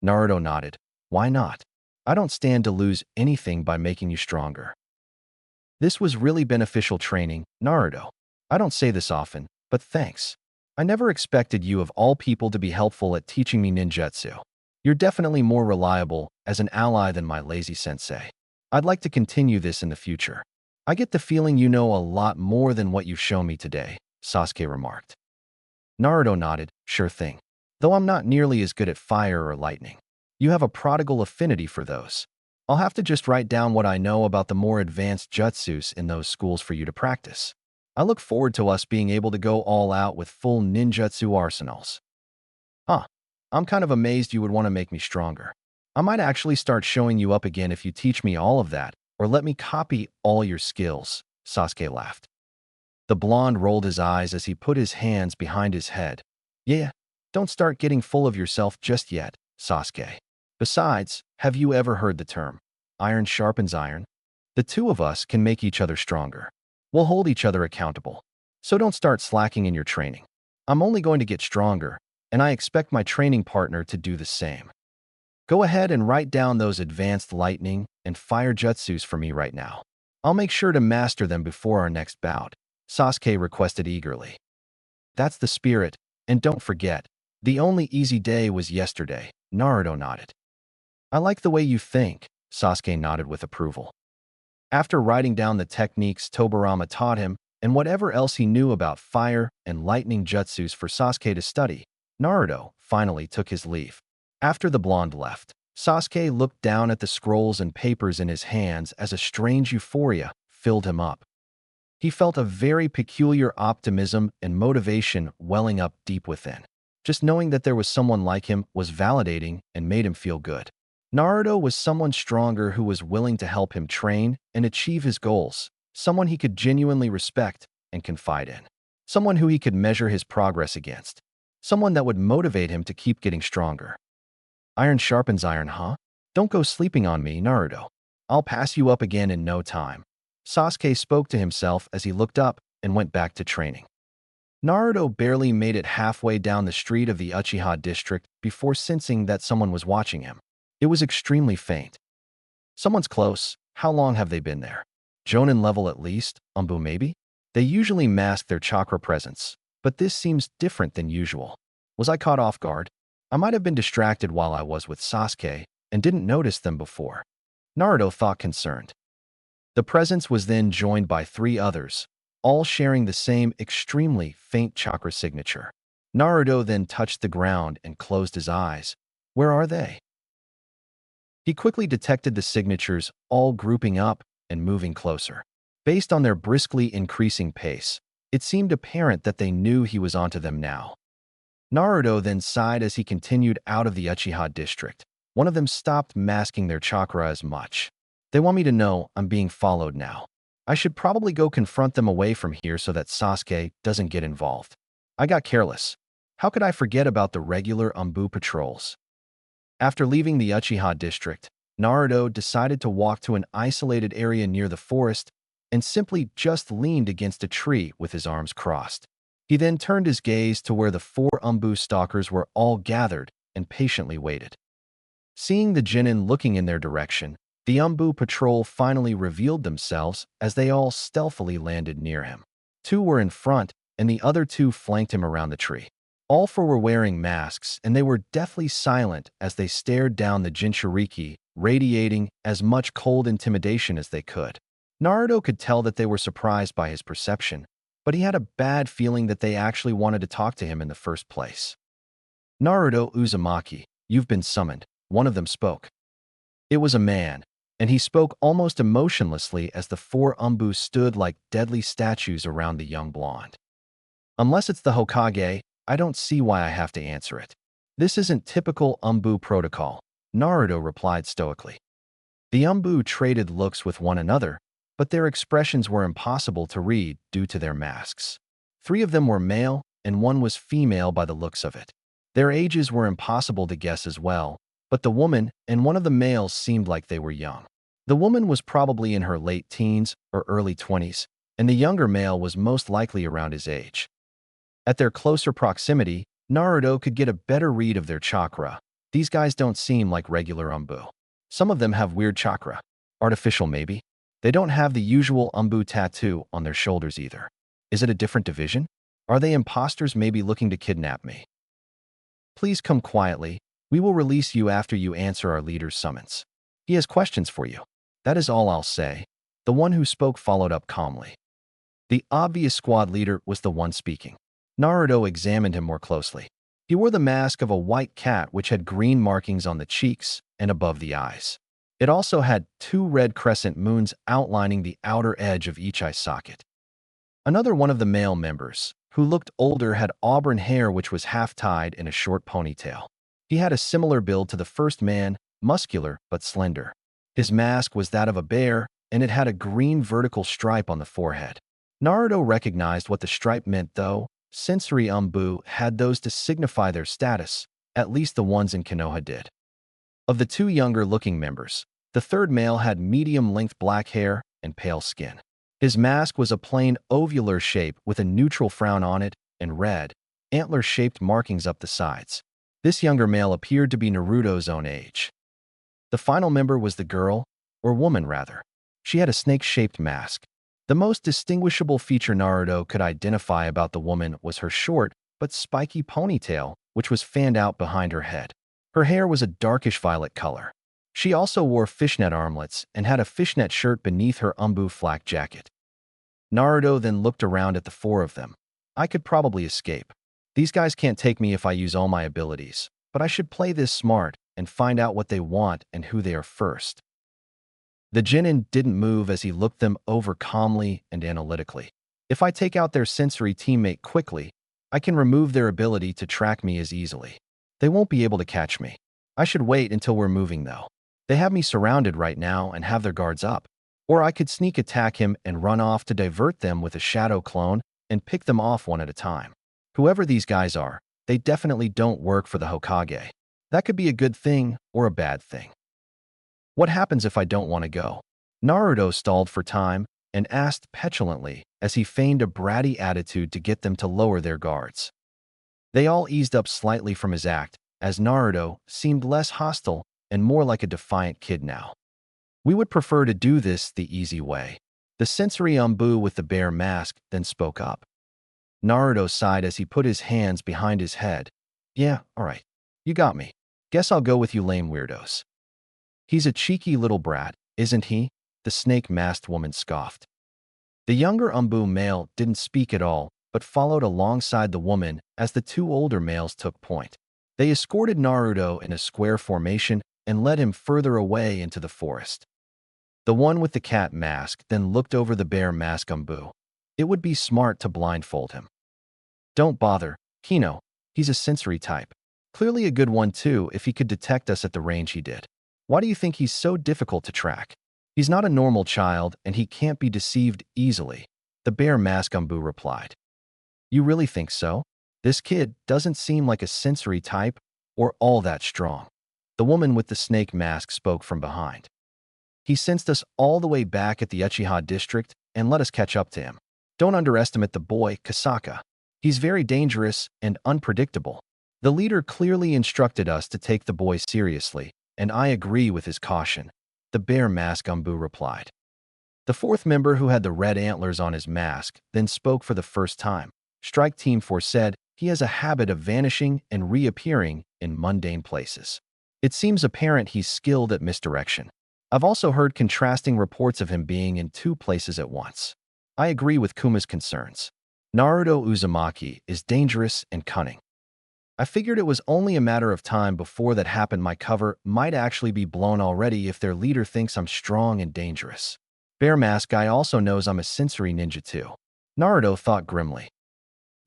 Naruto nodded. "Why not? I don't stand to lose anything by making you stronger." "This was really beneficial training, Naruto. I don't say this often, but thanks. I never expected you of all people to be helpful at teaching me ninjutsu. You're definitely more reliable as an ally than my lazy sensei. I'd like to continue this in the future. I get the feeling you know a lot more than what you've shown me today," Sasuke remarked. Naruto nodded. "Sure thing. Though I'm not nearly as good at fire or lightning. You have a prodigal affinity for those. I'll have to just write down what I know about the more advanced jutsus in those schools for you to practice. I look forward to us being able to go all out with full ninjutsu arsenals." "Huh. I'm kind of amazed you would want to make me stronger. I might actually start showing you up again if you teach me all of that, or let me copy all your skills," Sasuke laughed. The blonde rolled his eyes as he put his hands behind his head. "Yeah, don't start getting full of yourself just yet, Sasuke. Besides, have you ever heard the term, iron sharpens iron? The two of us can make each other stronger. We'll hold each other accountable. So don't start slacking in your training. I'm only going to get stronger, and I expect my training partner to do the same. Go ahead and write down those advanced lightning and fire jutsus for me right now. I'll make sure to master them before our next bout," Sasuke requested eagerly. "That's the spirit, and don't forget, the only easy day was yesterday," Naruto nodded. "I like the way you think," Sasuke nodded with approval. After writing down the techniques Tobirama taught him and whatever else he knew about fire and lightning jutsus for Sasuke to study, Naruto finally took his leave. After the blonde left, Sasuke looked down at the scrolls and papers in his hands as a strange euphoria filled him up. He felt a very peculiar optimism and motivation welling up deep within. Just knowing that there was someone like him was validating and made him feel good. Naruto was someone stronger who was willing to help him train and achieve his goals, someone he could genuinely respect and confide in, someone who he could measure his progress against, someone that would motivate him to keep getting stronger. Iron sharpens iron, huh? Don't go sleeping on me, Naruto. I'll pass you up again in no time. Sasuke spoke to himself as he looked up and went back to training. Naruto barely made it halfway down the street of the Uchiha district before sensing that someone was watching him. It was extremely faint. Someone's close. How long have they been there? Jonin level at least? Umbu maybe? They usually mask their chakra presence, but this seems different than usual. Was I caught off guard? I might have been distracted while I was with Sasuke and didn't notice them before. Naruto thought concerned. The presence was then joined by 3 others, all sharing the same extremely faint chakra signature. Naruto then touched the ground and closed his eyes. Where are they? He quickly detected the signatures, all grouping up and moving closer. Based on their briskly increasing pace, it seemed apparent that they knew he was onto them now. Naruto then sighed as he continued out of the Uchiha district. One of them stopped masking their chakra as much. They want me to know I'm being followed now. I should probably go confront them away from here so that Sasuke doesn't get involved. I got careless. How could I forget about the regular Umbu patrols? After leaving the Uchiha district, Naruto decided to walk to an isolated area near the forest and simply just leaned against a tree with his arms crossed. He then turned his gaze to where the 4 Umbu stalkers were all gathered and patiently waited. Seeing the Genin looking in their direction, the Umbu patrol finally revealed themselves as they all stealthily landed near him. 2 were in front, and the other 2 flanked him around the tree. All 4 were wearing masks, and they were deathly silent as they stared down the Jinchuriki, radiating as much cold intimidation as they could. Naruto could tell that they were surprised by his perception, but he had a bad feeling that they actually wanted to talk to him in the first place. "Naruto Uzumaki, you've been summoned," one of them spoke. It was a man, and he spoke almost emotionlessly as the 4 Umbu stood like deadly statues around the young blonde. "Unless it's the Hokage, I don't see why I have to answer it. This isn't typical Umbu protocol," Naruto replied stoically. The Umbu traded looks with one another, but their expressions were impossible to read due to their masks. 3 of them were male, and 1 was female by the looks of it. Their ages were impossible to guess as well, but the woman and one of the males seemed like they were young. The woman was probably in her late teens or early 20s, and the younger male was most likely around his age. At their closer proximity, Naruto could get a better read of their chakra. These guys don't seem like regular Umbu. Some of them have weird chakra. Artificial maybe. They don't have the usual Umbu tattoo on their shoulders either. Is it a different division? Are they imposters maybe looking to kidnap me? Please come quietly. We will release you after you answer our leader's summons. He has questions for you. That is all I'll say. The one who spoke followed up calmly. The obvious squad leader was the one speaking. Naruto examined him more closely. He wore the mask of a white cat which had green markings on the cheeks and above the eyes. It also had 2 red crescent moons outlining the outer edge of each eye socket. Another one of the male members, who looked older, had auburn hair which was half-tied in a short ponytail. He had a similar build to the first man, muscular but slender. His mask was that of a bear, and it had a green vertical stripe on the forehead. Naruto recognized what the stripe meant though. Sensory Umbu had those to signify their status, at least the ones in Konoha did. Of the 2 younger-looking members, the third male had medium-length black hair and pale skin. His mask was a plain ovular shape with a neutral frown on it and red, antler-shaped markings up the sides. This younger male appeared to be Naruto's own age. The final member was the girl, or woman rather. She had a snake-shaped mask. The most distinguishable feature Naruto could identify about the woman was her short but spiky ponytail, which was fanned out behind her head. Her hair was a darkish violet color. She also wore fishnet armlets and had a fishnet shirt beneath her Umbu flak jacket. Naruto then looked around at the 4 of them. I could probably escape. These guys can't take me if I use all my abilities, but I should play this smart and find out what they want and who they are first. The Genin didn't move as he looked them over calmly and analytically. If I take out their sensory teammate quickly, I can remove their ability to track me as easily. They won't be able to catch me. I should wait until we're moving though. They have me surrounded right now and have their guards up. Or I could sneak attack him and run off to divert them with a shadow clone and pick them off one at a time. Whoever these guys are, they definitely don't work for the Hokage. That could be a good thing or a bad thing. What happens if I don't want to go? Naruto stalled for time and asked petulantly as he feigned a bratty attitude to get them to lower their guards. They all eased up slightly from his act, as Naruto seemed less hostile and more like a defiant kid now. We would prefer to do this the easy way. The sensory Umbu with the bear mask then spoke up. Naruto sighed as he put his hands behind his head. Yeah, all right. You got me. Guess I'll go with you lame weirdos. He's a cheeky little brat, isn't he? The snake-masked woman scoffed. The younger Umbu male didn't speak at all, but followed alongside the woman as the 2 older males took point. They escorted Naruto in a square formation and led him further away into the forest. The one with the cat mask then looked over the bear mask Umbu. It would be smart to blindfold him. Don't bother, Kino. He's a sensory type. Clearly a good one too if he could detect us at the range he did. Why do you think he's so difficult to track? He's not a normal child and he can't be deceived easily, the bear mask Umbu replied. You really think so? This kid doesn't seem like a sensory type or all that strong. The woman with the snake mask spoke from behind. He sensed us all the way back at the Uchiha district and let us catch up to him. Don't underestimate the boy, Kasaka. He's very dangerous and unpredictable. The leader clearly instructed us to take the boy seriously, and I agree with his caution, the bear mask Umbu replied. The fourth member who had the red antlers on his mask then spoke for the first time. Strike Team 4 said he has a habit of vanishing and reappearing in mundane places. It seems apparent he's skilled at misdirection. I've also heard contrasting reports of him being in two places at once. I agree with Kuma's concerns. Naruto Uzumaki is dangerous and cunning. I figured it was only a matter of time before that happened. My cover might actually be blown already if their leader thinks I'm strong and dangerous. Bear Mask Guy also knows I'm a sensory ninja too. Naruto thought grimly.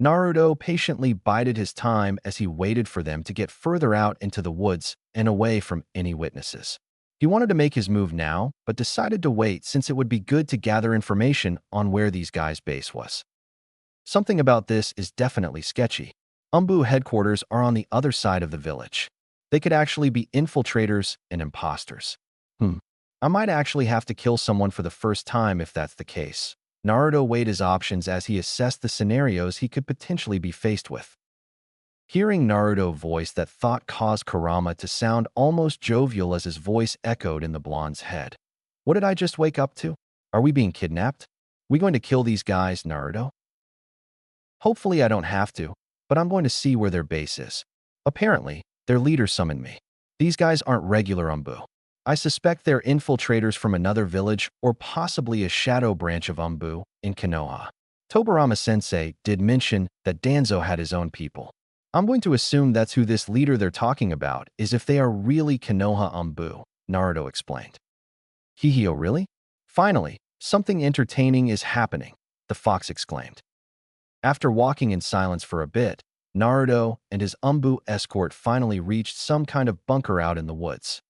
Naruto patiently bided his time as he waited for them to get further out into the woods and away from any witnesses. He wanted to make his move now, but decided to wait since it would be good to gather information on where these guys' base was. Something about this is definitely sketchy. Umbu headquarters are on the other side of the village. They could actually be infiltrators and imposters. I might actually have to kill someone for the first time if that's the case. Naruto weighed his options as he assessed the scenarios he could potentially be faced with. Hearing Naruto's voice, that thought caused Kurama to sound almost jovial as his voice echoed in the blonde's head. What did I just wake up to? Are we being kidnapped? We going to kill these guys, Naruto? Hopefully I don't have to, but I'm going to see where their base is. Apparently, their leader summoned me. These guys aren't regular Umbu. I suspect they're infiltrators from another village or possibly a shadow branch of Umbu in Konoha. Tobirama-sensei did mention that Danzo had his own people. I'm going to assume that's who this leader they're talking about is if they are really Konoha Umbu, Naruto explained. Hihio, really? Finally, something entertaining is happening, the fox exclaimed. After walking in silence for a bit, Naruto and his Umbu escort finally reached some kind of bunker out in the woods.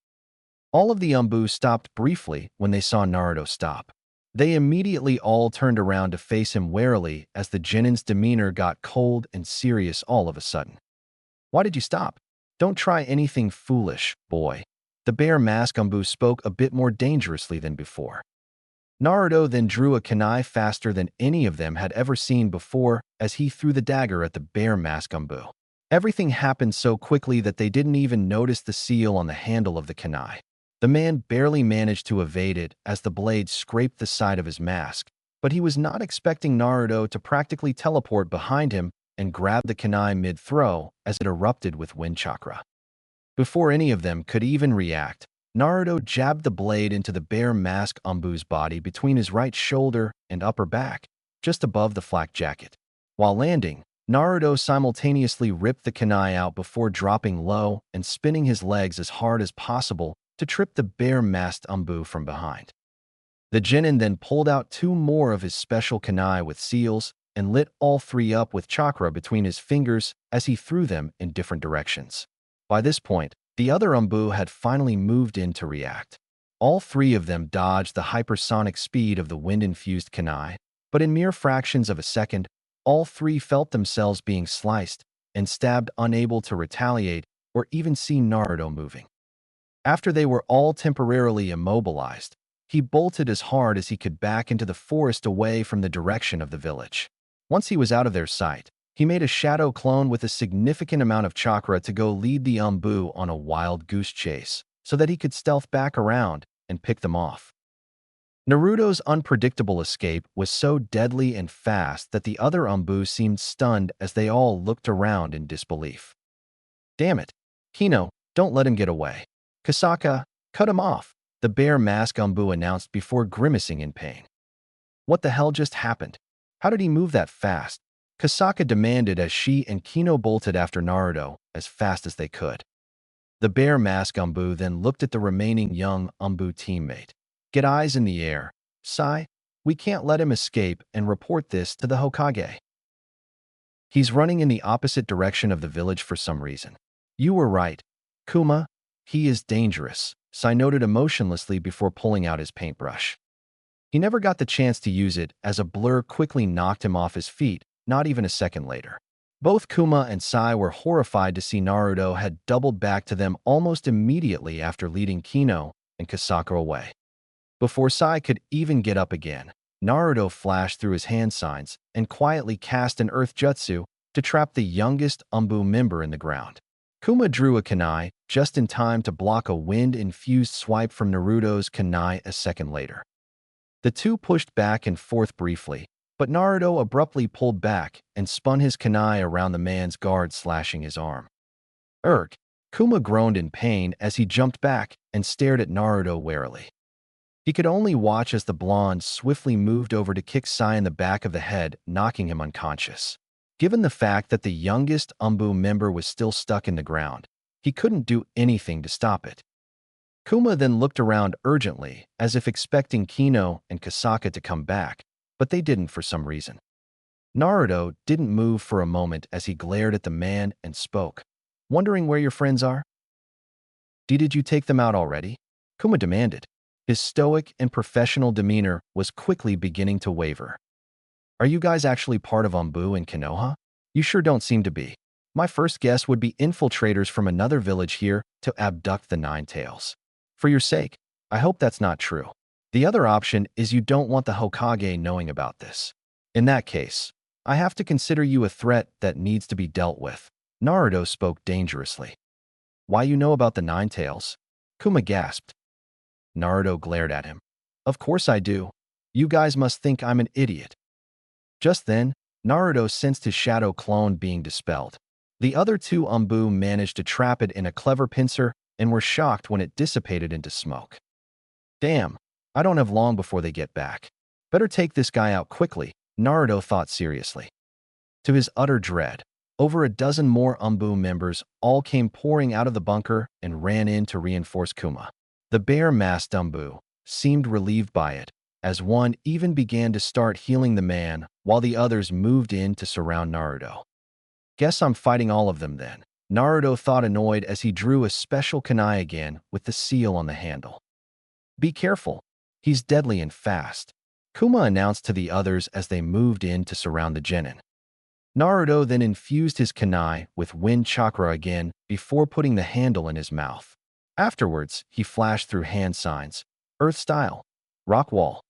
All of the Umbu stopped briefly when they saw Naruto stop. They immediately all turned around to face him warily as the Genin's demeanor got cold and serious all of a sudden. Why did you stop? Don't try anything foolish, boy. The bear mask Umbu spoke a bit more dangerously than before. Naruto then drew a kunai faster than any of them had ever seen before as he threw the dagger at the bear mask Umbu. Everything happened so quickly that they didn't even notice the seal on the handle of the kunai. The man barely managed to evade it as the blade scraped the side of his mask, but he was not expecting Naruto to practically teleport behind him and grab the kunai mid-throw as it erupted with wind chakra. Before any of them could even react, Naruto jabbed the blade into the bear mask Umbu's body between his right shoulder and upper back, just above the flak jacket. While landing, Naruto simultaneously ripped the kunai out before dropping low and spinning his legs as hard as possible to trip the bear-masked Umbu from behind. The Genin then pulled out two more of his special kunai with seals and lit all three up with chakra between his fingers as he threw them in different directions. By this point, the other Umbu had finally moved in to react. All three of them dodged the hypersonic speed of the wind-infused kunai, but in mere fractions of a second, all three felt themselves being sliced and stabbed, unable to retaliate or even see Naruto moving. After they were all temporarily immobilized, he bolted as hard as he could back into the forest away from the direction of the village. Once he was out of their sight, he made a shadow clone with a significant amount of chakra to go lead the Umbu on a wild goose chase so that he could stealth back around and pick them off. Naruto's unpredictable escape was so deadly and fast that the other Umbu seemed stunned as they all looked around in disbelief. Damn it, Kino, don't let him get away. Kasaka, cut him off, the bear mask Umbu announced before grimacing in pain. What the hell just happened? How did he move that fast? Kasaka demanded as she and Kino bolted after Naruto as fast as they could. The bear mask Umbu then looked at the remaining young Umbu teammate. Get eyes in the air. Sai, we can't let him escape and report this to the Hokage. He's running in the opposite direction of the village for some reason. You were right. Kuma, he is dangerous, Sai noted emotionlessly before pulling out his paintbrush. He never got the chance to use it as a blur quickly knocked him off his feet, not even a second later. Both Kuma and Sai were horrified to see Naruto had doubled back to them almost immediately after leading Kino and Kasaka away. Before Sai could even get up again, Naruto flashed through his hand signs and quietly cast an earth jutsu to trap the youngest Umbu member in the ground. Kuma drew a kunai just in time to block a wind-infused swipe from Naruto's kunai a second later. The two pushed back and forth briefly, but Naruto abruptly pulled back and spun his kunai around the man's guard, slashing his arm. Urgh! Kuma groaned in pain as he jumped back and stared at Naruto warily. He could only watch as the blonde swiftly moved over to kick Sai in the back of the head, knocking him unconscious. Given the fact that the youngest Umbu member was still stuck in the ground, he couldn't do anything to stop it. Kuma then looked around urgently, as if expecting Kino and Kasaka to come back, but they didn't for some reason. Naruto didn't move for a moment as he glared at the man and spoke. Wondering where your friends are? Did you take them out already? Kuma demanded. His stoic and professional demeanor was quickly beginning to waver. Are you guys actually part of Umbu and Konoha? You sure don't seem to be. My first guess would be infiltrators from another village here to abduct the Nine Tails. For your sake, I hope that's not true. The other option is you don't want the Hokage knowing about this. In that case, I have to consider you a threat that needs to be dealt with. Naruto spoke dangerously. Why you know about the Nine Tails? Kuma gasped. Naruto glared at him. Of course I do. You guys must think I'm an idiot. Just then, Naruto sensed his shadow clone being dispelled. The other two Umbu managed to trap it in a clever pincer and were shocked when it dissipated into smoke. Damn, I don't have long before they get back. Better take this guy out quickly, Naruto thought seriously. To his utter dread, over a dozen more Umbu members all came pouring out of the bunker and ran in to reinforce Kuma. The bear-masked Umbu seemed relieved by it, as one even began to start healing the man while the others moved in to surround Naruto. Guess I'm fighting all of them then, Naruto thought, annoyed as he drew a special kunai again with the seal on the handle. Be careful, he's deadly and fast, Kuma announced to the others as they moved in to surround the genin. Naruto then infused his kunai with wind chakra again before putting the handle in his mouth. Afterwards, he flashed through hand signs. Earth style. Rock wall.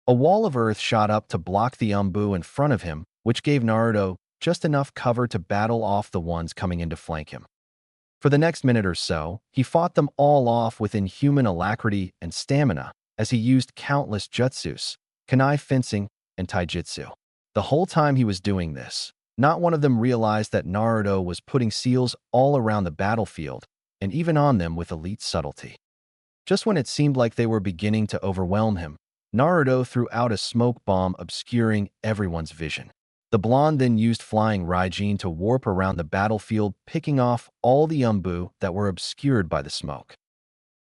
A wall of earth shot up to block the Umbu in front of him, which gave Naruto just enough cover to battle off the ones coming in to flank him. For the next minute or so, he fought them all off with inhuman alacrity and stamina as he used countless jutsus, kunai fencing, and taijutsu. The whole time he was doing this, not one of them realized that Naruto was putting seals all around the battlefield, and even on them with elite subtlety. Just when it seemed like they were beginning to overwhelm him, Naruto threw out a smoke bomb obscuring everyone's vision. The blonde then used flying Raijin to warp around the battlefield, picking off all the Umbu that were obscured by the smoke.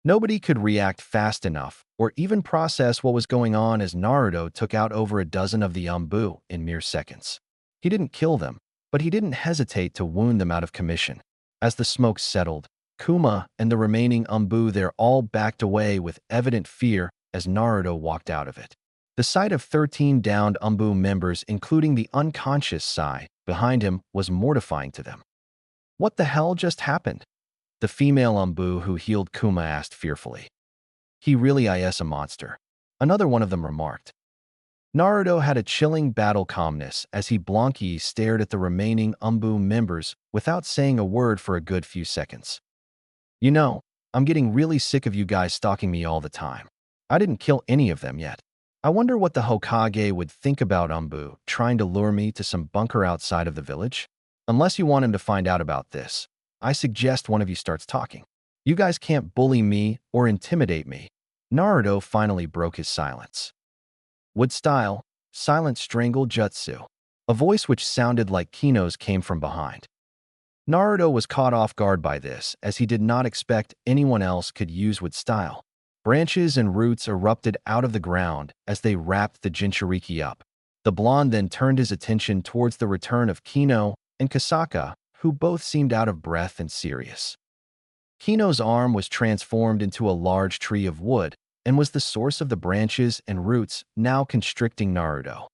Nobody could react fast enough or even process what was going on as Naruto took out over a dozen of the Umbu in mere seconds. He didn't kill them, but he didn't hesitate to wound them out of commission. As the smoke settled, Kuma and the remaining Umbu there all backed away with evident fear as Naruto walked out of it. The sight of 13 downed Umbu members, including the unconscious Sai, behind him was mortifying to them. What the hell just happened? The female Umbu who healed Kuma asked fearfully. He really is a monster, another one of them remarked. Naruto had a chilling battle calmness as he blankly stared at the remaining Umbu members without saying a word for a good few seconds. You know, I'm getting really sick of you guys stalking me all the time. I didn't kill any of them yet. I wonder what the Hokage would think about Umbu trying to lure me to some bunker outside of the village? Unless you want him to find out about this, I suggest one of you starts talking. You guys can't bully me or intimidate me. Naruto finally broke his silence. Wood style, silent strangle jutsu. A voice which sounded like Kino's came from behind. Naruto was caught off guard by this, as he did not expect anyone else could use with style. Branches and roots erupted out of the ground as they wrapped the Jinchuriki up. The blonde then turned his attention towards the return of Kino and Kasaka, who both seemed out of breath and serious. Kino's arm was transformed into a large tree of wood and was the source of the branches and roots now constricting Naruto.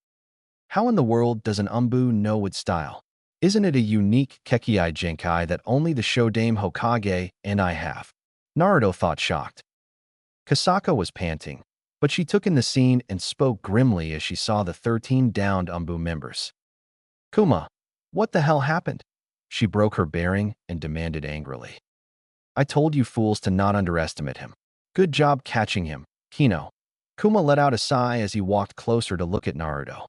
How in the world does an Umbu know with style? Isn't it a unique Kekkei Genkai that only the Shodame Hokage and I have? Naruto thought, shocked. Kasaka was panting, but she took in the scene and spoke grimly as she saw the 13 downed Umbu members. Kuma, what the hell happened? She broke her bearing and demanded angrily. I told you fools to not underestimate him. Good job catching him, Kino. Kuma let out a sigh as he walked closer to look at Naruto.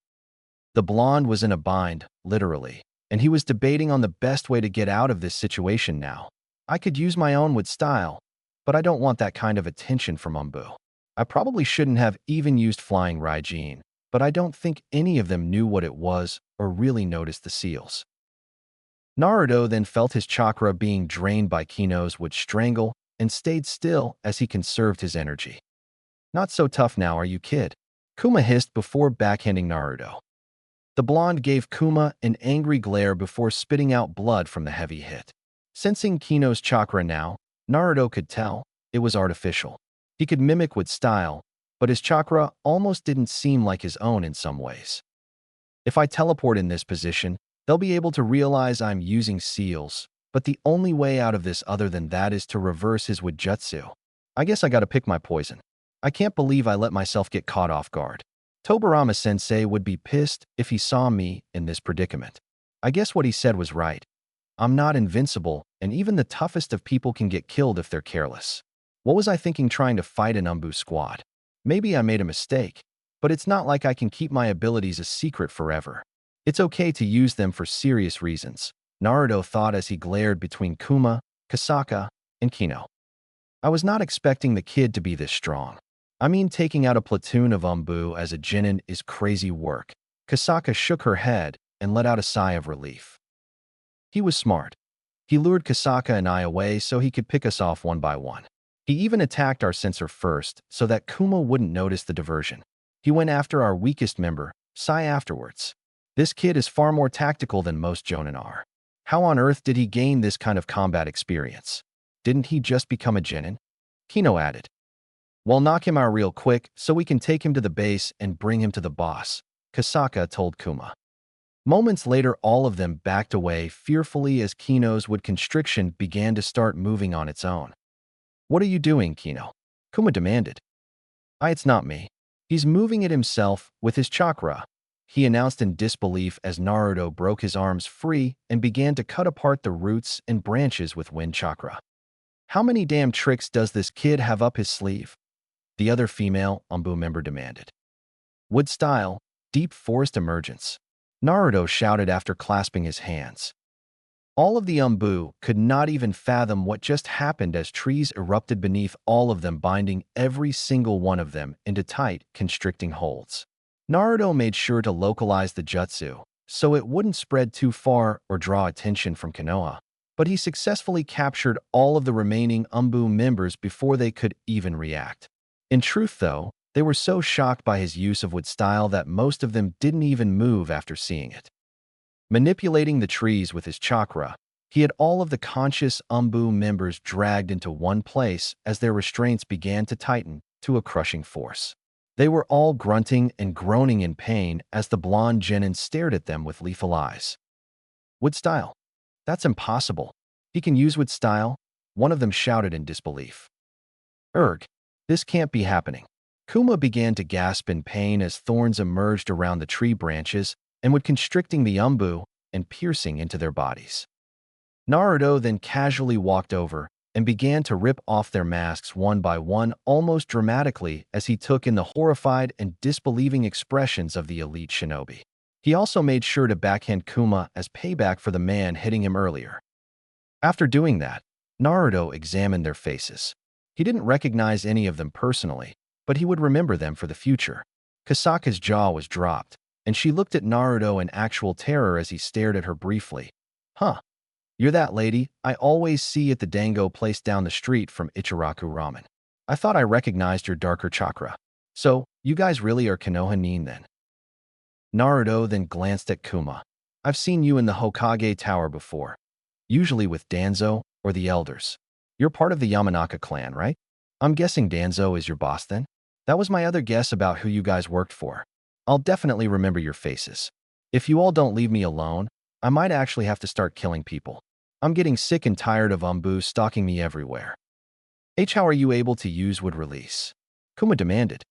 The blonde was in a bind, literally, and he was debating on the best way to get out of this situation now. I could use my own with style, but I don't want that kind of attention from Umbu. I probably shouldn't have even used Flying Raijin, but I don't think any of them knew what it was or really noticed the seals. Naruto then felt his chakra being drained by Kino's would strangle and stayed still as he conserved his energy. Not so tough now, are you, kid? Kuma hissed before backhanding Naruto. The blonde gave Kuma an angry glare before spitting out blood from the heavy hit. Sensing Kino's chakra now, Naruto could tell it was artificial. He could mimic with style, but his chakra almost didn't seem like his own in some ways. If I teleport in this position, they'll be able to realize I'm using seals, but the only way out of this other than that is to reverse his Wujutsu. I guess I gotta pick my poison. I can't believe I let myself get caught off guard. Tobirama-sensei would be pissed if he saw me in this predicament. I guess what he said was right. I'm not invincible, and even the toughest of people can get killed if they're careless. What was I thinking trying to fight an Umbu squad? Maybe I made a mistake, but it's not like I can keep my abilities a secret forever. It's okay to use them for serious reasons, Naruto thought as he glared between Kuma, Kasaka, and Kino. I was not expecting the kid to be this strong. I mean, taking out a platoon of Umbu as a genin is crazy work. Kasaka shook her head and let out a sigh of relief. He was smart. He lured Kasaka and I away so he could pick us off one by one. He even attacked our sensor first so that Kuma wouldn't notice the diversion. He went after our weakest member, Sai, afterwards. This kid is far more tactical than most jonin are. How on earth did he gain this kind of combat experience? Didn't he just become a genin? Kino added. Well, knock him out real quick so we can take him to the base and bring him to the boss, Kasaka told Kuma. Moments later, all of them backed away fearfully as Kino's wood constriction began to start moving on its own. What are you doing, Kino? Kuma demanded. It's not me. He's moving it himself with his chakra, he announced in disbelief as Naruto broke his arms free and began to cut apart the roots and branches with wind chakra. How many damn tricks does this kid have up his sleeve? The other female Umbu member demanded. Wood style, deep forest emergence, Naruto shouted after clasping his hands. All of the Umbu could not even fathom what just happened as trees erupted beneath all of them, binding every single one of them into tight, constricting holds. Naruto made sure to localize the jutsu so it wouldn't spread too far or draw attention from Konoha, but he successfully captured all of the remaining Umbu members before they could even react. In truth, though, they were so shocked by his use of wood style that most of them didn't even move after seeing it. Manipulating the trees with his chakra, he had all of the conscious Umbu members dragged into one place as their restraints began to tighten to a crushing force. They were all grunting and groaning in pain as the blonde genin stared at them with lethal eyes. Wood style? That's impossible. He can use wood style? One of them shouted in disbelief. Erg, this can't be happening. Kuma began to gasp in pain as thorns emerged around the tree branches and would constricting the Umbu and piercing into their bodies. Naruto then casually walked over and began to rip off their masks one by one almost dramatically as he took in the horrified and disbelieving expressions of the elite shinobi. He also made sure to backhand Kuma as payback for the man hitting him earlier. After doing that, Naruto examined their faces. He didn't recognize any of them personally, but he would remember them for the future. Kasaka's jaw was dropped, and she looked at Naruto in actual terror as he stared at her briefly. Huh. You're that lady I always see at the dango place down the street from Ichiraku Ramen. I thought I recognized your darker chakra. So, you guys really are Konoha Nin then? Naruto then glanced at Kuma. I've seen you in the Hokage Tower before, usually with Danzo or the elders. You're part of the Yamanaka clan, right? I'm guessing Danzo is your boss then? That was my other guess about who you guys worked for. I'll definitely remember your faces. If you all don't leave me alone, I might actually have to start killing people. I'm getting sick and tired of Umbu stalking me everywhere. How are you able to use wood release? Kuma demanded.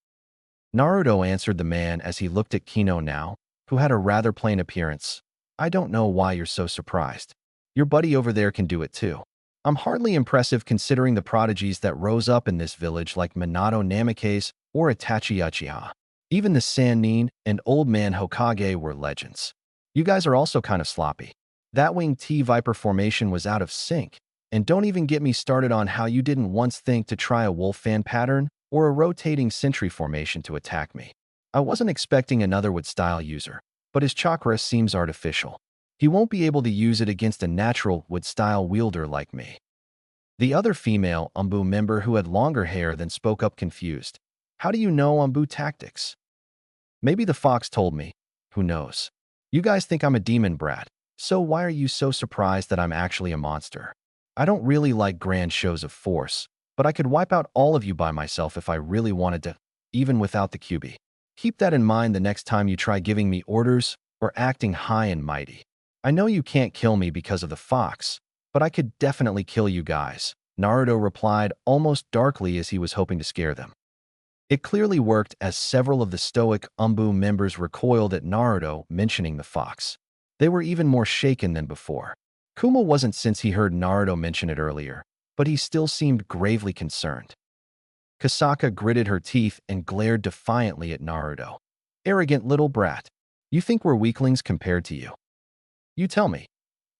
Naruto answered the man as he looked at Kino now, who had a rather plain appearance. I don't know why you're so surprised. Your buddy over there can do it too. I'm hardly impressive considering the prodigies that rose up in this village like Minato Namikaze or Itachi Uchiha. Even the Sannin and Old Man Hokage were legends. You guys are also kind of sloppy. That winged T-Viper formation was out of sync. And don't even get me started on how you didn't once think to try a wolf fan pattern or a rotating sentry formation to attack me. I wasn't expecting another wood-style user, but his chakra seems artificial. He won't be able to use it against a natural wood-style wielder like me. The other female Umbu member who had longer hair then spoke up confused. How do you know Umbu tactics? Maybe the fox told me. Who knows? You guys think I'm a demon brat, so why are you so surprised that I'm actually a monster? I don't really like grand shows of force, but I could wipe out all of you by myself if I really wanted to, even without the QB. Keep that in mind the next time you try giving me orders or acting high and mighty. I know you can't kill me because of the fox, but I could definitely kill you guys, Naruto replied almost darkly as he was hoping to scare them. It clearly worked as several of the stoic Umbu members recoiled at Naruto mentioning the fox. They were even more shaken than before. Kuma wasn't since he heard Naruto mention it earlier, but he still seemed gravely concerned. Kasaka gritted her teeth and glared defiantly at Naruto. Arrogant little brat. You think we're weaklings compared to you? You tell me.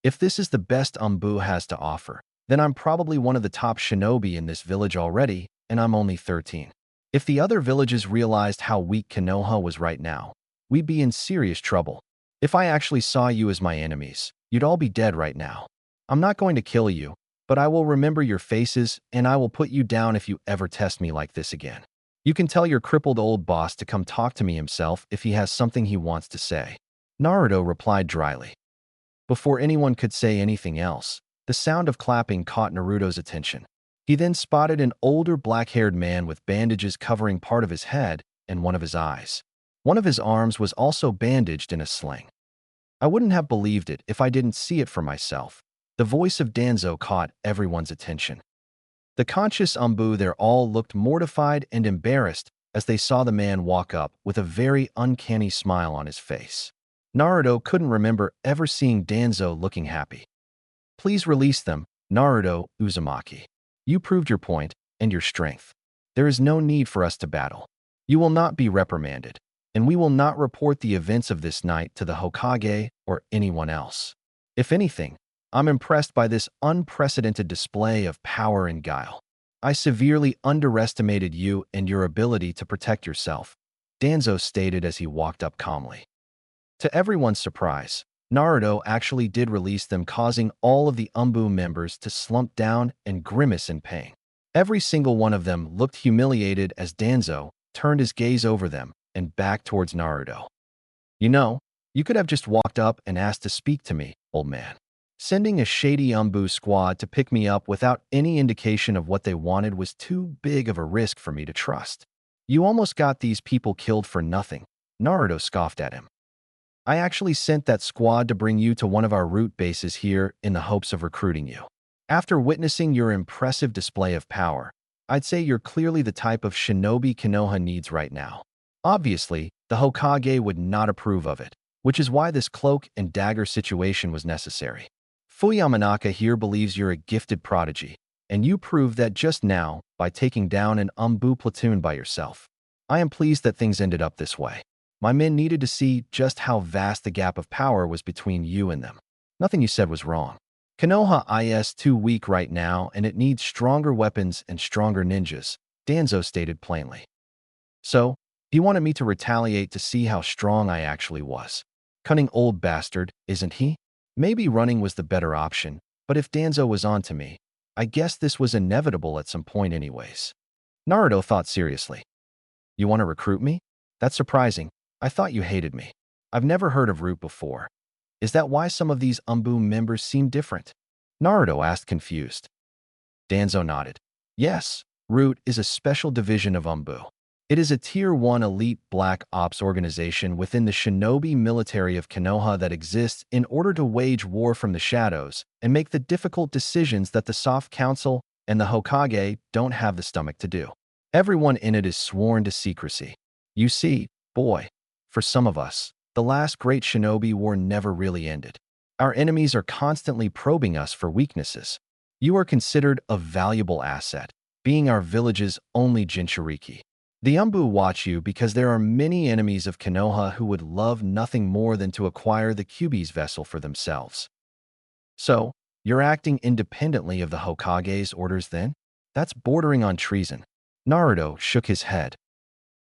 If this is the best Umbu has to offer, then I'm probably one of the top shinobi in this village already, and I'm only 13. If the other villages realized how weak Konoha was right now, we'd be in serious trouble. If I actually saw you as my enemies, you'd all be dead right now. I'm not going to kill you, but I will remember your faces and I will put you down if you ever test me like this again. You can tell your crippled old boss to come talk to me himself if he has something he wants to say. Naruto replied dryly. Before anyone could say anything else, the sound of clapping caught Naruto's attention. He then spotted an older black-haired man with bandages covering part of his head and one of his eyes. One of his arms was also bandaged in a sling. I wouldn't have believed it if I didn't see it for myself. The voice of Danzo caught everyone's attention. The conscious Umbu there all looked mortified and embarrassed as they saw the man walk up with a very uncanny smile on his face. Naruto couldn't remember ever seeing Danzo looking happy. Please release them, Naruto Uzumaki. You proved your point and your strength. There is no need for us to battle. You will not be reprimanded, and we will not report the events of this night to the Hokage or anyone else. If anything, I'm impressed by this unprecedented display of power and guile. I severely underestimated you and your ability to protect yourself, Danzo stated as he walked up calmly. To everyone's surprise, Naruto actually did release them, causing all of the Umbu members to slump down and grimace in pain. Every single one of them looked humiliated as Danzo turned his gaze over them and back towards Naruto. You know, you could have just walked up and asked to speak to me, old man. Sending a shady Umbu squad to pick me up without any indication of what they wanted was too big of a risk for me to trust. You almost got these people killed for nothing, Naruto scoffed at him. I actually sent that squad to bring you to one of our root bases here in the hopes of recruiting you. After witnessing your impressive display of power, I'd say you're clearly the type of shinobi Konoha needs right now. Obviously, the Hokage would not approve of it, which is why this cloak and dagger situation was necessary. Fuyamanaka here believes you're a gifted prodigy, and you proved that just now by taking down an Umbu platoon by yourself. I am pleased that things ended up this way. My men needed to see just how vast the gap of power was between you and them. Nothing you said was wrong. Konoha is too weak right now and it needs stronger weapons and stronger ninjas, Danzo stated plainly. So, he wanted me to retaliate to see how strong I actually was. Cunning old bastard, isn't he? Maybe running was the better option, But if Danzo was on to me, I guess this was inevitable at some point anyways. Naruto thought seriously. You want to recruit me? That's surprising. I thought you hated me. I've never heard of Root before. Is that why some of these Umbu members seem different? Naruto asked, confused. Danzo nodded. Yes, Root is a special division of Umbu. It is a Tier 1 elite black ops organization within the shinobi military of Konoha that exists in order to wage war from the shadows and make the difficult decisions that the Soft Council and the Hokage don't have the stomach to do. Everyone in it is sworn to secrecy. You see, boy, for some of us, the last great shinobi war never really ended. Our enemies are constantly probing us for weaknesses. You are considered a valuable asset, being our village's only Jinchuriki. The Umbu watch you because there are many enemies of Konoha who would love nothing more than to acquire the Kyuubi's vessel for themselves. So, you're acting independently of the Hokage's orders then? That's bordering on treason. Naruto shook his head.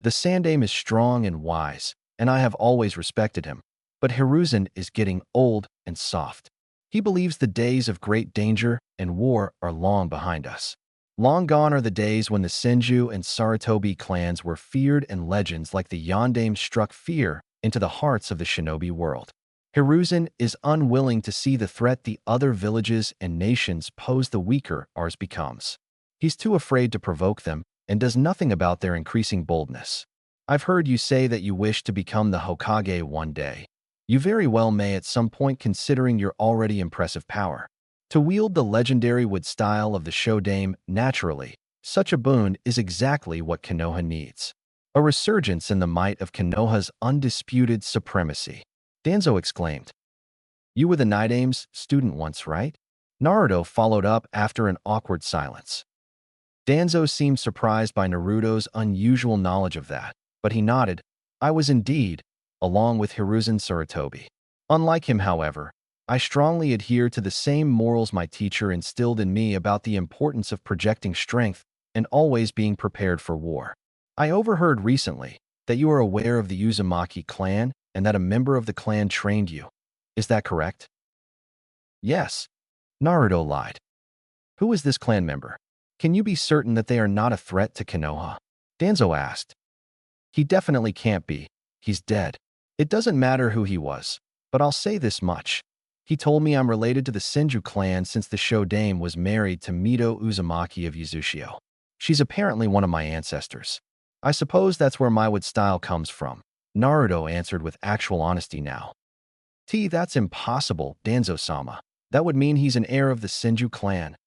The Sandaime is strong and wise, and I have always respected him. But Hiruzen is getting old and soft. He believes the days of great danger and war are long behind us. Long gone are the days when the Senju and Sarutobi clans were feared and legends like the Yondaime struck fear into the hearts of the shinobi world. Hiruzen is unwilling to see the threat the other villages and nations pose the weaker ours becomes. He's too afraid to provoke them and does nothing about their increasing boldness. I've heard you say that you wish to become the Hokage one day. You very well may at some point considering your already impressive power. To wield the legendary wood style of the Shodaime naturally, such a boon is exactly what Konoha needs. A resurgence in the might of Konoha's undisputed supremacy. Danzo exclaimed. You were the Nidaime's student once, right? Naruto followed up after an awkward silence. Danzo seemed surprised by Naruto's unusual knowledge of that, but he nodded. I was indeed, along with Hiruzen Sarutobi. Unlike him, however, I strongly adhere to the same morals my teacher instilled in me about the importance of projecting strength and always being prepared for war. I overheard recently that you are aware of the Uzumaki clan and that a member of the clan trained you. Is that correct? Yes. Naruto lied. Who is this clan member? Can you be certain that they are not a threat to Konoha? Danzo asked. He definitely can't be. He's dead. It doesn't matter who he was, but I'll say this much. He told me I'm related to the Senju clan since the Shodaime was married to Mito Uzumaki of Yuzushio. She's apparently one of my ancestors. I suppose that's where my wood style comes from. Naruto answered with actual honesty now. That's impossible, Danzo-sama. That would mean he's an heir of the Senju clan.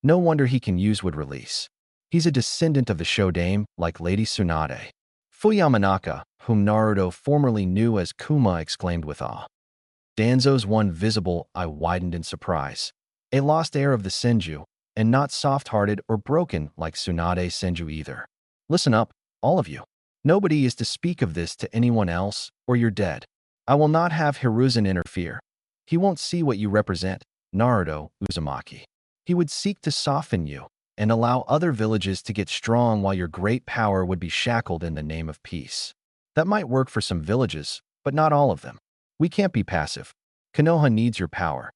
No wonder he can use wood release. He's a descendant of the Shodaime, like Lady Tsunade. Fuyamanaka, whom Naruto formerly knew as Kuma, exclaimed with awe. Danzo's one visible eye widened in surprise. A lost heir of the Senju, and not soft-hearted or broken like Tsunade Senju either. Listen up, all of you. Nobody is to speak of this to anyone else, or you're dead. I will not have Hiruzen interfere. He won't see what you represent, Naruto Uzumaki. He would seek to soften you and allow other villages to get strong while your great power would be shackled in the name of peace. That might work for some villages, but not all of them. We can't be passive. Konoha needs your power.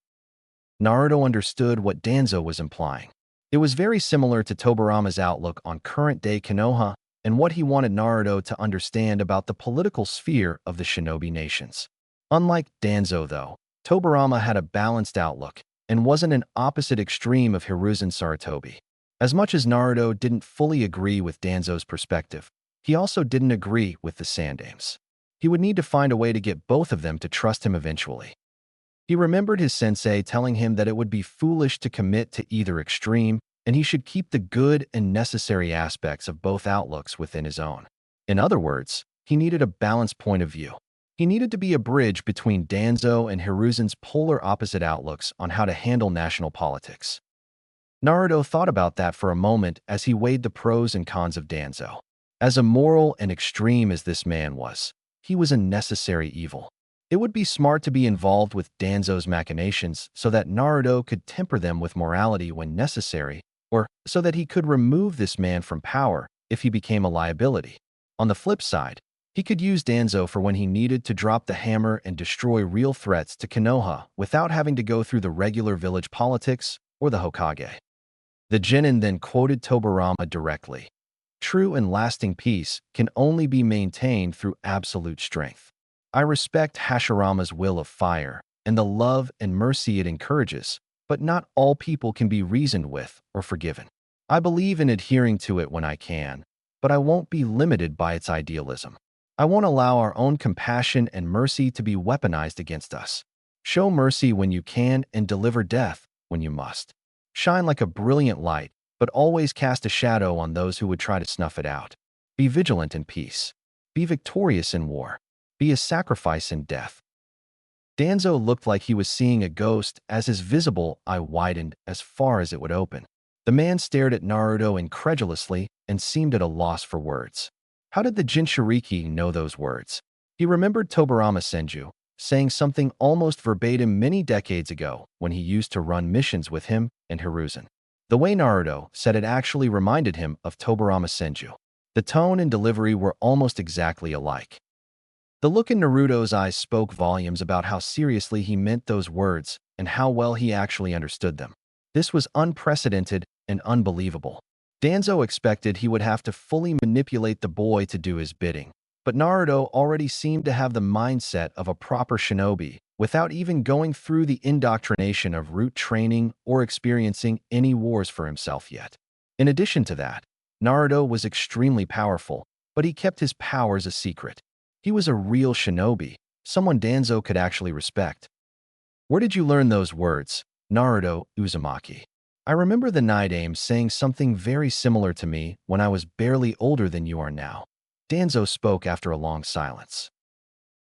Naruto understood what Danzo was implying. It was very similar to Tobirama's outlook on current-day Konoha and what he wanted Naruto to understand about the political sphere of the shinobi nations. Unlike Danzo, though, Tobirama had a balanced outlook and wasn't an opposite extreme of Hiruzen Sarutobi. As much as Naruto didn't fully agree with Danzo's perspective, he also didn't agree with the Sandaimes. He would need to find a way to get both of them to trust him eventually. He remembered his sensei telling him that it would be foolish to commit to either extreme, and he should keep the good and necessary aspects of both outlooks within his own. In other words, he needed a balanced point of view. He needed to be a bridge between Danzo and Hiruzen's polar opposite outlooks on how to handle national politics. Naruto thought about that for a moment as he weighed the pros and cons of Danzo. As immoral and extreme as this man was, he was a necessary evil. It would be smart to be involved with Danzo's machinations so that Naruto could temper them with morality when necessary, or so that he could remove this man from power if he became a liability. On the flip side, He could use Danzo for when he needed to drop the hammer and destroy real threats to Konoha without having to go through the regular village politics or the Hokage. The genin then quoted Tobirama directly. True and lasting peace can only be maintained through absolute strength. I respect Hashirama's will of fire and the love and mercy it encourages, but not all people can be reasoned with or forgiven. I believe in adhering to it when I can, but I won't be limited by its idealism. I won't allow our own compassion and mercy to be weaponized against us. Show mercy when you can and deliver death when you must. Shine like a brilliant light, but always cast a shadow on those who would try to snuff it out. Be vigilant in peace. Be victorious in war. Be a sacrifice in death. Danzo looked like he was seeing a ghost as his visible eye widened as far as it would open. The man stared at Naruto incredulously and seemed at a loss for words. How did the Jinchuriki know those words? He remembered Tobirama Senju saying something almost verbatim many decades ago when he used to run missions with him and Hiruzen. The way Naruto said it actually reminded him of Tobirama Senju. The tone and delivery were almost exactly alike. The look in Naruto's eyes spoke volumes about how seriously he meant those words and how well he actually understood them. This was unprecedented and unbelievable. Danzo expected he would have to fully manipulate the boy to do his bidding, but Naruto already seemed to have the mindset of a proper shinobi without even going through the indoctrination of root training or experiencing any wars for himself yet. In addition to that, Naruto was extremely powerful, but he kept his powers a secret. He was a real shinobi, someone Danzo could actually respect. Where did you learn those words, Naruto Uzumaki? I remember the Night saying something very similar to me when I was barely older than you are now. Danzo spoke after a long silence.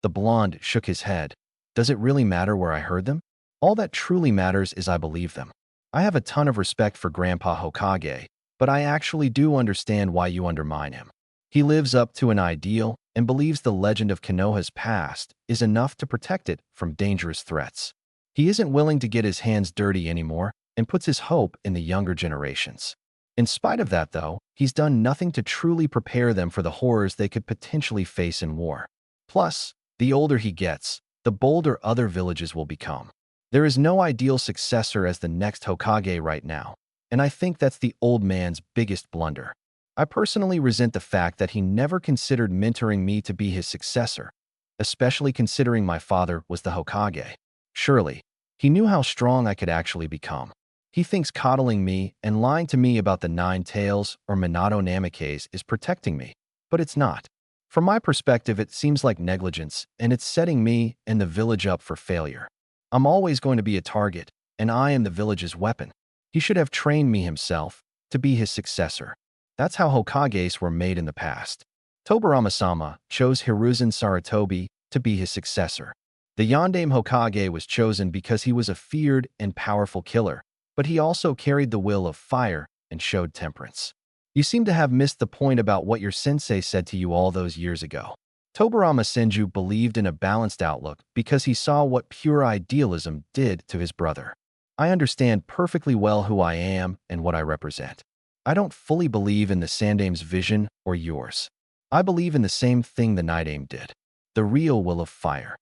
The blonde shook his head. Does it really matter where I heard them? All that truly matters is I believe them. I have a ton of respect for Grandpa Hokage, but I actually do understand why you undermine him. He lives up to an ideal and believes the legend of Konoha's past is enough to protect it from dangerous threats. He isn't willing to get his hands dirty anymore and puts his hope in the younger generations. In spite of that, though, he's done nothing to truly prepare them for the horrors they could potentially face in war. Plus, the older he gets, the bolder other villages will become. There is no ideal successor as the next Hokage right now, and I think that's the old man's biggest blunder. I personally resent the fact that he never considered mentoring me to be his successor, especially considering my father was the Hokage. Surely, he knew how strong I could actually become. He thinks coddling me and lying to me about the 9 tails or Minato Namikaze is protecting me, but it's not. From my perspective, it seems like negligence, and it's setting me and the village up for failure. I'm always going to be a target, and I am the village's weapon. He should have trained me himself to be his successor. That's how Hokages were made in the past. Tobirama-sama chose Hiruzen Sarutobi to be his successor. The Yondaime Hokage was chosen because he was a feared and powerful killer, but he also carried the will of fire and showed temperance. You seem to have missed the point about what your sensei said to you all those years ago. Tobirama Senju believed in a balanced outlook because he saw what pure idealism did to his brother. I understand perfectly well who I am and what I represent. I don't fully believe in the Sandaime's vision or yours. I believe in the same thing the Nightaime did. The real will of fire.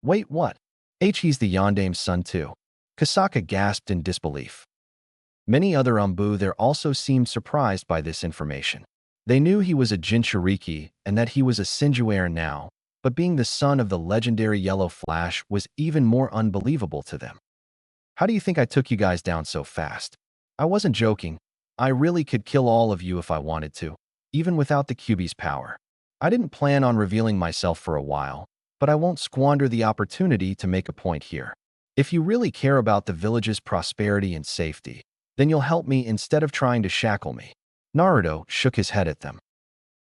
Wait, what? He's the Yondaime's son too. Kasaka gasped in disbelief. Many other Umbu there also seemed surprised by this information. They knew he was a Jinchuriki and that he was a Senju heir now, but being the son of the legendary Yellow Flash was even more unbelievable to them. How do you think I took you guys down so fast? I wasn't joking. I really could kill all of you if I wanted to, even without the Kyuubi's power. I didn't plan on revealing myself for a while, but I won't squander the opportunity to make a point here. If you really care about the village's prosperity and safety, then you'll help me instead of trying to shackle me. Naruto shook his head at them.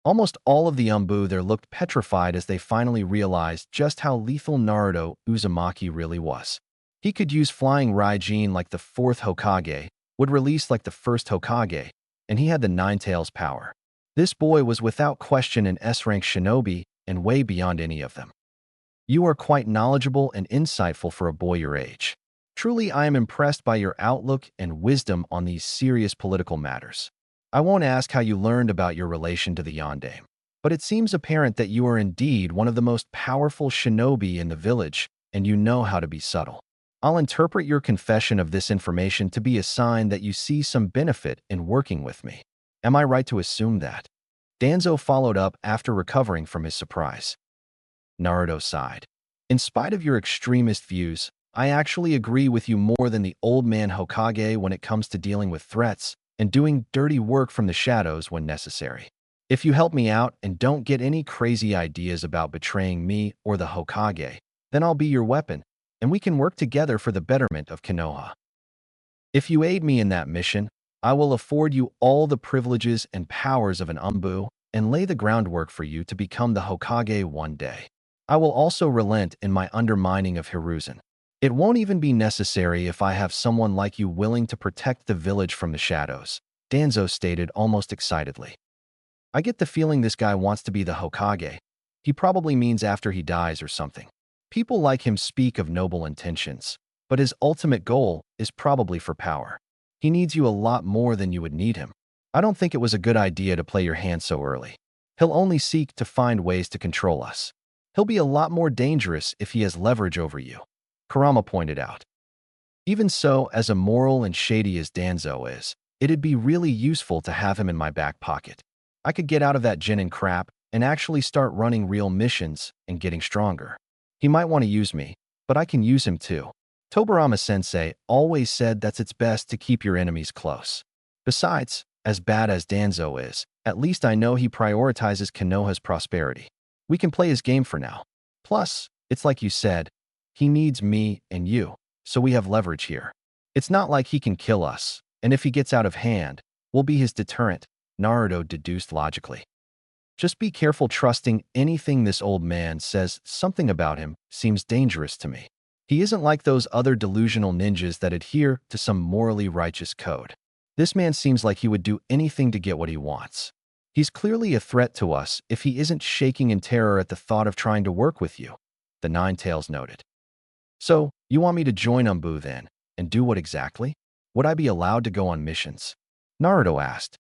Almost all of the Umbu there looked petrified as they finally realized just how lethal Naruto Uzumaki really was. He could use flying Raijin like the 4th Hokage, would release like the 1st Hokage, and he had the 9 tails power. This boy was without question an S-rank shinobi and way beyond any of them. You are quite knowledgeable and insightful for a boy your age. Truly, I am impressed by your outlook and wisdom on these serious political matters. I won't ask how you learned about your relation to the Yondaime. But it seems apparent that you are indeed one of the most powerful shinobi in the village, and you know how to be subtle. I'll interpret your confession of this information to be a sign that you see some benefit in working with me. Am I right to assume that? Danzo followed up after recovering from his surprise. Naruto sighed. In spite of your extremist views, I actually agree with you more than the old man Hokage when it comes to dealing with threats and doing dirty work from the shadows when necessary. If you help me out and don't get any crazy ideas about betraying me or the Hokage, then I'll be your weapon, and we can work together for the betterment of Konoha. If you aid me in that mission, I will afford you all the privileges and powers of an Umbu and lay the groundwork for you to become the Hokage one day. I will also relent in my undermining of Hiruzen. It won't even be necessary if I have someone like you willing to protect the village from the shadows, Danzo stated almost excitedly. I get the feeling this guy wants to be the Hokage. He probably means after he dies or something. People like him speak of noble intentions, but his ultimate goal is probably for power. He needs you a lot more than you would need him. I don't think it was a good idea to play your hand so early. He'll only seek to find ways to control us. He'll be a lot more dangerous if he has leverage over you, Kurama pointed out. Even so, as immoral and shady as Danzo is, it'd be really useful to have him in my back pocket. I could get out of that Genin crap and actually start running real missions and getting stronger. He might want to use me, but I can use him too. Tobirama-sensei always said that it's best to keep your enemies close. Besides, as bad as Danzo is, at least I know he prioritizes Konoha's prosperity. We can play his game for now. Plus, it's like you said, he needs me and you, so we have leverage here. It's not like he can kill us, and if he gets out of hand, we'll be his deterrent, Naruto deduced logically. Just be careful trusting anything this old man says. Something about him seems dangerous to me. He isn't like those other delusional ninjas that adhere to some morally righteous code. This man seems like he would do anything to get what he wants. He's clearly a threat to us if he isn't shaking in terror at the thought of trying to work with you, the Nine Tails noted. So, you want me to join Umbu then, and do what exactly? Would I be allowed to go on missions? Naruto asked.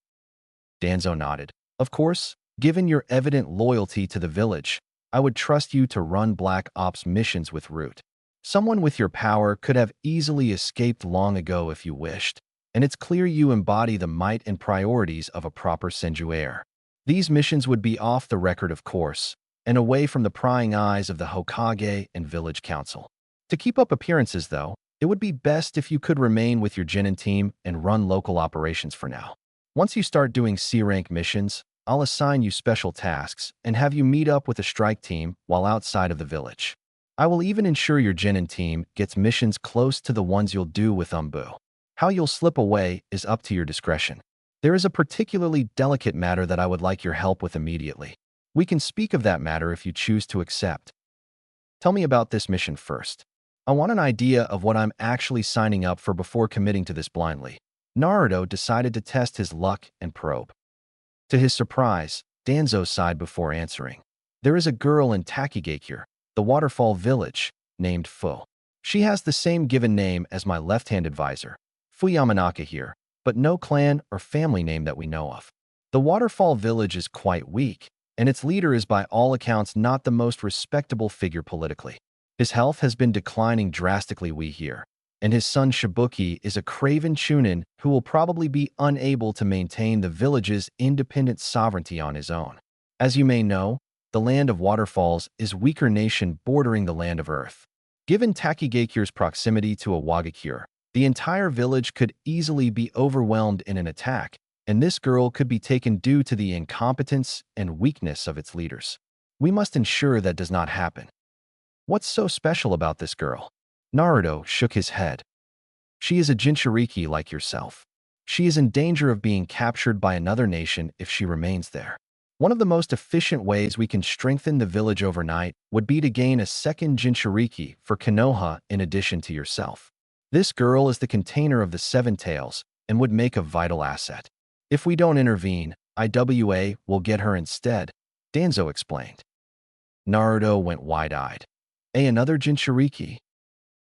Danzo nodded. Of course, given your evident loyalty to the village, I would trust you to run Black Ops missions with Root. Someone with your power could have easily escaped long ago if you wished, and it's clear you embody the might and priorities of a proper Senju heir. These missions would be off the record, of course, and away from the prying eyes of the Hokage and village council. To keep up appearances, though, it would be best if you could remain with your Genin team and run local operations for now. Once you start doing C-rank missions, I'll assign you special tasks and have you meet up with a strike team while outside of the village. I will even ensure your Genin team gets missions close to the ones you'll do with Umbu. How you'll slip away is up to your discretion. There is a particularly delicate matter that I would like your help with immediately. We can speak of that matter if you choose to accept. Tell me about this mission first. I want an idea of what I'm actually signing up for before committing to this blindly. Naruto decided to test his luck and probe. To his surprise, Danzo sighed before answering. There is a girl in Takigakure, the waterfall village, named Fu. She has the same given name as my left-hand advisor, Fuyamanaka here, but no clan or family name that we know of. The waterfall village is quite weak, and its leader is by all accounts not the most respectable figure politically. His health has been declining drastically, we hear, and his son Shibuki is a craven chunin who will probably be unable to maintain the village's independent sovereignty on his own. As you may know, the land of waterfalls is weaker nation bordering the land of earth. Given Takigakure's proximity to a Wagakure, the entire village could easily be overwhelmed in an attack, and this girl could be taken due to the incompetence and weakness of its leaders. We must ensure that does not happen. What's so special about this girl? Naruto shook his head. She is a Jinchuriki like yourself. She is in danger of being captured by another nation if she remains there. One of the most efficient ways we can strengthen the village overnight would be to gain a second Jinchuriki for Konoha in addition to yourself. This girl is the container of the Seven Tails and would make a vital asset. If we don't intervene, IWA will get her instead, Danzo explained. Naruto went wide-eyed. Another Jinchuriki?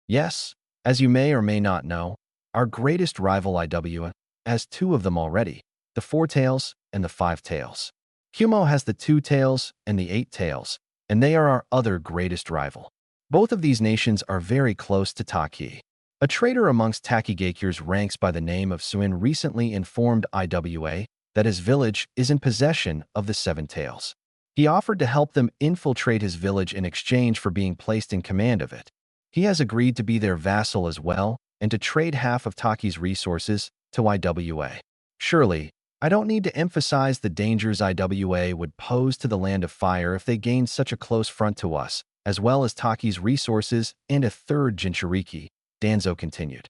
Yes, as you may or may not know, our greatest rival IWA has two of them already, the Four Tails and the Five Tails. Kumo has the 2 tails and the 8 tails, and they are our other greatest rival. Both of these nations are very close to Taki. A trader amongst Takigakir's ranks by the name of Suin recently informed IWA that his village is in possession of the 7 tails. He offered to help them infiltrate his village in exchange for being placed in command of it. He has agreed to be their vassal as well and to trade half of Taki's resources to IWA. Surely, I don't need to emphasize the dangers IWA would pose to the Land of Fire if they gained such a close front to us, as well as Taki's resources and a 3rd Jinchuriki, Danzo continued.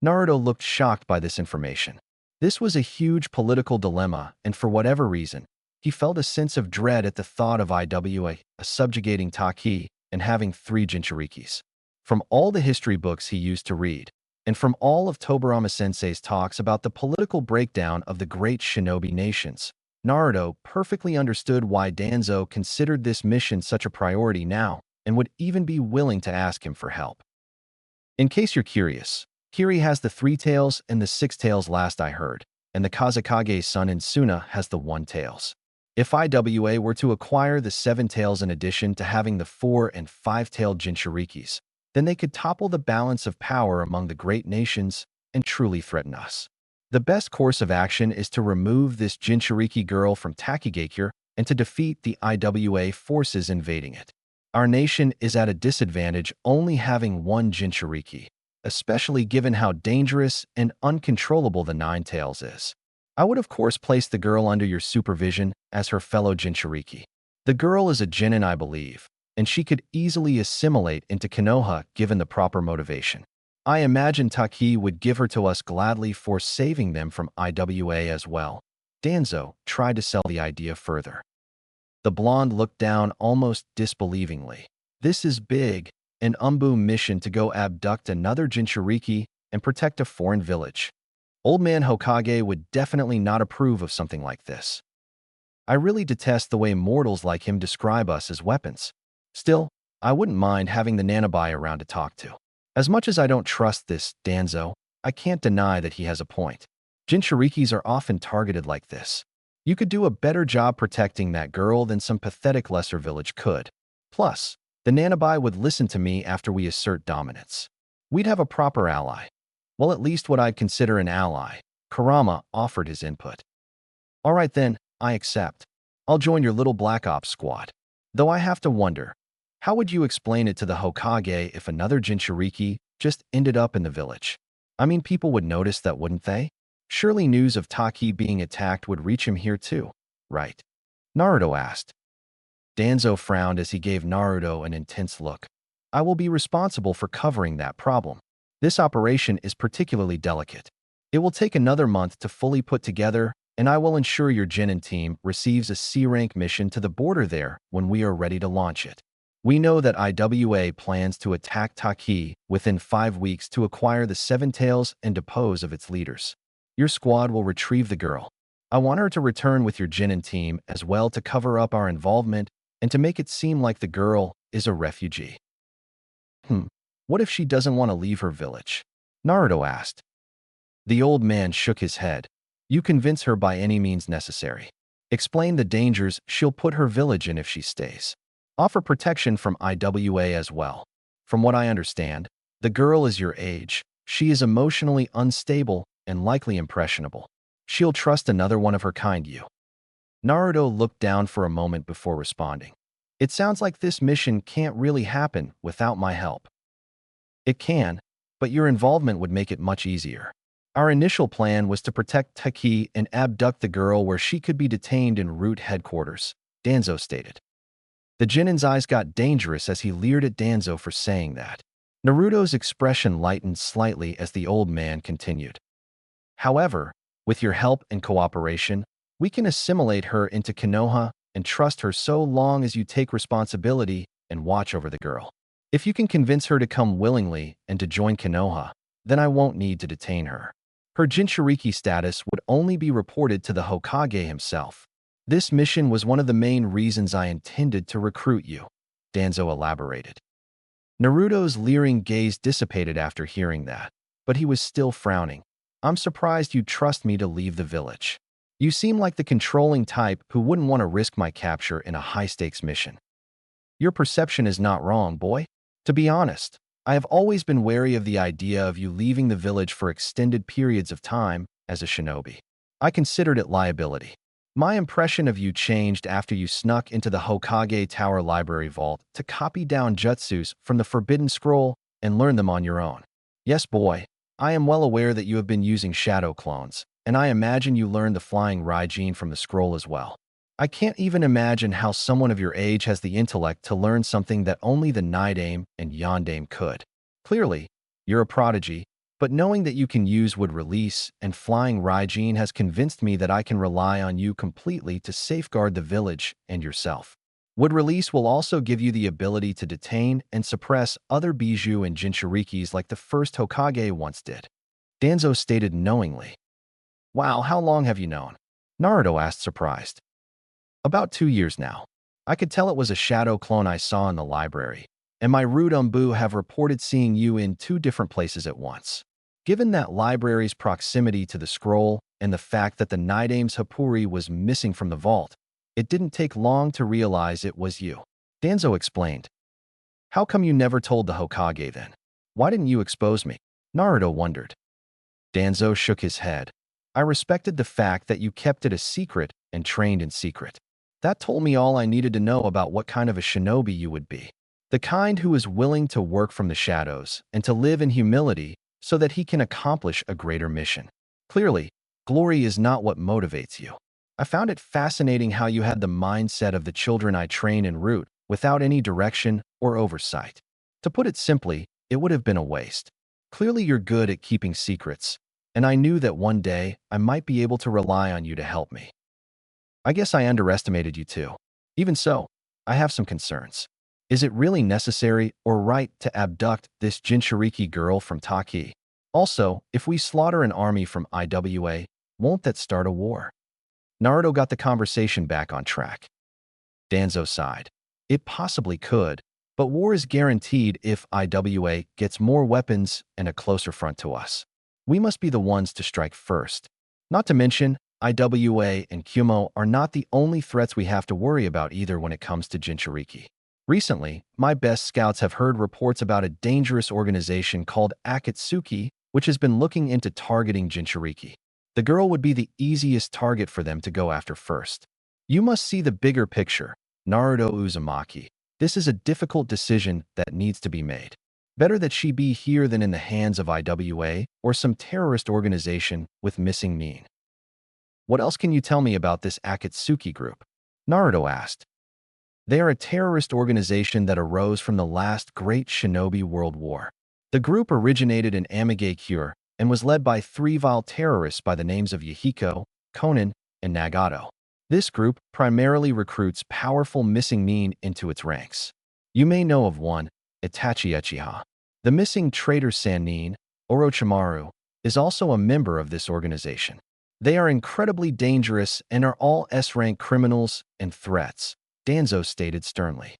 Naruto looked shocked by this information. This was a huge political dilemma, and for whatever reason, he felt a sense of dread at the thought of IWA subjugating Taki and having 3 Jinchurikis. From all the history books he used to read, and from all of Tobirama Sensei's talks about the political breakdown of the great shinobi nations, Naruto perfectly understood why Danzo considered this mission such a priority now and would even be willing to ask him for help. In case you're curious, Kiri has the 3 tails and the 6 tails last I heard, and the Kazakage's son Insuna has the 1 tails. If IWA were to acquire the 7 tails in addition to having the 4 and 5-tailed Jinchurikis, then they could topple the balance of power among the great nations and truly threaten us. The best course of action is to remove this Jinchuriki girl from Takigakure and to defeat the IWA forces invading it. Our nation is at a disadvantage only having 1 Jinchuriki, especially given how dangerous and uncontrollable the 9 tails is. I would of course place the girl under your supervision as her fellow Jinchuriki. The girl is a Genin, I believe, and she could easily assimilate into Konoha given the proper motivation. I imagine Taki would give her to us gladly for saving them from IWA as well. Danzo tried to sell the idea further. The blonde looked down almost disbelievingly. This is big, an Umbu mission to go abduct another Jinchuriki and protect a foreign village. Old man Hokage would definitely not approve of something like this. I really detest the way mortals like him describe us as weapons. Still, I wouldn't mind having the Nanabai around to talk to. As much as I don't trust this Danzo, I can't deny that he has a point. Jinchurikis are often targeted like this. You could do a better job protecting that girl than some pathetic lesser village could. Plus, the Nanabai would listen to me after we assert dominance. We'd have a proper ally. Well, at least what I'd consider an ally. Kurama offered his input. All right then, I accept. I'll join your little Black Ops squad. Though I have to wonder, how would you explain it to the Hokage if another Jinchuriki just ended up in the village? I mean, people would notice that, wouldn't they? Surely news of Taki being attacked would reach him here too, right? Naruto asked. Danzo frowned as he gave Naruto an intense look. I will be responsible for covering that problem. This operation is particularly delicate. It will take another month to fully put together, and I will ensure your Genin team receives a C-rank mission to the border there when we are ready to launch it. We know that IWA plans to attack Taki within 5 weeks to acquire the 7 tails and depose of its leaders. Your squad will retrieve the girl. I want her to return with your Genin team as well to cover up our involvement and to make it seem like the girl is a refugee. What if she doesn't want to leave her village? Naruto asked. The old man shook his head. You convince her by any means necessary. Explain the dangers she'll put her village in if she stays. Offer protection from IWA as well. From what I understand, the girl is your age. She is emotionally unstable and likely impressionable. She'll trust another one of her kind you. Naruto looked down for a moment before responding. It sounds like this mission can't really happen without my help. It can, but your involvement would make it much easier. Our initial plan was to protect Taki and abduct the girl where she could be detained in Root headquarters, Danzo stated. The Genin's eyes got dangerous as he leered at Danzo for saying that. Naruto's expression lightened slightly as the old man continued. However, with your help and cooperation, we can assimilate her into Konoha and trust her so long as you take responsibility and watch over the girl. If you can convince her to come willingly and to join Konoha, then I won't need to detain her. Her Jinchuriki status would only be reported to the Hokage himself. This mission was one of the main reasons I intended to recruit you, Danzo elaborated. Naruto's leering gaze dissipated after hearing that, but he was still frowning. I'm surprised you trust me to leave the village. You seem like the controlling type who wouldn't want to risk my capture in a high-stakes mission. Your perception is not wrong, boy. To be honest, I have always been wary of the idea of you leaving the village for extended periods of time as a shinobi. I considered it liability. My impression of you changed after you snuck into the Hokage Tower Library vault to copy down jutsus from the Forbidden Scroll and learn them on your own. Yes, boy, I am well aware that you have been using shadow clones, and I imagine you learned the flying Raijin from the scroll as well. I can't even imagine how someone of your age has the intellect to learn something that only the Nidaime and Yondaime could. Clearly, you're a prodigy, but knowing that you can use Wood Release and Flying Raijin has convinced me that I can rely on you completely to safeguard the village and yourself. Wood Release will also give you the ability to detain and suppress other Bijou and Jinchurikis like the first Hokage once did. Danzo stated knowingly. Wow, how long have you known? Naruto asked surprised. About 2 years now. I could tell it was a shadow clone I saw in the library, and my rude umbu have reported seeing you in 2 different places at once. Given that library's proximity to the scroll and the fact that the Nidaime's Happuri was missing from the vault, it didn't take long to realize it was you. Danzo explained. How come you never told the Hokage then? Why didn't you expose me? Naruto wondered. Danzo shook his head. I respected the fact that you kept it a secret and trained in secret. That told me all I needed to know about what kind of a shinobi you would be. The kind who is willing to work from the shadows and to live in humility so that he can accomplish a greater mission. Clearly, glory is not what motivates you. I found it fascinating how you had the mindset of the children I train en route without any direction or oversight. To put it simply, it would have been a waste. Clearly you're good at keeping secrets, and I knew that one day I might be able to rely on you to help me. I guess I underestimated you too. Even so, I have some concerns. Is it really necessary or right to abduct this Jinchuriki girl from Taki? Also, if we slaughter an army from IWA, won't that start a war? Naruto got the conversation back on track. Danzo sighed. It possibly could, but war is guaranteed if IWA gets more weapons and a closer front to us. We must be the ones to strike first. Not to mention, IWA and Kumo are not the only threats we have to worry about either when it comes to Jinchuriki. Recently, my best scouts have heard reports about a dangerous organization called Akatsuki, which has been looking into targeting Jinchuriki. The girl would be the easiest target for them to go after first. You must see the bigger picture, Naruto Uzumaki. This is a difficult decision that needs to be made. Better that she be here than in the hands of IWA or some terrorist organization with missing mean. What else can you tell me about this Akatsuki group? Naruto asked. They are a terrorist organization that arose from the last great shinobi world war. The group originated in Amigakure and was led by 3 vile terrorists by the names of Yahiko, Konan, and Nagato. This group primarily recruits powerful missing mean into its ranks. You may know of one, Itachi Uchiha. The missing traitor Sannin, Orochimaru, is also a member of this organization. They are incredibly dangerous and are all S-rank criminals and threats, Danzo stated sternly.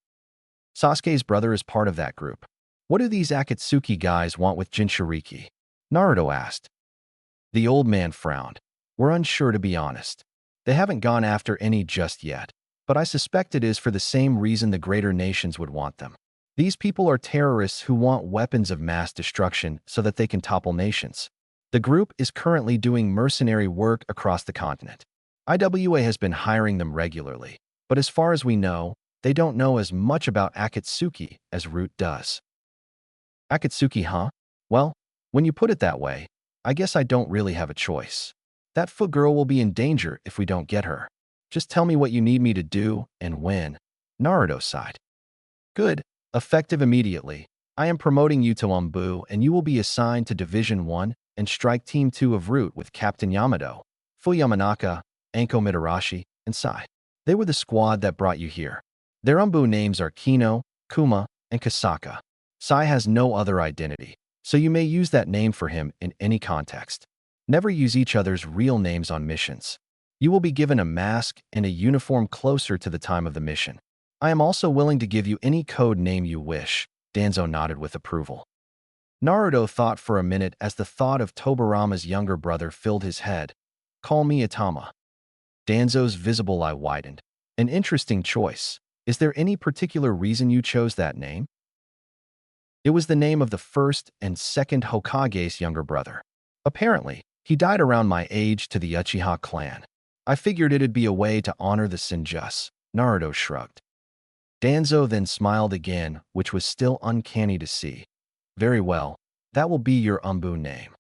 Sasuke's brother is part of that group. What do these Akatsuki guys want with Jinchuriki? Naruto asked. The old man frowned. We're unsure, to be honest. They haven't gone after any just yet, but I suspect it is for the same reason the greater nations would want them. These people are terrorists who want weapons of mass destruction so that they can topple nations. The group is currently doing mercenary work across the continent. IWA has been hiring them regularly, but as far as we know, they don't know as much about Akatsuki as Root does. Akatsuki, huh? Well, when you put it that way, I guess I don't really have a choice. That foot girl will be in danger if we don't get her. Just tell me what you need me to do and when. Naruto sighed. Good. Effective immediately. I am promoting you to Umbu and you will be assigned to Division 1 and Strike Team 2 of Root with Captain Yamato, Fuyamanaka, Anko Mitarashi, and Sai. They were the squad that brought you here. Their Umbu names are Kino, Kuma, and Kasaka. Sai has no other identity, so you may use that name for him in any context. Never use each other's real names on missions. You will be given a mask and a uniform closer to the time of the mission. I am also willing to give you any code name you wish. Danzo nodded with approval. Naruto thought for a minute as the thought of Tobirama's younger brother filled his head. Call me Itama. Danzo's visible eye widened. An interesting choice. Is there any particular reason you chose that name? It was the name of the first and second Hokage's younger brother. Apparently, he died around my age to the Uchiha clan. I figured it'd be a way to honor the Senjus. Naruto shrugged. Danzo then smiled again, which was still uncanny to see. Very well, that will be your Umbu name.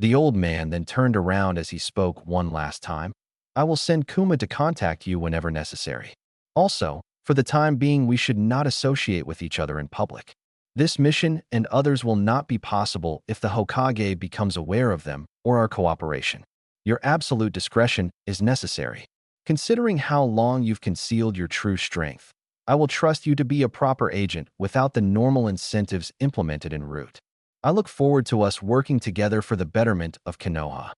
The old man then turned around as he spoke one last time. I will send Kuma to contact you whenever necessary. Also, for the time being, we should not associate with each other in public. This mission and others will not be possible if the Hokage becomes aware of them or our cooperation. Your absolute discretion is necessary. Considering how long you've concealed your true strength, I will trust you to be a proper agent without the normal incentives implemented en route. I look forward to us working together for the betterment of Konoha.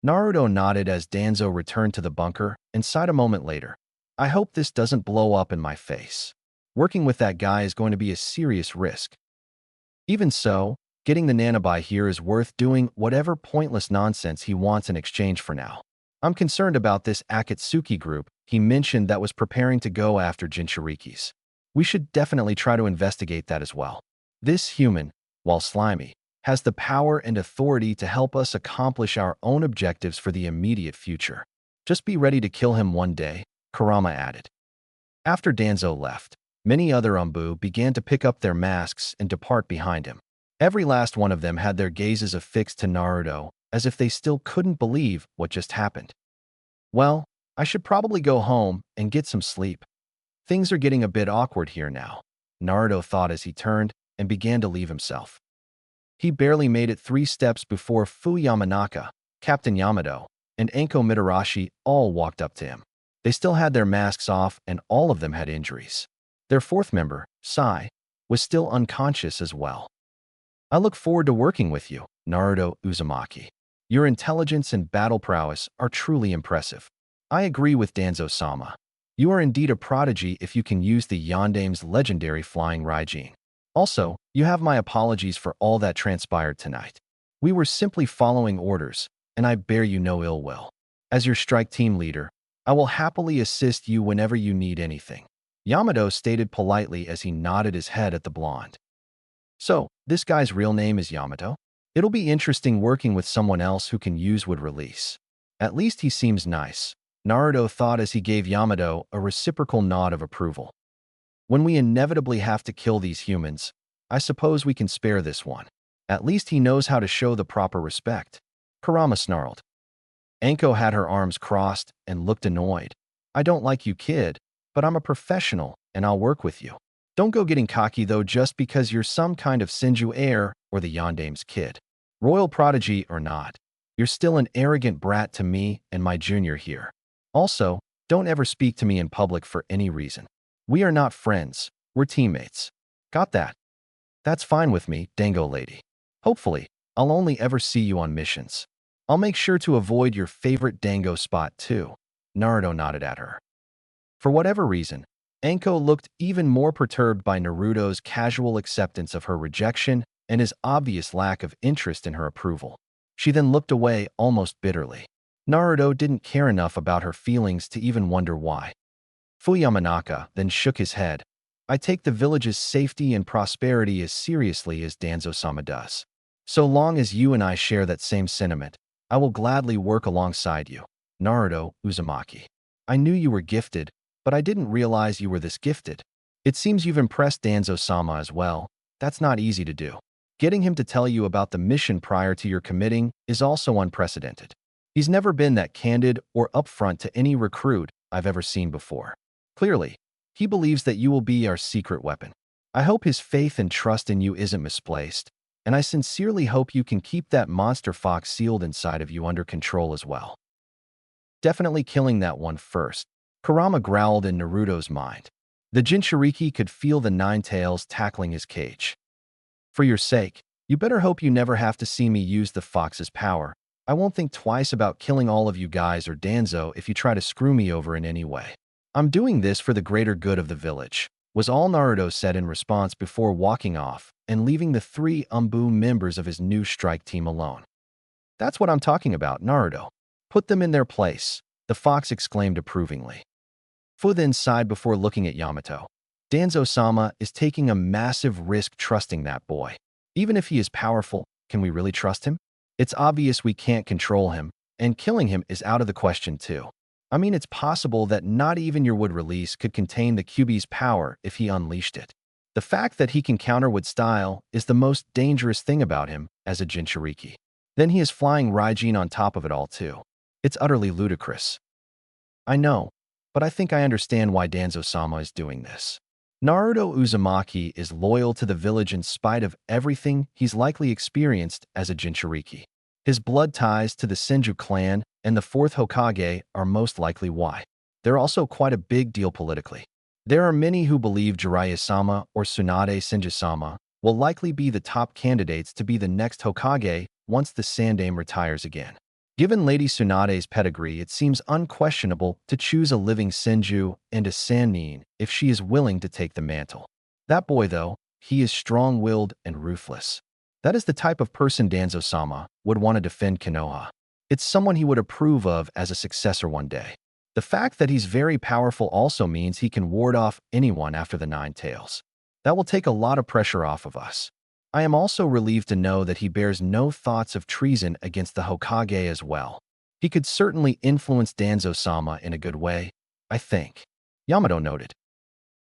Naruto nodded as Danzo returned to the bunker and sighed a moment later. I hope this doesn't blow up in my face. Working with that guy is going to be a serious risk. Even so, getting the Nanabai here is worth doing whatever pointless nonsense he wants in exchange for now. I'm concerned about this Akatsuki group he mentioned that was preparing to go after Jinchurikis. We should definitely try to investigate that as well. This human, while slimy, has the power and authority to help us accomplish our own objectives for the immediate future. Just be ready to kill him one day, Kurama added. After Danzo left, many other Umbu began to pick up their masks and depart behind him. Every last one of them had their gazes affixed to Naruto, as if they still couldn't believe what just happened. Well, I should probably go home and get some sleep. Things are getting a bit awkward here now, Naruto thought as he turned and began to leave himself. He barely made it 3 steps before Fu Yamanaka, Captain Yamato, and Anko Mitarashi all walked up to him. They still had their masks off and all of them had injuries. Their 4th member, Sai, was still unconscious as well. I look forward to working with you, Naruto Uzumaki. Your intelligence and battle prowess are truly impressive. I agree with Danzo-sama. You are indeed a prodigy if you can use the Yondame's legendary flying Raijin. Also, you have my apologies for all that transpired tonight. We were simply following orders, and I bear you no ill will. As your strike team leader, I will happily assist you whenever you need anything. Yamato stated politely as he nodded his head at the blonde. So, this guy's real name is Yamato? It'll be interesting working with someone else who can use wood release. At least he seems nice, Naruto thought as he gave Yamato a reciprocal nod of approval. When we inevitably have to kill these humans, I suppose we can spare this one. At least he knows how to show the proper respect. Kurama snarled. Anko had her arms crossed and looked annoyed. I don't like you, kid, but I'm a professional and I'll work with you. Don't go getting cocky though just because you're some kind of Senju heir or the Yondame's kid. Royal prodigy or not, you're still an arrogant brat to me and my junior here. Also, don't ever speak to me in public for any reason. We are not friends, we're teammates. Got that? That's fine with me, Dango lady. Hopefully, I'll only ever see you on missions. I'll make sure to avoid your favorite Dango spot too. Naruto nodded at her. For whatever reason, Anko looked even more perturbed by Naruto's casual acceptance of her rejection and his obvious lack of interest in her approval. She then looked away almost bitterly. Naruto didn't care enough about her feelings to even wonder why. Fu Yamanaka then shook his head. I take the village's safety and prosperity as seriously as Danzo-sama does. So long as you and I share that same sentiment, I will gladly work alongside you. Naruto Uzumaki. I knew you were gifted, but I didn't realize you were this gifted. It seems you've impressed Danzo-sama as well. That's not easy to do. Getting him to tell you about the mission prior to your committing is also unprecedented. He's never been that candid or upfront to any recruit I've ever seen before. Clearly, he believes that you will be our secret weapon. I hope his faith and trust in you isn't misplaced, and I sincerely hope you can keep that monster fox sealed inside of you under control as well. Definitely killing that one first, Kurama growled in Naruto's mind. The Jinchuriki could feel the 9 tails tackling his cage. For your sake, you better hope you never have to see me use the fox's power. I won't think twice about killing all of you guys or Danzo if you try to screw me over in any way. I'm doing this for the greater good of the village, was all Naruto said in response before walking off and leaving the 3 Umbu members of his new strike team alone. That's what I'm talking about, Naruto. Put them in their place. The fox exclaimed approvingly. Fu then sighed before looking at Yamato. Danzo-sama is taking a massive risk trusting that boy. Even if he is powerful, can we really trust him? It's obvious we can't control him, and killing him is out of the question too. I mean, it's possible that not even your wood release could contain the Kyuubi's power if he unleashed it. The fact that he can counter with style is the most dangerous thing about him as a Jinchuriki. Then he is flying Raijin on top of it all too. It's utterly ludicrous. I know, but I think I understand why Danzo-sama is doing this. Naruto Uzumaki is loyal to the village in spite of everything he's likely experienced as a Jinchuriki. His blood ties to the Senju clan and the 4th Hokage are most likely why. They're also quite a big deal politically. There are many who believe Jiraiya-sama or Tsunade Senju-sama will likely be the top candidates to be the next Hokage once the Sandaime retires again. Given Lady Tsunade's pedigree, it seems unquestionable to choose a living Senju and a Sannin if she is willing to take the mantle. That boy, though, he is strong-willed and ruthless. That is the type of person Danzo-sama would want to defend Konoha. It's someone he would approve of as a successor one day. The fact that he's very powerful also means he can ward off anyone after the 9 tails. That will take a lot of pressure off of us. I am also relieved to know that he bears no thoughts of treason against the Hokage as well. He could certainly influence Danzo-sama in a good way, I think. Yamato noted.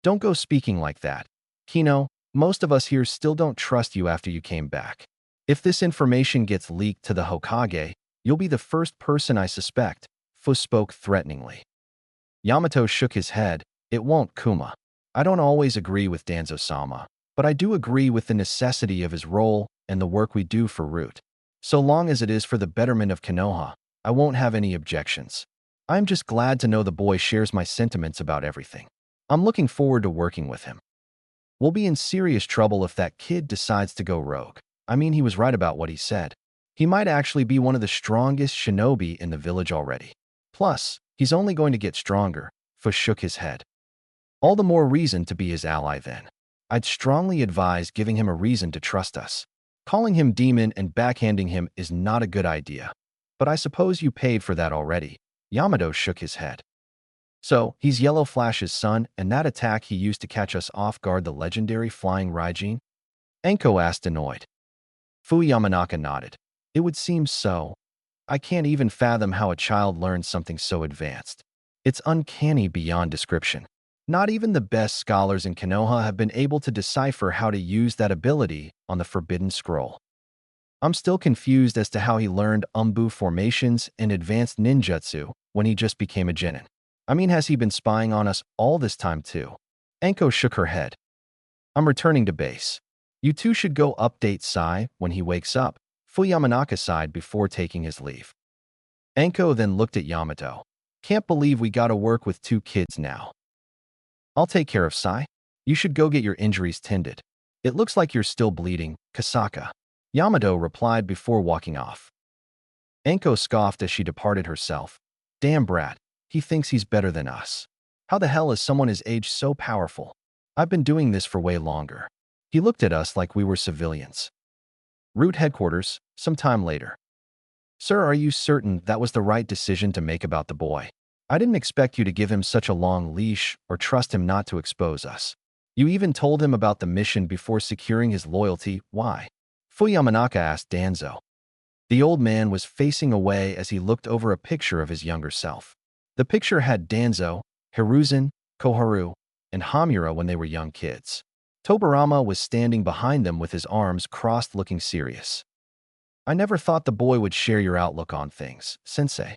Don't go speaking like that. Kino, most of us here still don't trust you after you came back. If this information gets leaked to the Hokage, you'll be the first person I suspect, Fu spoke threateningly. Yamato shook his head. It won't, Kuma. I don't always agree with Danzo-sama, but I do agree with the necessity of his role and the work we do for Root. So long as it is for the betterment of Konoha, I won't have any objections. I'm just glad to know the boy shares my sentiments about everything. I'm looking forward to working with him. We'll be in serious trouble if that kid decides to go rogue. I mean, he was right about what he said. He might actually be one of the strongest shinobi in the village already. Plus, he's only going to get stronger. Fu shook his head. All the more reason to be his ally then. I'd strongly advise giving him a reason to trust us. Calling him demon and backhanding him is not a good idea. But I suppose you paid for that already. Yamato shook his head. So, he's Yellow Flash's son, and that attack he used to catch us off guard, the legendary flying Raijin? Enko asked annoyed. Fu Yamanaka nodded. It would seem so. I can't even fathom how a child learns something so advanced. It's uncanny beyond description. Not even the best scholars in Konoha have been able to decipher how to use that ability on the Forbidden Scroll. I'm still confused as to how he learned Umbu formations and advanced ninjutsu when he just became a genin. I mean, has he been spying on us all this time too? Enko shook her head. I'm returning to base. You two should go update Sai when he wakes up, Fu Yamanaka sighed before taking his leave. Enko then looked at Yamato. Can't believe we gotta work with 2 kids now. I'll take care of Sai. You should go get your injuries tended. It looks like you're still bleeding, Kasaka. Yamato replied before walking off. Enko scoffed as she departed herself. Damn brat, he thinks he's better than us. How the hell is someone his age so powerful? I've been doing this for way longer. He looked at us like we were civilians. Root headquarters, some time later. Sir, are you certain that was the right decision to make about the boy? I didn't expect you to give him such a long leash or trust him not to expose us. You even told him about the mission before securing his loyalty. Why? Fu Yamanaka asked Danzo. The old man was facing away as he looked over a picture of his younger self. The picture had Danzo, Hiruzen, Koharu, and Hamura when they were young kids. Tobirama was standing behind them with his arms crossed looking serious. I never thought the boy would share your outlook on things, sensei.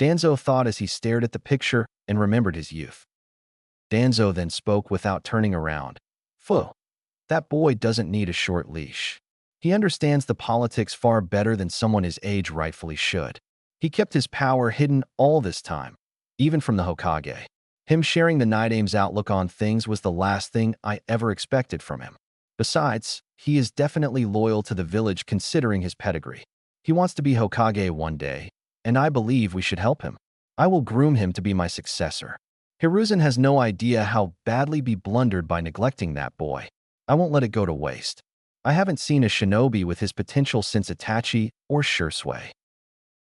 Danzo thought as he stared at the picture and remembered his youth. Danzo then spoke without turning around. Fu, that boy doesn't need a short leash. He understands the politics far better than someone his age rightfully should. He kept his power hidden all this time, even from the Hokage. Him sharing the Nidaime's outlook on things was the last thing I ever expected from him. Besides, he is definitely loyal to the village considering his pedigree. He wants to be Hokage one day, and I believe we should help him. I will groom him to be my successor. Hiruzen has no idea how badly be blundered by neglecting that boy. I won't let it go to waste. I haven't seen a shinobi with his potential since Itachi or Shursui.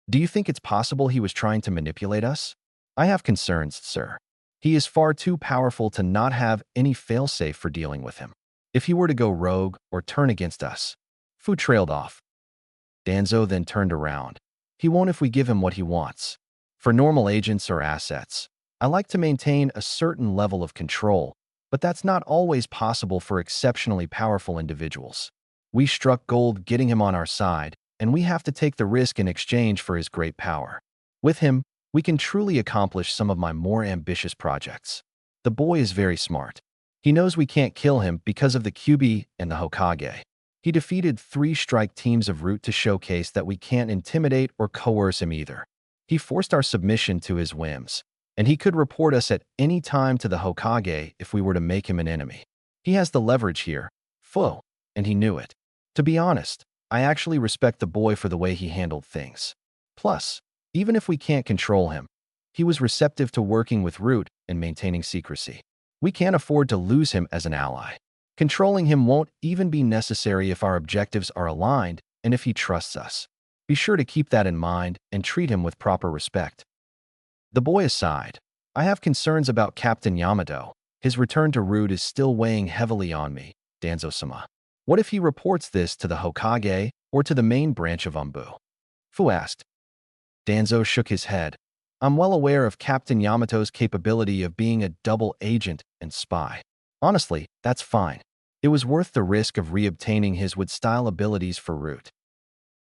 Do you think it's possible he was trying to manipulate us? I have concerns, sir. He is far too powerful to not have any failsafe for dealing with him. If he were to go rogue or turn against us. Fu trailed off. Danzo then turned around. He won't if we give him what he wants. For normal agents or assets, I like to maintain a certain level of control, but that's not always possible for exceptionally powerful individuals. We struck gold getting him on our side, and we have to take the risk in exchange for his great power. With him, we can truly accomplish some of my more ambitious projects. The boy is very smart. He knows we can't kill him because of the QB and the Hokage. He defeated 3 strike teams of Root to showcase that we can't intimidate or coerce him either. He forced our submission to his whims, and he could report us at any time to the Hokage if we were to make him an enemy. He has the leverage here, Fu, and he knew it. To be honest, I actually respect the boy for the way he handled things. Plus, even if we can't control him, he was receptive to working with Root and maintaining secrecy. We can't afford to lose him as an ally. Controlling him won't even be necessary if our objectives are aligned and if he trusts us. Be sure to keep that in mind and treat him with proper respect. The boy aside, I have concerns about Captain Yamato. His return to Root is still weighing heavily on me, Danzo-sama. What if he reports this to the Hokage or to the main branch of Umbu? Fu asked. Danzo shook his head. I'm well aware of Captain Yamato's capability of being a double agent and spy. Honestly, that's fine. It was worth the risk of reobtaining his wood-style abilities for Root.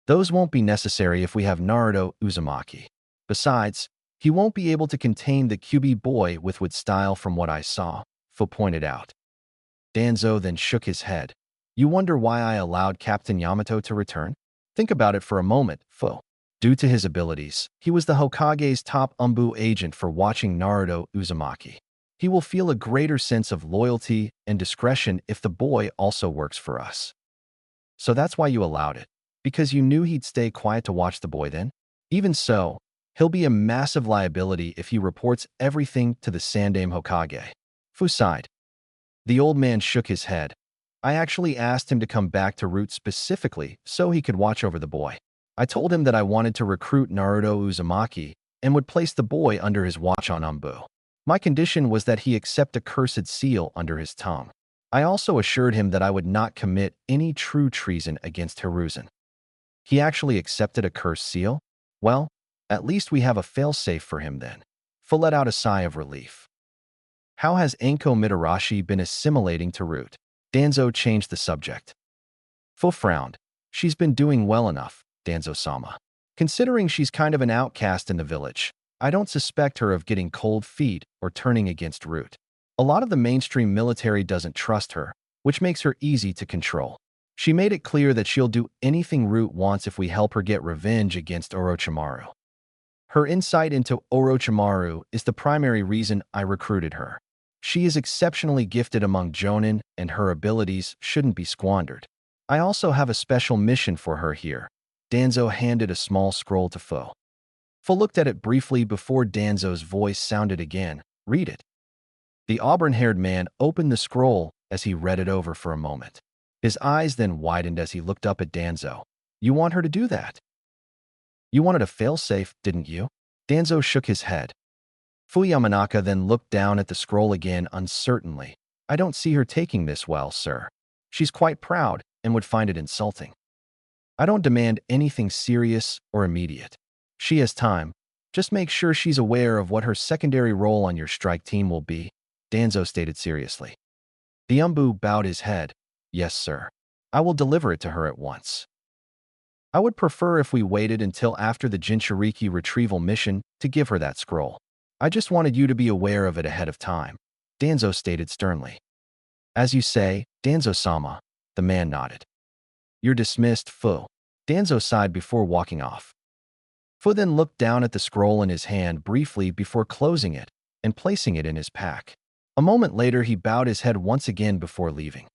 Those won't be necessary if we have Naruto Uzumaki. Besides, he won't be able to contain the QB boy with wood-style from what I saw, Fu pointed out. Danzo then shook his head. You wonder why I allowed Captain Yamato to return? Think about it for a moment, Fu. Due to his abilities, he was the Hokage's top Umbu agent for watching Naruto Uzumaki. He will feel a greater sense of loyalty and discretion if the boy also works for us. So that's why you allowed it. Because you knew he'd stay quiet to watch the boy then? Even so, he'll be a massive liability if he reports everything to the Sandaime Hokage. Fu sighed. The old man shook his head. I actually asked him to come back to Root specifically so he could watch over the boy. I told him that I wanted to recruit Naruto Uzumaki and would place the boy under his watch on Umbu. My condition was that he accept a cursed seal under his tongue. I also assured him that I would not commit any true treason against Hiruzen. He actually accepted a cursed seal? Well, at least we have a failsafe for him then. Fu let out a sigh of relief. How has Anko Mitarashi been assimilating to Root? Danzo changed the subject. Fu frowned. She's been doing well enough, Danzo-sama. Considering she's kind of an outcast in the village, I don't suspect her of getting cold feet or turning against Root. A lot of the mainstream military doesn't trust her, which makes her easy to control. She made it clear that she'll do anything Root wants if we help her get revenge against Orochimaru. Her insight into Orochimaru is the primary reason I recruited her. She is exceptionally gifted among Jonin, and her abilities shouldn't be squandered. I also have a special mission for her here. Danzo handed a small scroll to Fu. Fu looked at it briefly before Danzo's voice sounded again. Read it. The auburn-haired man opened the scroll as he read it over for a moment. His eyes then widened as he looked up at Danzo. You want her to do that? You wanted a failsafe, didn't you? Danzo shook his head. Fu Yamanaka then looked down at the scroll again uncertainly. I don't see her taking this well, sir. She's quite proud and would find it insulting. I don't demand anything serious or immediate. She has time. Just make sure she's aware of what her secondary role on your strike team will be, Danzo stated seriously. The Umbu bowed his head. Yes, sir. I will deliver it to her at once. I would prefer if we waited until after the Jinchuriki retrieval mission to give her that scroll. I just wanted you to be aware of it ahead of time, Danzo stated sternly. As you say, Danzo-sama, the man nodded. You're dismissed, Fu. Danzo sighed before walking off. Fu then looked down at the scroll in his hand briefly before closing it and placing it in his pack. A moment later, he bowed his head once again before leaving.